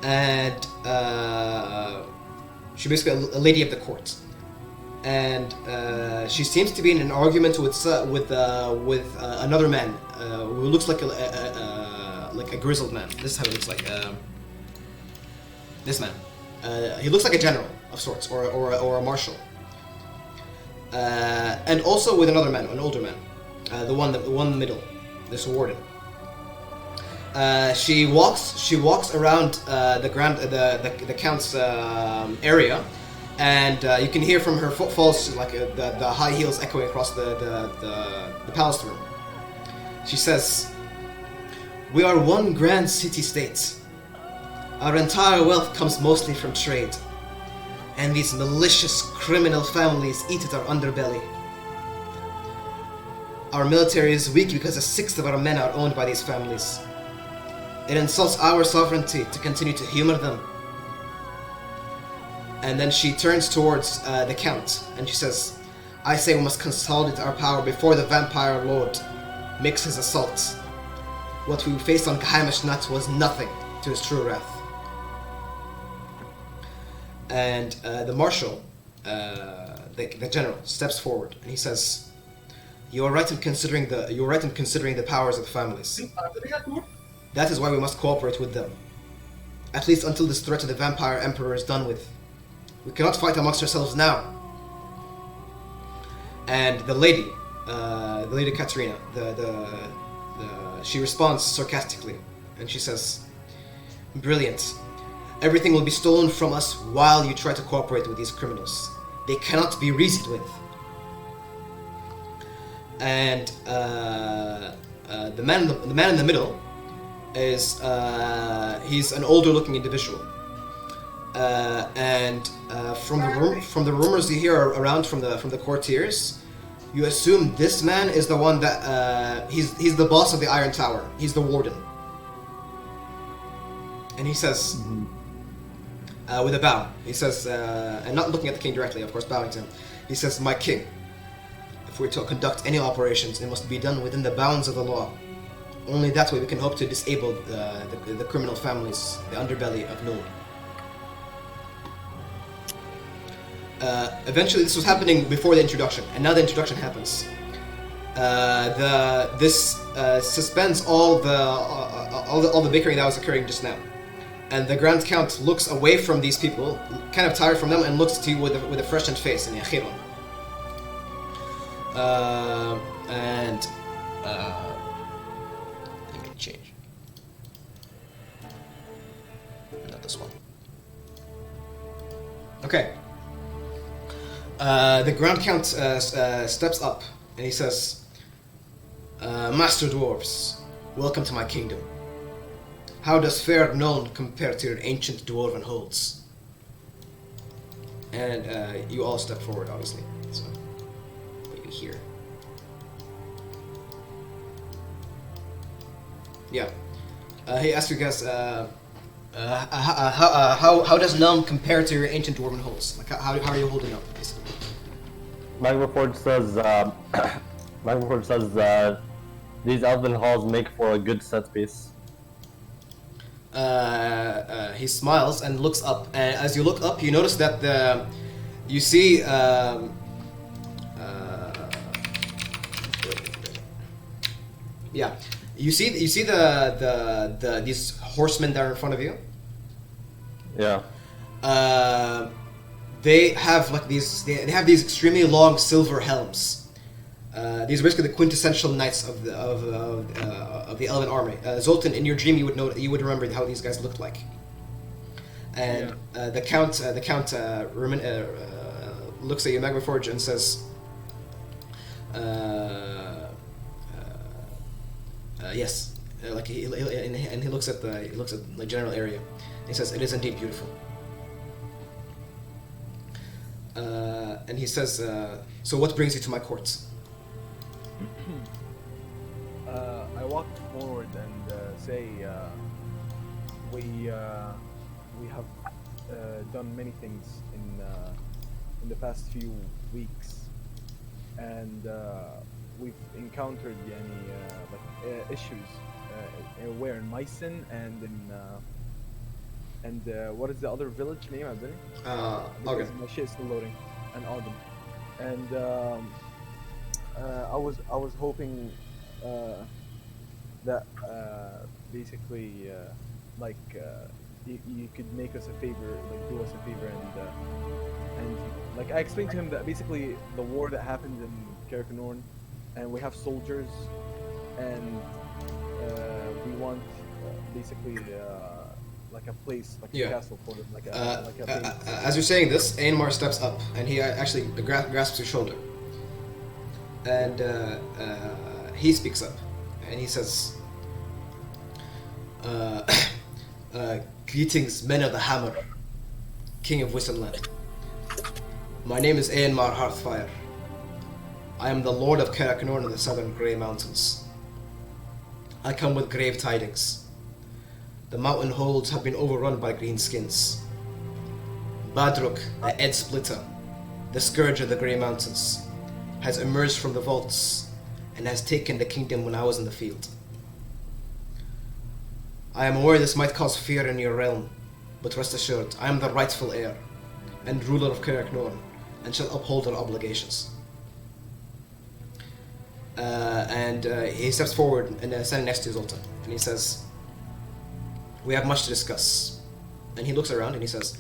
and she's basically a lady of the court, and she seems to be in an argument with another man who looks like a grizzled man. This is how he looks like. This man, he looks like a general of sorts, or a marshal, and also with another man, an older man, the one in the middle, this warden. She walks around the count's area, and you can hear from her footfalls like the high heels echoing across the palace room. She says, "We are one grand city-state. Our entire wealth comes mostly from trade, and these malicious criminal families eat at our underbelly. Our military is weak because a sixth of our men are owned by these families. It insults our sovereignty to continue to humor them." And then she turns towards the count and she says, "I say we must consolidate our power before the vampire lord makes his assault. What we faced on Geheimishnat was nothing to his true wrath." And the marshal, the general, steps forward and he says, "You are right in considering the powers of the families. That is why we must cooperate with them, at least until this threat to the vampire emperor is done with. We cannot fight amongst ourselves now." And the lady Katerina, she responds sarcastically, and she says, "Brilliant. Everything will be stolen from us while you try to cooperate with these criminals. They cannot be reasoned with." And the man in the middle is he's an older-looking individual, and from the rumors you hear around from the courtiers, you assume this man is the one that he's the boss of the Iron Tower. He's the warden. And he says, with a bow, he says, and not looking at the king directly, of course, bowing to him, he says, "My king, if we're to conduct any operations, it must be done within the bounds of the law. Only that way we can hope to disable the criminal families, the underbelly of Noon." Eventually, this was happening before the introduction, and now the introduction happens. This suspends all the bickering that was occurring just now, and the Grand Count looks away from these people, kind of tired from them, and looks to you with a freshened face in Yakhiron. And let me change. Not this one. Okay. The Grand Count steps up and he says, "Master Dwarves, welcome to my kingdom. How does fair Known compare to your ancient dwarven holds?" And you all step forward, obviously. So, maybe here. Yeah. He asks you guys, how does Nuln compare to your ancient dwarven holds? Like, how are you holding up, basically? Magnaford says that these elven halls make for a good set piece. He smiles and looks up, and as you look up, you notice that you see you see the these horsemen that are in front of you. Yeah. They have like these. They have these extremely long silver helms. These are basically the quintessential knights of the Elven army. Zoltan, in your dream, you would remember how these guys looked like. And the count looks at you, Magmaforge, and says, "Yes." Like he looks at the general area. He says, "It is indeed beautiful." And he says, "So what brings you to my court?" say we have done many things in the past few weeks, and we've encountered issues where in Meissen and what is the other village name, Abdul? Okay. My shit is still loading. And Ogden. And I was hoping that basically you could make us a favor, like do us a favor, and like I explained to him that basically the war that happened in Kerkenorn, and we have soldiers, and we want basically like a place, like Yeah. a castle for them, like a base. As you're saying this, Aenmar steps up and he actually grasps your shoulder. And he speaks up and he says, greetings, men of the Hammer, king of Wissenland. My name is Aenmar Hearthfire. I am the lord of Kerkenorn in the southern Grey Mountains. I come with grave tidings. The mountain holds have been overrun by greenskins. Badruk, the Ed Splitter, the scourge of the Grey Mountains, has emerged from the vaults and has taken the kingdom when I was in the field. I am aware this might cause fear in your realm, but rest assured, I am the rightful heir and ruler of Kerkenorn and shall uphold our obligations. He steps forward and standing next to Zoltan, and he says, we have much to discuss. And he looks around and he says,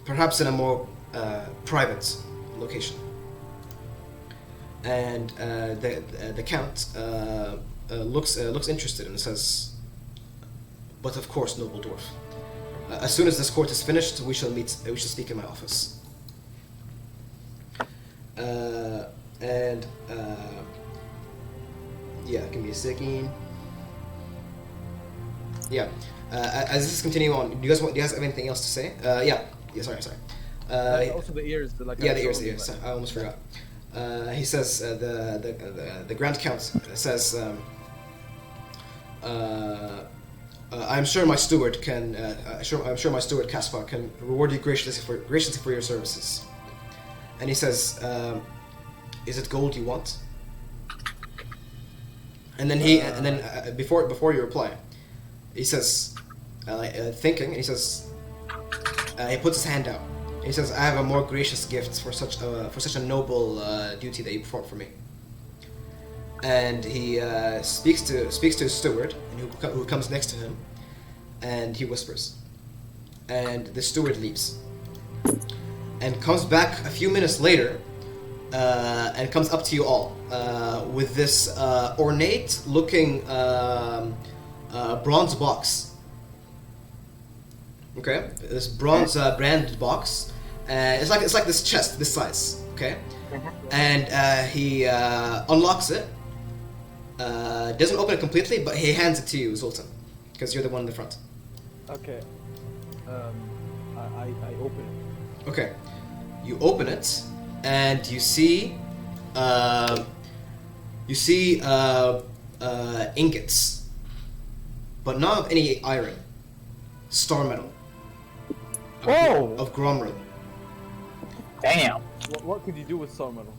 perhaps in a more private location. And the count looks interested and says, but of course, noble dwarf. As soon as this court is finished, we shall meet. We shall speak in my office. Yeah, give me a second. Yeah. As this is continuing on, do you guys have anything else to say? Yeah, sorry. Also the ears, the ears. I almost forgot. He says the Grand Count says, I'm sure my steward can. I'm sure my steward Caspar can reward you graciously for your services. And he says, is it gold you want? And then before you reply, he says, thinking, and he says, he puts his hand out. And he says, I have a more gracious gift for such a noble duty that you perform for me. And he speaks to his steward, and who comes next to him, and he whispers. And the steward leaves, and comes back a few minutes later, and comes up to you all with this ornate-looking bronze box. Okay, this bronze branded box. It's like this chest, this size. Okay, and he unlocks it. Doesn't open it completely, but he hands it to you, Zoltan, because you're the one in the front. Okay. I open it. Okay, you open it, and you see ingots, but not of any iron, star metal. Whoa! Of Gromril. Damn. What could you do with star metal?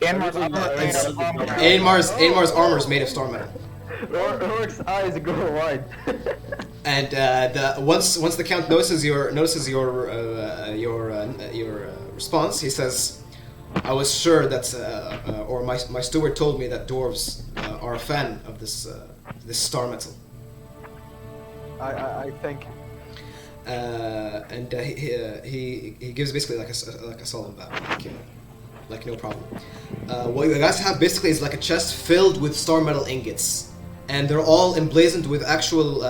Aenmar's Aenmar's armor is made of star metal. Rorik's eyes grow wide. And once the count notices your response, he says, "I was sure that, or my steward told me that dwarves are a fan of this star metal." I thank you. And he gives basically like a solemn bow, like no problem. What you guys have basically is like a chest filled with star metal ingots, and they're all emblazoned with actual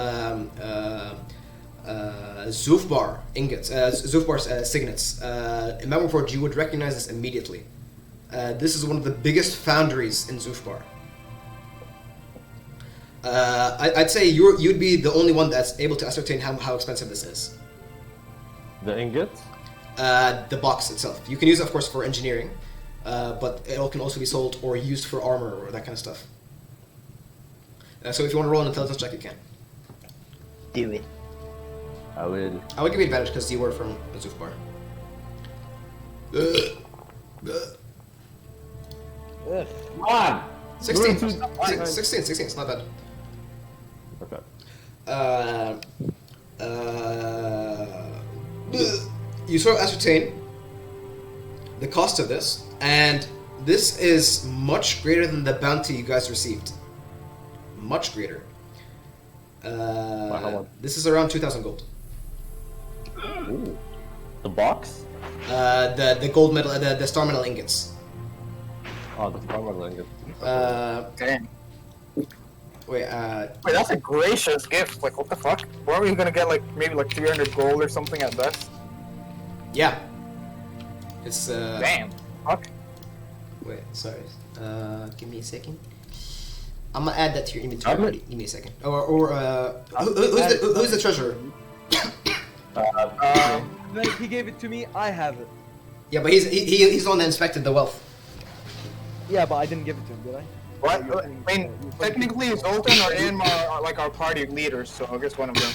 Zufbar ingots, Zufbar signets. In Memoryforge, you would recognize this immediately. This is one of the biggest foundries in Zufbar. I'd say you'd be the only one that's able to ascertain how expensive this is. The ingots? The box itself. You can use it, of course, for engineering, but it can also be sold or used for armor or that kind of stuff. So if you want to roll an intelligence check, you can. Do it. I will. I would give you advantage because you were from the Zoof bar. Ugh. Come on! 16. You're 16, it's not bad. Okay. You sort of ascertain the cost of this, and this is much greater than the bounty you guys received. Much greater. Wow. This is around 2,000 gold. Ooh. The box? The gold medal, the star medal ingots. Oh, the farmer language. Damn. Wait, Wait, that's a gracious gift. Like, what the fuck? Weren't we gonna get like maybe like 300 gold or something at best? yeah. It's Damn. Fuck. Wait, sorry. Give me a second. I'm gonna add that to your inventory. Give me a second. Who's the treasurer? Then he gave it to me. I have it. Yeah, but he's the one that inspected the wealth. Yeah, but I didn't give it to him, did I? What? I mean, technically, Zoltan or Inma are like our party leaders, so I guess one of them.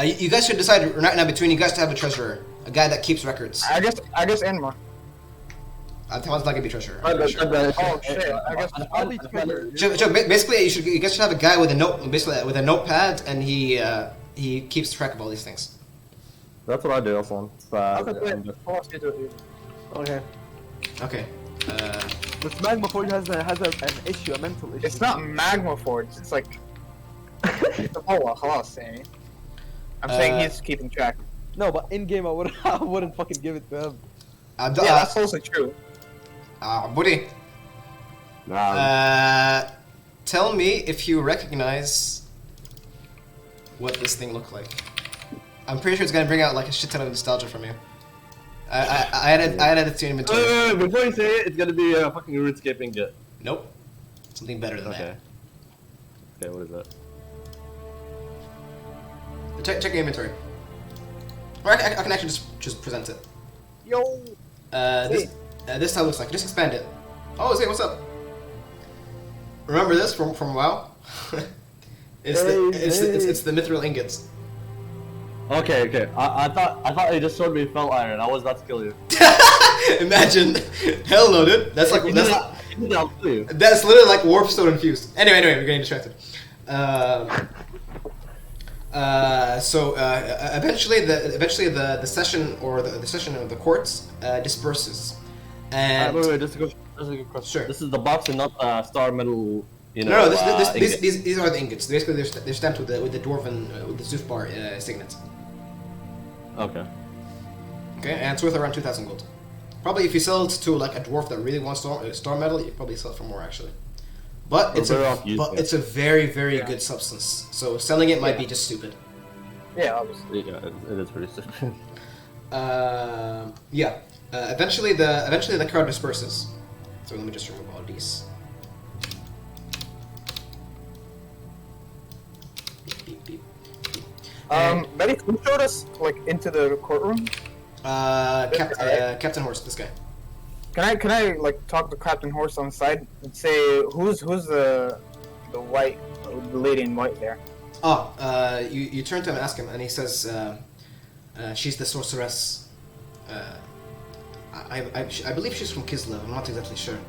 You guys should decide right now between you guys to have a treasurer, a guy that keeps records. I guess Inma. Tom's not gonna be treasurer. Oh shit! I guess I'll be treasurer. Basically, you guys should have a guy with a notepad, and he keeps track of all these things. That's what I do, also. Okay. Okay. This Magma Forge has an issue, a mental issue. it's not Magma Forge. It's like it's a Pola, خلاص يعني. I'm saying he's keeping track. No, but in game I wouldn't fucking give it to him. Yeah, that's also true. Buddy. Tell me if you recognize what this thing looked like. I'm pretty sure it's gonna bring out like a shit ton of nostalgia from you. I added it to your inventory. Before you say it, it's gonna be a fucking RuneScape ingot. Nope. Something better than Okay. Okay, what is that? that. Check your inventory. Or I can actually just present it. Yo. This how it looks like. Just expand it. Oh, Zay, what's up? Remember this from WoW? it's the mithril ingots. Okay. I thought you just showed me felt iron. I was about to kill you. Imagine. Hell no, dude. That's like I'll kill you. that's literally like warpstone infused. Anyway, we're getting distracted. Eventually the session or the session of the courts disperses, and Wait, just a good question. Sure. This is the box and not star metal. You know. no, ingot. these are the ingots. Basically, they're stamped with the dwarven with the Zoof bar signet. Okay. Okay, and it's worth around 2,000 gold. Probably if you sell it to like a dwarf that really wants star metal, you probably sell it for more actually. But it's a very good substance. So selling it might be just stupid. Yeah, obviously. Yeah, it is pretty stupid. Eventually the crowd disperses. So let me just remove all of these. Beep, beep, beep. Betty, can you show us like into the courtroom? Captain Horse, this guy. Can I like talk to Captain Horse on the side and say who's the white the lady in white there? You turn to him and ask him, and he says, she's the sorceress. I believe she's from Kislev. I'm not exactly sure.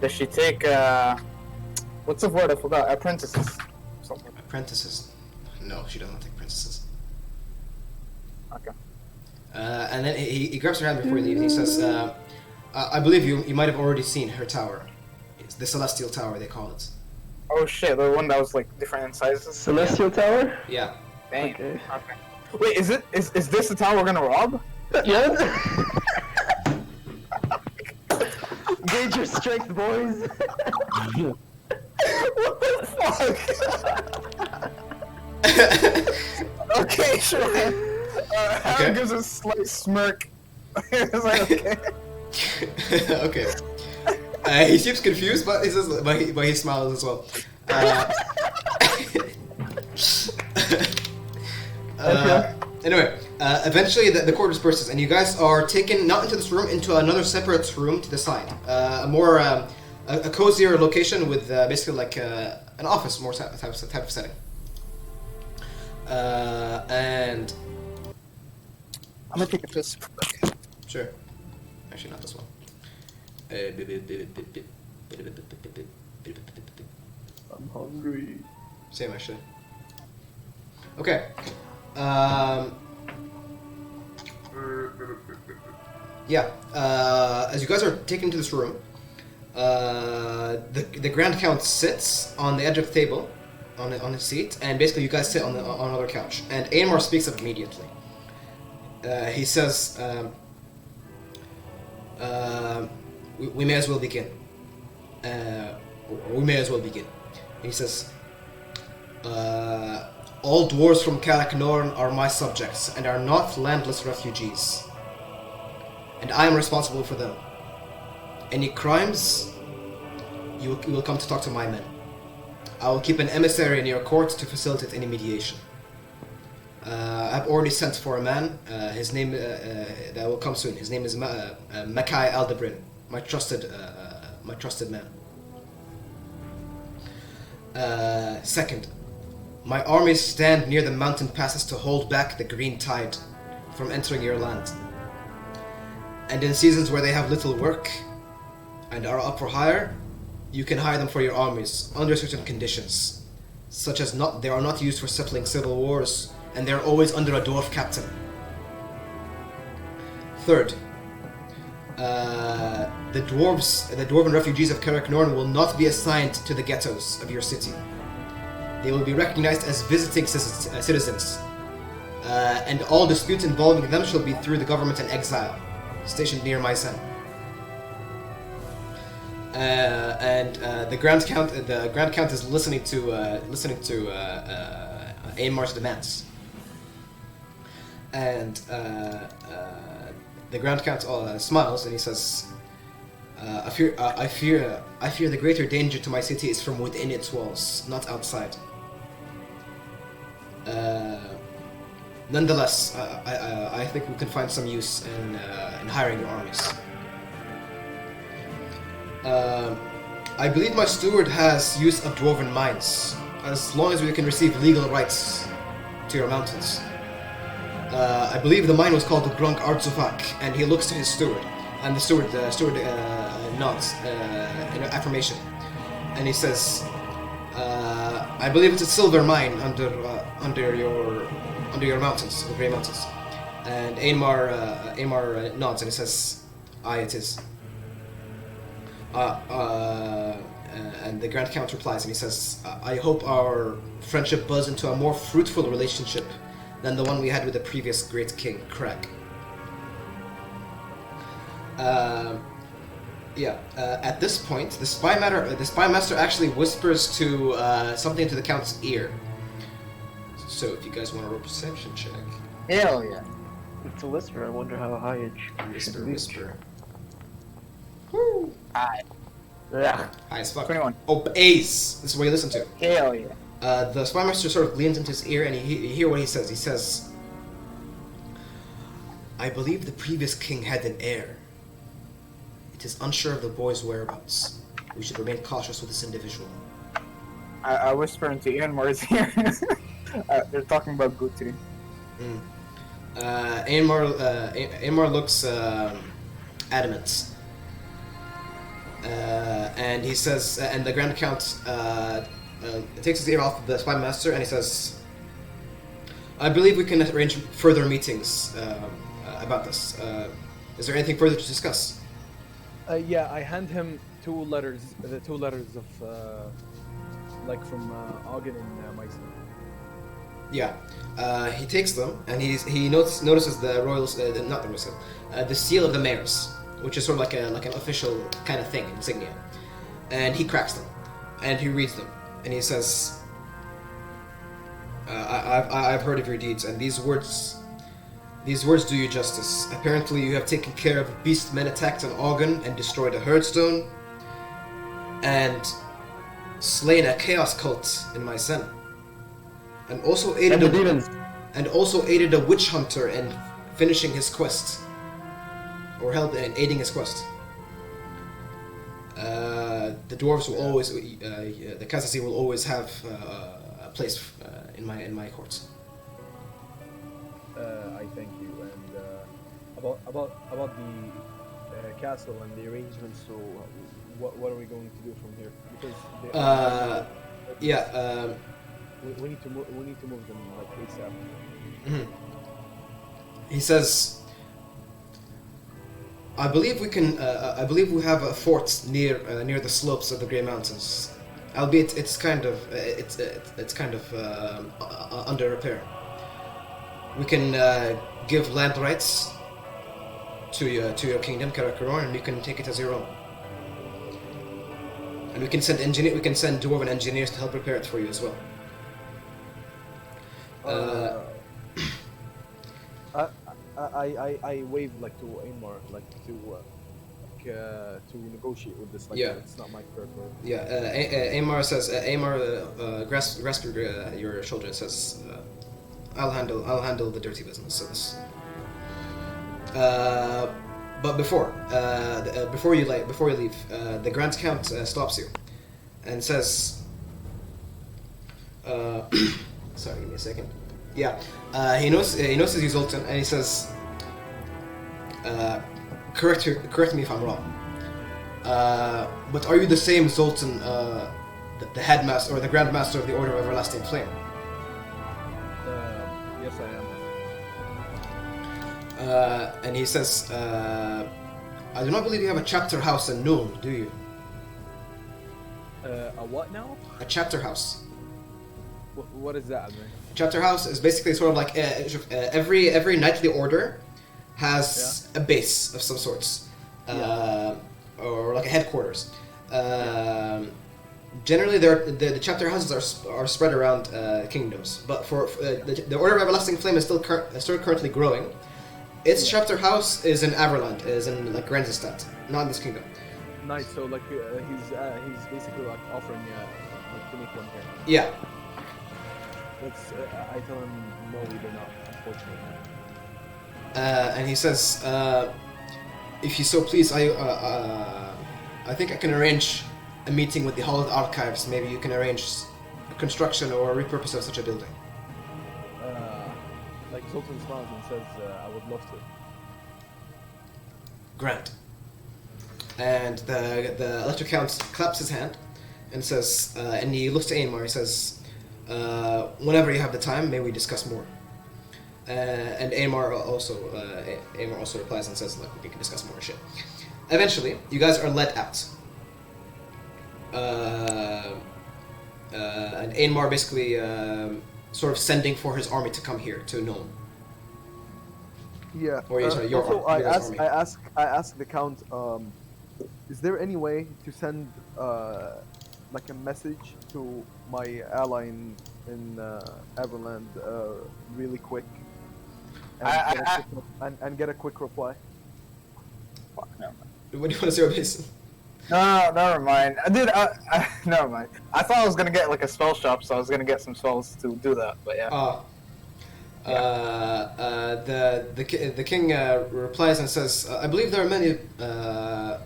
Does she take what's the word? I forgot. Apprentices. Something. Apprentices? No, she doesn't take princesses. Okay. And then he grabs her hand before he leaves. He says, I believe you might have already seen her tower. It's the Celestial Tower, they call it. Oh shit, the one that was like different in sizes. Celestial Tower? Yeah. Dang. Okay. Wait, is this the tower we're gonna rob? Yeah. Gauge your strength, boys. What the fuck? Okay, sure. Harry gives a slight smirk. It's like, okay. Okay. He seems confused, but he says, but he smiles as well. Anyway, eventually the court disperses, and you guys are taken not into this room, into another separate room to the side. A a cozier location with basically like an office, more type of setting. And I'm gonna take a piss. sure, actually not this one. I'm hungry. Same actually. Okay. Yeah. As you guys are taken to this room, the Grand Count sits on the edge of the table, on his seat, and basically you guys sit on another couch. And Aemar speaks up immediately. He says, "We may as well begin. We may as well begin." He says, "All dwarves from Karak Norn are my subjects and are not landless refugees. And I am responsible for them. Any crimes, you will come to talk to my men. I will keep an emissary in your court to facilitate any mediation. I've already sent for a man. His name that will come soon. His name is Makai Aldebrin, my trusted man. Second, my armies stand near the mountain passes to hold back the green tide from entering your land. And in seasons where they have little work and are up for hire, you can hire them for your armies under certain conditions, such as they are not used for settling civil wars, and they are always under a dwarf captain. Third, the dwarven refugees of Karak Norn will not be assigned to the ghettos of your city. They will be recognized as visiting citizens, and all disputes involving them shall be through the government in exile, stationed near Mycen. The Grand Count is listening to Aemar's demands, and the Grand Count smiles and he says, I fear the greater danger to my city is from within its walls, not outside. Nonetheless, I think we can find some use in hiring your armies. I believe my steward has use of dwarven mines, as long as we can receive legal rights to your mountains. I believe the mine was called the Grunk Artsufak, and he looks to his steward, and the steward nods in affirmation, and he says, "I believe it's a silver mine under your mountains, the Grey Mountains." And Aemar nods and he says, "Aye, it is." And the Grand Count replies and he says, "I hope our friendship builds into a more fruitful relationship than the one we had with the previous great king, Crag." At this point, the spy master actually whispers to something to the Count's ear. So if you guys want to roll a perception check. Hell yeah. It's a whisper. I wonder how high it should be. Whisper. Woo. Alright. Yeah. High as fuck. 21. Oh, Ace! This is what you listen to. Hell yeah. The spy master sort of leans into his ear and you hear what he says. He says, "I believe the previous king had an heir. It is unsure of the boy's whereabouts. We should remain cautious with this individual." I whisper into Aemar's ear. They're talking about Guthrie. Aemar looks adamant. And he says, and the Grand Count takes his ear off the spy master and he says, "I believe we can arrange further meetings about this. Is there anything further to discuss?" Yeah, I hand him the two letters of, like from Ogden and Mycen. Yeah, he takes them and he notices the royals, not the royals, the seal of the mayors, which is sort of like an official kind of thing, insignia, and he cracks them, and he reads them, and he says, "I've heard of your deeds, and these words do you justice. Apparently, you have taken care of beast men attacked on Ogden and destroyed a herdstone, and slain a chaos cult in Mycen, and also aided a witch hunter in finishing his quest, or helped in aiding his quest. The dwarves will always, the Kazasi will always have a place in my courts. I thank you. And about the castle and the arrangements. So, what are we going to do from here? Because we need to move them like ASAP. Mhm. He says, I believe we can. I believe we have a fort near the slopes of the Grey Mountains, albeit it's kind of under repair. We can give land rights to your kingdom, Karakoron, and you can take it as your own. And we can send dwarven engineers to help repair it for you as well. I wave like to Amar, like to negotiate with this. Like, Yeah. it's not my territory. Yeah, Amar says. Amar grasps your shoulder and says, "I'll handle the dirty business of this." But before you leave, the Grand Count stops you and says, "Sorry, give me a second." Yeah, he notices you, Zoltan, and he says, "Correct me if I'm wrong. But are you the same Zoltan, the headmaster or the Grand Master of the Order of Everlasting Flame?" Yes, I am. And he says, "I do not believe you have a chapter house in Noon, do you?" A what now? A chapter house. What is that, man? Chapter house is basically sort of like every knightly order has a base of some sorts, or like a headquarters. Generally, the chapter houses are spread around kingdoms, but for the Order of Everlasting Flame is still currently growing. Its chapter house is in Averland, is in like Grenzestadt, not in this kingdom. Nice. So like he's basically like offering like to make one here. Yeah. I tell him no, we do not, unfortunately. And he says, "If you so please, I think I can arrange a meeting with the Hallowed Archives. Maybe you can arrange a construction or a repurpose of such a building." Like Zoltan smiles and says, "I would love to." Grant. And the Elector Count claps his hand and says, and he looks to Aemar. He says, "Whenever you have the time, may we discuss more." And Aemar also replies and says, "Look, we can discuss more shit." Eventually, you guys are led out. And Aemar basically sort of sending for his army to come here to Nome. Yeah. Or sorry, your also, army, your guys' I ask the count. Is there any way to send like a message to my ally in Everland really quick and get a quick reply? Fuck, never mind. What do you want to say about this? No, never mind. Dude, never mind. I thought I was gonna get like a spell shop, so I was gonna get some spells to do that, but yeah. The king replies and says, "I believe there are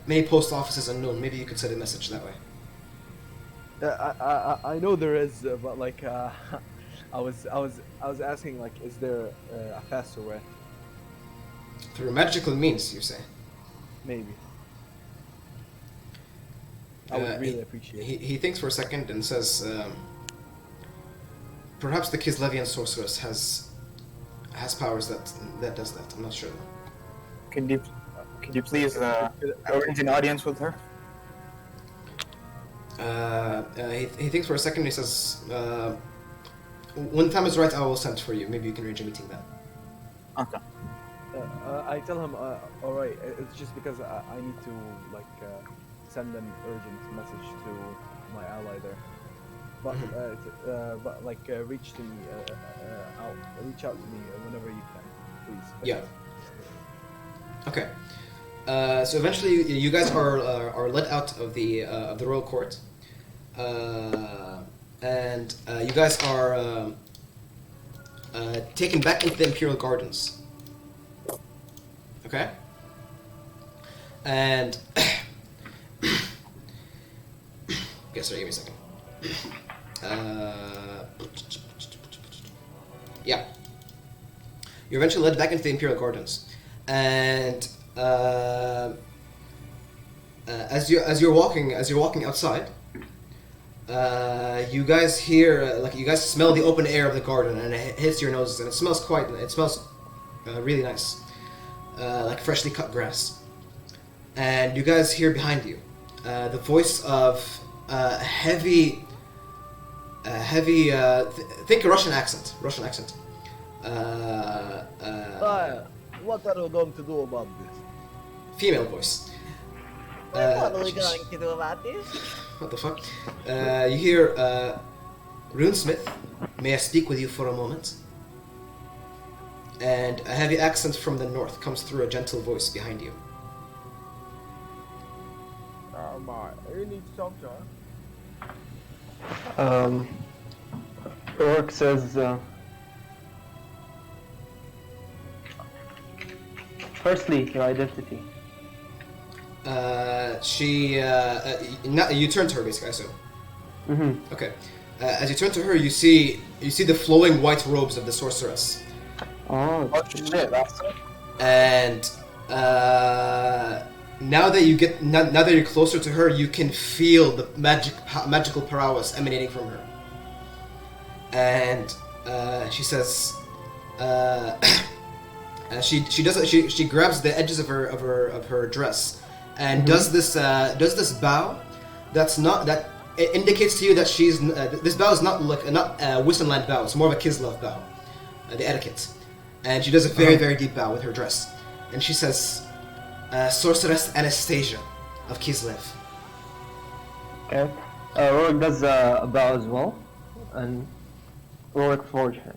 many post offices unknown. Maybe you could send a message that way." I know there is, but like I was asking, like, is there a faster way? Through magical means, you say? Maybe. I would really appreciate it. He thinks for a second and says, "Perhaps the Kislevian sorceress has powers that does that. I'm not sure." Could you please arrange an audience with her? He thinks for a second. He says, "When the time is right, I will send for you. Maybe you can arrange a meeting then." Okay. I tell him, all right. It's just because I need to like send an urgent message to my ally there. But reach out to me whenever you can, please. Yeah. Okay. So eventually, you guys are let out of the royal court, and you guys are taken back into the Imperial Gardens. Okay. And Okay, sorry, give me a second. Yeah. You're eventually led back into the Imperial Gardens, and as you're walking outside, you guys hear you guys smell the open air of the garden, and it hits your noses, and it smells really nice, like freshly cut grass. And you guys hear behind you the voice of a heavy. Think a Russian accent. What are we going to do about this? Female voice. What are we going to do about this? What the fuck? You hear, Runesmith, may I speak with you for a moment? And a heavy accent from the north comes through a gentle voice behind you. You need to talk to her. Rourke says, firstly, your identity. You turn to her, basically, I assume. Mm-hmm. Okay. As you turn to her, you see the flowing white robes of the sorceress. Oh, Oh shit, that's it. And now that you're closer to her, you can feel the magical prowess emanating from her. And she says, she grabs the edges of her dress and does this bow. That it indicates to you that she's this bow is not a Wissenland bow. It's more of a Kislev bow, the etiquette. And she does a very very deep bow with her dress, and she says, "Sorceress Anastasia of Kislev." okay. Rourke does a bow as well, and Rourke forge him.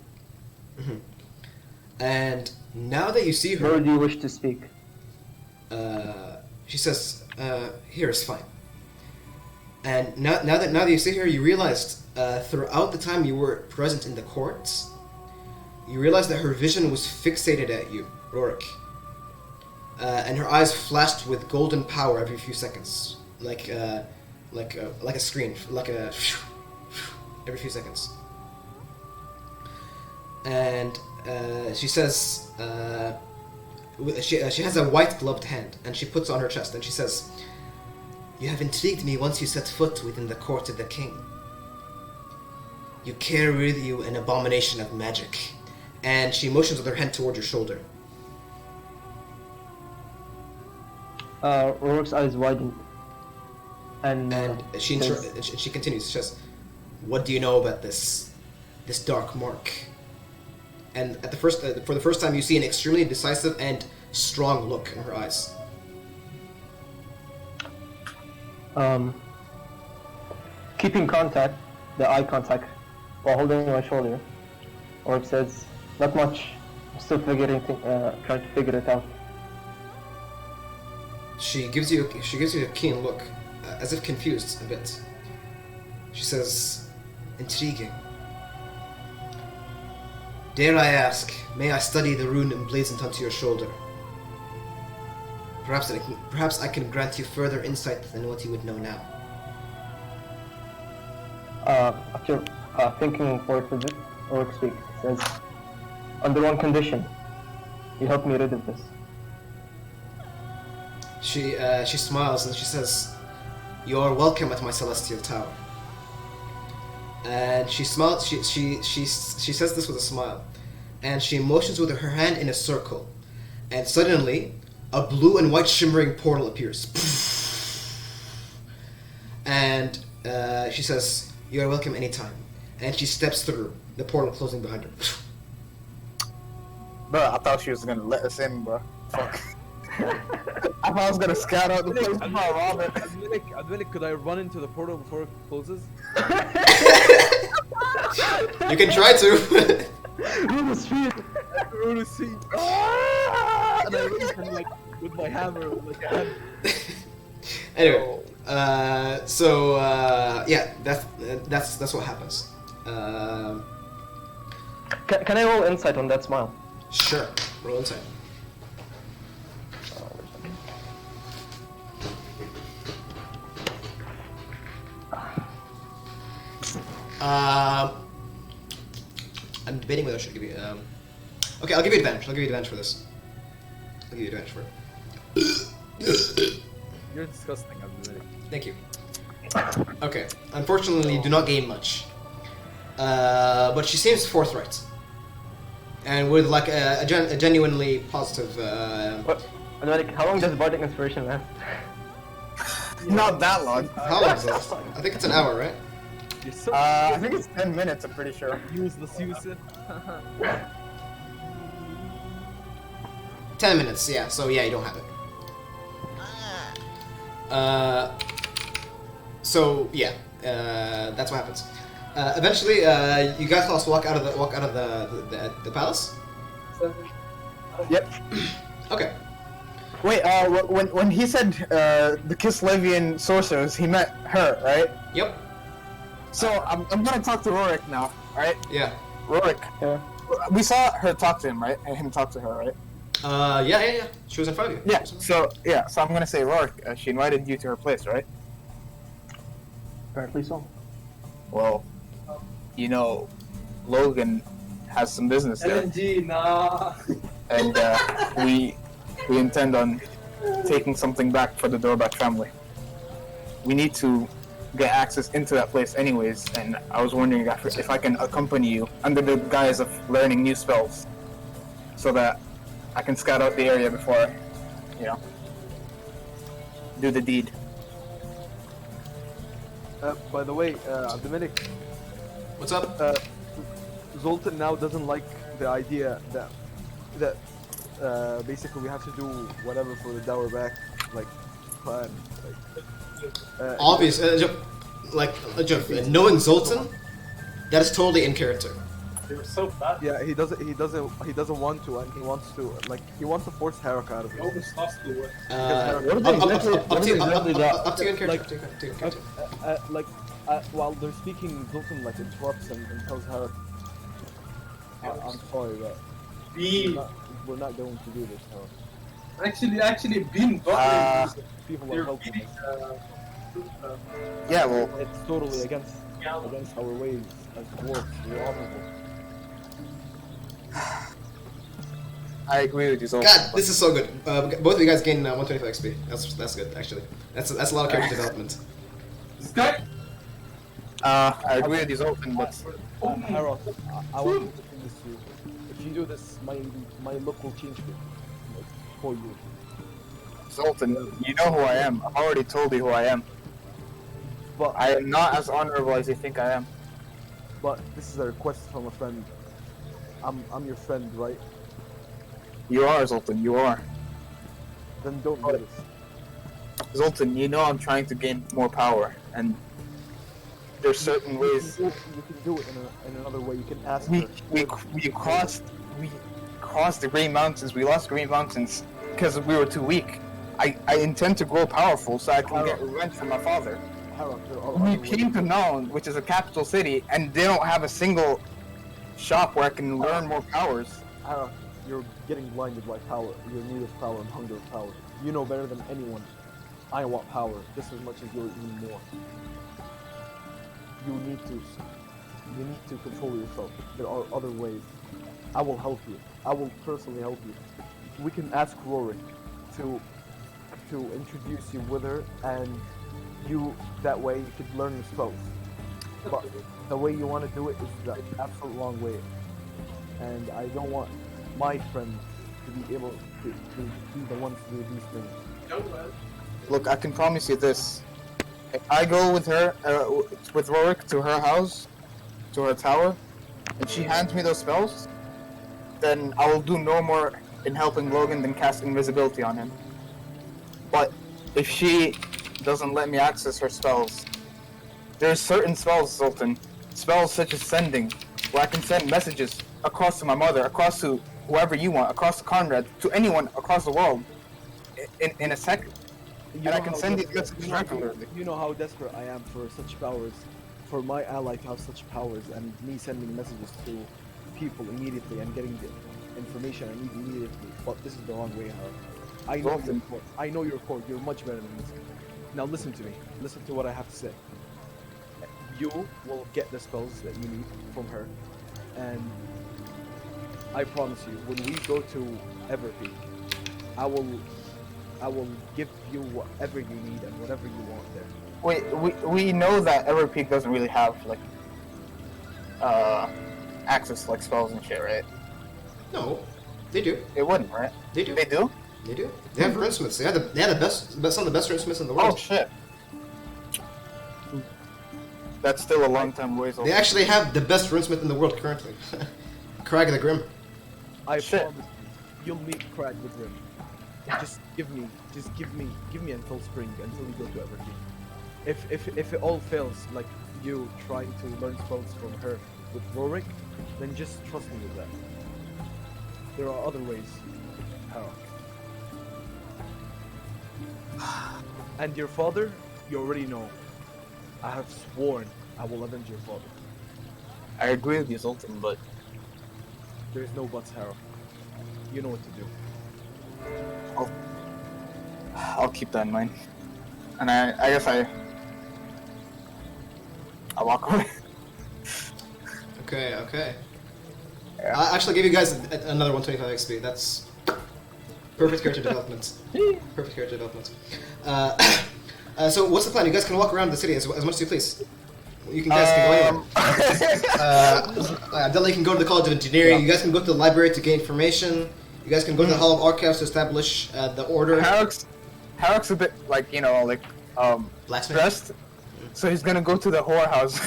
And now that you see Where her, do you wish to speak? she says, "Here is fine." And now that you see her, you realized throughout the time you were present in the courts, you realized that her vision was fixated at you, Rourke. And her eyes flashed with golden power every few seconds, like a screen, every few seconds. And she says, she has a white gloved hand, and she puts it on her chest, and she says, "You have intrigued me once you set foot within the court of the king. You carry with you an abomination of magic." And she motions with her hand toward your shoulder. Rourke's eyes widen, and she continues. She says, "What do you know about this dark mark?" And for the first time, you see an extremely decisive and strong look in her eyes. Keeping contact, the eye contact, while holding my shoulder, Rourke says, "Not much. I'm still trying to figure it out." She gives you a keen look, as if confused a bit. She says, "Intriguing. Dare I ask, may I study the rune emblazoned onto your shoulder? Perhaps I can grant you further insight than what you would know now." After thinking for it a bit, Rourke speaks. He says, "Under one condition, you help me rid of this." She smiles and she says, "You are welcome at my celestial tower." And she smiles. She says this with a smile, and she motions with her hand in a circle, and suddenly, a blue and white shimmering portal appears. And she says, "You are welcome anytime." And she steps through, the portal closing behind her. Bro, I thought she was gonna let us in, bro. Fuck. I thought I was gonna scout out the place before I rob it. Adminik, could I run into the portal before it closes? You can try to. Rune of speed! Rune of speed. And I hit him like with my hammer, like a hand. Anyway, yeah, that's what happens. Can I roll insight on that smile? Sure, roll insight. I'm debating whether I should give you. Okay, I'll give you advantage. I'll give you advantage for this. I'll give you advantage for it. You're disgusting, I'm admitting. Thank you. Okay. Unfortunately, you do not gain much. But she seems forthright. And with like a genuinely positive. What? Automatic, how long does Bardic Inspiration last? Not that long. How long is this? I think it's an hour, right? You're so I think it's 10 minutes, I'm pretty sure. useless, Yusuf. 10 minutes, yeah. So yeah, you don't have it. So yeah, that's what happens. Eventually, you guys also walk out of the palace. Yep. Okay. Wait, when he said the Kislevian sorcerers, he meant her, right? Yep. So I'm gonna talk to Rorik now, alright? Yeah. Rorik, Yeah. we saw her talk to him, right? And him talk to her, right? Yeah. She was in front of you. Yeah. So I'm gonna say Rorik. She invited you to her place, right? Apparently so. Well, you know, Logan has some business there, and we intend on taking something back for the Dorbat family. We need to get access into that place anyways, and I was wondering if I can accompany you under the guise of learning new spells, so that I can scout out the area before I, do the deed. By the way, Dominic, What's up? Zoltan now doesn't like the idea that basically we have to do whatever for the dower back, like plan. Obvious. Knowing Zoltan, that is totally in character. Yeah, he doesn't want to, and he wants to force Harak out of it. Up to you in character. While they're speaking, Zoltan like interrupts and tells Harak, I'm sorry, but we're not going to do this, Harak. Actually, been People are helping us. Yeah, well, It's totally against our ways as dwarves. We're honorable. I agree with you, Zoltan. God, this is so good. Both of you guys gain 125 XP. That's good, actually. That's a lot of character development. This guy? I agree with you, Zoltan, but Harold, I want to bring this to you. If you do this, my look will change for you. Zoltan, you know who I am. I've already told you who I am. But I am not as honorable as you think I am. But this is a request from a friend. I'm your friend, right? You are, Zoltan, you are. Then don't do this. Zoltan, you know I'm trying to gain more power, and there's certain ways. You can do it in another way. You can ask We her. crossed the Green Mountains. We lost Green Mountains because we were too weak. I intend to grow powerful so I can get revenge from my father. Harold, there are We other ways. came to Noun, which is a capital city, and they don't have a single shop where I can learn more powers. Harold, you're getting blinded by power. Your need of power and hunger of power. You know better than anyone. I want power just as much as you need more. You need to control yourself. There are other ways. I will help you. I will personally help you. We can ask Rorik to introduce you with her, and that way you could learn your spells. But the way you want to do it is the absolute wrong way. And I don't want my friends to be able to be the ones to do these things. Look, I can promise you this. If I go with her, with Rorik to her house, to her tower, and she hands me those spells, then I will do no more in helping Logan than cast invisibility on him. But if she doesn't let me access her spells, there's certain spells, Sultan, spells such as sending, where I can send messages across to my mother, across to whoever you want, across to Conrad, to anyone across the world, in a second. And I can send these messages regularly. You know how desperate I am for such powers, for my ally to have such powers, and me sending messages to people immediately and getting the information I need immediately. But this is the wrong way, Howard. I know your core. I know your core. You're much better than this. Now listen to me. Listen to what I have to say. you will get the spells that you need from her, and I promise you, when we go to Everpeak, I will give you whatever you need and whatever you want there. Wait, we know that Everpeak doesn't really have like access to like spells and shit, right? No, they do. It wouldn't, right? They do. They do? They do. They have runesmiths. They have the best, some of the best runesmiths in the Oh world. shit. That's still a long time ways off. They actually have the best runesmith in the world currently. Crag the Grim. I Shit. promise you, you'll meet Crag with Rim. Just give me until spring, until you go to Everkeep. If it all fails, like you trying to learn spells from her with Rorik, then just trust me with that. There are other ways. How? And your father, you already know. I have sworn I will avenge your father. I agree with you, Sultan, but There's no buts, Harrow. You know what to do. I'll keep that in mind. And I guess I'll walk away. Okay. Yeah. I'll actually give you guys another 125 XP. That's perfect character development. Perfect character development. So what's the plan? You guys can walk around the city as much as you please. You guys can go anywhere. Abdullah, you can go to the College of Engineering. You guys can go to the library to gain information. You guys can go to the Hall of Archives to establish the order. Harrock's a bit like, you know, like Blacksmith. stressed. So he's gonna go to the whorehouse.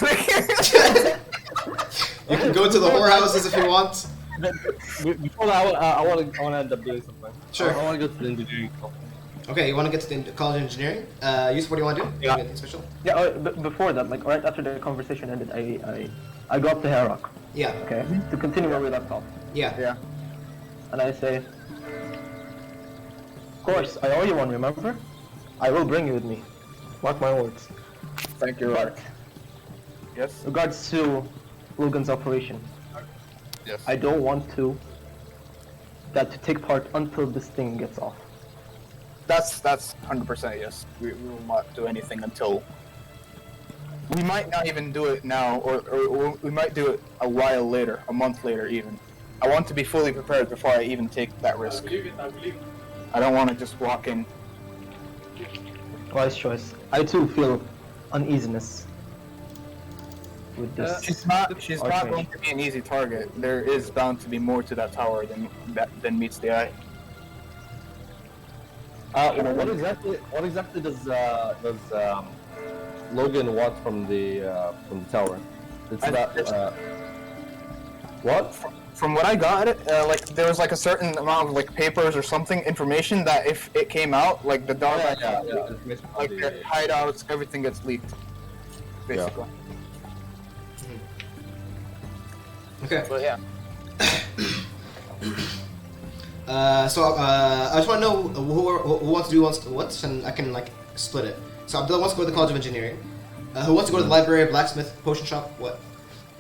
You can go to the whorehouses if you want. Before that, I want to end up doing something. Sure. I want to go to the engineering company. Okay, you want to get to the College of Engineering? Yusuf, what do you want to do? Yeah. Anything special? Yeah, before that, like right after the conversation ended, I go up to Herok, Yeah. okay, to continue where we left off, Yeah. Yeah. and I say, of course, I owe you one, remember? I will bring you with me. Mark my words. Thank you. But Yes. regards to Logan's operation, Yes. I don't want that to take part until this thing gets off. That's 100% yes. We will not do anything until. We might not even do it now, or we might do it a while later, a month later even. I want to be fully prepared before I even take that risk. I believe it. I don't want to just walk in. Wise choice. I too feel uneasiness with this. She's not Okay. going to be an easy target. There is bound to be more to that tower than meets the eye. What exactly does Logan want from the tower? It's about what? From what I got, like there was like a certain amount of like papers or something, information that if it came out, like the dark, like their hideouts, everything gets leaked, basically. Okay. But yeah. I just want to know who wants to do what, and I can like split it. So Abdullah wants to go to the College of Engineering. Who wants to go to the library, blacksmith, potion shop? What?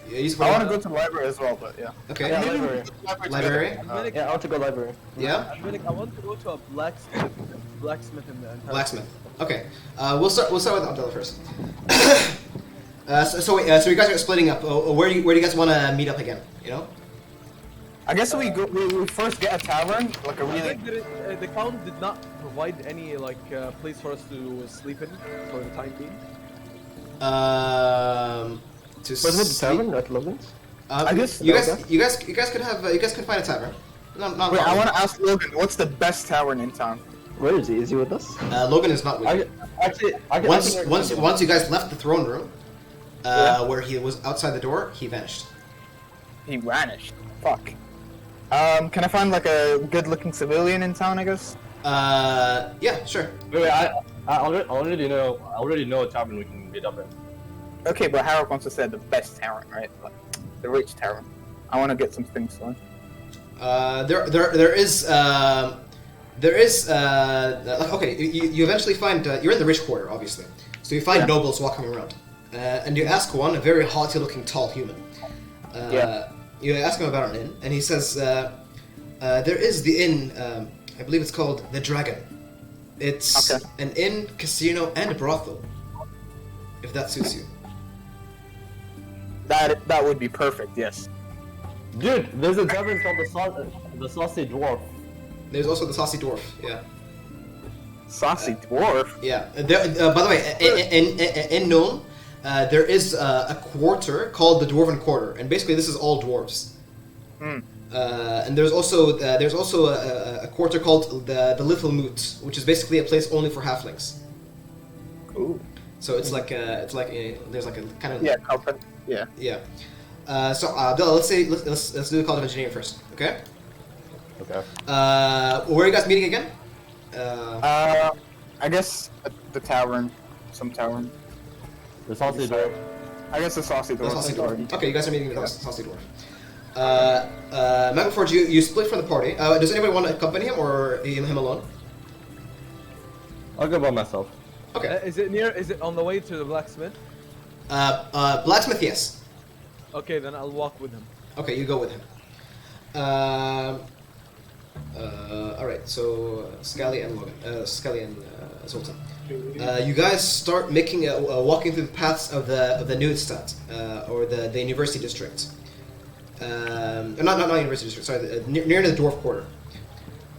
Yeah, I want to go to the library as well, but yeah. Okay. Yeah, Maybe we library. can go to the Library? together. Yeah, I want to go library. Yeah. I want to go to a blacksmith in the entire Blacksmith. Okay. We'll start with Abdullah first. So you guys are splitting up. Where do you guys want to meet up again? You know? I guess we first get a tavern, like a I really. think that the count did not provide any like place for us to sleep in for the time being. To Was it the sleep- tavern at Logan's? I guess- you guys could find a tavern. Not Wait, I want to ask Logan, what's the best tavern in town? Where is he? Is he with us? Logan is not with you. Once you guys left the throne room, where he was outside the door, he vanished. He vanished. Fuck. Can I find like a good-looking civilian in town? I guess. Yeah, sure. Wait, I already know a tavern we can meet up in. Okay, but Harold wants to say the best tavern, right? Like, the rich tavern. I want to get some things done. There is okay. You eventually find you're in the rich quarter, obviously. So you find nobles walking around, and you ask one, a very haughty-looking tall human. You ask him about an inn, and he says there is the inn. I believe it's called the Dragon. It's an inn, casino, and brothel. If that suits you. That would be perfect. Yes. Dude, there's a tavern called the Saucy Dwarf. There's also the Saucy Dwarf. Yeah. Saucy dwarf. Yeah. By the way, in Nome, there is a quarter called the Dwarven Quarter, and basically this is all dwarves. And there's also a quarter called the Little Moot, which is basically a place only for halflings. Ooh. So it's like there's like a kind of Yeah. Yeah. yeah. So Abdullah, let's do the College of Engineering first, okay? Okay. Where are you guys meeting again? I guess at the tavern, some tavern. The Saucy Dwarf. I guess the saucy The dwarf. Saucy Dwarf. Okay, you guys are meeting the Saucy Dwarf. Magnaforge, you split from the party. Does anybody want to accompany him or him alone? I'll go by myself. Okay. Is it on the way to the blacksmith? Blacksmith, yes. Okay, then I'll walk with him. Okay, you go with him. Alright, so Scally and Logan. Scally and Zoltan. You guys start making walking through the paths of the Newstead, or the university district. Not university district. Sorry, near the dwarf quarter.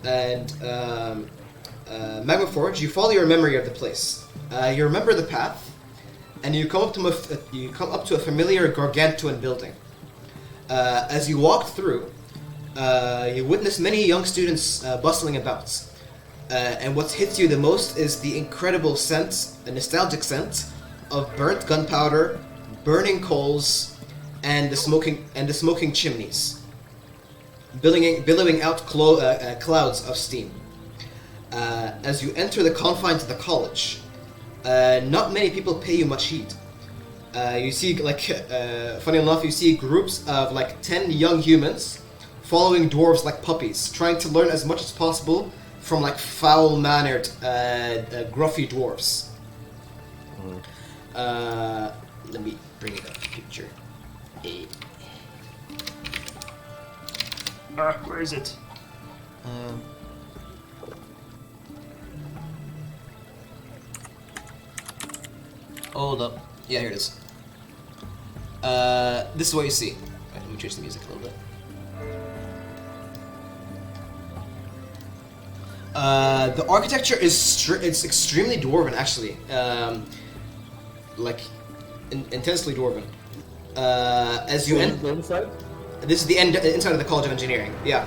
And Magmaforge, you follow your memory of the place. You remember the path, and you come up to a familiar gargantuan building. As you walk through, you witness many young students bustling about. And what hits you the most is the incredible scent, a nostalgic scent, of burnt gunpowder, burning coals, and the smoking chimneys, billowing out clouds of steam. As you enter the confines of the college, not many people pay you much heed. You see, funny enough, you see groups of 10 young humans following dwarves like puppies, trying to learn as much as possible from foul-mannered, gruffy dwarves. Let me bring it up picture. Where is it? Hold up. Yeah, here it is. This is what you see. Right, let me change the music a little bit. The architecture is it's extremely dwarven, actually. Intensely dwarven. As you enter, inside? this is the inside of the College of Engineering. Yeah.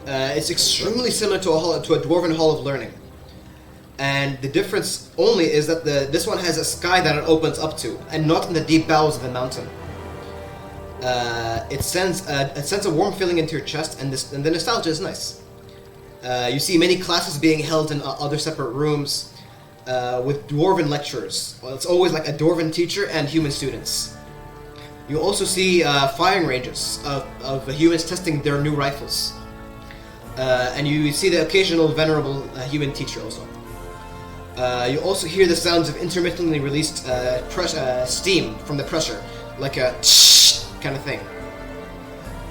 It's extremely similar to a dwarven hall of learning, and the difference only is that this one has a sky that it opens up to, and not in the deep bowels of the mountain. It sends a warm feeling into your chest, and the nostalgia is nice. You see many classes being held in other separate rooms. With dwarven lecturers. Well, it's always a dwarven teacher and human students. You also see firing ranges of humans testing their new rifles. And you see the occasional venerable human teacher also. You also hear the sounds of intermittently released steam from the pressure, like a kind of thing.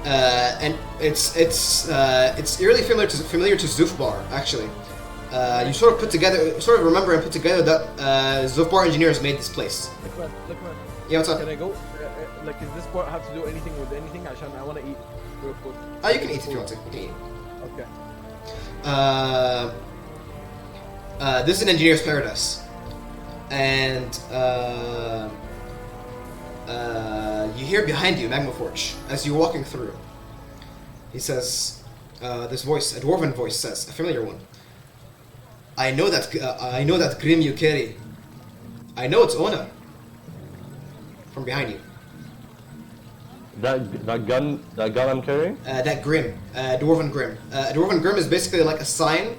And it's eerily familiar to Zufbar, actually. You sort of remember and put together that Zufbar engineers made this place. Look, man. Yeah, what's up? Can I go? Does this part have to do anything with anything? I want to eat real quick. You can eat if you want to. You can eat. Okay. This is an engineer's paradise, and you hear behind you Magmaforge as you're walking through. He says, this voice, a dwarven voice says, a familiar one. I know that Grim you carry. I know it's Ona. From behind you. That gun I'm carrying? That Grim, Dwarven Grim. A Dwarven Grim is basically a sign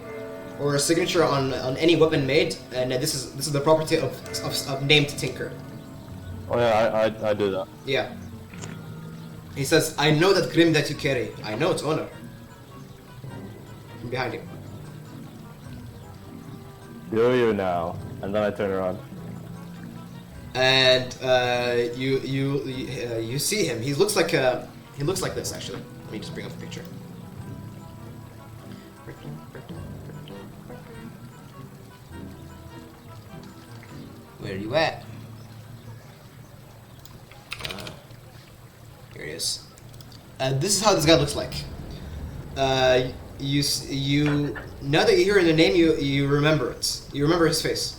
or a signature on any weapon made, and this is the property of named Tinker. Oh yeah, I do that. Yeah. He says, I know that Grim that you carry. I know it's Ona. From behind you. Do you now? And then I turn around. And you see him. He looks like this, actually. Let me just bring up the picture. Where are you at? Here it is. This is how this guy looks like. You now that you're hearing the name, you remember it. You remember his face.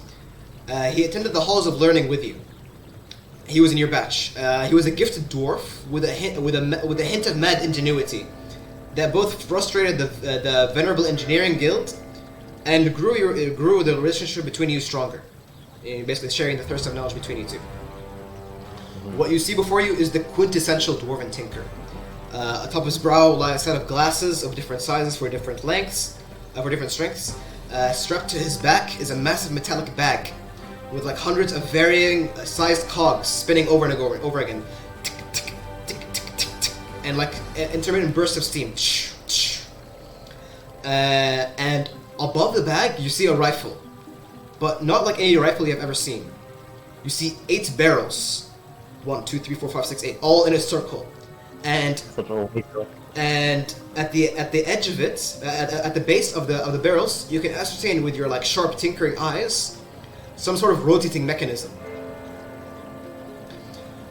He attended the halls of learning with you. He was in your batch. He was a gifted dwarf with a hint of mad ingenuity that both frustrated the venerable engineering guild and grew the relationship between you stronger. Basically, sharing the thirst of knowledge between you two. What you see before you is the quintessential dwarven tinker. Atop his brow lie a set of glasses of different sizes for different lengths, for different strengths. Strapped to his back is a massive metallic bag with like hundreds of varying sized cogs spinning over and over again. Tick, tick, tick, tick, tick, tick, and like intermittent bursts of steam. And above the bag, you see a rifle. But not like any rifle you have ever seen. You see 8 barrels. 1, 2, 3, 4, 5, 6, 8, all in a circle. And at the edge of it, at the base of the barrels, you can ascertain with your like sharp tinkering eyes some sort of rotating mechanism.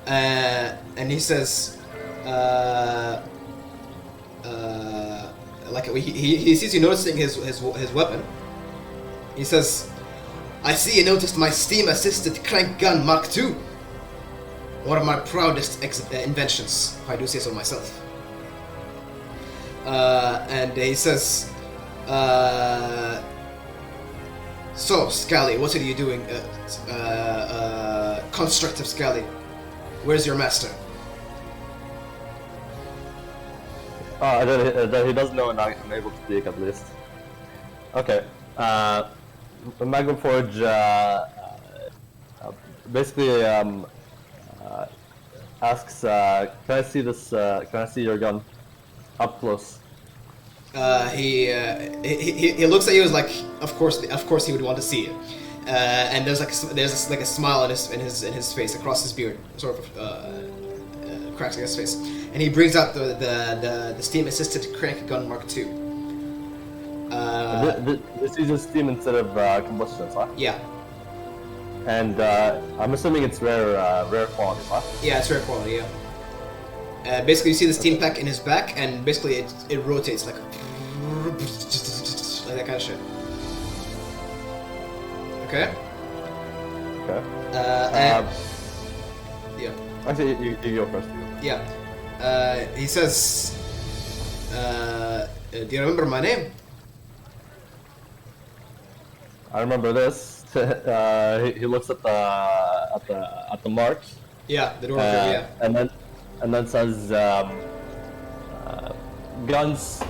And he says, like he sees you noticing his weapon. He says, "I see you noticed my steam-assisted crank gun Mark II. One of my proudest inventions, if I do say so myself." And he says, "So, Scally, what are you doing? Constructive Scally, where's your master?" That he doesn't know and I'm able to speak at least. Okay. Magnum Forge basically asks, "Can I see this? Can I see your gun up close?" He looks at you as like, of course he would want to see it. And there's a smile in his face across his beard, sort of cracks in his face, and he brings out the steam-assisted crank gun Mark II. This uses steam instead of combustion, huh? Yeah. And I'm assuming it's rare quality, huh? Yeah, it's rare quality. Yeah. Basically, you see the steam pack in his back, and basically it rotates like that kind of shit. Okay. Okay. And yeah. Actually, you go first. Yeah. He says, "Do you remember my name?" I remember this. He looks at the mark. Yeah, the door. Yeah. And then says, "Guns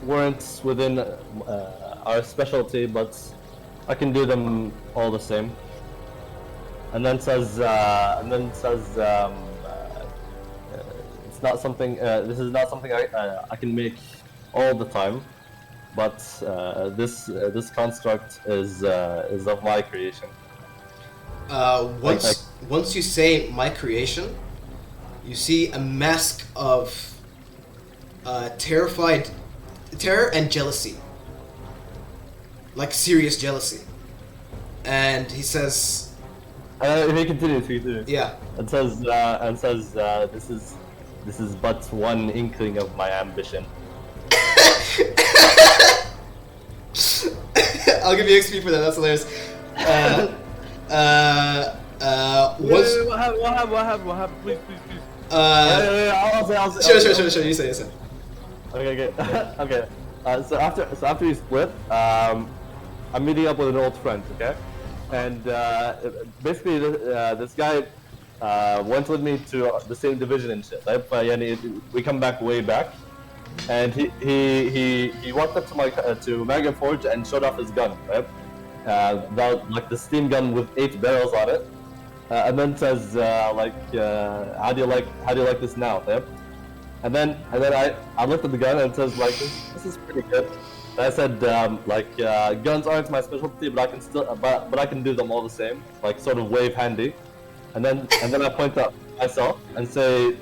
weren't within our specialty, but I can do them all the same." And then says, "It's not something. This is not something I can make all the time, but this construct is of my creation." Once you say "my creation," you see a mask of terror and jealousy, like serious jealousy. And he says, he continues. Yeah. And says, "This is but one inkling of my ambition." I'll give you XP for that. That's hilarious. What happened? Please. I'll say. Sure. You say. Okay. Okay. So after we split, I'm meeting up with an old friend. Okay, and basically this guy went with me to the same division and shit. Right? We come back way back, and he walked up to Magnum Forge and showed off his gun. Right? Like the steam gun with 8 barrels on it, and then says how do you like this now? Right? And then I looked at the gun and it says like this is pretty good. And I said guns aren't my specialty, but I can do them all the same, like sort of wave handy. And then I point at myself and say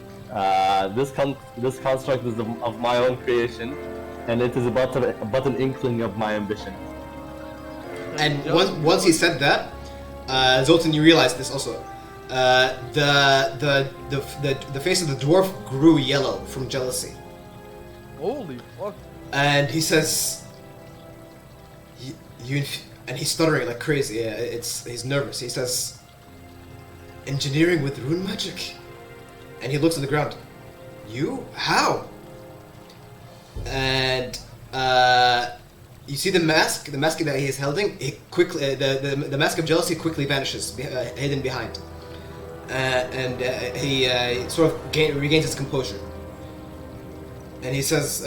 this construct is of my own creation, and it is but an inkling of my ambition. And once he said that, Zoltan, you realize this also. The face of the dwarf grew yellow from jealousy, Holy fuck. and he says, "You," and he's stuttering like crazy. He's nervous. He says, "Engineering with rune magic," and he looks at the ground. You? How? And you see the mask that he is holding. He quickly, the mask of jealousy quickly vanishes, hidden behind, and he sort of regains his composure. And he says,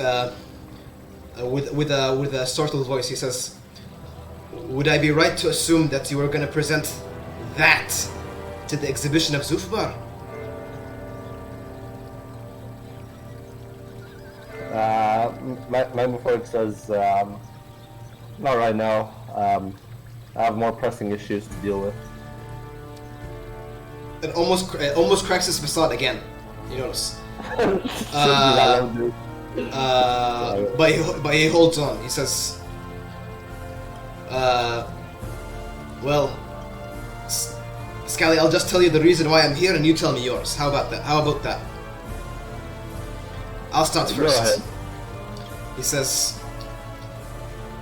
with a startled voice, he says, "Would I be right to assume that you are going to present that to the exhibition of Zufbar?" Magnaford says, not right now. I have more pressing issues to deal with. It almost cracks his facade again. You notice. But he holds on. He says, "Well, Scally, I'll just tell you the reason why I'm here, and you tell me yours. How about that? I'll start Go first." ahead. He says,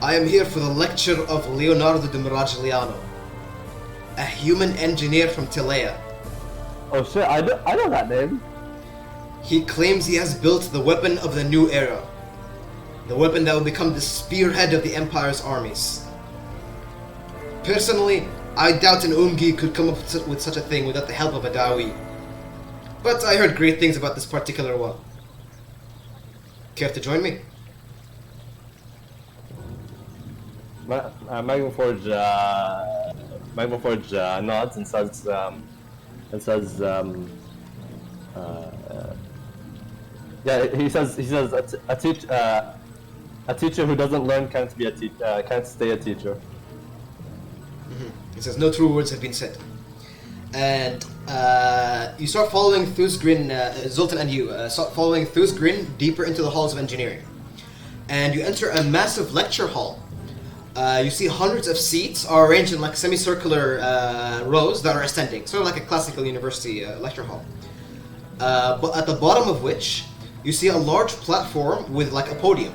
"I am here for the lecture of Leonardo de Miragliano, a human engineer from Tilea. Oh shit, I know that name. He claims he has built the weapon of the new era, the weapon that will become the spearhead of the Empire's armies. Personally, I doubt an Umgi could come up with such a thing without the help of a Dawi. But I heard great things about this particular one. Care to join me?" Magnaford nods and says, yeah, he says a teacher who doesn't learn can't stay a teacher. He says, "No true words have been said." And you start following Thusgrin, Zoltan and you, start following Thusgrin deeper into the halls of engineering. And you enter a massive lecture hall. You see hundreds of seats are arranged in like semicircular rows that are ascending, sort of like a classical university lecture hall. But at the bottom of which, you see a large platform with like a podium.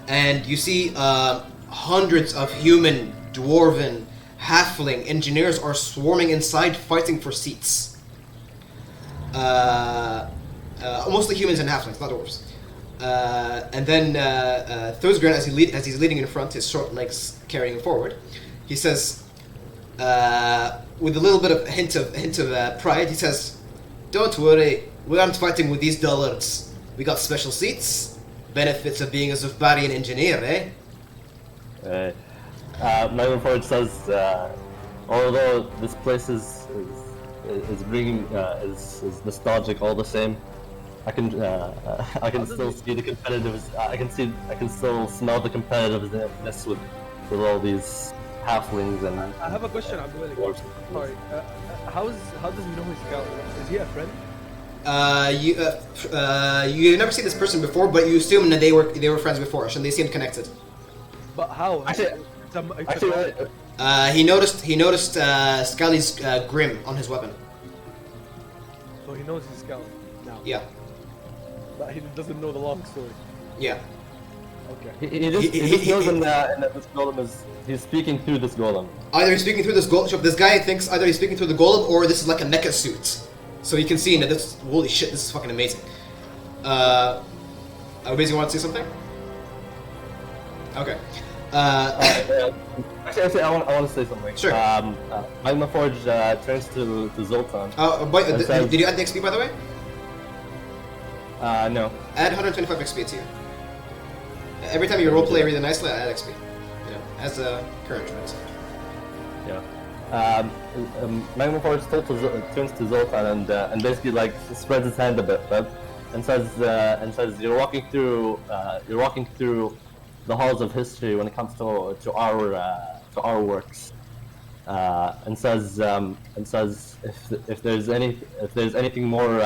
And you see hundreds of human, dwarven, halfling engineers are swarming inside, fighting for seats. Mostly humans and halflings, not dwarves. And then Thosgren, as he's leading in front, his short legs carrying forward, he says, with a little bit of hint of pride, he says, "Don't worry, we aren't fighting with these dullards. We got special seats. Benefits of being a Zufbarian engineer, eh?" My report says, although this place is nostalgic all the same, I can still see the competitiveness. I can still smell the competitiveness with all these halflings and. I have a question, Abdul. Sorry. How does he know he's Scout? Is he a friend? You've never seen this person before, but you assume that they were friends before, and they seemed connected. But how? He noticed Scully's grim on his weapon. So he knows he's Scout now. Yeah. But he doesn't know the long story. Yeah. Okay. He just knows that this golem he's speaking through this golem. Either he's speaking through this golem. This guy thinks either he's speaking through the golem or this is like a mecha suit. So you can see that this. Holy shit! This is fucking amazing. Basically, want to say something? Okay. Actually, I want to say something. Sure. Magma Forge turns to Zoltan. Did you add the XP by the way? No. Add 125 XP to you. Every time you roleplay really nicely, I add XP. As a encouragement. Yeah. Magma Forge turns to Zoltan and basically like spreads his hand a bit, right? And says you're walking through the halls of history when it comes to our works, and says if there's anything more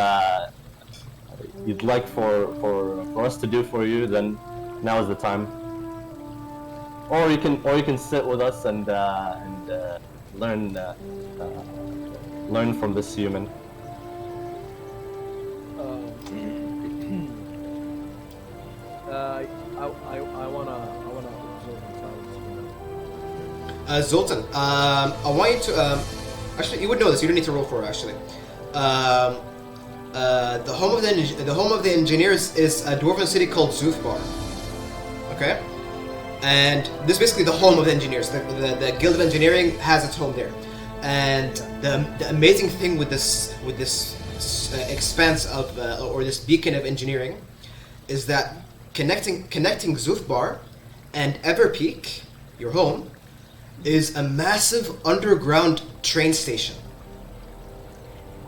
you'd like for us to do for you, then now is the time. Or you can sit with us and learn learn from this human? I wanna observe in silence. Zoltan, I want you to. Actually, you would know this. You don't need to roll for it. Actually, the home of the engineers is a dwarven city called Zufbar. Okay, and this is basically the home of the engineers. The Guild of Engineering has its home there, and the amazing thing with this expanse of or this beacon of engineering is that connecting Zufbar and Everpeak, your home, is a massive underground train station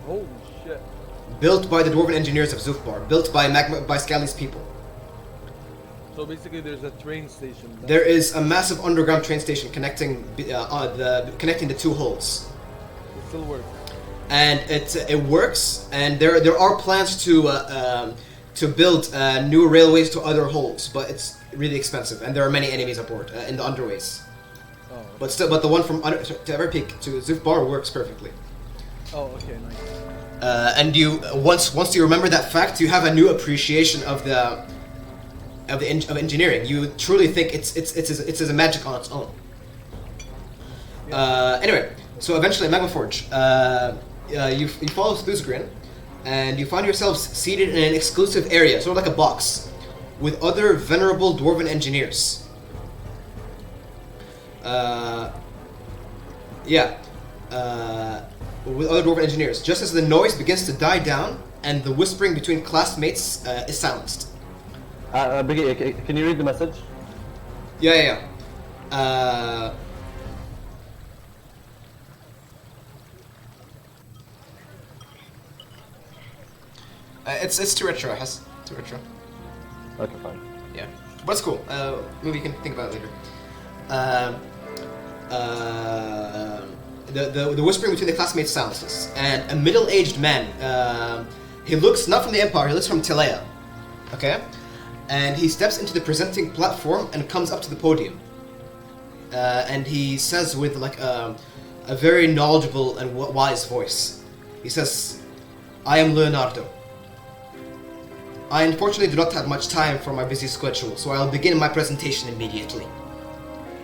Holy shit. built by the dwarven engineers of Zufbar, built by Scally's people. So basically, there's a train station. There is a massive underground train station connecting connecting the two holes, It still works. and it works. And there are plans to build new railways to other holes, but it's really expensive, and there are many enemies aboard in the underways. Oh. But the one from to Everpeak to Zufbar works perfectly. Oh, okay, nice. And you once you remember that fact, you have a new appreciation of engineering. You truly think it's a magic on its own. Anyway, so eventually, Magma Forge, you follow Thuzgrin, and you find yourselves seated in an exclusive area, sort of like a box, with other venerable dwarven engineers. With other dwarven engineers, just as the noise begins to die down and the whispering between classmates is silenced. Briggy, can you read the message? Yeah. It's too retro. It has too retro. Okay, fine. Yeah, but it's cool. Maybe you can think about it later. The whispering between the classmates silences, and a middle-aged man. He looks not from the Empire. He looks from Telea. Okay, and he steps into the presenting platform and comes up to the podium. And he says with like a very knowledgeable and wise voice. He says, "I am Leonardo. I unfortunately do not have much time for my busy schedule, so I'll begin my presentation immediately."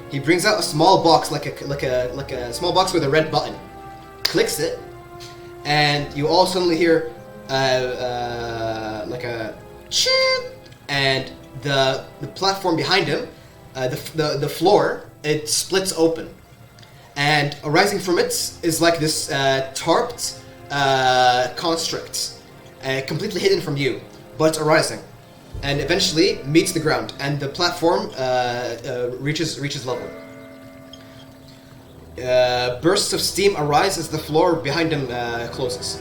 He brings out a small box, like a small box with a red button. Clicks it, and you all suddenly hear like a chip, and the platform behind him, the floor, it splits open, and arising from it is like this tarped construct, completely hidden from you, but arising, and eventually meets the ground, and the platform reaches level. Bursts of steam arise as the floor behind him closes,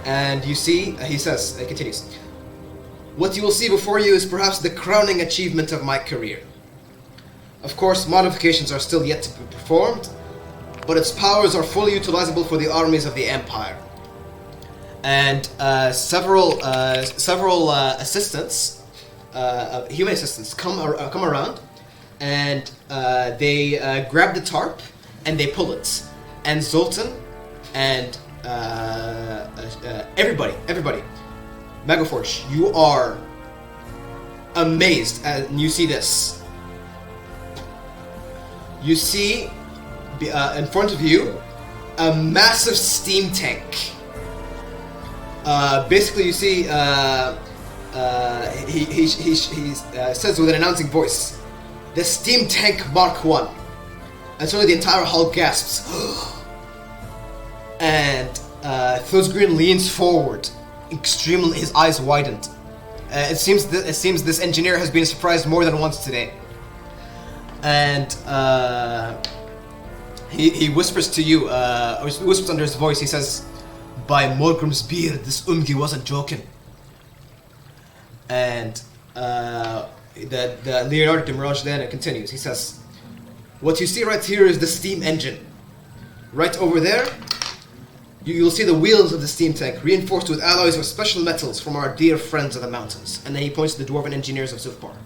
and you see, he continues, "What you will see before you is perhaps the crowning achievement of my career. Of course, modifications are still yet to be performed, but its powers are fully utilizable for the armies of the Empire." And several assistants, human assistants, come around, and they grab the tarp and they pull it. And Zoltan and everybody, Megaforge, you are amazed, and you see this. You see in front of you a massive steam tank. Basically, you see, he says with an announcing voice, "The steam tank Mark 1." And suddenly the entire hall gasps. And Thuzgrin leans forward, extremely, his eyes widened. It seems this engineer has been surprised more than once today. And he whispers to you, or whispers under his voice, he says, "By Morgrim's beard, this Umgi wasn't joking." And the Leonardo de Mirage then continues. He says, "What you see right here is the steam engine. Right over there, you'll see the wheels of the steam tank, reinforced with alloys of special metals from our dear friends of the mountains." And then he points to the dwarven engineers of Zufbar.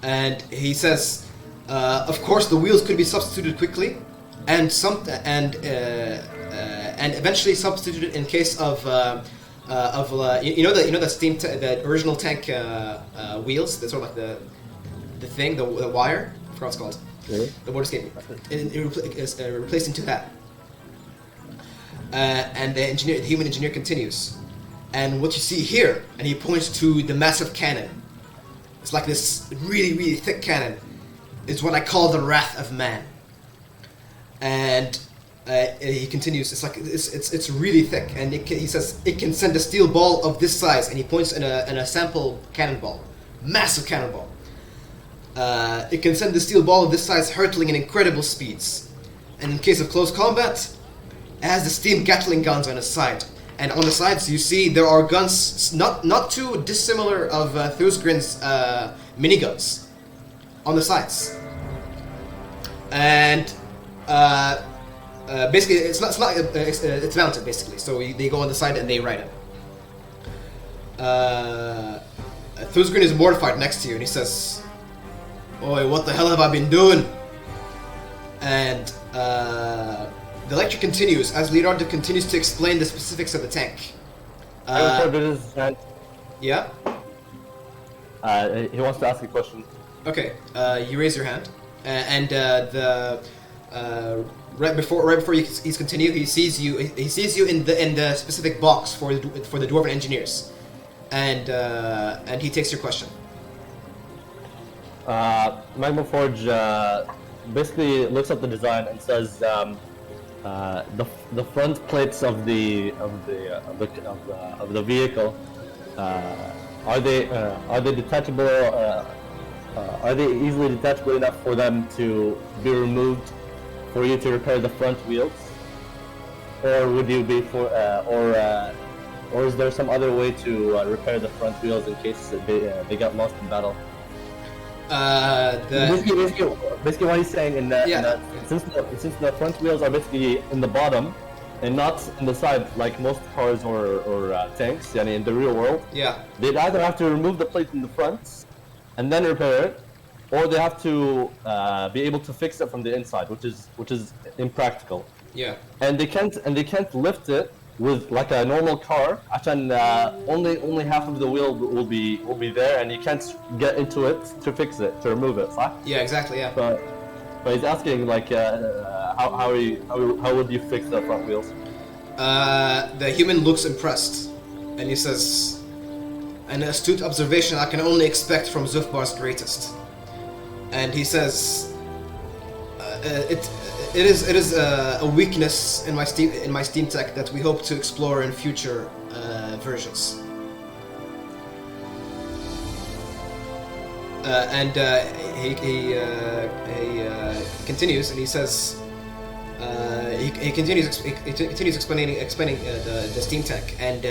And he says, "Of course, the wheels could be substituted quickly, and and eventually substituted in case of the steam the original tank wheels. That's sort of like the thing, the wire. I forgot what it's called. Really? The water escape. It is replaced into that. And the human engineer continues. And what you see here, and he points to the massive cannon. It's like this really, really thick cannon. It's what I call the Wrath of Man. And he continues. It's like it's really thick, and he says it can send a steel ball of this size, and he points in a sample cannonball, massive cannonball. It can send the steel ball of this size hurtling in incredible speeds. And in case of close combat, it has the steam Gatling guns on its side. And on the sides, you see there are guns not too dissimilar of Thusgrin's miniguns on the sides. And basically, it's mounted basically. So they go on the side and they ride it. Thusgrin is mortified next to you, and he says, "Oi, what the hell have I been doing?" And the lecture continues as Leonardo continues to explain the specifics of the tank. Yeah? He wants to ask a question. Okay, you raise your hand, and right before he's continue, he sees you in the specific box for the Dwarven engineers, and he takes your question. Magma Forge basically looks at the design and says the front plates of the vehicle are they detachable? Are they easily detachable enough for them to be removed for you to repair the front wheels, or would you be or is there some other way to repair the front wheels in case they got lost in battle? Basically what he's saying since the front wheels are basically in the bottom and not in the side like most cars or tanks, in the real world, they'd either have to remove the plate in the front and then repair it, or they have to be able to fix it from the inside, which is impractical. Yeah. And they can't lift it with like a normal car. عشان only half of the wheel will be there, and you can't get into it to fix it, to remove it, صح? Yeah, exactly. Yeah. But he's asking like how would you fix the front wheels? The human looks impressed, and he says, "An astute observation I can only expect from Zufbar's greatest." And he says, It is a weakness in my steam tech that we hope to explore in future versions." And he continues, and he says he continues explaining the steam tech and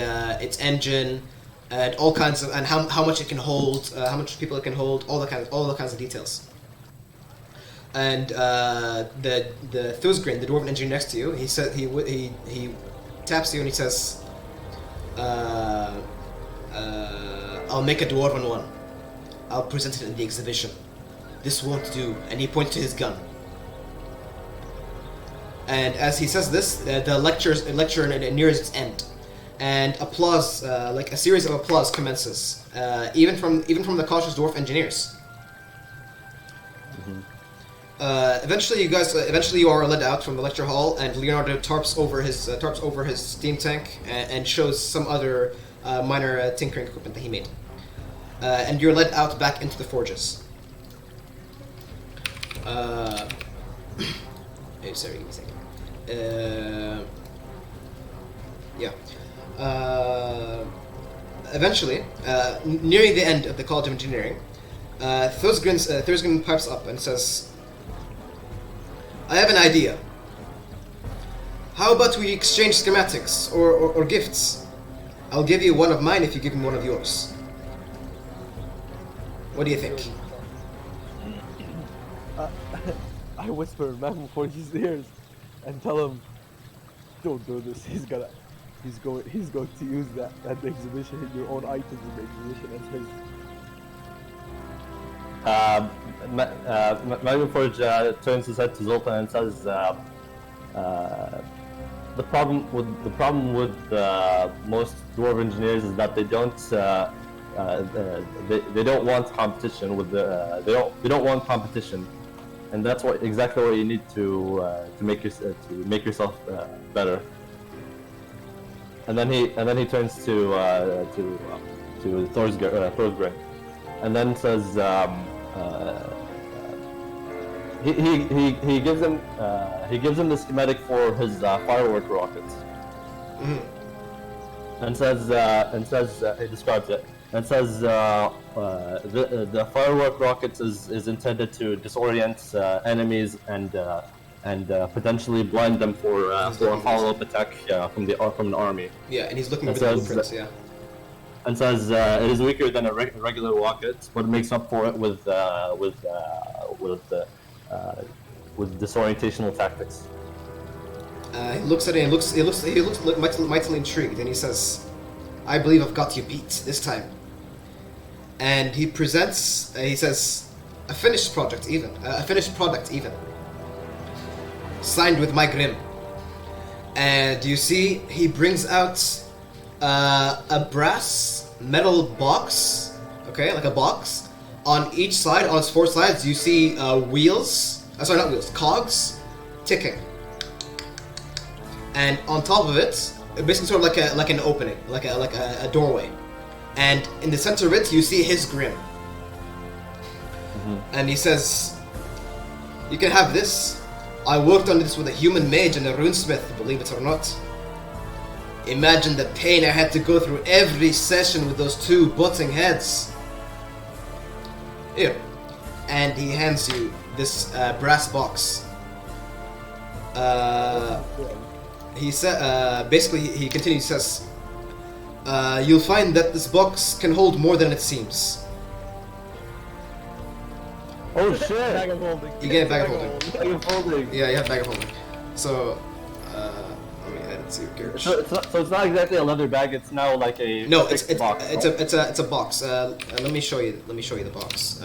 its engine and all kinds of, and how much it can hold, how much people it can hold, all the kinds of details. And the Thusgrin, the dwarven engineer next to you, he said he taps you and he says, "I'll make a dwarven one. I'll present it in the exhibition. This won't do." And he points to his gun. And as he says this, the lecture nears its end, and applause, like a series of applause, commences, even from the cautious dwarf engineers. Eventually you are led out from the lecture hall, and Leonardo tarps over his steam tank and shows some other minor tinkering equipment that he made. And you're led out back into the forges. Sorry, give me a second. Eventually, nearing the end of the College of Engineering, Thusgrin pipes up and says, "I have an idea. How about we exchange schematics or gifts? I'll give you one of mine if you give me one of yours. What do you think?" I whisper in Magma Forge's ears and tell him, "Don't do this. He's going to use that at the exhibition, your own items in the exhibition as his." Magma Forge turns his head to Zoltan and says, with most dwarf engineers is that they don't they don't want competition with the they don't want competition, and that's exactly what you need to make yourself better. And then he turns to Thorgrim, and then says he gives him the schematic for his firework rockets, and says he describes it and says the firework rockets is intended to disorient enemies and potentially blind them for a follow-up attack from an army. Yeah, and he's looking over the blueprints. Yeah. And says it is weaker than a regular rocket, but makes up for it with disorientational tactics. He looks at it and he looks mightily intrigued, and he says, "I believe I've got you beat this time." And he presents, he says, a finished product even, signed with my Grim. And you see, he brings out a brass metal box, okay, like a box. On each side, on its four sides, you see wheels. Sorry, not wheels, cogs, ticking. And on top of it, basically sort of like an opening, like a doorway. And in the center of it, you see his Grim. And he says, "You can have this. I worked on this with a human mage and a runesmith, believe it or not. Imagine the pain I had to go through every session with those two butting heads. Here." And he hands you this brass box. He said, basically, he continues, says, "You'll find that this box can hold more than it seems." Oh shit! Bag of holding. You get a bag of holding. Bag of holding. Yeah, you have bag of holding. So, let me add it to your character. So it's not exactly a leather bag. It's now like a No, it's box. it's a box. Let me show you the box.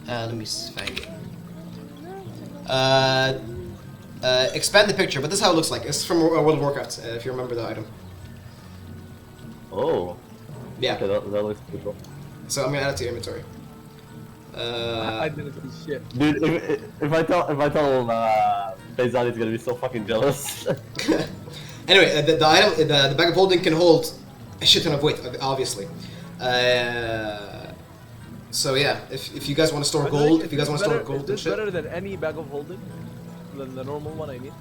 Let me find it. Expand the picture, but this is how it looks like. It's from World of Warcraft, if you remember the item. Oh. Yeah. Okay, that looks pretty cool. So I'm gonna add it to your inventory. I didn't see shit. Dude, if I tell Faisal, he's gonna be so fucking jealous. Anyway, the item, the bag of holding can hold a shit ton of weight, obviously. So yeah, if you guys want to store gold, if you guys want to store gold and Is this shit, better than any bag of holding? Than the normal one, I mean?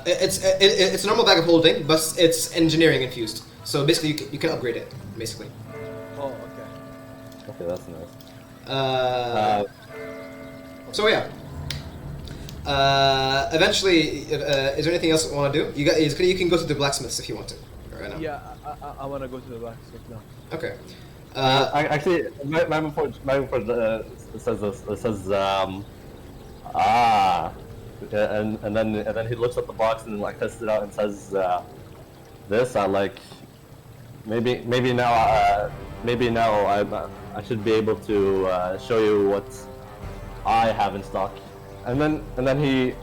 it's a normal bag of holding, but it's engineering infused. So basically, you can upgrade it, basically. Oh, okay. Okay, that's nice. So yeah. Eventually, is there anything else you want to do? You can go to the blacksmiths if you want to. Right now. Yeah, I want to go to the blacksmith now. Okay. Actually, my report says this. It says and then he looks at the box and like tests it out and says this. Maybe now I should be able to show you what I have in stock. And then he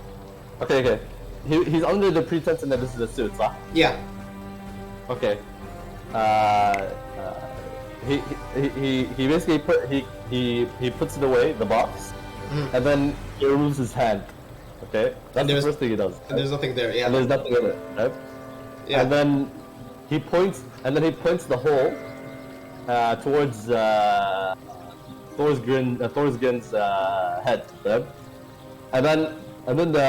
he's under the pretense that this is a suit, huh? Yeah. Okay. He basically he puts it away, the box, and then he removes his hand. Okay, that's the first thing he does. And there's nothing there. Yeah. And there's nothing in it, right? Yeah. And then he points the hole towards Thorgrim's head, right? And then the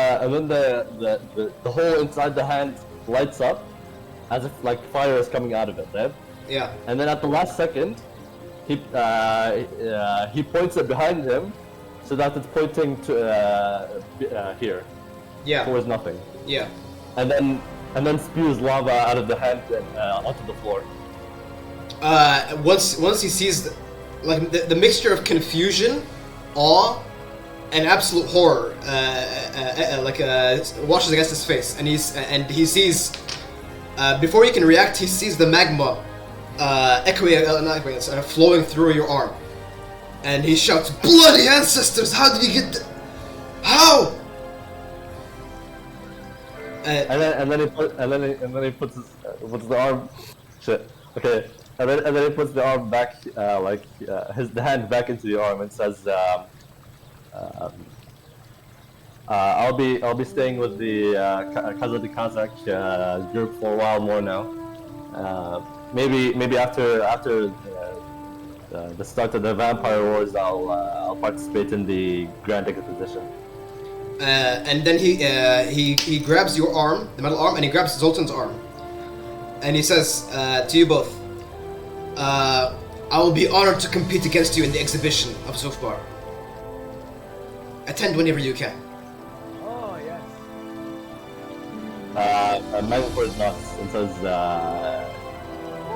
hole inside the hand lights up as if like fire is coming out of it, right? Yeah. And then at the last second, he points it behind him, so that it's pointing to here. Yeah. Towards nothing. Yeah. And then spews lava out of the hand and onto the floor. Once he sees the mixture of confusion, awe, and absolute horror, washes against his face, and he sees before he can react, he sees the magma flowing through your arm, And he shouts, "Bloody ancestors! How did you get how?" And then he puts puts the arm. Shit. Okay. And then he puts the arm back, the hand back into the arm and says, I'll be staying with the Kazakh group for a while more now. Maybe after the start of the Vampire Wars, I'll participate in the Grand Inquisition. And then he grabs your arm, the metal arm, and he grabs Zoltan's arm, and he says to you both, "I will be honored to compete against you in the exhibition of Zufbar. Attend whenever you can." Oh yes. Magnifer is nuts and says,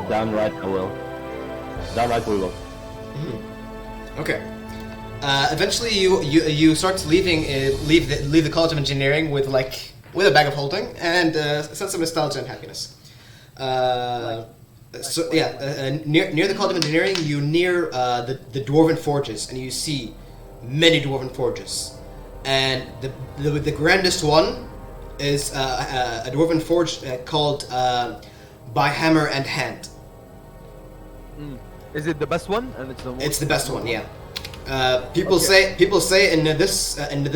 "Downright I will. Downright we will." Okay. Eventually, you start leave the College of Engineering with a bag of holding and a sense of nostalgia and happiness. Near the College of Engineering, you near the Dwarven Forges, and you see many Dwarven Forges, and the grandest one is a Dwarven Forge called By Hammer and Hand. Is it the best one? And It's the best one, yeah. People say in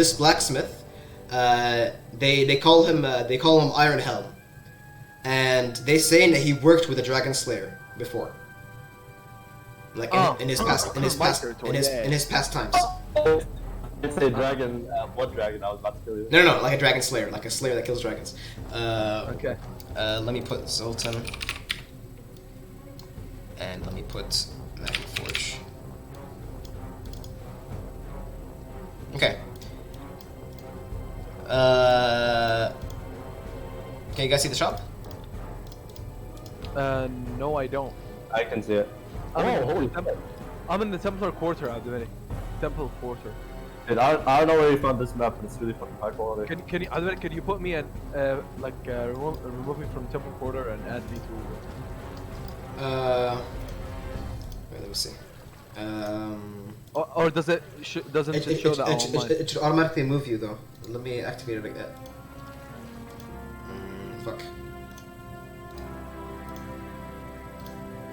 this blacksmith, they call him Iron Helm, and they say that he worked with a dragon slayer before, in his past times. It's a dragon. What dragon? I was about to kill you. No, like a dragon slayer, like a slayer that kills dragons. Okay. Let me put Zoltan, and let me put Magma Forge. Okay. Can you guys see the shop? No, I don't. I can see it. I'm in the holy temple. I'm in the Templar Quarter at the minute. Temple Quarter. Dude, I don't know where you found this map, but it's really fucking high quality. Can you put me and remove me from Temple Quarter and add me to? Wait, let me see. Or does it doesn't it show that online? It should automatically move you though. Let me activate it like that. Fuck.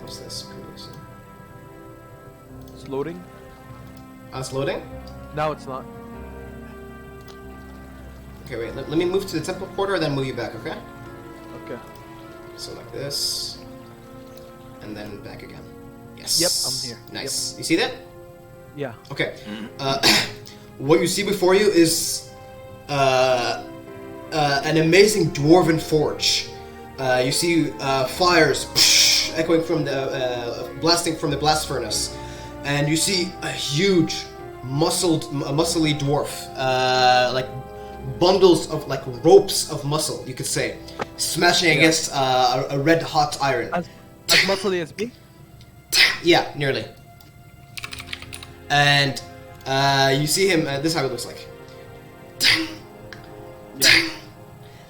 What's this? It's loading. It's loading? Now it's not. Okay, wait. Let me move to the temple quarter, then move you back. Okay. Okay. So like this, and then back again. Yes. Yep, I'm here. Nice. Yep. You see that? Yeah. Okay. What you see before you is an amazing dwarven forge. You see fires echoing from the blasting from the blast furnace, and you see a huge, muscly dwarf, like bundles of ropes of muscle, you could say, smashing against a red hot iron. As muscly as me? Yeah, nearly. And you see him. This is how it looks like. Yeah.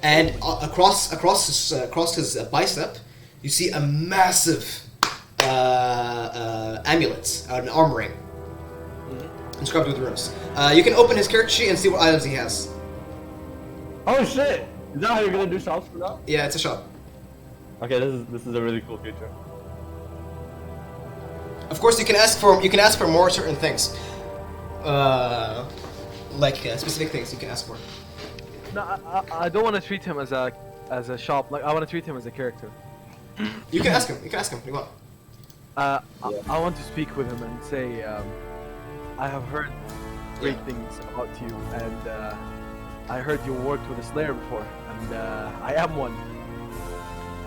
And across his bicep, you see a massive amulet, an arm ring, inscribed with runes. You can open his character sheet and see what items he has. Oh shit! Is that how you're gonna do shops for that? Yeah, it's a shop. Okay, this is a really cool feature. Of course, you can ask for more certain things, specific things you can ask for. No, I don't want to treat him as a shop. Like I want to treat him as a character. You can ask him. You can ask him. You want? I want to speak with him and say, I have heard great things about you, and I heard you worked with a Slayer before, and I am one.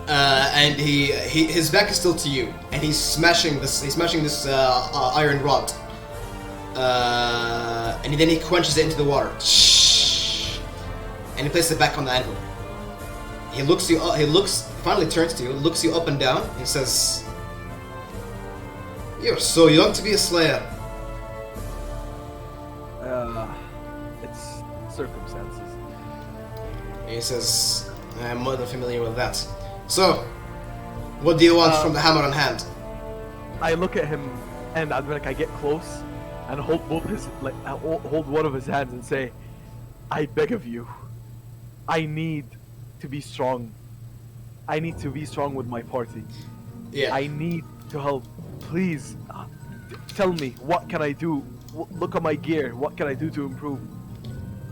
And his back is still to you, and he's smashing this iron rod. And then he quenches it into the water. And he places it back on the anvil. He finally turns to you, looks you up and down, and says, "You're so young to be a Slayer." It's circumstances. And he says, "I'm more than familiar with that. So, what do you want from the hammer on hand?" I look at him, and I get close, and hold hold one of his hands and say, "I beg of you, I need to be strong. I need to be strong with my party. Yeah. I need to help. Please, tell me, what can I do? Look at my gear. What can I do to improve?"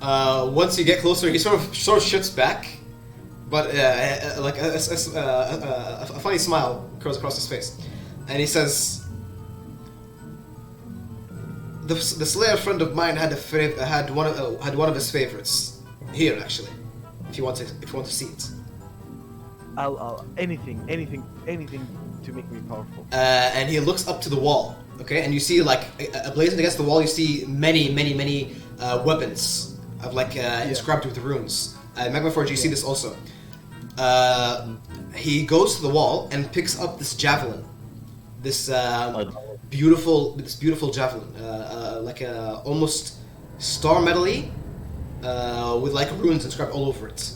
Once you get closer, he sort of shifts back, but like a funny smile curls across his face, and he says, "The Slayer friend of mine had one of his favorites here, actually. If you want to see it." I'll anything to make me powerful. And he looks up to the wall, okay, and you see like blazoned against the wall. You see many weapons of like inscribed with runes. Magma Forge, you see this also. He goes to the wall and picks up this javelin, this beautiful javelin, like almost star metal-y, with like runes inscribed all over it.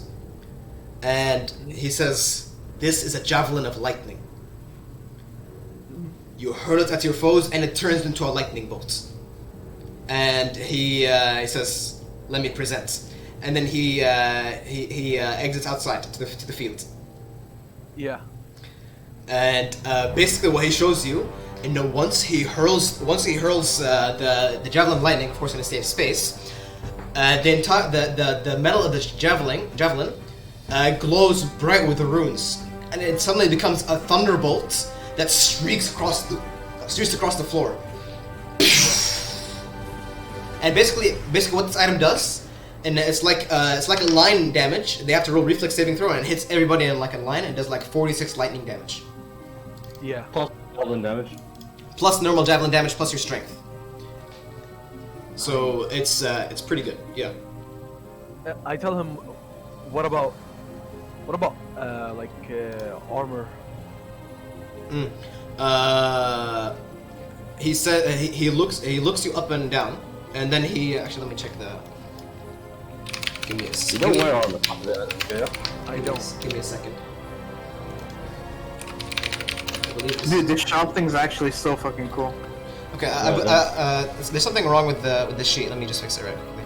And he says, "This is a javelin of lightning. You hurl it at your foes, and it turns into a lightning bolt." And he says, "Let me present." And then he exits outside to the field. Yeah. And basically, what he shows you, once he hurls the javelin of lightning, of course, in a safe space, the metal of the javelin glows bright with the runes, and it suddenly becomes a thunderbolt that streaks across the floor. And basically what this item does, and it's like a line damage. They have to roll reflex saving throw, and it hits everybody in like a line, and does like 46 lightning damage. Yeah. Plus javelin damage. Plus normal javelin damage plus your strength. So it's pretty good. Yeah. I tell him, what about armor? He said he looks you up and down, and then he actually, let me check the. Give me a You second. don't wear armor. Okay. I don't. Give me a second. I believe this- Dude, this shop thing's actually so fucking cool. Okay, there's something wrong with the sheet. Let me just fix it right quickly.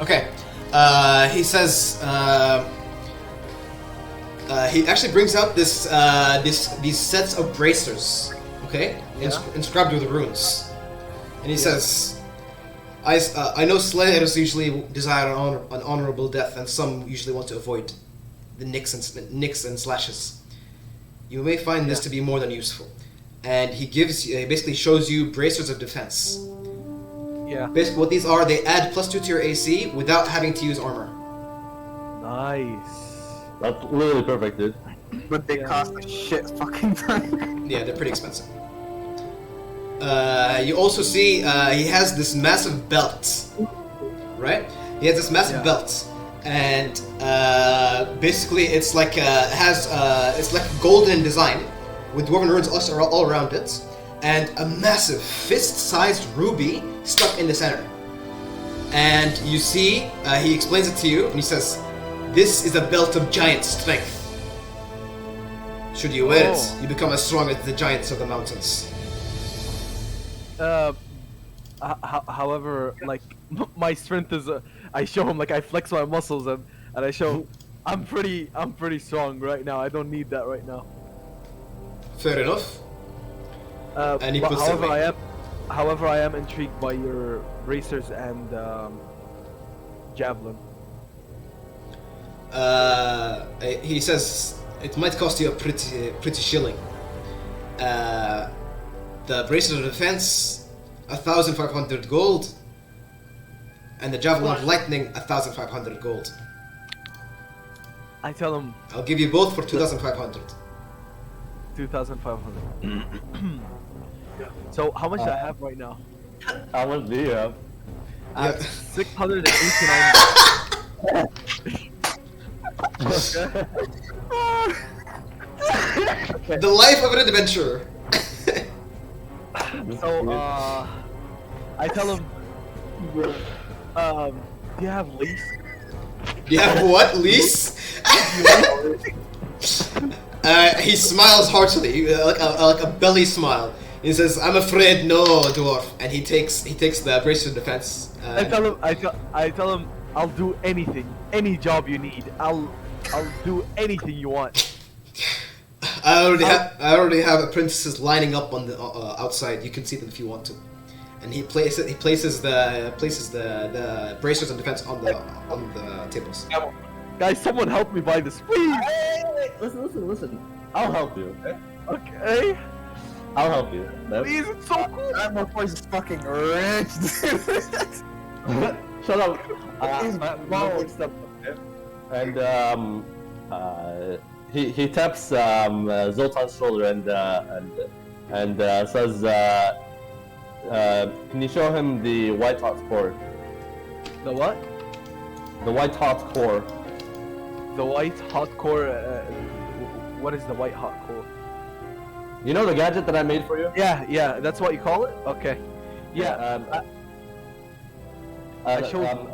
Okay, he says he actually brings out these sets of bracers, okay, inscribed with runes, and he says, I know slayers usually desire an honorable death, and some usually want to avoid the nicks and slashes. You may find this to be more than useful. And he basically shows you bracers of defense. Yeah. Basically what these are, they add +2 to your AC without having to use armor. Nice. That's literally perfect, dude. But they cost a shit fucking ton. Yeah, they're pretty expensive. You also see he has this massive belt, right? He has this massive belt, and basically it's like it's like a golden design with dwarven runes all around it, and a massive fist-sized ruby stuck in the center. And you see, he explains it to you, and he says, "This is a belt of giant strength. Should you wear it, you become as strong as the giants of the mountains." However, like my strength is, I show him, like I flex my muscles and I show I'm pretty strong right now. I don't need that right now. Fair enough. And he But puts it away. however, I am intrigued by your bracers and javelin. He says it might cost you a pretty shilling. The bracelet of defense, 1,500 gold, and the javelin of lightning, 1,500 gold. I tell him I'll give you both for 2,500. 2,500. So how much do I have right now? How much do you have? I have 689. The life of an adventurer. So I tell him, do you have lease? You have what? Lease? He smiles heartily, like a belly smile. He says, "I'm afraid no, dwarf," and he takes the bracer of defense. I tell him, I'll do anything, any job you need. I'll do anything you want. I already have apprentices lining up on the outside. You can see them if you want to. And he places the bracers of defense on the tables. Guys, someone help me buy this, please. Hey, listen. I'll help you. Okay? Okay. I'll help you. Please, it's so cool. That motherfucker's is fucking rich, dude. Shut up. He's Mom wakes up, okay? And he taps Zoltan's shoulder and says, "Can you show him the white hot core? The what? The white hot core." The white hot core. What is the white hot core? You know the gadget that I made for you? Yeah, that's what you call it? Okay. Yeah. I showed you.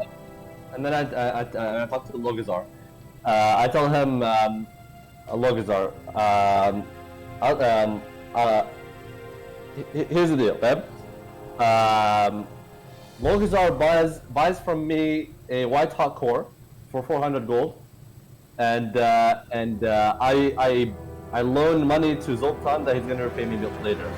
And then I talk to Logazar. I tell him, Logazar, here's the deal, babe. Logazar buys from me a white hot core for 400 gold, and I loan money to Zoltan that he's gonna repay me later.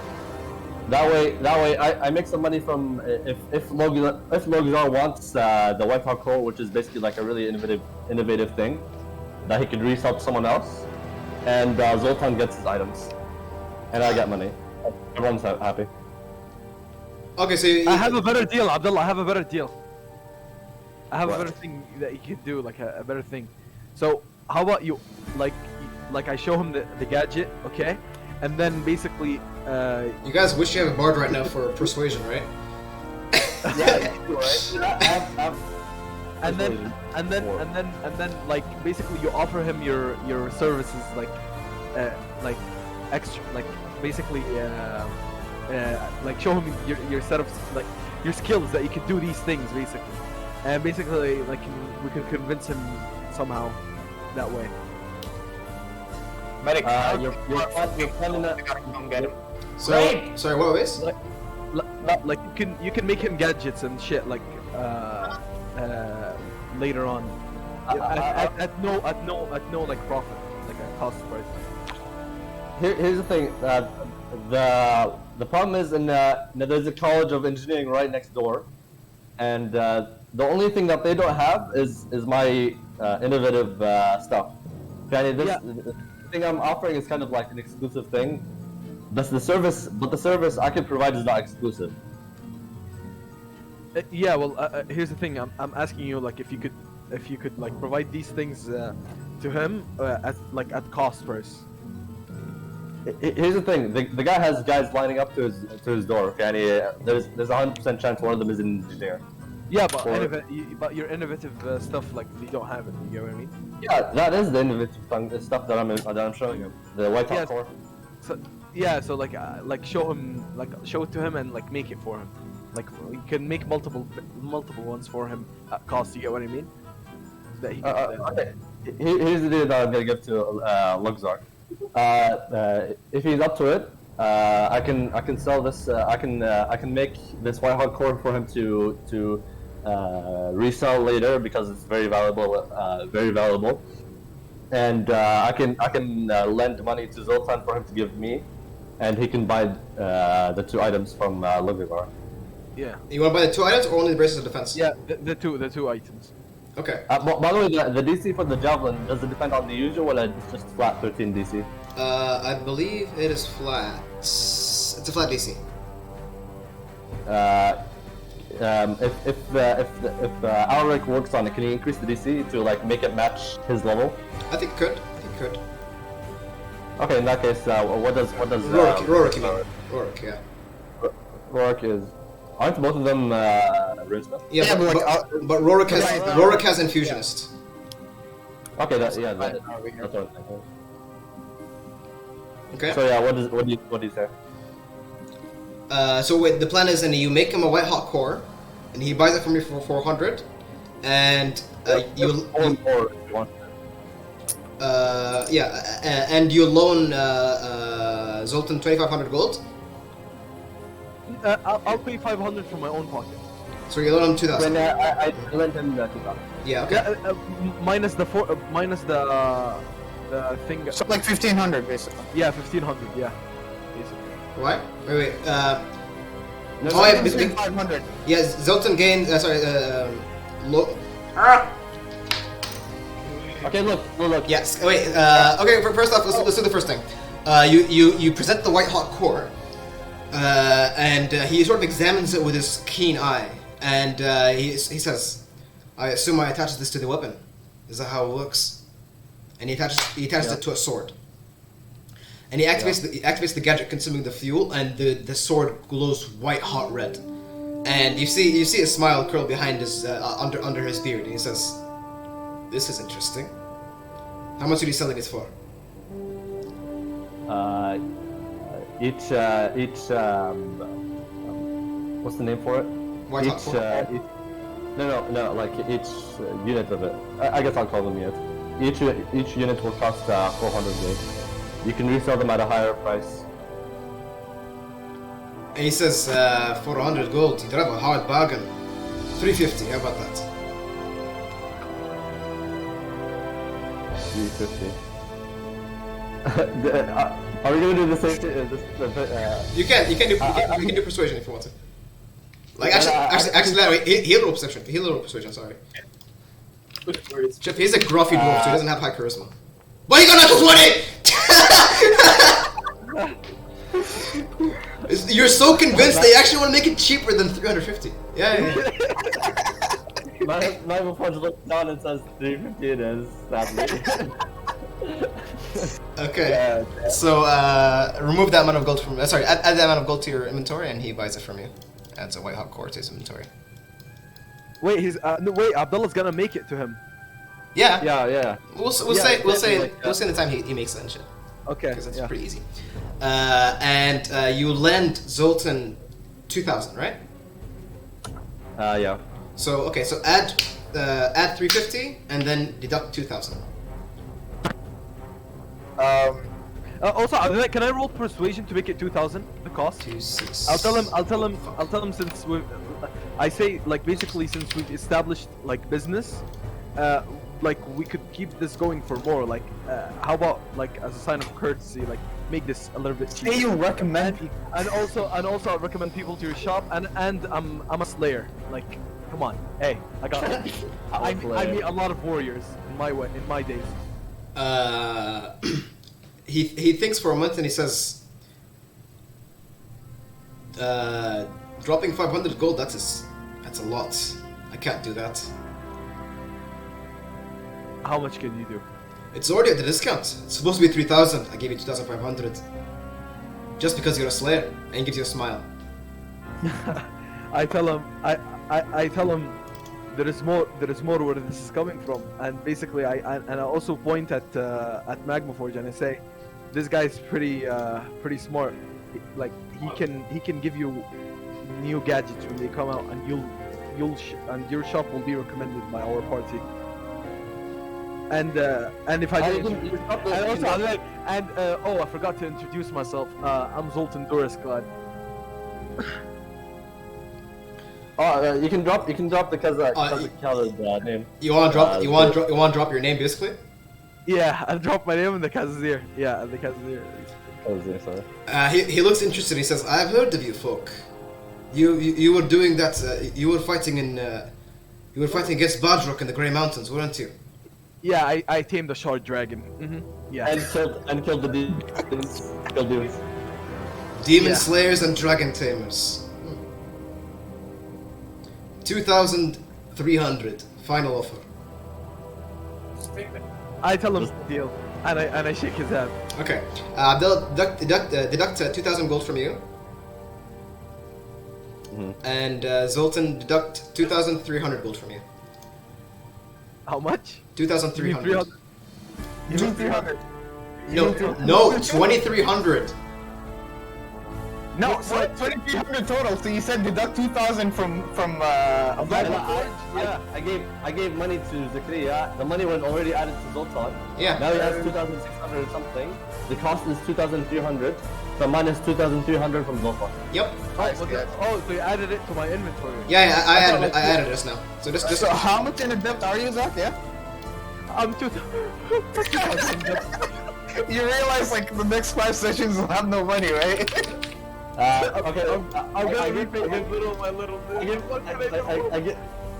That way, I make some money from if Logizar wants the white hot core, which is basically like a really innovative thing that he could resell to someone else, and Zoltan gets his items, and I get money. Everyone's happy. Okay, so I have a better deal, Abdullah. I have a better deal. I have What? a better thing that you could do, like a better thing. So how about you, like I show him the gadget, okay, and then basically. you guys wish you have a bard right now for persuasion, right? Yeah, you do, right? and then like basically you offer him your services like extra, like basically like show him your set of like your skills that you can do these things basically, and basically like we can convince him somehow that way. Medic, You're planning that. I gotta come get him. Sorry, what was? Like you can make him gadgets and shit like later on at no like profit, like a cost price. Here's the thing. The problem is there's a college of engineering right next door, and the only thing that they don't have is my innovative stuff. The thing I'm offering is kind of like an exclusive thing. But the service I can provide is not exclusive. Yeah, well, here's the thing. I'm asking you like if you could like provide these things to him at cost price. Here's the thing. The guy has guys lining up to his door. Okay, and there's a 100% chance one of them is an engineer. Yeah, but your innovative stuff like they don't have it. You know what I mean? Yeah, that is the innovative stuff that I'm showing him. The white hot core. So like show it to him and like make it for him. Like you can make multiple ones for him at cost. You get what I mean? That he can, okay. Here's the deal that I'm gonna give to Luxar. If he's up to it, I can sell this. I can make this white hot core for him to resell later because it's very valuable. And I can lend money to Zoltan for him to give me, and he can buy the two items from Luxar. Yeah. You want to buy the two items or only the braces of defense? Yeah, the two items. Okay. By the way, the DC for the javelin, does it depend on the usual or it's just flat 13 DC? I believe it is flat. It's a flat DC. If Alric works on it, can you increase the DC to like make it match his level? I think it could. Okay, in that case, what does Rorik, you mean? Rorik, yeah. Rorik is. Aren't both of them Rizma? Yeah, but Rorik has Infusionist. Okay, that's what I'm thinking. Okay. So yeah, what do you say? So wait, the plan is, and you make him a white hot core, and he buys it from you for 400, and you or if you want. and you loan Zoltan 2,500 gold. I'll pay 500 from my own pocket. So you loan him 2,000. When I lent him 2,000. Yeah. Okay. Yeah, minus the thing. So like 1,500 basically. Yeah, 1,500. Yeah, basically. What? Wait. No, Oh, yeah, 500. yeah. Zoltan gained. Okay, look. Yes. Wait. Okay. First off, let's do the first thing. You present the white hot core, and he sort of examines it with his keen eye, and he says, "I assume I attach this to the weapon. Is that how it works?" And he attaches it to a sword. And he activates the gadget, consuming the fuel, and the sword glows white hot red. And you see a smile curl behind his under his beard, and he says, "This is interesting. How much are you selling it for?" What's the name for it? White hot core. No, like each unit of it. I guess I'll call them units. Each unit will cost 400 gold. You can resell them at a higher price. And he says, 400 gold. You have a hard bargain. 350. How about that? 350. Are we gonna do the same thing? You can do persuasion if you want to. Like actually, he'll roll perception. He'll roll persuasion. Sorry. Chip, he's a gruffy dwarf, so he doesn't have high charisma. But he got natural 20! You're so convinced they actually want to make it cheaper than 350. Yeah. My punch looks down and says 350 it is, sadly. Okay. Yeah. So remove that amount of gold from. Sorry, add that amount of gold to your inventory, and he buys it from you. Adds a white hot core to his inventory. Wait, wait. Abdullah's gonna make it to him. Yeah. Yeah. We'll say the time he makes that and shit. Okay. Because it's pretty easy. And you lend Zoltan 2,000, right? Yeah. So okay, so add 350 and then deduct 2,000. Also, can I roll persuasion to make it 2,000? The cost. 2, 6. I'll tell him since I say like basically since we've established like business, like we could keep this going for more. Like, how about like as a sign of courtesy, like make this a little bit cheaper. Hey, you recommend? And also I recommend people to your shop. And I'm a slayer. Like, come on, hey, I got. I meet a lot of warriors in my days. He thinks for a moment and he says, dropping 500 gold, that's a lot. I can't do that. How much can you do? It's already at the discount. It's supposed to be 3,000. I gave you 2,500. Just because you're a slayer, and he gives you a smile. I tell him there is more where this is coming from, and basically I also point at Magmaforge and I say, this guy's pretty smart. Like he can give you new gadgets when they come out, and and your shop will be recommended by our party. And if I didn't, I forgot to introduce myself. I'm Zoltan Durisklad. You can drop the Kazakh name. You want to drop your name basically? Yeah, I'll drop my name in the Kazazir. Yeah, the Kazazir. Kazazir, sorry. He looks interested. He says, "I've heard of you folk. You were doing that. You were fighting against Badruk in the Grey Mountains, weren't you?" Yeah, I tamed a shard dragon. Mm-hmm. Yeah. And killed the demons. Killed demons. Demon slayers and dragon tamers. 2,300 final offer. I tell him deal, and I shake his hand. Okay, they'll deduct 2,000 gold from you, and Zoltan deduct 2,300 gold from you. How much? 2,300. You mean 300? No, 2,300. No, so 2,300 total. So you said deduct 2,000 from I gave money to Zakaria. The money was already added to Zoltan. Yeah. Now he has 2,600 something. The cost is 2,300. So minus 2,300 from Zoltan. Yep. So you added it to my inventory. Yeah, I added it just now. So just So how much in a debt are you, Zach? Yeah. I'm too. You realize like the next 5 sessions will have no money, right? Okay. I'm gonna repay little of my little bit.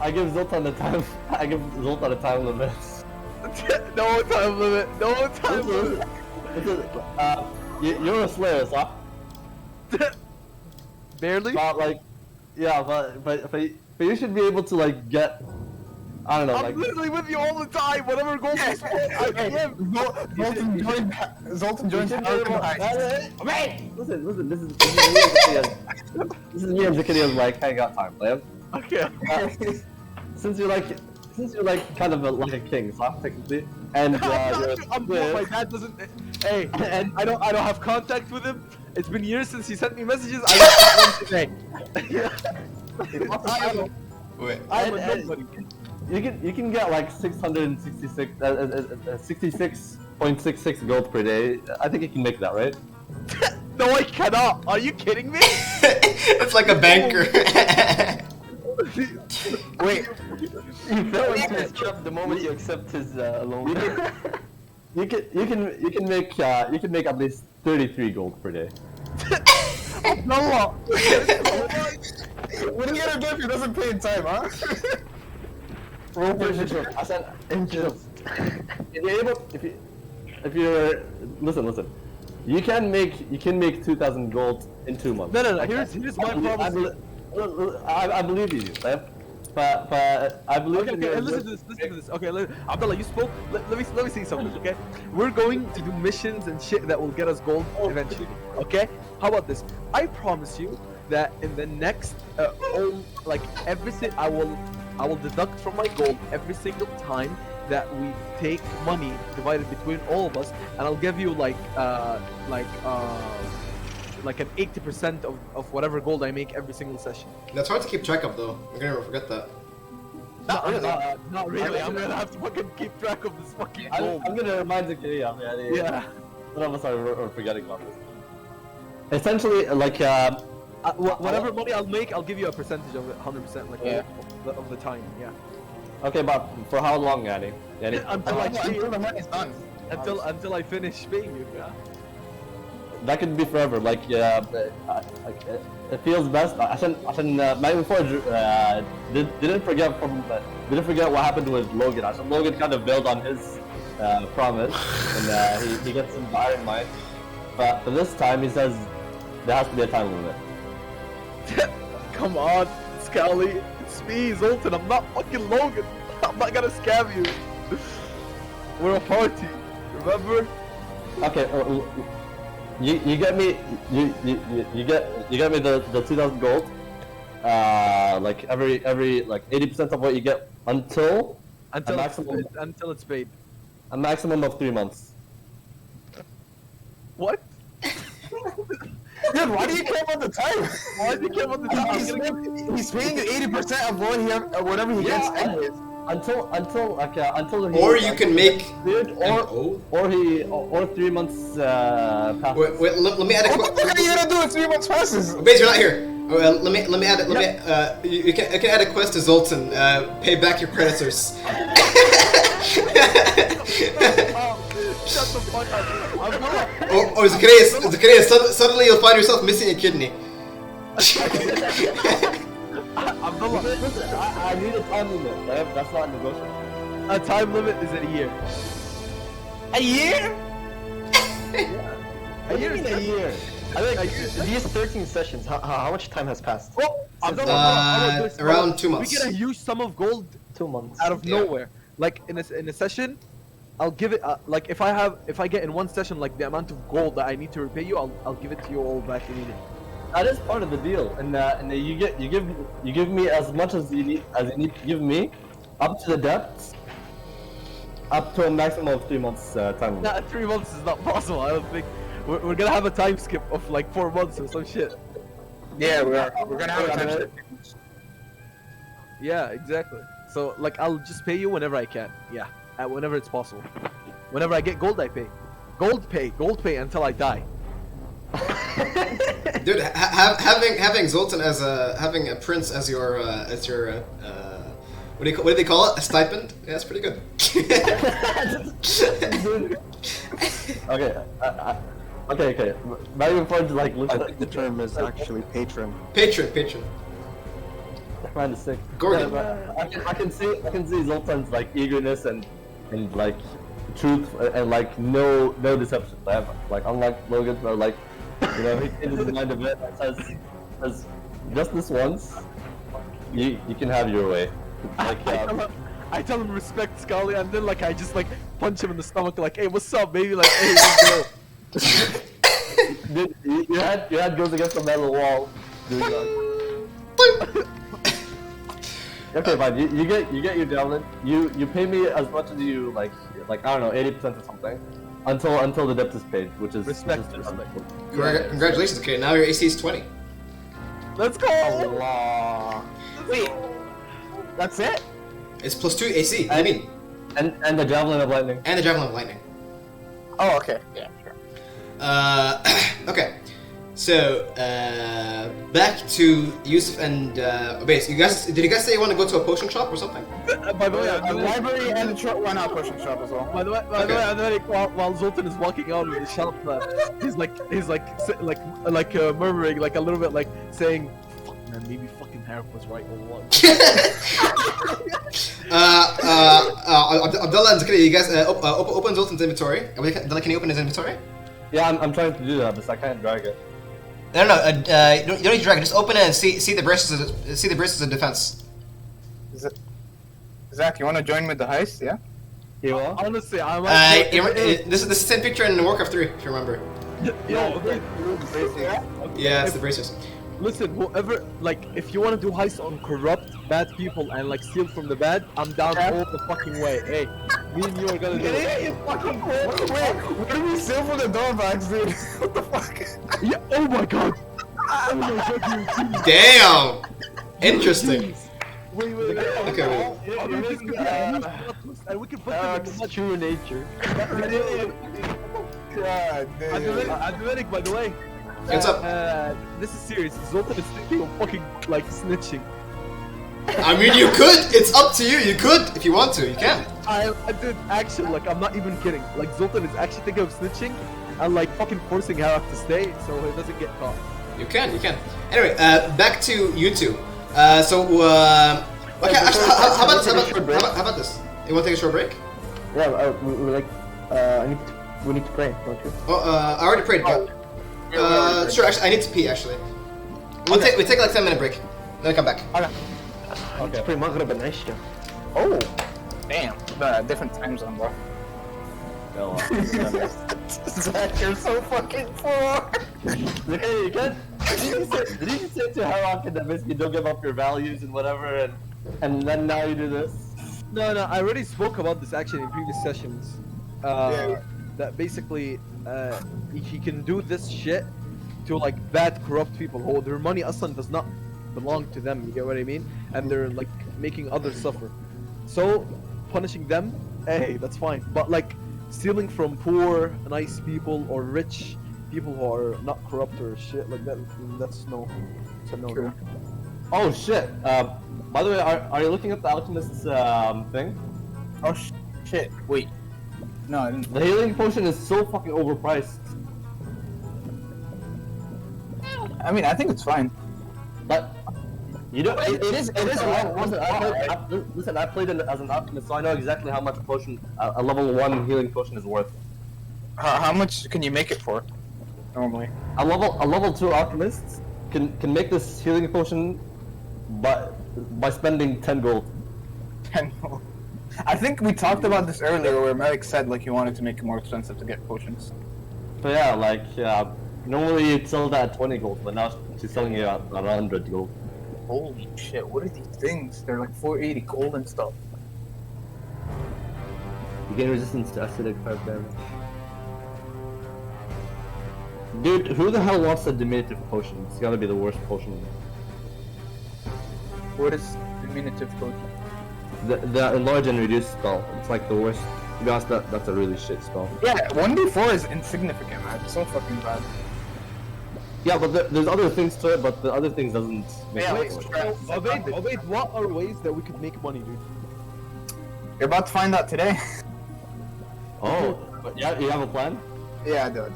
I give Zoltan the time. I give Zoltan a time limit. No time limit. No time limit. You're a slayer, huh? Barely. But like, yeah, but you should be able to like get. I don't know, I'm like. literally with you all the time. Whatever goals you split, I give. Zoltan joined Listen. This is me and Zakaria's like hangout time, man. Okay. Since you're like kind of like a king, so technically, and I'm poor. My dad doesn't. Hey, and I don't have contact with him. It's been years since he sent me messages. I got one today. wait. I'm a nobody. You can get like 66.66 gold per day. I think you can make that, right? No, I cannot. Are you kidding me? It's like a banker. Wait. You fell into his trap the moment you accept his loan. You can make at least 33 gold per day. No. What are you gonna do if he doesn't pay in time, huh? I said interest. If you're listen. You can make 2,000 gold in 2 months. No. Here's my problem. I believe you, right? But I believe in Okay, your listen to this. Okay, Abdullah, you spoke. Let me say something. Okay, we're going to do missions and shit that will get us gold eventually. Okay, how about this? I promise you that in the next everything I will deduct from my gold every single time that we take money divided between all of us, and I'll give you like an 80% of whatever gold I make every single session. That's hard to keep track of, though. I'm gonna forget that. Not really. I'm gonna have to fucking keep track of this fucking gold. I'm gonna remind Zakaria. Yeah. None of us are forgetting about this. Essentially, like whatever money I'll make, I'll give you a percentage of it, 100%, like of the time. Yeah. Okay, but for how long, Yanni? Until the money's done. Until I finish paying you. Yeah. That could be forever. Like, it feels best. عشان ما before didn't forget what happened with Logan. عشان Logan kind of built on his promise, and he gets some Iron Mine. But for this time, he says there has to be a time limit. Come on, Scally. It's me, Zoltan. I'm not fucking Logan. I'm not gonna scam you. We're a party. Remember? Okay. You get me you get me the 2,000 gold, like every like 80% of what you get until it's paid. A maximum of 3 months. What? Dude, why do you care about the time? Why do you care about the time? He's paying you 80% of whatever he gets anyways. Until Or you can make or 3 months past. Wait, let me add a What the fuck are you gonna do if 3 months passes? Base, you're not here. Let me add it. You can add a quest to Zoltan. Pay back your creditors. Shut the fuck up. Or Zakaria, suddenly you'll find yourself missing a kidney. Abdullah, listen, I need a time limit. That's not negotiable. a time limit is a year. A year? A year is a year. I think these 13 sessions, how much time has passed? Well, Abdullah, around 2 months. We get a huge sum of gold 2 months. out of nowhere. Like in a session, I'll give it. Like if I get in one session like the amount of gold that I need to repay you, I'll give it to you all back immediately. That is part of the deal, and you give me as much as you need to give me, up to the depths, up to a maximum of 3 months time. Nah, 3 months is not possible. I don't think we're gonna have a time skip of like 4 months or some shit. Yeah, we're gonna have a time. Yeah, exactly. So like I'll just pay you whenever I can. Yeah, whenever it's possible. Whenever I get gold, I pay. Gold pay until I die. Dude, having Zoltan as having a prince as your what do they call it? A stipend? Yeah, that's pretty good. Okay. Not even fun to like look I at think the term is actually patron. Patron. Man is sick. Gordon. I can see Zoltan's like eagerness and like truth and like no deception. Like unlike Logan, where like he changes his mind a bit and says just this once, you can have your way. Like I tell him respect Scully, and then like I just like punch him in the stomach, like, hey, what's up, baby? Like, hey, let's go. Dude, your head goes against the metal wall. Doing that. Okay, fine. You get your javelin. You pay me as much as you like I don't know, 80% or something, until the debt is paid, which is Respect. Congratulations, kid. Now your AC is 20. Let's go. Allah. Wait, that's it? It's plus 2 AC. What do you mean? And the javelin of lightning. And the javelin of lightning. Oh, okay. Yeah, sure. Okay. So back to Yusuf and Obase. Did you guys say you want to go to a potion shop or something? By the way, A library and a why not potion shop as well? By the way, and then while Zoltan is walking out of the shop, he's murmuring like a little bit, like saying, "Fuck, man, maybe fucking Harry was right all along." Abdullah and Zakaria, you guys open Zoltan's inventory. Abdullah, can you open his inventory? Yeah, I'm trying to do that, but I can't drag it. No. You don't need to drag it. Just open it and see the braces of defense. Zach, you want to join with the heist? Yeah. You are? Honestly, I might. This is the same picture in Warcraft 3, if you remember. Yeah, it's the bracers. Listen, whoever, like, if you want to do heists on corrupt, bad people and like steal from the bad, I'm down all the fucking way. Hey, me and you are gonna do it. You fucking wait, what do we steal from the doorbacks, dude? What the fuck? Yeah. Oh my god. Damn. Interesting. Wait. Okay. And we can put them in the True nature. God damn. Advenic, by the way. What's up? This is serious. Zoltan is thinking of fucking like snitching. I mean, you could. It's up to you. You could if you want to. You can. I did actually, like, I'm not even kidding. Like, Zoltan is actually thinking of snitching and like fucking forcing Harak to stay so he doesn't get caught. You can. Anyway, back to you two. Okay. Actually, how about this? You want to take a short break? Yeah, we're like, we need to pray, don't you? Oh, I already prayed. But, sure. Actually, I need to pee. Actually, we take like 10-minute break. Then we come back. Okay. Pray Maghrib and Isha. Oh, damn. Different time zone, bro. Zach, you're so fucking poor. Okay, you can. Did you say to Harak that basically don't give up your values and whatever, and then now you do this? No, I already spoke about this actually in previous sessions. That basically, he can do this shit to like bad, corrupt people who their money aslan does not belong to them. You get what I mean? And they're like making others suffer. So punishing them, hey, that's fine. But like stealing from poor, nice people or rich people who are not corrupt or shit like that, that's no. It's a no. Oh shit. By the way, are you looking at the alchemist's thing? Oh shit. Wait. No, I didn't. The healing potion is so fucking overpriced. I mean, I think it's fine. But you don't. It is. Listen, I played it as an alchemist, so I know exactly how much a level 1 healing potion is worth. How much can you make it for? Normally. A level 2 alchemist can make this healing potion by spending 10 gold. 10 gold. I think we talked about this earlier, where Merrick said like he wanted to make it more expensive to get potions. So yeah, like normally you'd sell that at 20 gold, but now she's selling it at 100 gold. Holy shit! What are these things? They're like 480 gold and stuff. You gain resistance to acidic 5 damage. Dude, who the hell wants a diminutive potion? It's gotta be the worst potion. What is diminutive potion? The enlarge and reduce spell. It's like the worst. To be honest, that's a really shit spell. Yeah, 1d4 is insignificant, man. It's so fucking bad. Yeah, but there's other things to it, but the other things doesn't make Yeah, it wait, worse. Wait, what are ways that we could make money, dude? You're about to find out today. Oh, but yeah, you have a plan? Yeah, I do.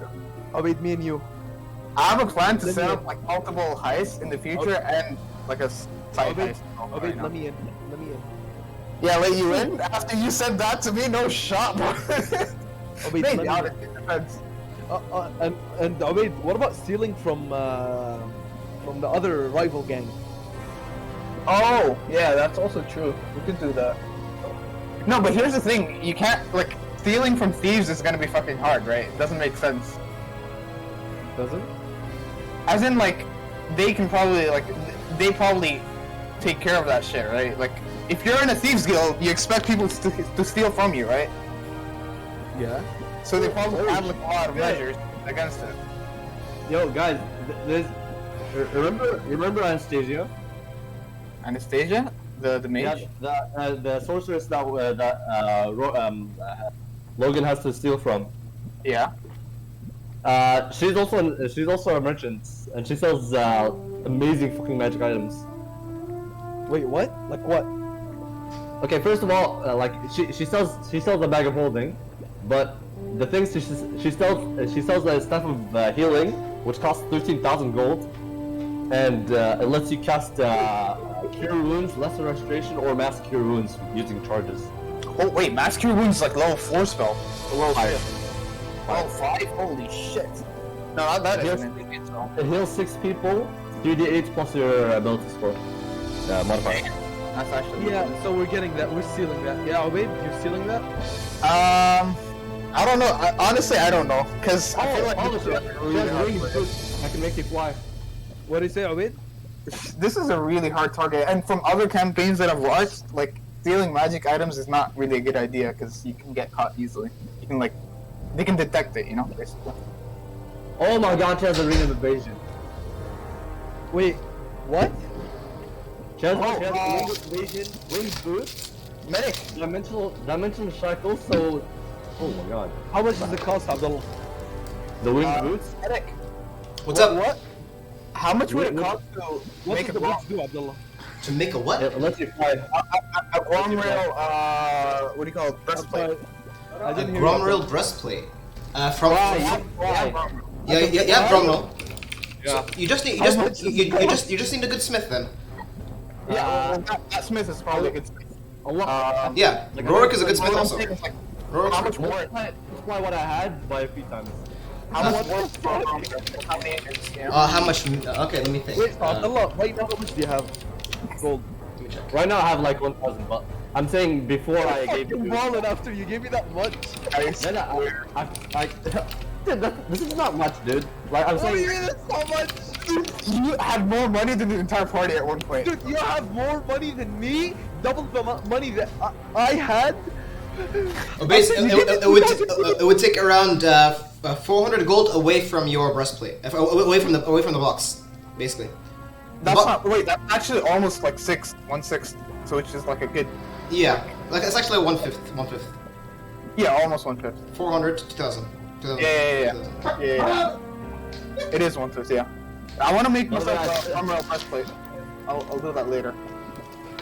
Wait, me and you. I have a plan to Let set me up like multiple heists in the future and like a side Wait, heist. wait, let me in. Let me in. Yeah, let you in? After you said that to me, no shot, bro. Wait, Maybe, let me honestly, it depends. and wait, what about stealing from the other rival gang? Oh, yeah, that's also true. We could do that. No, but here's the thing. You can't, like, stealing from thieves is gonna be fucking hard, right? It doesn't make sense. Does it? As in, like, they can probably, like, they probably take care of that shit, right? Like, if you're in a thieves guild, you expect people to steal from you, right? Yeah. So they probably have, like, a lot of measures against it. Yo, guys, there's remember Anastasia? Anastasia? The mage? Yeah, the sorceress that Logan has to steal from. Yeah. She's also a merchant, and she sells amazing fucking magic items. Wait, what? Like what? Okay, first of all, like she sells a bag of holding, but the things she sells a staff of healing, which costs 13,000 gold, and it lets you cast cure wounds, lesser restoration, or mass cure wounds using charges. Oh wait, Mass Cure Wounds is like level 4 spell. Level 5. Level 5? Holy shit. No, that Yes. isn't anything, so. It heals 6 people, 3d8 plus your ability score. Modifier. That's actually Yeah, so we're getting that. We're stealing that. Yeah, wait, you're stealing that? I don't know. Honestly, I don't know. Because I feel like She has wings, dude. I can make you fly. What do you say, Abid? this is a really hard target. And from other campaigns that I've watched, like, stealing magic items is not really a good idea because you can get caught easily. You can, like, they can detect it, you know, basically. Oh my god, she has a ring of evasion. Wait, what? She has, Oh, she has wing of evasion, winged boots, Medic! dimensional shackles, so... Oh my god. How much does it cost, Abdullah? The winged boots? Medic! What's up? What? How much would it What- cost to What make does a the boots do, Abdullah? To make a what? It lets you fly. a Grom Rail, what do you call it? Breastplate. I A didn't hear Gromrail breastplate. From Fly. yeah, Gromrail. Yeah. So you just need you just need a good smith then. Yeah, that smith is probably a good smith. A lot. Yeah, Like, Rorik is a good What smith I'm also. saying is, like, Rorik's how much more? Multiply what I had by a few times. How much more? How many inches? You know? How much? Okay, let me think. Wait, Abdullah, right now, how much do you have? Gold. Let me check. Right now I have like 1,000, but I'm saying before I gave Fucking you... balling after you gave me that much. Are you Then swear? dude, this is not much, dude. Like, I'm What do you saying... mean it's so much? You had more money than the entire party at one point. Dude, you have more money than me? Double the money that I had? Basically, it would take around 400 gold away from your breastplate, away from the box, basically. That's not. Wait, that's actually almost like 1/6, so which is like a good. Yeah, like it's actually 1/5. Yeah, almost 1/5. 400 to 2,000. Yeah. It is 1/5. Yeah. I want to make myself yeah, a armor breastplate. I'll do that later.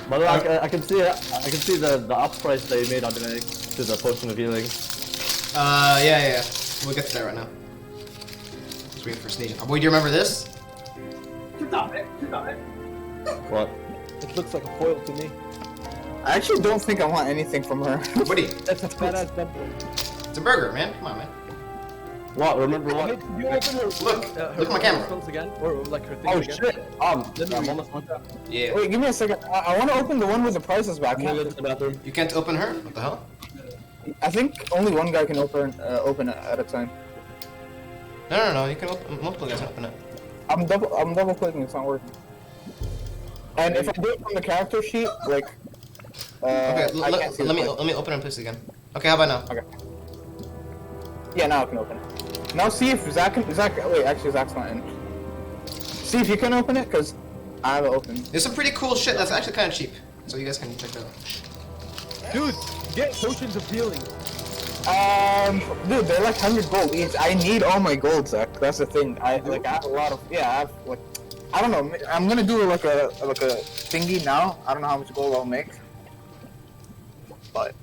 But like, I can see the up price they made on the to the potion of healing. Yeah. We'll get to that right now. Just waiting for sneezing. Boy, do you remember this? What? It looks like a foil to me. I actually don't think I want anything from her. Buddy, That's a fat ass dumpling. it's a burger, man. Come on, man. What? Remember what? Hey, did you open her, Look at my her camera. crystals again? Or like her things Oh again? shit! Let me I'm read. almost done. Yeah. Wait, give me a second. I want to open the one with the prices back. I'm gonna go to the bathroom. You can't open her? What the hell? I think only one guy can open it at a time. No. You can open. Multiple guys can open it. I'm double clicking. It's not working. And if I do it from the character sheet, like, Okay, I can't see let the me point. open it and place it again. Okay, how about now? Okay. Yeah, now I can open it. Now see if Zach wait, actually Zach's not in. See if you can open it, cause I have it open. There's some pretty cool shit that's actually kind of cheap, so you guys can check that out. Dude, get potions of healing. Dude, they're like 100 gold each. I need all my gold, Zach. That's the thing. I have a lot of. Yeah, I have like. I don't know. I'm gonna do like a thingy now. I don't know how much gold I'll make. But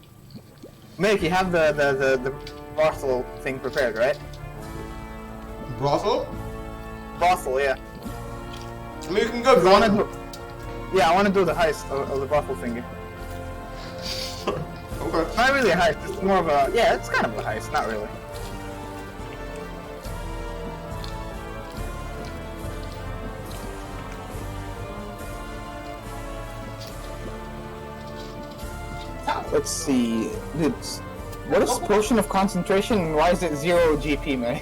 Mick, you have the brothel thing prepared, right? Brothel? Brothel, yeah. I mean, you can go. I want to do the heist of the brothel thingy. Okay. Not really a heist. It's more of a it's kind of a heist. Not really. Let's see. Dude, what is potion of concentration and why is it 0 GP, man?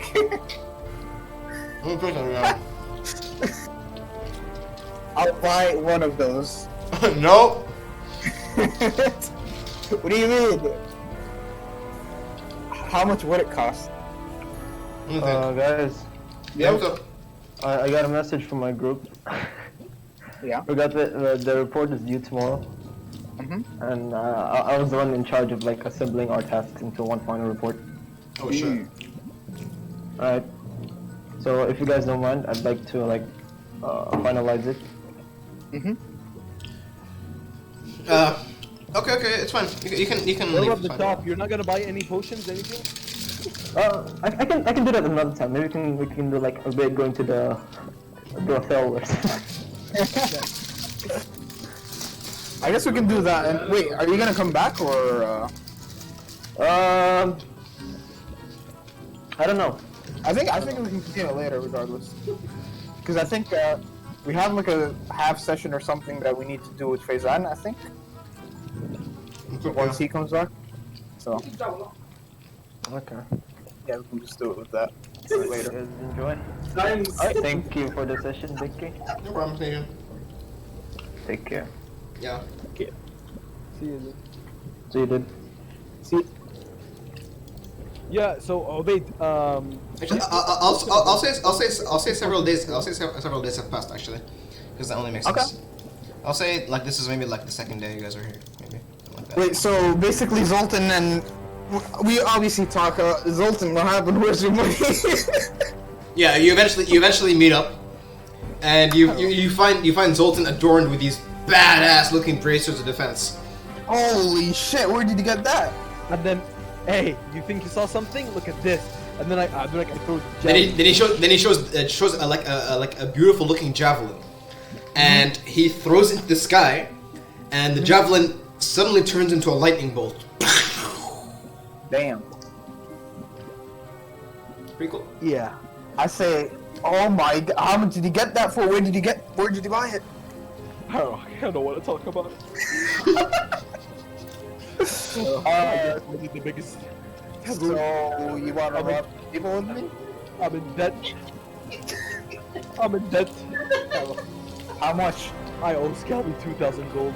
I'll buy one of those. No. What do you mean? How much would it cost? Guys, Yeah, what's up? I got a message from my group. Yeah. We got the report is due tomorrow. And I was the one in charge of like assembling our tasks into one final report. Oh shit. Alright. So if you guys don't mind, I'd like to like finalize it. Okay, it's fine. You can What leave. about the it's fine. top? You're not gonna buy any potions, anything? I can do that another time. Maybe we can do like a bit going to the brothel or something. I guess we can do that. And wait, are you gonna come back or? I don't know. I think we can continue it later, regardless. Because I think we have like a half session or something that we need to do with Faizan. I think once he comes back. So Okay. yeah, we can just do it with that You later. guys enjoy. Thanks. Alright, thank you for the session, Vicky. No problem, Canadian. Take care. Yeah. See you. See you, dude. See, Yeah. So Obaid, Actually, I'll say several days. I'll say several days have passed actually, because that only makes sense. I'll say like this is maybe like the second day you guys are here, maybe something like that. wait. So basically, Zoltan and we obviously talk. Zoltan, what happened? Where's your money? Yeah, you eventually meet up, and you find Zoltan adorned with these badass looking bracers of defense. Holy shit! Where did you get that? and then, hey, you think you saw something? Look at this. And then I throw Then he javelin. shows like a beautiful looking javelin, and he throws it into the sky, and the javelin suddenly turns into a lightning bolt. Damn. Pretty cool. Yeah. I say, oh my god, how much did you get that for? Where did you buy it? Oh, I don't want to talk about it. The biggest. So, you want to rob people with me? I'm in debt. I'm in debt. How much? I owe Scalby 2,000 gold.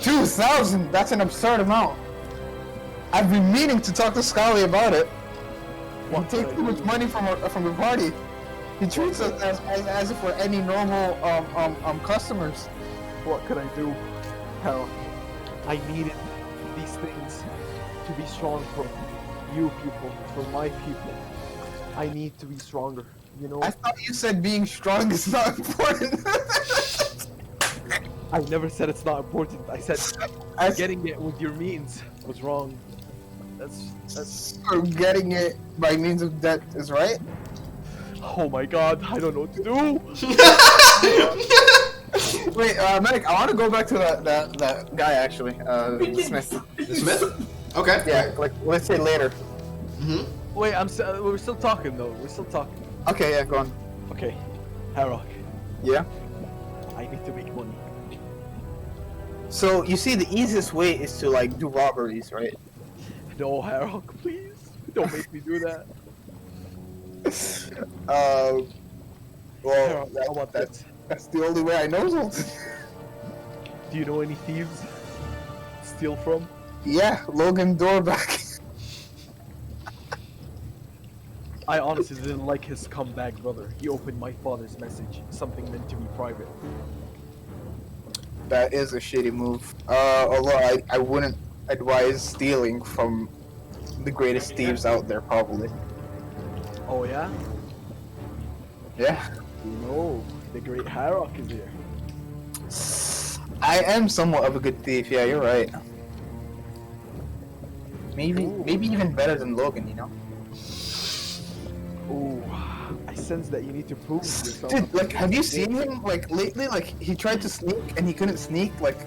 2,000? That's an absurd amount. I've been meaning to talk to Scully about it. You take too much money from the party. He treats us as if we're any normal customers. What could I do? Hell, I needed these things to be strong for you people, for my people. I need to be stronger, you know? I thought you said being strong is not important. I never said it's not important. I said getting it with your means was wrong. That's So getting it by means of debt is right? oh my god, I don't know what to do. Wait, Medic, I want to go back to that guy actually, Smith. The Smith? Okay. Yeah, like let's say later. Wait, we're still talking though. We're still talking. Okay, yeah, go on. Okay, Harrock, Yeah. I need to make money. So you see, the easiest way is to like do robberies, right? No, Harrock, please don't make me do that. Well, Harrock, how about that? that's the only way I know Zoltan. Do you know any thieves? Steal from? Yeah, Logan Dorback. I honestly didn't like his scumbag brother. He opened my father's message, something meant to be private. That is a shitty move. Although I wouldn't advise stealing from the greatest thieves out there, probably. Oh yeah? Yeah. No, the great Harrock is here. I am somewhat of a good thief, yeah, you're right. Maybe even better than Logan, you know? Ooh, I sense that you need to prove yourself. Dude, like, have you seen him, like, lately? Like, he tried to sneak, and he couldn't sneak, like...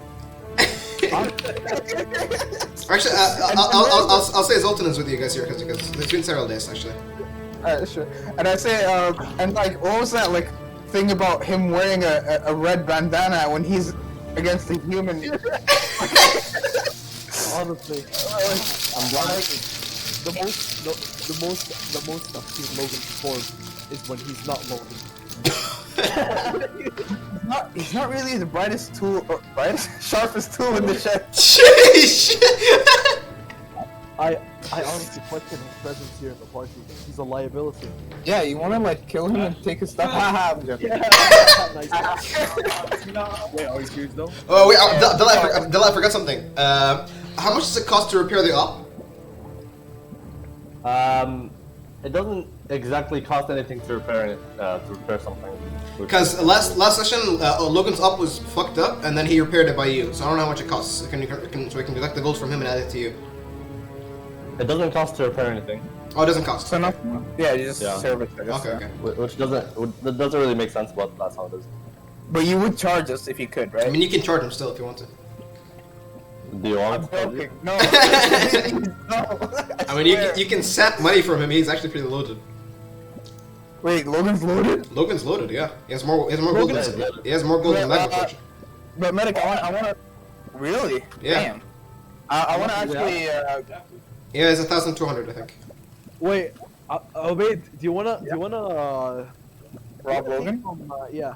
Actually, I'll say Zoltan is with you guys here because it's been several days actually. Alright, sure. And I say, and like, what was that, like, thing about him wearing a red bandana when he's against a human? Honestly, I'm like, the most I've seen Logan perform is when he's not Logan. He's not really the brightest tool, or sharpest tool in the shed. Sheesh! I honestly question his presence here at the party. He's a liability. Yeah, you wanna, like, kill him and take his stuff? Haha, I'm joking. Nice. Wait, are you serious though? Oh wait, Del, I forgot something. How much does it cost to repair the op? It doesn't exactly cost anything to repair something. Because last session, Logan's op was fucked up, and then he repaired it by you. So I don't know how much it costs. So we can collect the gold from him and add it to you. It doesn't cost to repair anything. Oh, it doesn't cost. So nothing. Yeah, you just service, I guess. Okay, okay. Which doesn't really make sense, but that's how it is. But you would charge us if you could, right? I mean, you can charge him still if you want to. Do you want? Okay, no. No. I mean, you can sap money from him. He's actually pretty loaded. Wait, Logan's loaded? Logan's loaded, yeah. He has more gold than he has more gold than Magma. But Medic, I wanna. Really? Yeah. Damn. I wanna actually. Yeah, it's 1,200, I think. Wait, Obaid, do you wanna Rob Logan? Yeah.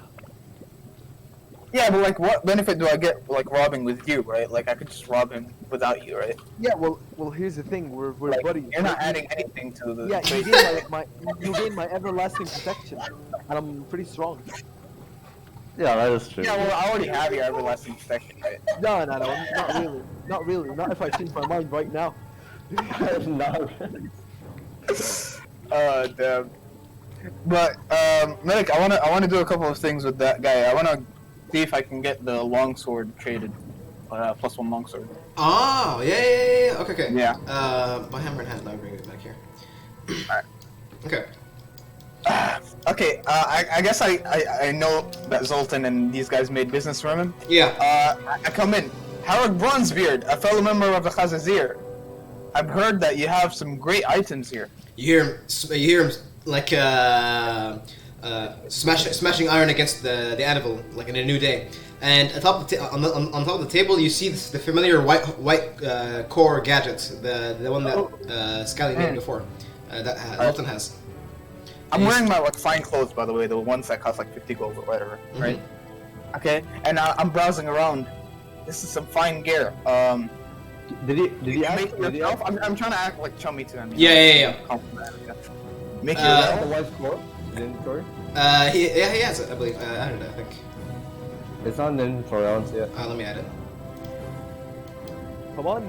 Yeah, but like, what benefit do I get, like, robbing with you, right? Like, I could just rob him without you, right? Yeah, well, here's the thing. We're Like, buddies. you're not adding anything to the. Yeah, you gain my everlasting protection, and I'm pretty strong. Yeah, that is true. Yeah, well, I already have your everlasting protection, right? No, not really. Not if I change my mind right now. No. Damn. But Medic, I wanna do a couple of things with that guy. I wanna see if I can get the longsword traded, +1 longsword. Oh, yeah. Okay. Yeah. My hammer in hand. I'll bring it back here. Alright. Okay. Okay. I guess I know that Zoltan and these guys made business from him. Yeah. I come in. Harrock Bronzebeard, a fellow member of the Khazazir. I've heard that you have some great items here. You hear him like smashing iron against the anvil, like in a new day. And on top of the table, you see the familiar white core gadget, the one that Scally made before, that Zoltan has. I'm wearing my, like, fine clothes, by the way, the ones that cost like 50 gold or whatever, right? Okay, and I'm browsing around. This is some fine gear. Did he make it yourself? I'm trying to act like chummy to him. Yeah. Make it the yourself. white core in the inventory? He has it, I believe. I don't know, I think. It's not in the inventory, I don't see it. Let me add it. Come on.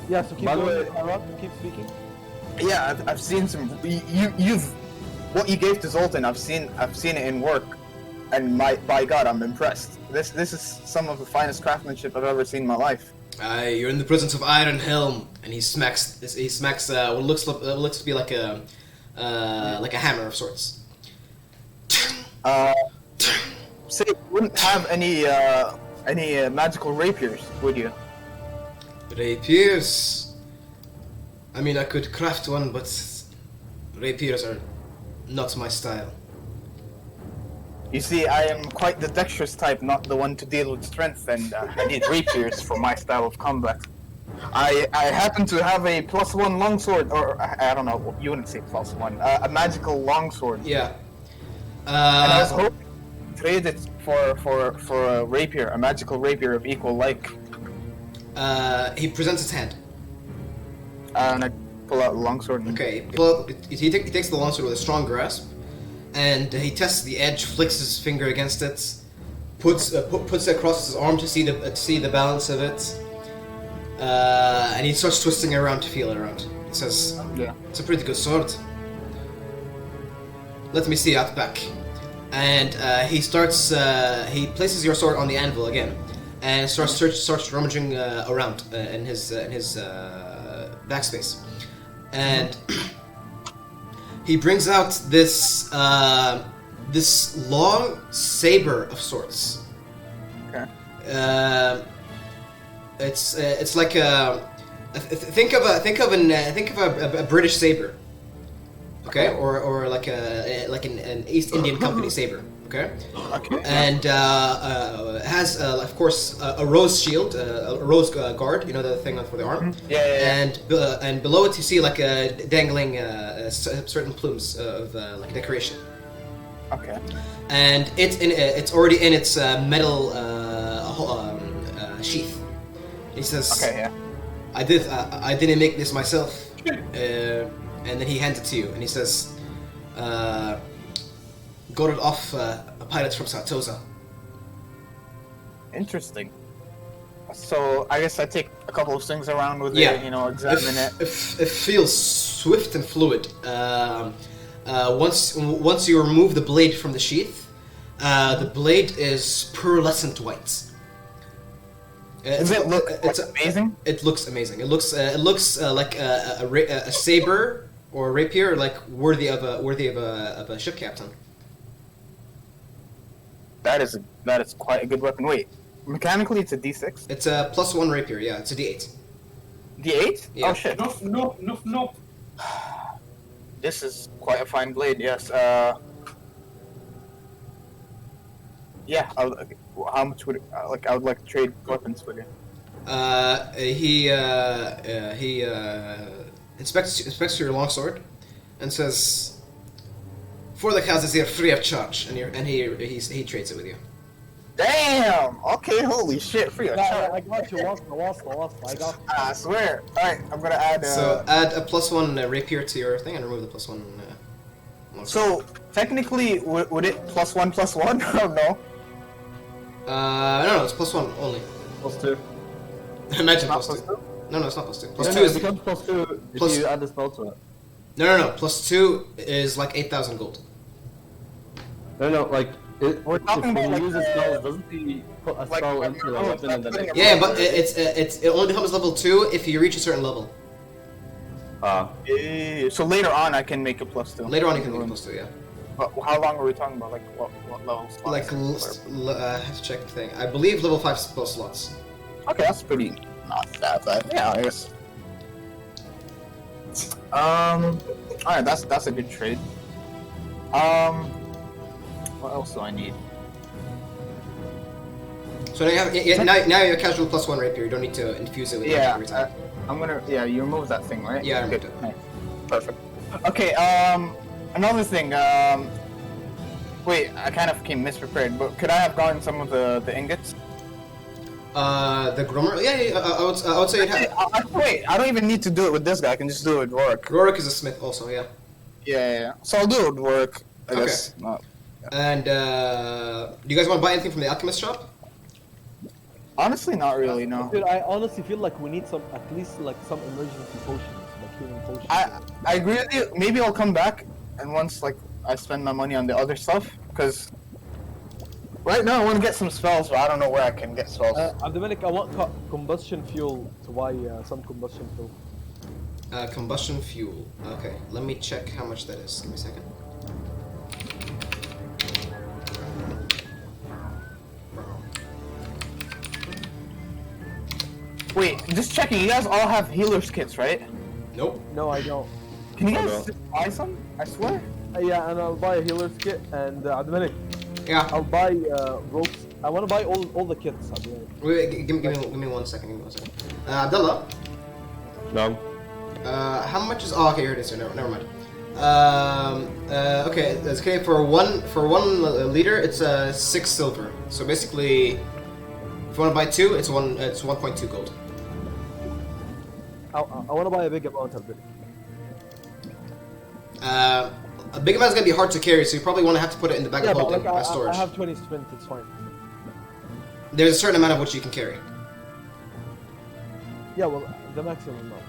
Yeah, so keep By the going, way- Harrock, keep speaking. Yeah, I've seen some. You've what you gave to Zoltan. I've seen it in work, and by God, I'm impressed. This is some of the finest craftsmanship I've ever seen in my life. You're in the presence of Iron Helm, and he smacks what looks to be like a hammer of sorts. Say you wouldn't have any magical rapiers, would you? Rapiers. I mean, I could craft one, but rapiers are not my style. You see, I am quite the dexterous type, not the one to deal with strength, and I need rapiers for my style of combat. I happen to have a +1 longsword, or I don't know, you wouldn't say +1, a magical longsword. Yeah. And I was hoping to trade it for a rapier, a magical rapier of equal like. He presents his hand. And I pull out a longsword. And Okay, he takes the longsword with a strong grasp, and he tests the edge, flicks his finger against it, puts it across his arm to see the balance of it, and he starts twisting it around to feel it around. He says, Yeah. "It's a pretty good sword. Let me see out back." And he starts. He places your sword on the anvil again, and starts rummaging around in his backspace, and he brings out this long saber of sorts. Okay. It's like think of a British saber. Okay, or like an East Indian company saber. Okay. Okay. And has of course a rose shield, a rose guard. You know, the thing for the arm. Yeah. And below it you see like dangling certain plumes of like decoration. Okay. And it's already in its metal sheath. He says, Okay. Yeah. I didn't make this myself. And then he hands it to you, and he says, got it off a pilot from Sartosa. Interesting. So I guess I take a couple of things around with Yeah. it, you know, examine it. It feels swift and fluid. Once you remove the blade from the sheath, the blade is pearlescent white. Does it look amazing? It looks amazing. It looks like a saber or a rapier, like worthy of a ship captain. That is quite a good weapon. Wait, mechanically it's a D6. It's a +1 rapier. Yeah, it's a D8. D8? Yeah. Oh shit. No. This is quite a fine blade. Yes. Yeah. How much would I would like to trade weapons with you? He inspects your longsword and says, "For the cause is here free of charge," and he trades it with you. Damn. Okay. Holy shit. Free of I charge. got you. Lost. I got. I swear. All right. I'm gonna add. So add a +1 rapier to your thing and remove the +1. Longsword. So technically, would it +1 or no? No, it's +1 only. +2. Imagine Not +2. +2? No, it's not +2. No, +2 it is becomes +2 if plus- you add the spell to it. no. +2 is like 8,000 gold. No, like We're talking if about, he like, uses spells, doesn't he put a like, spell into the weapon and then putting it? a- Yeah, but it only becomes level 2 if you reach a certain level. So later on, I can make a +2. Later on, you can make a +2. Yeah. But how long are we talking about? Like what level slots? Like I have to check the thing. I believe level 5 spell slots. Okay, that's pretty not that bad. Yeah, I guess. Alright, that's a good trade. What else do I need? So now you have now you have a casual +1 rapier. You don't need to infuse it with magic Yeah, every time. I'm gonna. Yeah, you remove that thing, right? Yeah, I removed Good. it. Nice. Perfect. Okay. Another thing. Wait, I kind of came misprepared, but could I have gotten some of the ingots? The Grummer. Yeah, I would say it had. Wait, I don't even need to do it with this guy. I can just do it with Rourke. Rorik is a smith also. Yeah. Yeah. So I'll do it with Rourke. I Okay. guess. Not. And do you guys want to buy anything from the alchemist shop? Honestly, not really. No. Dude, I honestly feel like we need at least like some emergency potions, like healing potions. I agree with you. Maybe I'll come back, and once like I spend my money on the other stuff, because right now I want to get some spells, but I don't know where I can get spells. Abdulmalik, I want combustion fuel to buy some combustion fuel. Combustion fuel. Okay, let me check how much that is. Give me a second. Wait, just checking. You guys all have healers kits, right? Nope. No, I don't. Can you guys just buy some? I swear. Yeah, and I'll buy a healer's kit, and Abdulmalik, Yeah. I'll buy ropes. I want to buy all the kits, Abdulmalik. Wait, give me 1 second. Give me 1 second. Abdullah. No. How much is? Oh, okay, here it is. Here. Never mind. Okay, it's okay for one liter. It's 6 silver. So basically, if you want to buy 2, it's 1.2 gold. I want to buy a big amount of it. A big amount is gonna be hard to carry, so you probably want to have to put it in the bag Yeah, of but holding like by storage. I have 20 spins. It's fine. There's a certain amount of which you can carry. Yeah, well, the maximum amount.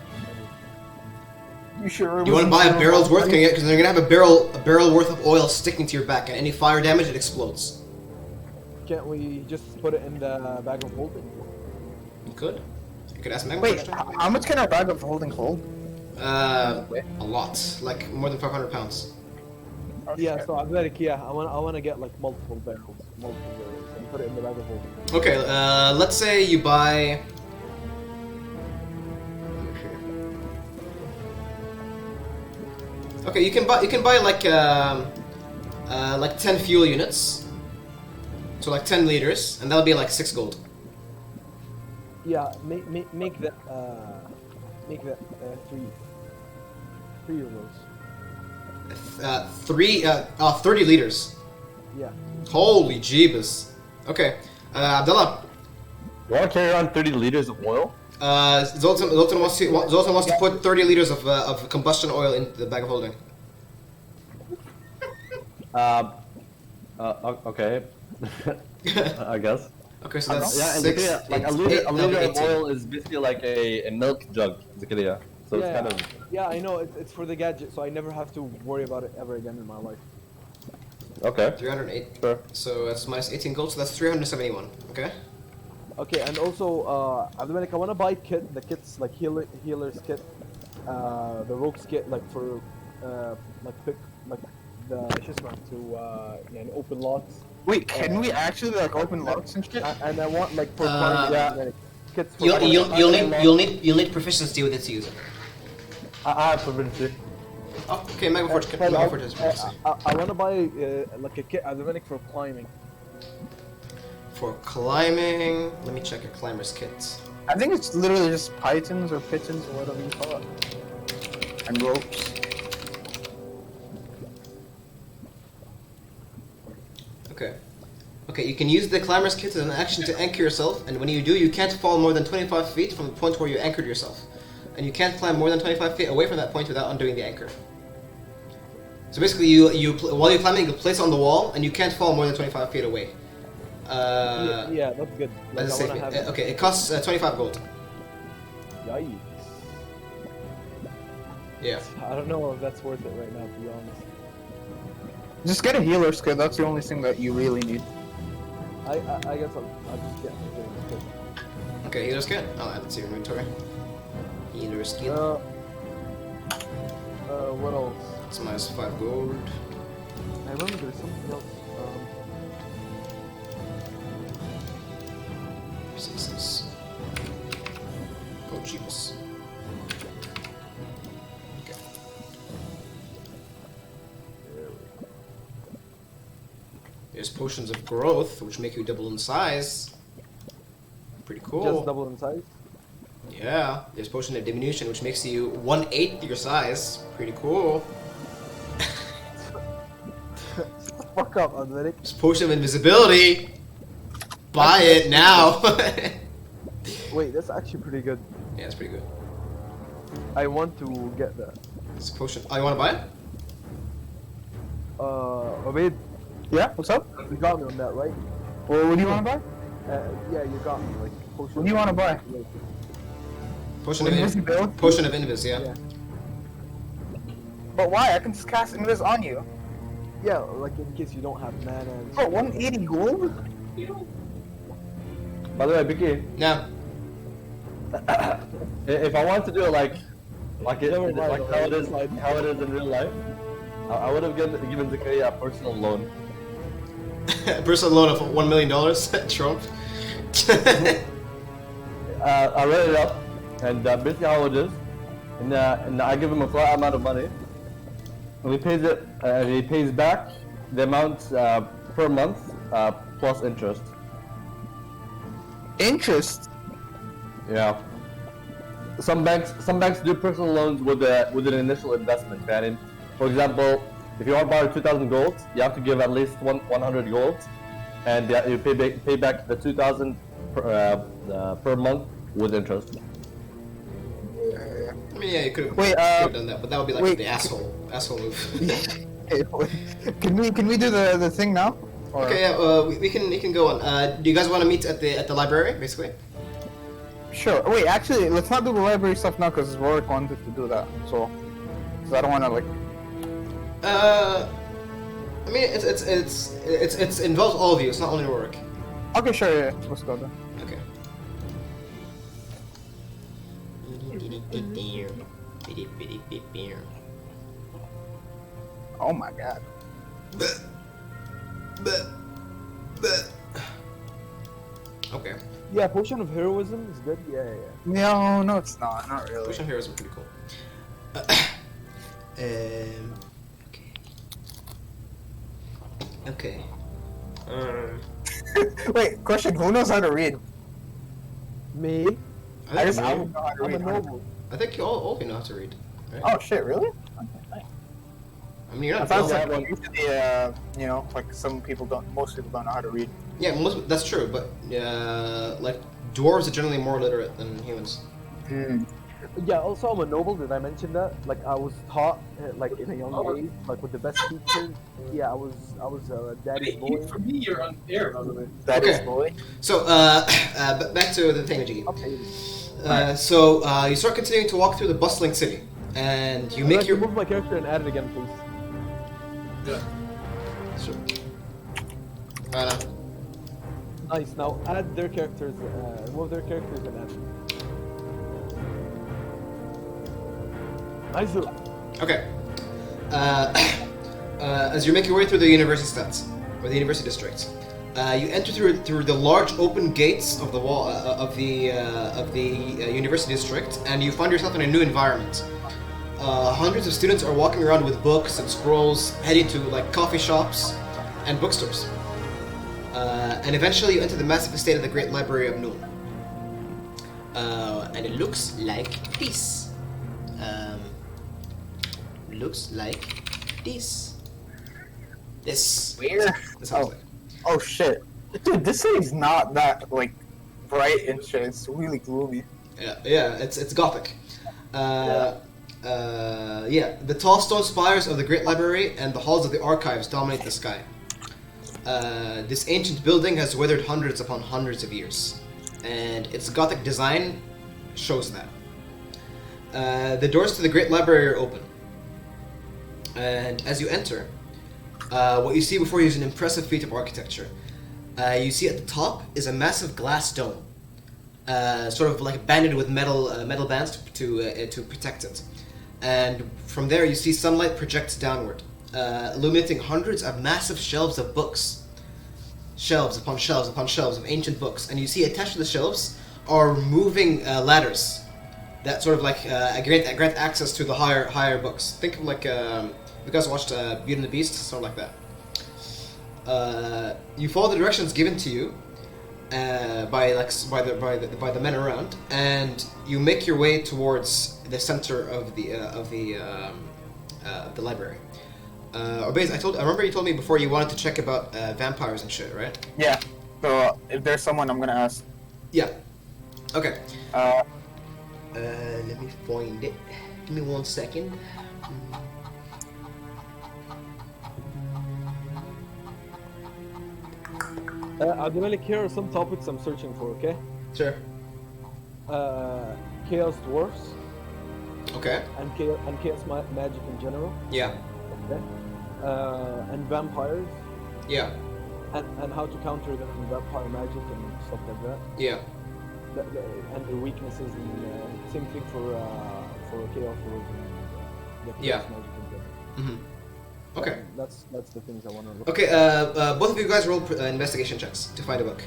You sure? You want to buy a barrel's worth? Because they're gonna have a barrel worth of oil sticking to your back, and any fire damage, it explodes. Can't we just put it in the bag of holding? You could. You could ask Magma. Wait, first. how much can our bag of holding hold? A lot, like more than 500 pounds. Yeah, so I'm like, yeah, I want to get like multiple barrels, and put it in the bag of holding. Okay, let's say you buy. Okay, you can buy like 10 fuel units, so like 10 liters, and that'll be like 6 gold. Yeah, make that three of those. 30 liters. Yeah. Holy jeebus. Okay, Abdullah. You want to carry around 30 liters of oil? Zoltan wants to put 30 liters of combustion oil in the bag of holding. Okay. I guess. Okay, so that's Yeah, and 6, Zakaria, like 8, a liter, 8, a liter of 18. oil is basically like a milk jug, Zakaria. So it's kind of... Yeah, I know, it's for the gadget, so I never have to worry about it ever again in my life. Okay. 308. Sure. So that's minus 18 gold, so that's 371. Okay. Okay, and also, I want to buy the kits, like healer's kit, the rogue's kit, like for, pick, like, the, to, open locks. Wait, can we actually like open locks and shit? And I want, like, for kits for You'll need proficiency with it to use it. I have proficiency. Oh, okay, Magma Forge has proficiency. I want to buy, like, a kit, for climbing. For climbing, let me check a climber's kit. I think it's literally just pythons or pigeons or whatever you call it. And ropes. Okay. Okay, you can use the climber's kit as an action to anchor yourself, and when you do, you can't fall more than 25 feet from the point where you anchored yourself. And you can't climb more than 25 feet away from that point without undoing the anchor. So basically, while you're climbing, you place it on the wall, and you can't fall more than 25 feet away. Yeah, that's good. Like, That's safe. Okay, it costs 25 gold. Yikes. Yeah. I don't know if that's worth it right now, to be honest. Just get a healer's kit, that's the only thing that you really need. I guess I'll just get a healer's kit. Okay, healer's kit. I'll add it to your inventory. Healer's kit. What else? It's minus 5 gold. I remember there's something else. Resistance. Oh, jeepers. Okay. There's potions of growth, which make you double in size. Pretty cool. Just double in size? Yeah. There's potion of diminution, which makes you 1/8 your size. Pretty cool. Fuck up, Athletic. There's potion of invisibility. Buy it now. Wait, that's actually pretty good. Yeah, it's pretty good. I want to get that. It's a potion. Oh, you want to buy it? Obaid, Yeah, what's up? you got me on that, right? Well, what do you want to buy? Yeah, you got me. Like, potion. What do you want to buy? Potion of Invisibility? Potion of invis, yeah. Yeah. But why? I can just cast invis on you. Yeah, like in case you don't have mana. And Bro, 180 gold? By the way, Vicky, Now, if I want to do it like Never mind, how it is in real life, I would have given Zakaria a personal loan. personal loan of $1 million. Trump. I read it up, and basically how it is, and I give him a flat amount of money, and he pays it, and he pays back the amount per month plus interest. Interest? Yeah. Some banks do personal loans with an initial investment. And for example, if you want to borrow 2,000 gold, you have to give at least 100 gold, and you pay back the 2,000 per month with interest. mean, yeah, you could Wait, have done that, but that would be like wait. the asshole move. Hey, can we do the thing now? Or- Okay, yeah, we can go on. Do you guys want to meet at the library, basically? Sure. Wait, actually, let's not do the library stuff now because Rorik wanted to do that. So, because I don't want to like. I mean, it's involves all of you. It's not only Rorik. Okay, sure. Yeah, let's go then. Okay. Oh my god. Okay. Yeah, potion of heroism is good. Yeah, yeah. No, it's not. Not really. Push on heroes are pretty cool. Okay. Okay. Wait, question. Who knows how to read? Me? I I think, don't know how to I'm a read. noble. I think all of you know how to read. Right? Oh shit! Really? I mean, you're I not. thought you're not- like usually, you know, like some people don't. Most people don't know how to read. yeah, that's true, but like dwarves are generally more literate than humans. Yeah, also I'm a noble. Did I mention that? Like I was taught, like in a young age, like with the best teachers. Yeah, I was daddy's boy. For me, you're unfair, by the way. That is Okay. boy. So, back to the thing, Jiggy. Okay. So you start continuing to walk through the bustling city, and you make your. Remove my character and add it again, please. Yeah. Sure. Nice. Now add their characters. Remove their characters and add. Nice. Okay. As you make your way through the university stats, or the university district, you enter through the large open gates of the wall of the university district, and you find yourself in a new environment. Hundreds of students are walking around with books and scrolls, heading to like coffee shops and bookstores. And eventually, you enter the massive estate of the Great Library of Noon. And it looks like this. Looks like this. This. Where? This sounds like. Oh shit, dude, this city's not that like bright and shit. It's really gloomy. Yeah, it's gothic. Yeah, the tall stone spires of the Great Library and the halls of the archives dominate the sky. This ancient building has weathered hundreds upon hundreds of years, and its gothic design shows that. The doors to the Great Library are open, and as you enter, what you see before you is an impressive feat of architecture. You see at the top is a massive glass dome, sort of like banded with metal bands to protect it. And from there, you see sunlight projects downward, illuminating hundreds of massive shelves of books, shelves upon shelves upon shelves of ancient books. And you see attached to the shelves are moving ladders that sort of like grant access to the higher books. Think of like you guys watched Beauty and the Beast, sort of like that. You follow the directions given to you by the men around, and you make your way towards the center of the library. I remember you told me before you wanted to check about vampires and shit, right? Yeah. So if there's someone, I'm gonna ask. Yeah. Okay. Let me find it. Give me 1 second. Adonalik, here are some topics I'm searching for, okay? Sure. Chaos dwarfs Okay. and chaos magic in general, Yeah. okay? And vampires Yeah. and how to counter them in vampire magic and stuff like that. Yeah. And their weaknesses and same thing for chaos dwarves and the chaos Yeah. magic in general. Mm-hmm. Okay. That's the things I want to look. Okay. Both of you guys roll investigation checks to find a book.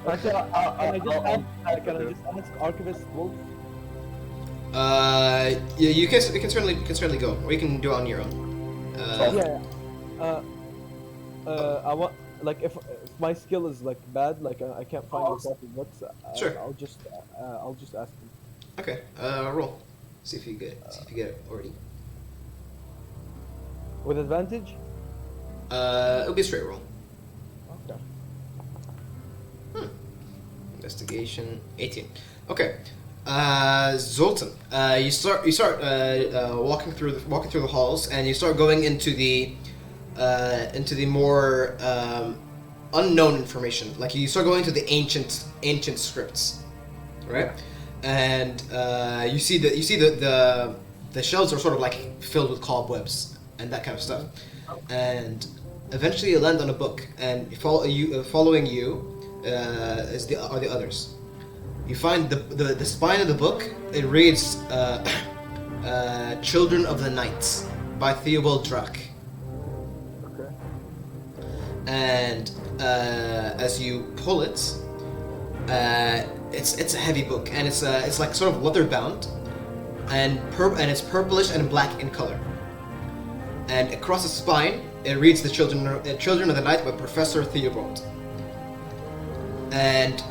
Actually, can I just ask Archivist Wolf? Yeah, you can certainly go, or you can do it on your own. I want like if my skill is like bad, like I can't find the copy books. Sure. I'll just ask him. Okay. Roll. See if you get it already. With advantage? It'll be a straight roll. Okay. Investigation 18. Okay. Zoltan, you start walking through the halls, and you start going into the more unknown information. Like you start going to the ancient scripts, right? And you see the shelves are sort of like filled with cobwebs and that kind of stuff. And eventually you land on a book, and following you are the others. You find the spine of the book. It reads "Children of the Night" by Theobald Drac. Okay. And as you pull it, it's a heavy book, and it's like sort of leather bound, and it's purplish and black in color. And across the spine, it reads "The Children of the Night" by Professor Theobald. And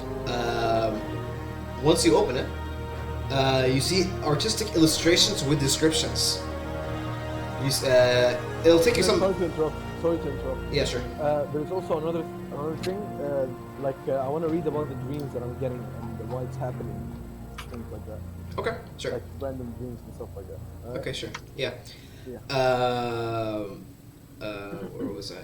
once you open it, you see artistic illustrations with descriptions. It'll take you some. Sorry to interrupt. Yeah, sure. There's also another thing. I want to read about the dreams that I'm getting and why it's happening, things like that. Okay, sure. Like random dreams and stuff like that. Okay, sure. Yeah. Yeah. Where was I?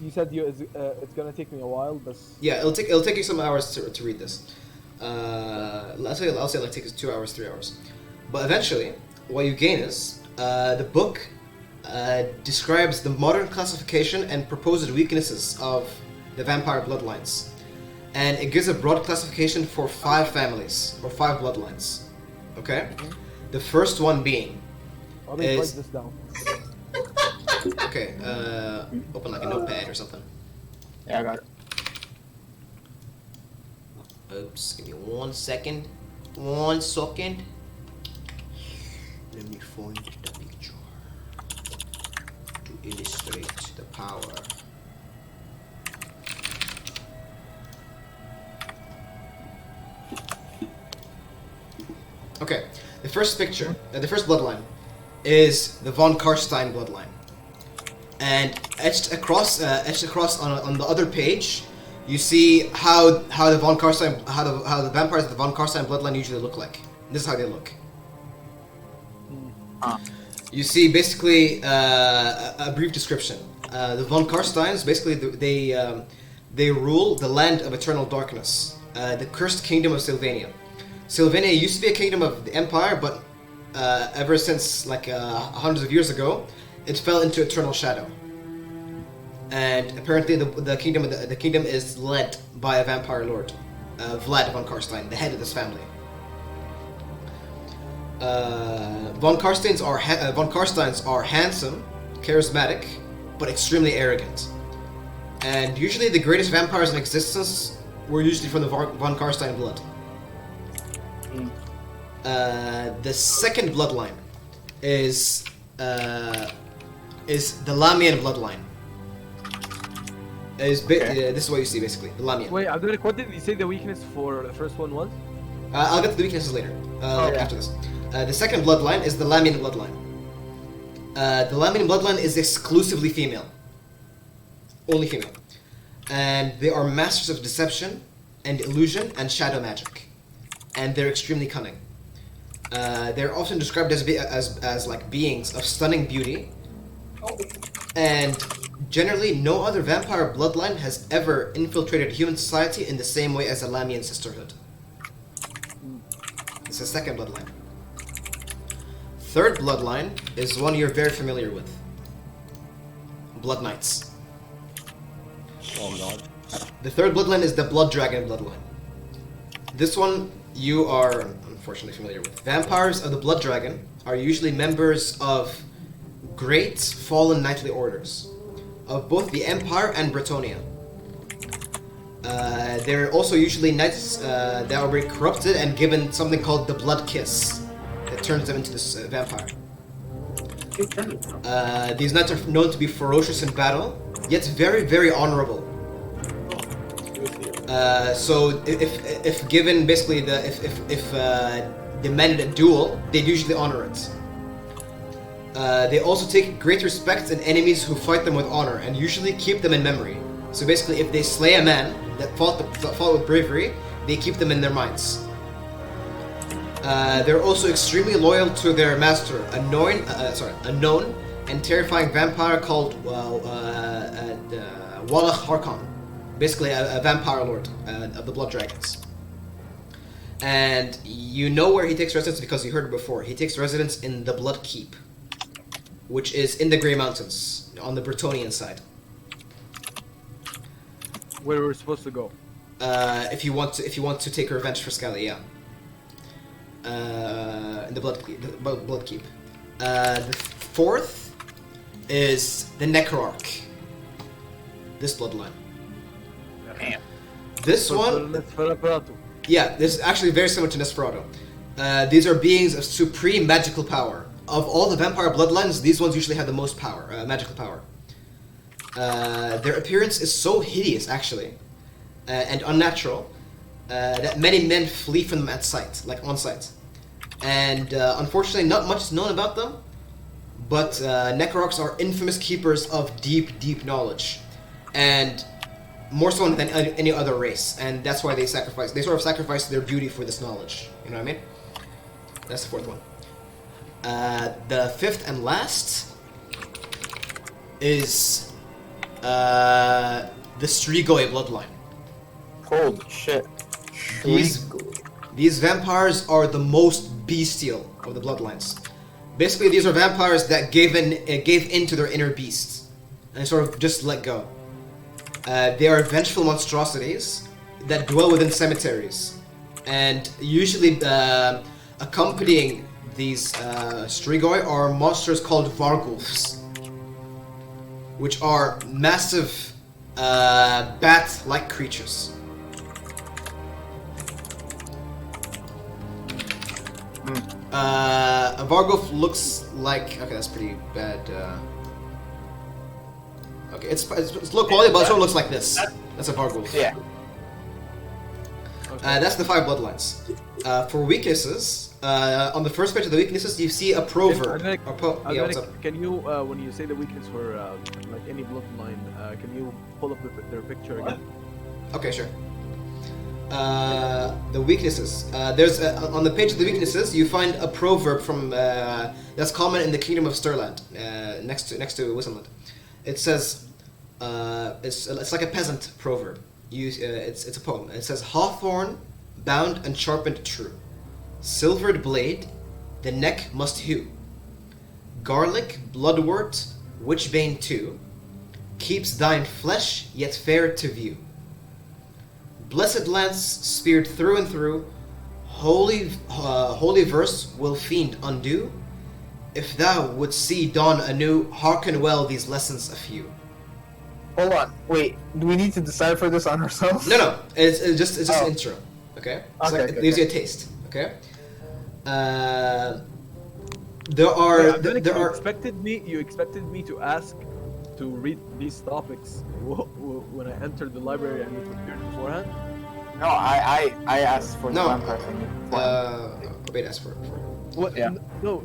You said it's gonna take me a while, but Yeah, it'll take you some hours to read this. I'll say like take us 2 hours, 3 hours. But eventually, what you gain is the book describes the modern classification and proposed weaknesses of the vampire bloodlines, and it gives a broad classification for 5 families or 5 bloodlines. Okay, the first one being. I'll write this down. Okay, open like a notepad or something. Yeah, I got it. Oops, give me 1 second. 1 second. Let me find the picture to illustrate the power. Okay, the first picture, the first bloodline, is the von Karstein bloodline. And etched across on the other page, you see how the von Karstein how the vampires of the von Karstein bloodline usually look like. This is how they look. You see basically a brief description. The von Karsteins basically they rule the land of eternal darkness, the cursed kingdom of Sylvania. Sylvania used to be a kingdom of the Empire, but ever since like hundreds of years ago, it fell into eternal shadow. And apparently, the kingdom is led by a vampire lord, Vlad von Karstein, the head of this family. Von Karsteins are handsome, charismatic, but extremely arrogant. And usually, the greatest vampires in existence were usually from the von Karstein blood. The second bloodline is the Lamian bloodline. This is what you see basically, the Lamian. Wait, Abdullah, what did you say the weakness for the first one was? I'll get to the weaknesses later, after this. The second bloodline is the Lamian bloodline. The Lamian bloodline is exclusively female. Only female. And they are masters of deception and illusion and shadow magic. And they're extremely cunning. They're often described as like beings of stunning beauty. And generally, no other vampire bloodline has ever infiltrated human society in the same way as the Lamian sisterhood. It's the second bloodline. Third bloodline is one you're very familiar with. Blood Knights. Oh god. The third bloodline is the Blood Dragon bloodline. This one you are unfortunately familiar with. Vampires of the Blood Dragon are usually members of great fallen knightly orders of both the Empire and Bretonnia. They're also usually knights that are very corrupted and given something called the Blood Kiss that turns them into this vampire. These knights are known to be ferocious in battle, yet very, very honorable. So if given basically if demanded a duel, they'd usually honor it. They also take great respect in enemies who fight them with honor and usually keep them in memory. So basically, if they slay a man that fought with bravery, they keep them in their minds. They're also extremely loyal to their master, a known and terrifying vampire called Wallach Harkon, basically a vampire lord of the Blood Dragons. And you know where he takes residence because you heard it before. He takes residence in the Blood Keep, which is in the Grey Mountains on the Bretonnian side. Where we're supposed to go. If you want to take revenge for Skelly, yeah. In the Blood Keep. The fourth is the Necrarch. This bloodline. Damn. This one, Nosferatu. yeah, this is actually very similar to Nosferatu. These are beings of supreme magical power. Of all the vampire bloodlines, these ones usually have the most power, magical power. Their appearance is so hideous, actually, and unnatural, that many men flee from them at sight, like on sight. And unfortunately, not much is known about them, but Necrarchs are infamous keepers of deep, deep knowledge, and more so than any other race. And that's why they sacrifice. They sort of sacrifice their beauty for this knowledge. You know what I mean? That's the fourth one. The fifth and last is the Strigoi bloodline. Holy shit. These vampires are the most bestial of the bloodlines. Basically, these are vampires that gave in to their inner beasts and sort of just let go. They are vengeful monstrosities that dwell within cemeteries, and usually accompanying these Strigoi are monsters called Vargulfs, which are massive bat-like creatures. A Vargulf looks like... Okay, that's pretty bad. Okay, it's low quality, but it sort of looks like this. That's a Vargulf. Yeah. That's the 5 bloodlines. For weaknesses, on the first page of the weaknesses, you see a proverb. Yeah, what's up? Can you, when you say the weakness for like any bloodline, can you pull up their picture again? Okay, sure. The weaknesses. There's on the page of the weaknesses, you find a proverb from that's common in the Kingdom of Stirland, next to Wissenland. It says, it's like a peasant proverb. It's a poem. It says, "Hawthorn, bound and sharpened true, silvered blade, the neck must hew. Garlic, bloodwort, witchbane too, keeps thine flesh yet fair to view. Blessed lance speared through and through, holy verse will fiend undo. If thou wouldst see dawn anew, hearken well these lessons a few." Hold on. Wait. Do we need to decipher this on ourselves? No. It's just intro. Okay. It's Okay, like, okay, it leaves you a taste. Okay. There are. You expected me to ask to read these topics when I entered the library and you prepared beforehand. No, I asked for the No. vampire thing. Wait, ask for it. What? Yeah. No,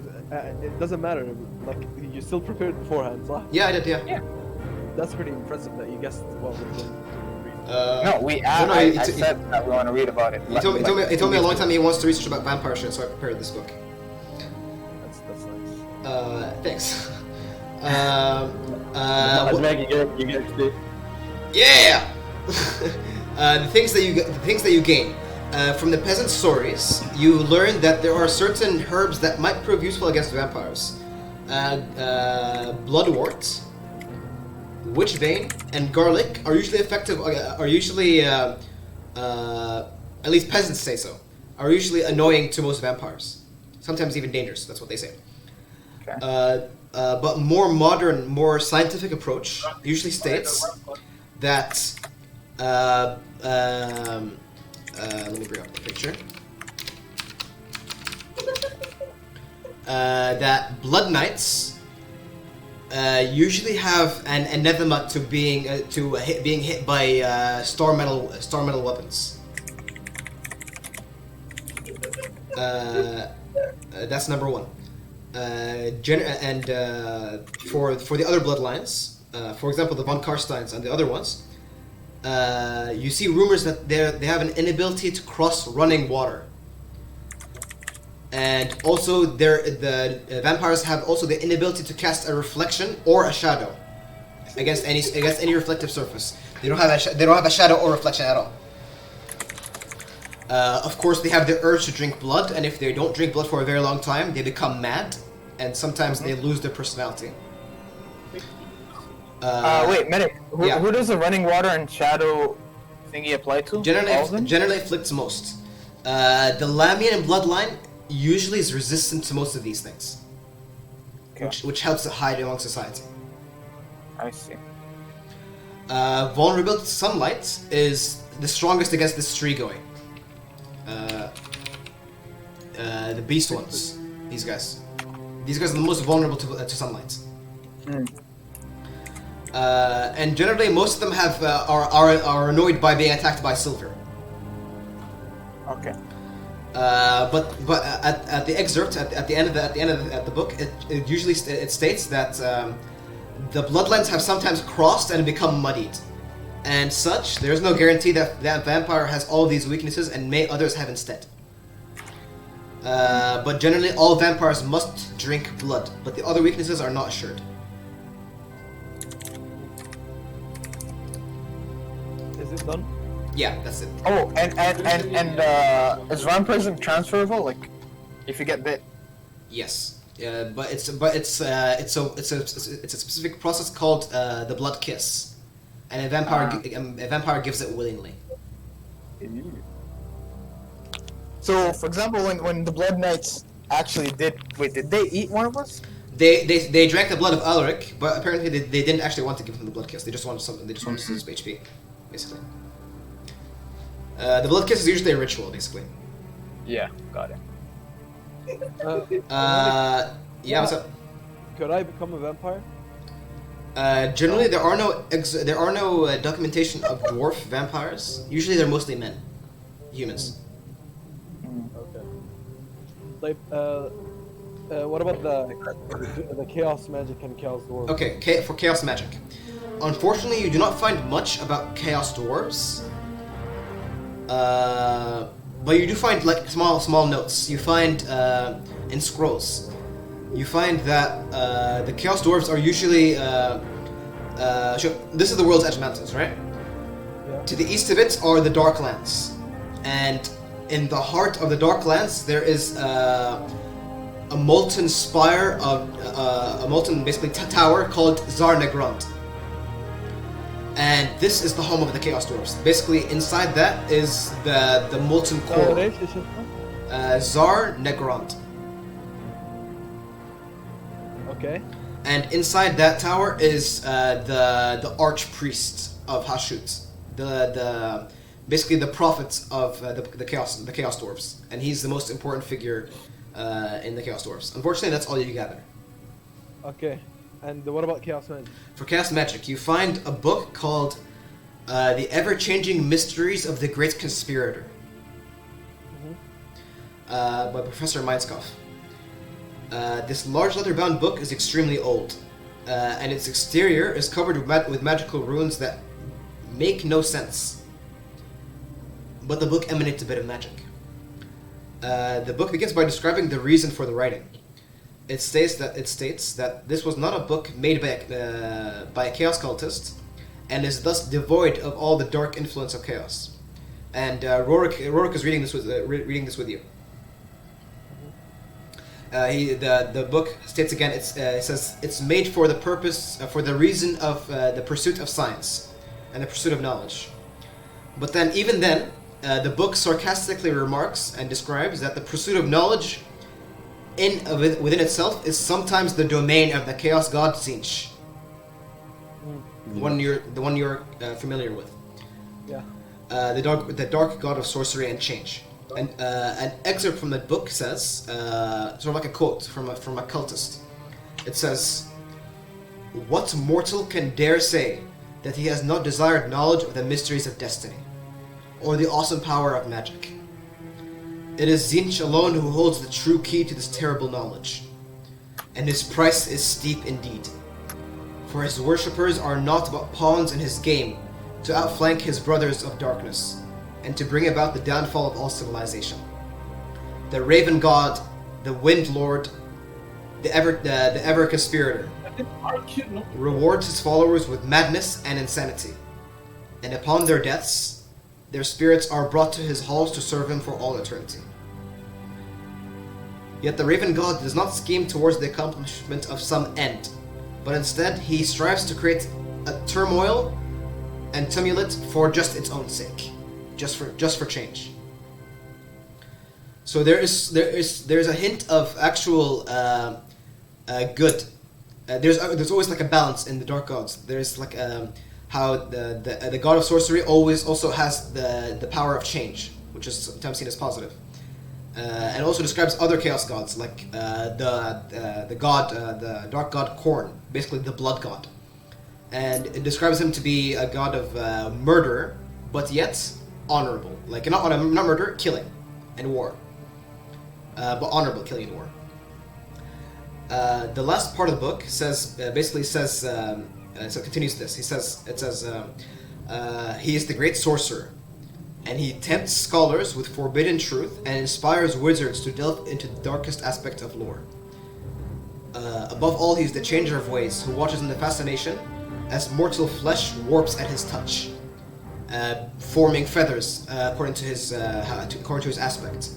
it doesn't matter. Like you still prepared beforehand, so Yeah, I did. Yeah. that's pretty impressive that you guessed what we're going to read. No, we no, I he said that we want to read about it. He told me a long time he wants to research about vampire shit, so I prepared this book. That's nice. Thanks. Meg, you get to. Yeah. The things that you gain from the peasant stories, you learn that there are certain herbs that might prove useful against vampires. Bloodwort, witchbane, and garlic are usually effective. At least peasants say so. Are usually annoying to most vampires. Sometimes even dangerous. That's what they say. Okay. But more modern, more scientific approach usually states that. Let me bring up the picture. That blood knights usually have an anathema to being hit by star metal weapons. That's number one. For the other bloodlines, for example, the von Karsteins and the other ones, you see rumors that they have an inability to cross running water. And also, the vampires have also the inability to cast a reflection or a shadow against any reflective surface. They don't have a shadow or reflection at all. Of course, they have the urge to drink blood, and if they don't drink blood for a very long time, they become mad, and sometimes they lose their personality. Wait, medic. Who does the running water and shadow thingy apply to? Generally afflicts most. The Lamian bloodline usually is resistant to most of these things, which helps it hide among society. I see. Vulnerable to sunlight is the strongest against the strigoi. The beast ones. These guys are the most vulnerable to sunlight. And generally, most of them are annoyed by being attacked by silver. Okay. But at the excerpt at the end of the book, it usually states that the bloodlines have sometimes crossed and become muddied, and such. There is no guarantee that that vampire has all these weaknesses, and may others have instead. But generally, all vampires must drink blood, but the other weaknesses are not assured. Is it done? Yeah, that's it. Oh, and is vampirism transferable? Like, if you get bit? Yes, but it's a specific process called the blood kiss, and a vampire gives it willingly. So, for example, when the Blood Knights actually did they eat one of us? They drank the blood of Alaric, but apparently they didn't actually want to give him the blood kiss. They just wanted something. They just wanted his HP, basically. The blood kiss is usually a ritual, basically. Yeah, got it. Yeah, what's up? Could I become a vampire? Generally, there are no documentation of dwarf vampires. Usually, they're mostly men, humans. Okay. Like, what about the chaos magic and chaos dwarves? Okay, for chaos magic. Unfortunately, you do not find much about chaos dwarves. But you do find like small notes. You find in scrolls. You find that the chaos dwarves are usually. This is the world's edge mountains, right? Yeah. To the east of it are the Darklands, and in the heart of the Darklands there is a molten spire of a molten basically tower called Zarnegrund. And this is the home of the Chaos Dwarfs. Basically, inside that is the molten core. Zarnegrund. Okay. And inside that tower is the archpriest of Hashut, the basically the prophet of the chaos dwarves, and he's the most important figure in the Chaos Dwarfs. Unfortunately, that's all you gather. Okay. And what about chaos magic? For chaos magic, you find a book called "The Ever-Changing Mysteries of the Great Conspirator" by Professor Meinskoff. This large leather-bound book is extremely old, and its exterior is covered with magical runes that make no sense. But the book emanates a bit of magic. The book begins by describing the reason for the writing. It states that this was not a book made by a chaos cultist, and is thus devoid of all the dark influence of chaos. And Rorik is reading this with you. The book states again. It says it's made for the purpose, for the reason of the pursuit of science and the pursuit of knowledge. But then, even then, the book sarcastically remarks and describes that the pursuit of knowledge within itself is sometimes the domain of the chaos god Tzeentch. The one you're familiar with. Yeah. The dark god of sorcery and change. And an excerpt from the book says, sort of like a quote from a cultist. It says, "What mortal can dare say that he has not desired knowledge of the mysteries of destiny, or the awesome power of magic? It is Tzeentch alone who holds the true key to this terrible knowledge, and his price is steep indeed. For his worshippers are naught but pawns in his game to outflank his brothers of darkness, and to bring about the downfall of all civilization. The Raven God the Wind Lord, the ever conspirator, rewards his followers with madness and insanity, and upon their deaths, their spirits are brought to his halls to serve him for all eternity. Yet the Raven God does not scheme towards the accomplishment of some end, but instead he strives to create a turmoil and tumult for just its own sake, just for change. So there's a hint of actual good. There's always like a balance in the Dark Gods. There's like how the God of Sorcery always also has the power of change, which is sometimes seen as positive. And also describes other Chaos Gods, like the Dark God Korn, basically the Blood God. And it describes him to be a god of murder, but yet honorable. Like not murder, killing and war. But honorable killing and war. The last part of the book says so it continues this. It says he is the great sorcerer, and he tempts scholars with forbidden truth and inspires wizards to delve into the darkest aspect of lore. Above all, he is the changer of ways, who watches in the fascination as mortal flesh warps at his touch, forming feathers according to his aspect.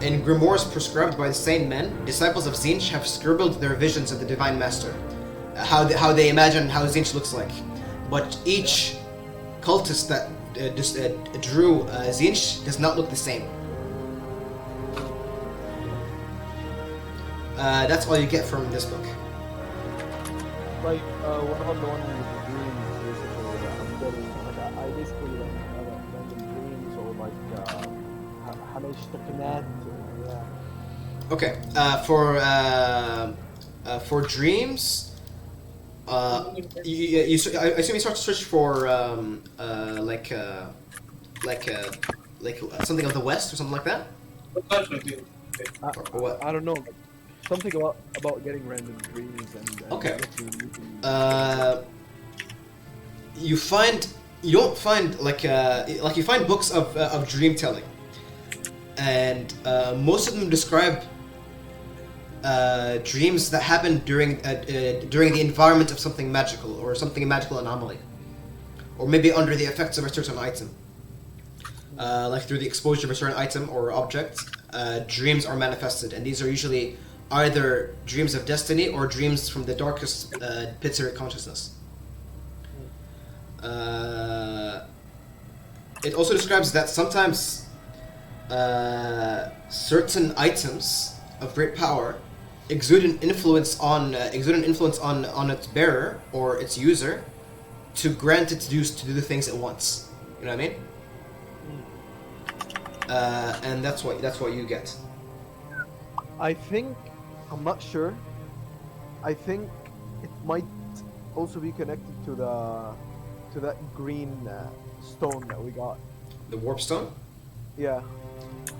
In grimoires prescribed by the sane men, disciples of Tzeentch have scribbled their visions of the Divine Master, how they imagine how Tzeentch looks like. But each cultist that drew Tzeentch does not look the same. That's all you get from this book. Like, what about the one with the dreams, basically? I'm getting, like, I basically like random dreams or like, Hameshtakanat, yeah. Okay, for dreams, I assume you start to search for like something of the West or something like that. Or what? I don't know. Something about getting random dreams and okay. You don't find like you find books of dream telling, and most of them describe dreams that happen during the environment of something magical or something a magical anomaly, or maybe under the effects of a certain item. Like through the exposure of a certain item or object, dreams are manifested, and these are usually either dreams of destiny or dreams from the darkest pits of your consciousness. It also describes that sometimes certain items of great power exude an influence on its bearer or its user to grant it to do the things it wants. You know what I mean? And that's what you get. I think, I'm not sure. I think it might also be connected to that green stone that we got. The warp stone? Yeah.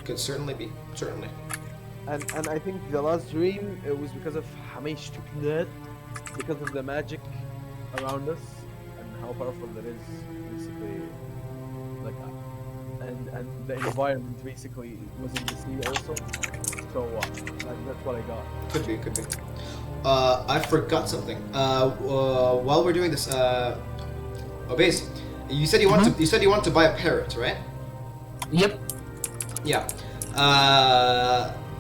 Could certainly be. Certainly. And I think the last dream, it was because of Hameshtakanat, because of the magic around us and how powerful it is, basically. Like, and the environment basically was in the sea also. So like that's what I got. Could be. I forgot something. While we're doing this, Obase, you said you want to buy a parrot, right? Yep. Yeah.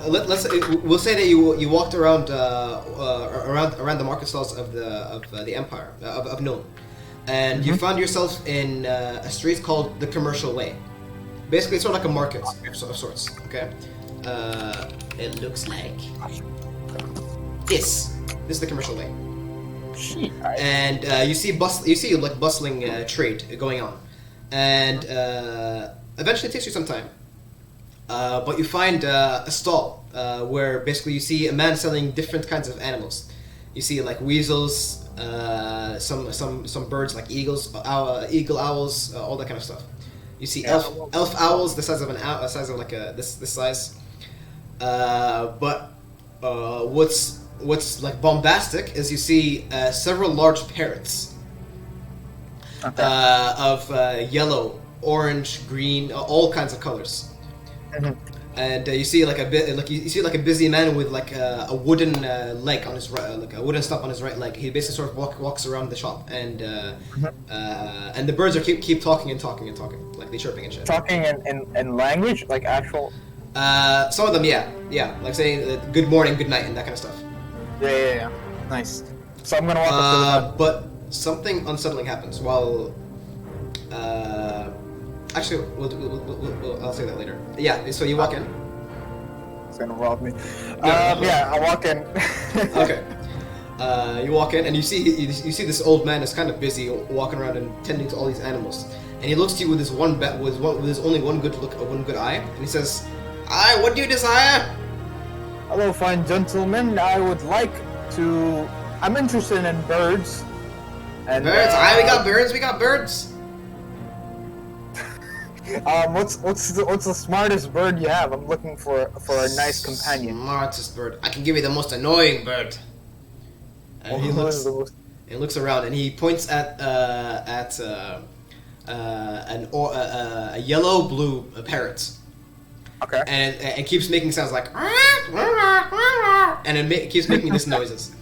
We'll say that you walked around around the market stalls of the Empire of Nuln, and you found yourself in a street called the Commercial Way. Basically, it's sort of like a market of sorts. Okay. It looks like this. This is the Commercial Way, and you see like bustling trade going on, and eventually it takes you some time. But you find a stall where basically you see a man selling different kinds of animals. You see like weasels, some birds like eagles, eagle owls, all that kind of stuff. You see elf owls the size of this size. But what's like bombastic is you see several large parrots of yellow, orange, green, all kinds of colors. and you see like a bit like you see like a busy man with like a wooden leg on his right, like a wooden stump on his right leg. He basically sort of walks around the shop, and the birds are keep talking and talking and talking, like they chirping and shit. Talking in language, like actual. Some of them, yeah, like saying good morning, good night, and that kind of stuff. Yeah. Nice. So I'm gonna walk up to the hut. But something unsettling happens while. Actually, I'll say that later. Yeah, so you walk in. It's gonna rob me. Yeah, I walk in. Okay. You walk in and you see this old man is kind of busy walking around and tending to all these animals, and he looks to you with his with his only one good eye, and he says, "Aye, what do you desire?" Hello, fine gentlemen. I would like to. I'm interested in birds. And Birds. Aye, we got birds. What's the smartest bird you have? I'm looking for a nice companion. Smartest bird. I can give you the most annoying bird. And he looks around and he points at a yellow blue parrot. Okay. And it keeps making sounds like and it keeps making these noises.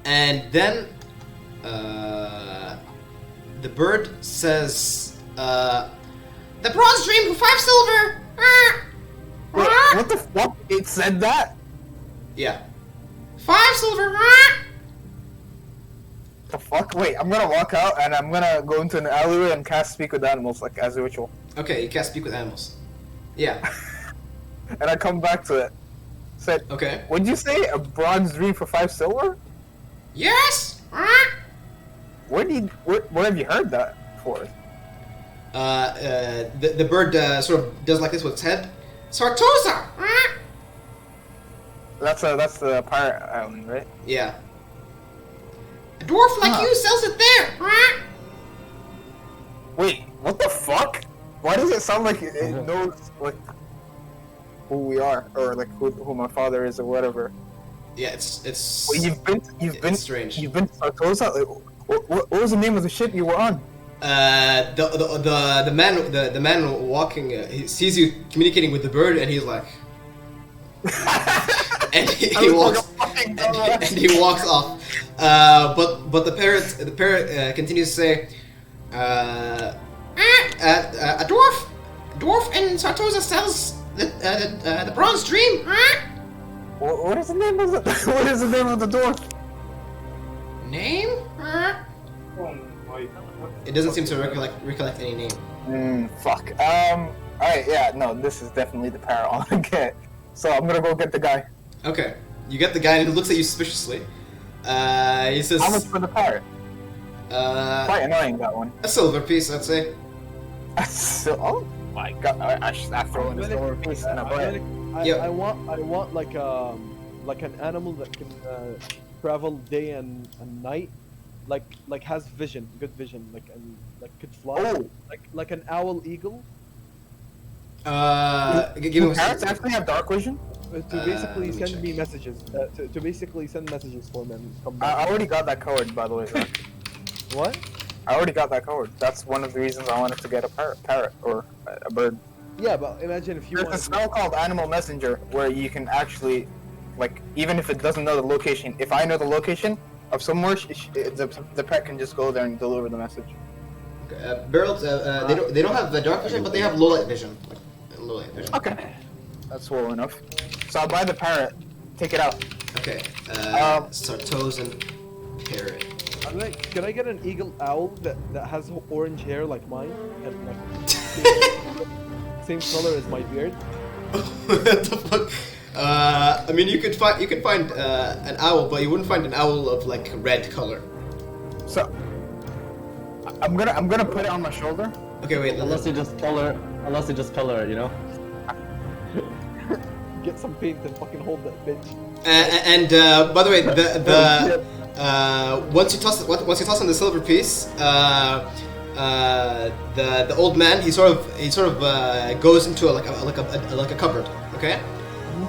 And then the bird says, "The bronze dream for 5 silver." Wait, what the fuck? It said that? Yeah. 5 silver. The fuck? Wait, I'm gonna walk out and I'm gonna go into an alleyway and cast Speak with Animals, like as a ritual. Okay, you can't speak with animals. Yeah. And I come back to it. Said, Okay. What'd you say? A bronze dream for 5 silver? Yes. Where have you heard that for? The bird sort of does like this with its head. Sartosa. That's the pirate island, right? Yeah. A dwarf like you sells it there. Wait, what the fuck? Why does it sound like it knows like who we are or like who my father is or whatever? Yeah, it's. Wait, you've been strange. You've been to Sartosa? Like, what was the name of the ship you were on? The man walking he sees you communicating with the bird and he's like, and he walks off. But the parrot continues to say, a dwarf in Sartosa sells the bronze dream. What is the name of the what is the name of the dwarf? Name? It doesn't seem to recollect any name. Fuck. Alright, yeah, no, this is definitely the parrot I want to get. So I'm gonna go get the guy. Okay. You get the guy and he looks at you suspiciously. He says... How much for the parrot? Quite annoying, that one. A silver piece, I'd say. Oh my god, I should have thrown a silver piece in a butt. I want like an animal that can travel day and night, like has vision, good vision, like could fly, Oh. like an owl eagle. Give me Parrots actually have dark vision? To basically let me send check. me messages. To basically send messages for me and come I back. already got that code, by the way. Zach. What? I already got that code. That's one of the reasons I wanted to get a parrot or a bird. Yeah, but imagine if you There's a want. spell called Animal Messenger where you can actually, like, even if it doesn't know the location, if I know the location of somewhere, the pet can just go there and deliver the message. Barrels, they don't have the dark vision, but they have low light vision. Like, low light vision. Okay. That's well enough. So I'll buy the parrot. Take it out. Okay. Sartosan parrot. Can I get an eagle owl that has orange hair like mine and like same color as my beard? What the fuck? I mean, you could find an owl, but you wouldn't find an owl of like red color. So I'm gonna put it on my shoulder. Okay, wait. Unless you just color it, you know? Get some paint and fucking hold that bitch. And by the way, once you toss in the silver piece, the old man he sort of goes into a cupboard, okay,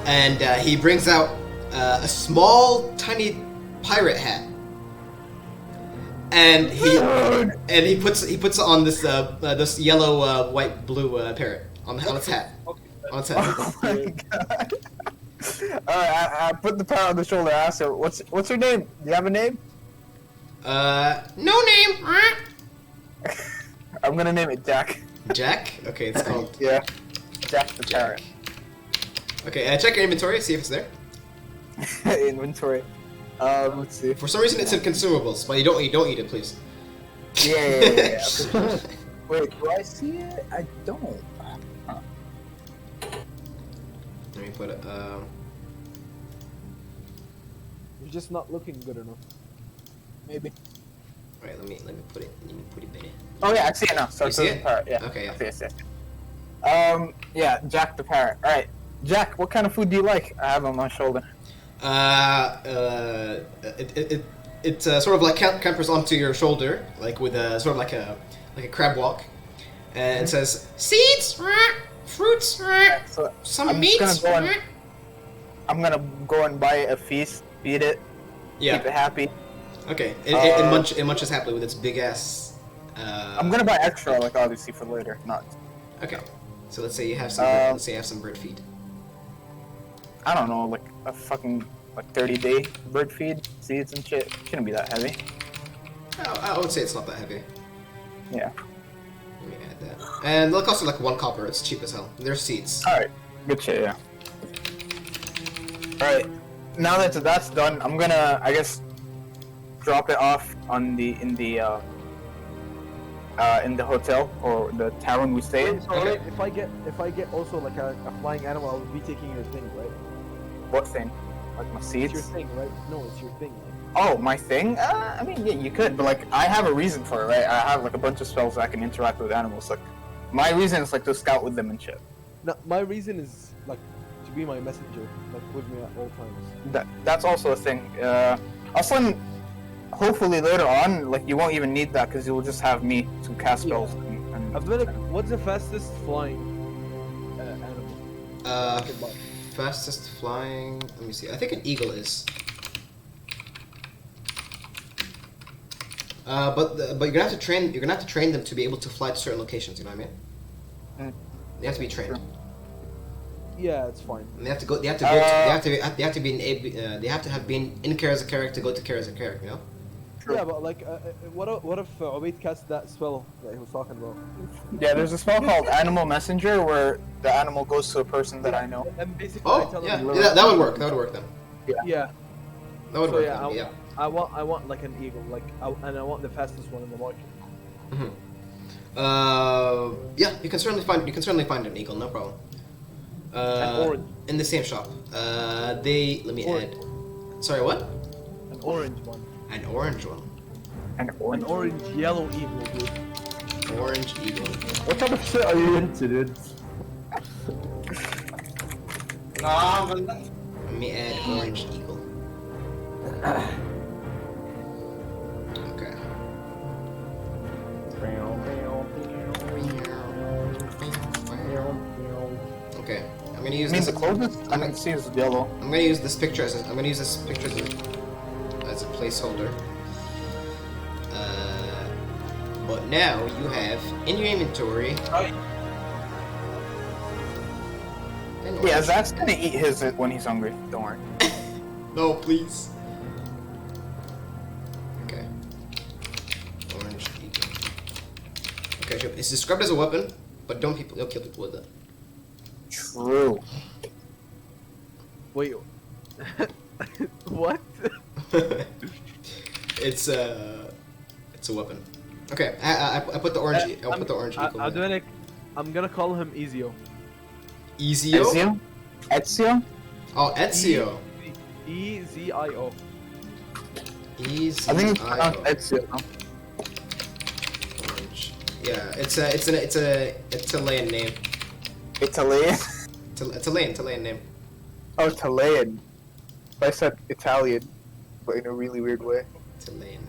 and he brings out a small tiny pirate hat, and he puts it on this this yellow white blue parrot on its hat. On its head. Oh my god. Alright, I put the parrot on the shoulder. I asked her, what's her name? Do you have a name? No name. I'm gonna name it Jack. Jack? Okay, it's called. Yeah. Jack the parrot. Okay, check your inventory, see if it's there. Inventory. Let's see. For some reason, it's in consumables, but you don't eat it, please. Yeah. Wait, do I see it? I don't. Let me put it. You're just not looking good enough. Maybe. Alright, let me put it. Let me put it there. Oh yeah, I see it now. So You it's see the it? parrot. Yeah. Okay, yeah. I see it. Yeah, Jack the parrot. All right, Jack. What kind of food do you like? I have on my shoulder. It sort of like campers onto your shoulder, like with a sort of like a crab walk, and it says seeds, fruits, So some I'm meat. I'm gonna go and buy a feast, feed it, Yeah. keep it happy. Okay. It munches happily with its big ass. I'm gonna buy extra, like obviously for later. Not. Okay. So let's say you have some. Let's say you have some bird feed. I don't know, like a fucking 30-day bird feed, seeds and shit. Shouldn't be that heavy. I would say it's not that heavy. Yeah. Let me add that. And it'll cost you like 1 copper. It's cheap as hell. There's seeds. All right. Good shit. Yeah. All right. Now that that's done, I'm gonna, I guess, drop it off on in the hotel or the tavern we stay in. So Okay. if I get also like a flying animal, I would be taking your thing, right? What thing? Like my It's your seeds? thing, right? No, it's your thing. Oh, my thing? I mean, yeah, you could, but like, I have a reason for it, right? I have like a bunch of spells that I can interact with animals. Like, my reason is like to scout with them and shit. No, my reason is like to be my messenger, like with me at all times. That's also a thing. Also, hopefully later on, like you won't even need that because you'll just have me to cast spells. And Abdullah, what's the fastest flying animal? Fastest flying. Let me see. I think an eagle is. But you're gonna have to train. You're gonna have to train them to be able to fly to certain locations. You know what I mean? They have to be trained. Yeah, it's fine. And they have to go. They have to go. They have to be in. They have to have been in care as a character to go to care as a character. You know. True. Yeah, but like, what if Ubayd cast that spell that he was talking about? Yeah, there's a spell called Animal Messenger where the animal goes to a person that I know. And basically, I Oh tell yeah, him, that would work. That would work then. yeah. That would So work. yeah, then, yeah. I want like an eagle, like, and I want the fastest one in the market. Yeah, you can certainly find an eagle, no problem. orange. In the same shop. Let me Orange. add. Sorry, what? An orange one. An orange one. And An orange yellow eagle, dude. Orange eagle. What type of shit are you into, dude? Let me add orange eagle. Okay. Okay. I'm gonna use I mean, this. the closest I can see is yellow. I'm gonna use this picture as a placeholder. But now you have in your inventory. Yeah, Zach's gonna eat his when he's hungry. Don't worry. No, please. Okay. Orange eagle. Okay, so it's described as a weapon, but don't kill people with it. True. Wait. What? It's a weapon. Okay, I put the orange. I'll put the orange eagle. I'm there. doing it. I'm gonna call him Ezio. Ezio? Ezio? Ezio? Oh, Ezio. E-Z-I-O. Ezio. I think it's pronounced Ezio. No? Orange. Yeah, it's a Italian name. Italian? Italian name. Oh, Italian. I said Italian, but in a really weird way. Italian.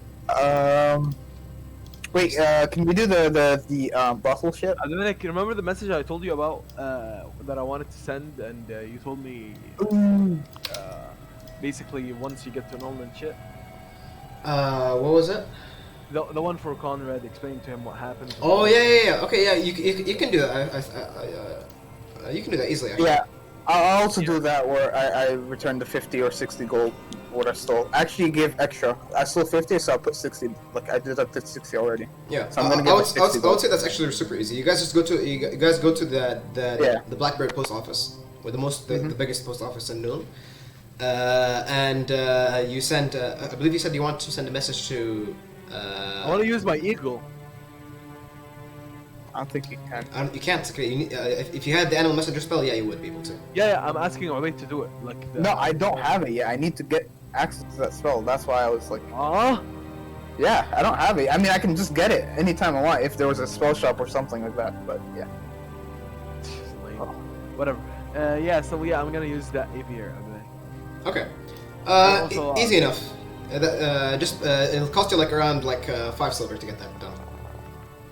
Wait, can we do the bottle shit? Dominic, remember the message I told you about that I wanted to send, and you told me basically once you get to Nolan and shit. What was it? the one for Conrad, explain to him what happened. Oh yeah. Okay, yeah, you can do that. You can do that easily. Actually. Yeah, I'll also do that where I return the 50 or 60 gold what I stole. Actually, give extra. I stole 50, so I'll put 60. Like I did up to 60 already. Yeah, So I'm gonna I give would, it 60 I would gold. say that's actually super easy. You guys just go to you guys go to Yeah. the Blackbird post office, with the biggest post office in Noon, and you send. I believe you said you want to send a message to. I want to use my eagle. I don't think you can. You can't. Okay, you need, if you had the animal messenger spell, yeah, you would be able to. Yeah, I'm asking Ubayd to do it. Like No, I don't have it yet. I need to get access to that spell. That's why I was like, Ah, yeah, I don't have it. I mean, I can just get it anytime I want if there was a spell shop or something like that. But yeah. whatever. Yeah, so yeah, I'm gonna use that aviator. Okay. Also, Easy enough. Just it'll cost you like around 5 silver to get that done.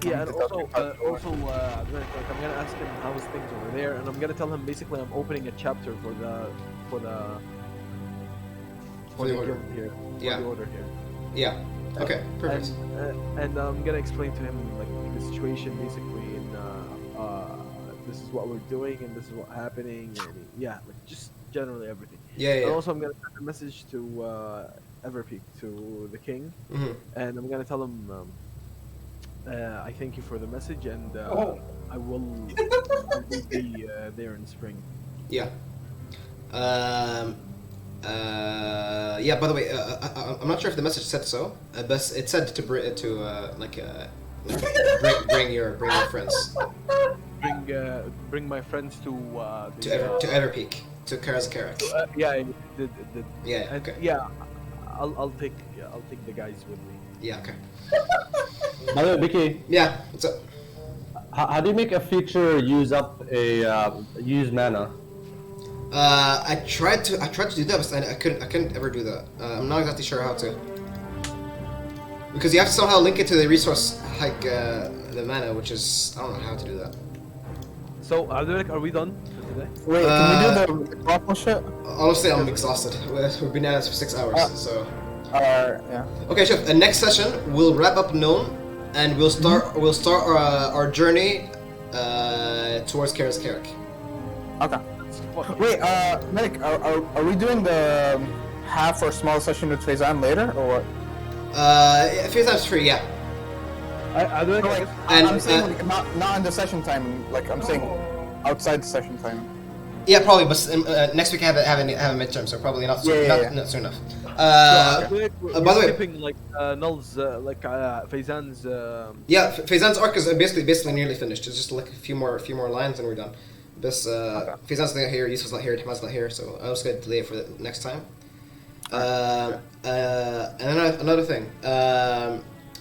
Yeah, and I'm also, deducting I'm gonna ask him how his things over there, and I'm gonna tell him basically I'm opening a chapter for the order. guild here, Yeah. for the order here. Yeah. Okay. Perfect. And I'm gonna explain to him like the situation basically, and this is what we're doing, and this is what's happening, and yeah, like just generally everything. Yeah. And Yeah. also, I'm gonna send a message to Everpeak, to the king, Mhm. and I'm gonna tell him I thank you for the message, and I will be there in spring. Yeah. Yeah. By the way, I'm not sure if the message said so, but it said to bring your friends Bring my friends to to Everpeak, to Karazakarak. yeah, the Yeah. and Okay. yeah, I'll take the guys with me. Yeah. Okay. By the way, Vicky, Yeah. What's up? how do you make a feature use up a use mana? I tried to do that, but I couldn't ever do that. I'm not exactly sure how to. Because you have to somehow link it to the resource hike, the mana, which is I don't know how to do that. So, are we done for today? Wait, can we do the proper shit? Honestly, I'm exhausted. We've been at this for 6 hours, so. Yeah. Okay, Chef. Next session we'll wrap up Known, and we'll start our journey towards Karazakarak. Okay. Wait, Medic, are we doing the half or small session with Faizan later, or what? A few times free, yeah. I'm saying like, not in the session time. Like I'm saying, outside the session time. Yeah, probably. But next week I have a midterm, so probably not soon, Yeah. not soon enough. We're By the way, skipping like Null's Faizan's. yeah, Faizan's arc is basically nearly finished. It's just like a few more lines and we're done. This Faizan's not here, Yusuf's not here, Timan's not here, so I was gonna delay it for the next time. And another thing,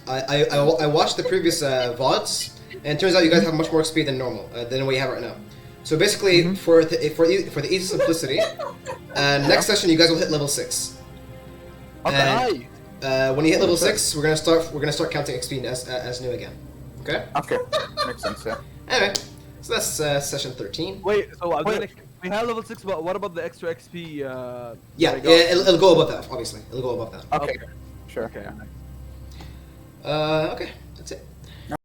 I watched the previous VODs, and it turns out you guys have much more XP than normal than what you have right now. So basically, for the ease of simplicity, next session you guys will hit level 6. Okay. And, when you hit level 6, we're gonna start counting XP as new again. Okay. Okay. Makes sense. Yeah. Anyway, so that's session 13. Wait, so we have level 6, but what about the extra XP? Yeah, that I got? it'll go above that. Obviously, it'll go above that. Okay. Sure. Okay. Okay.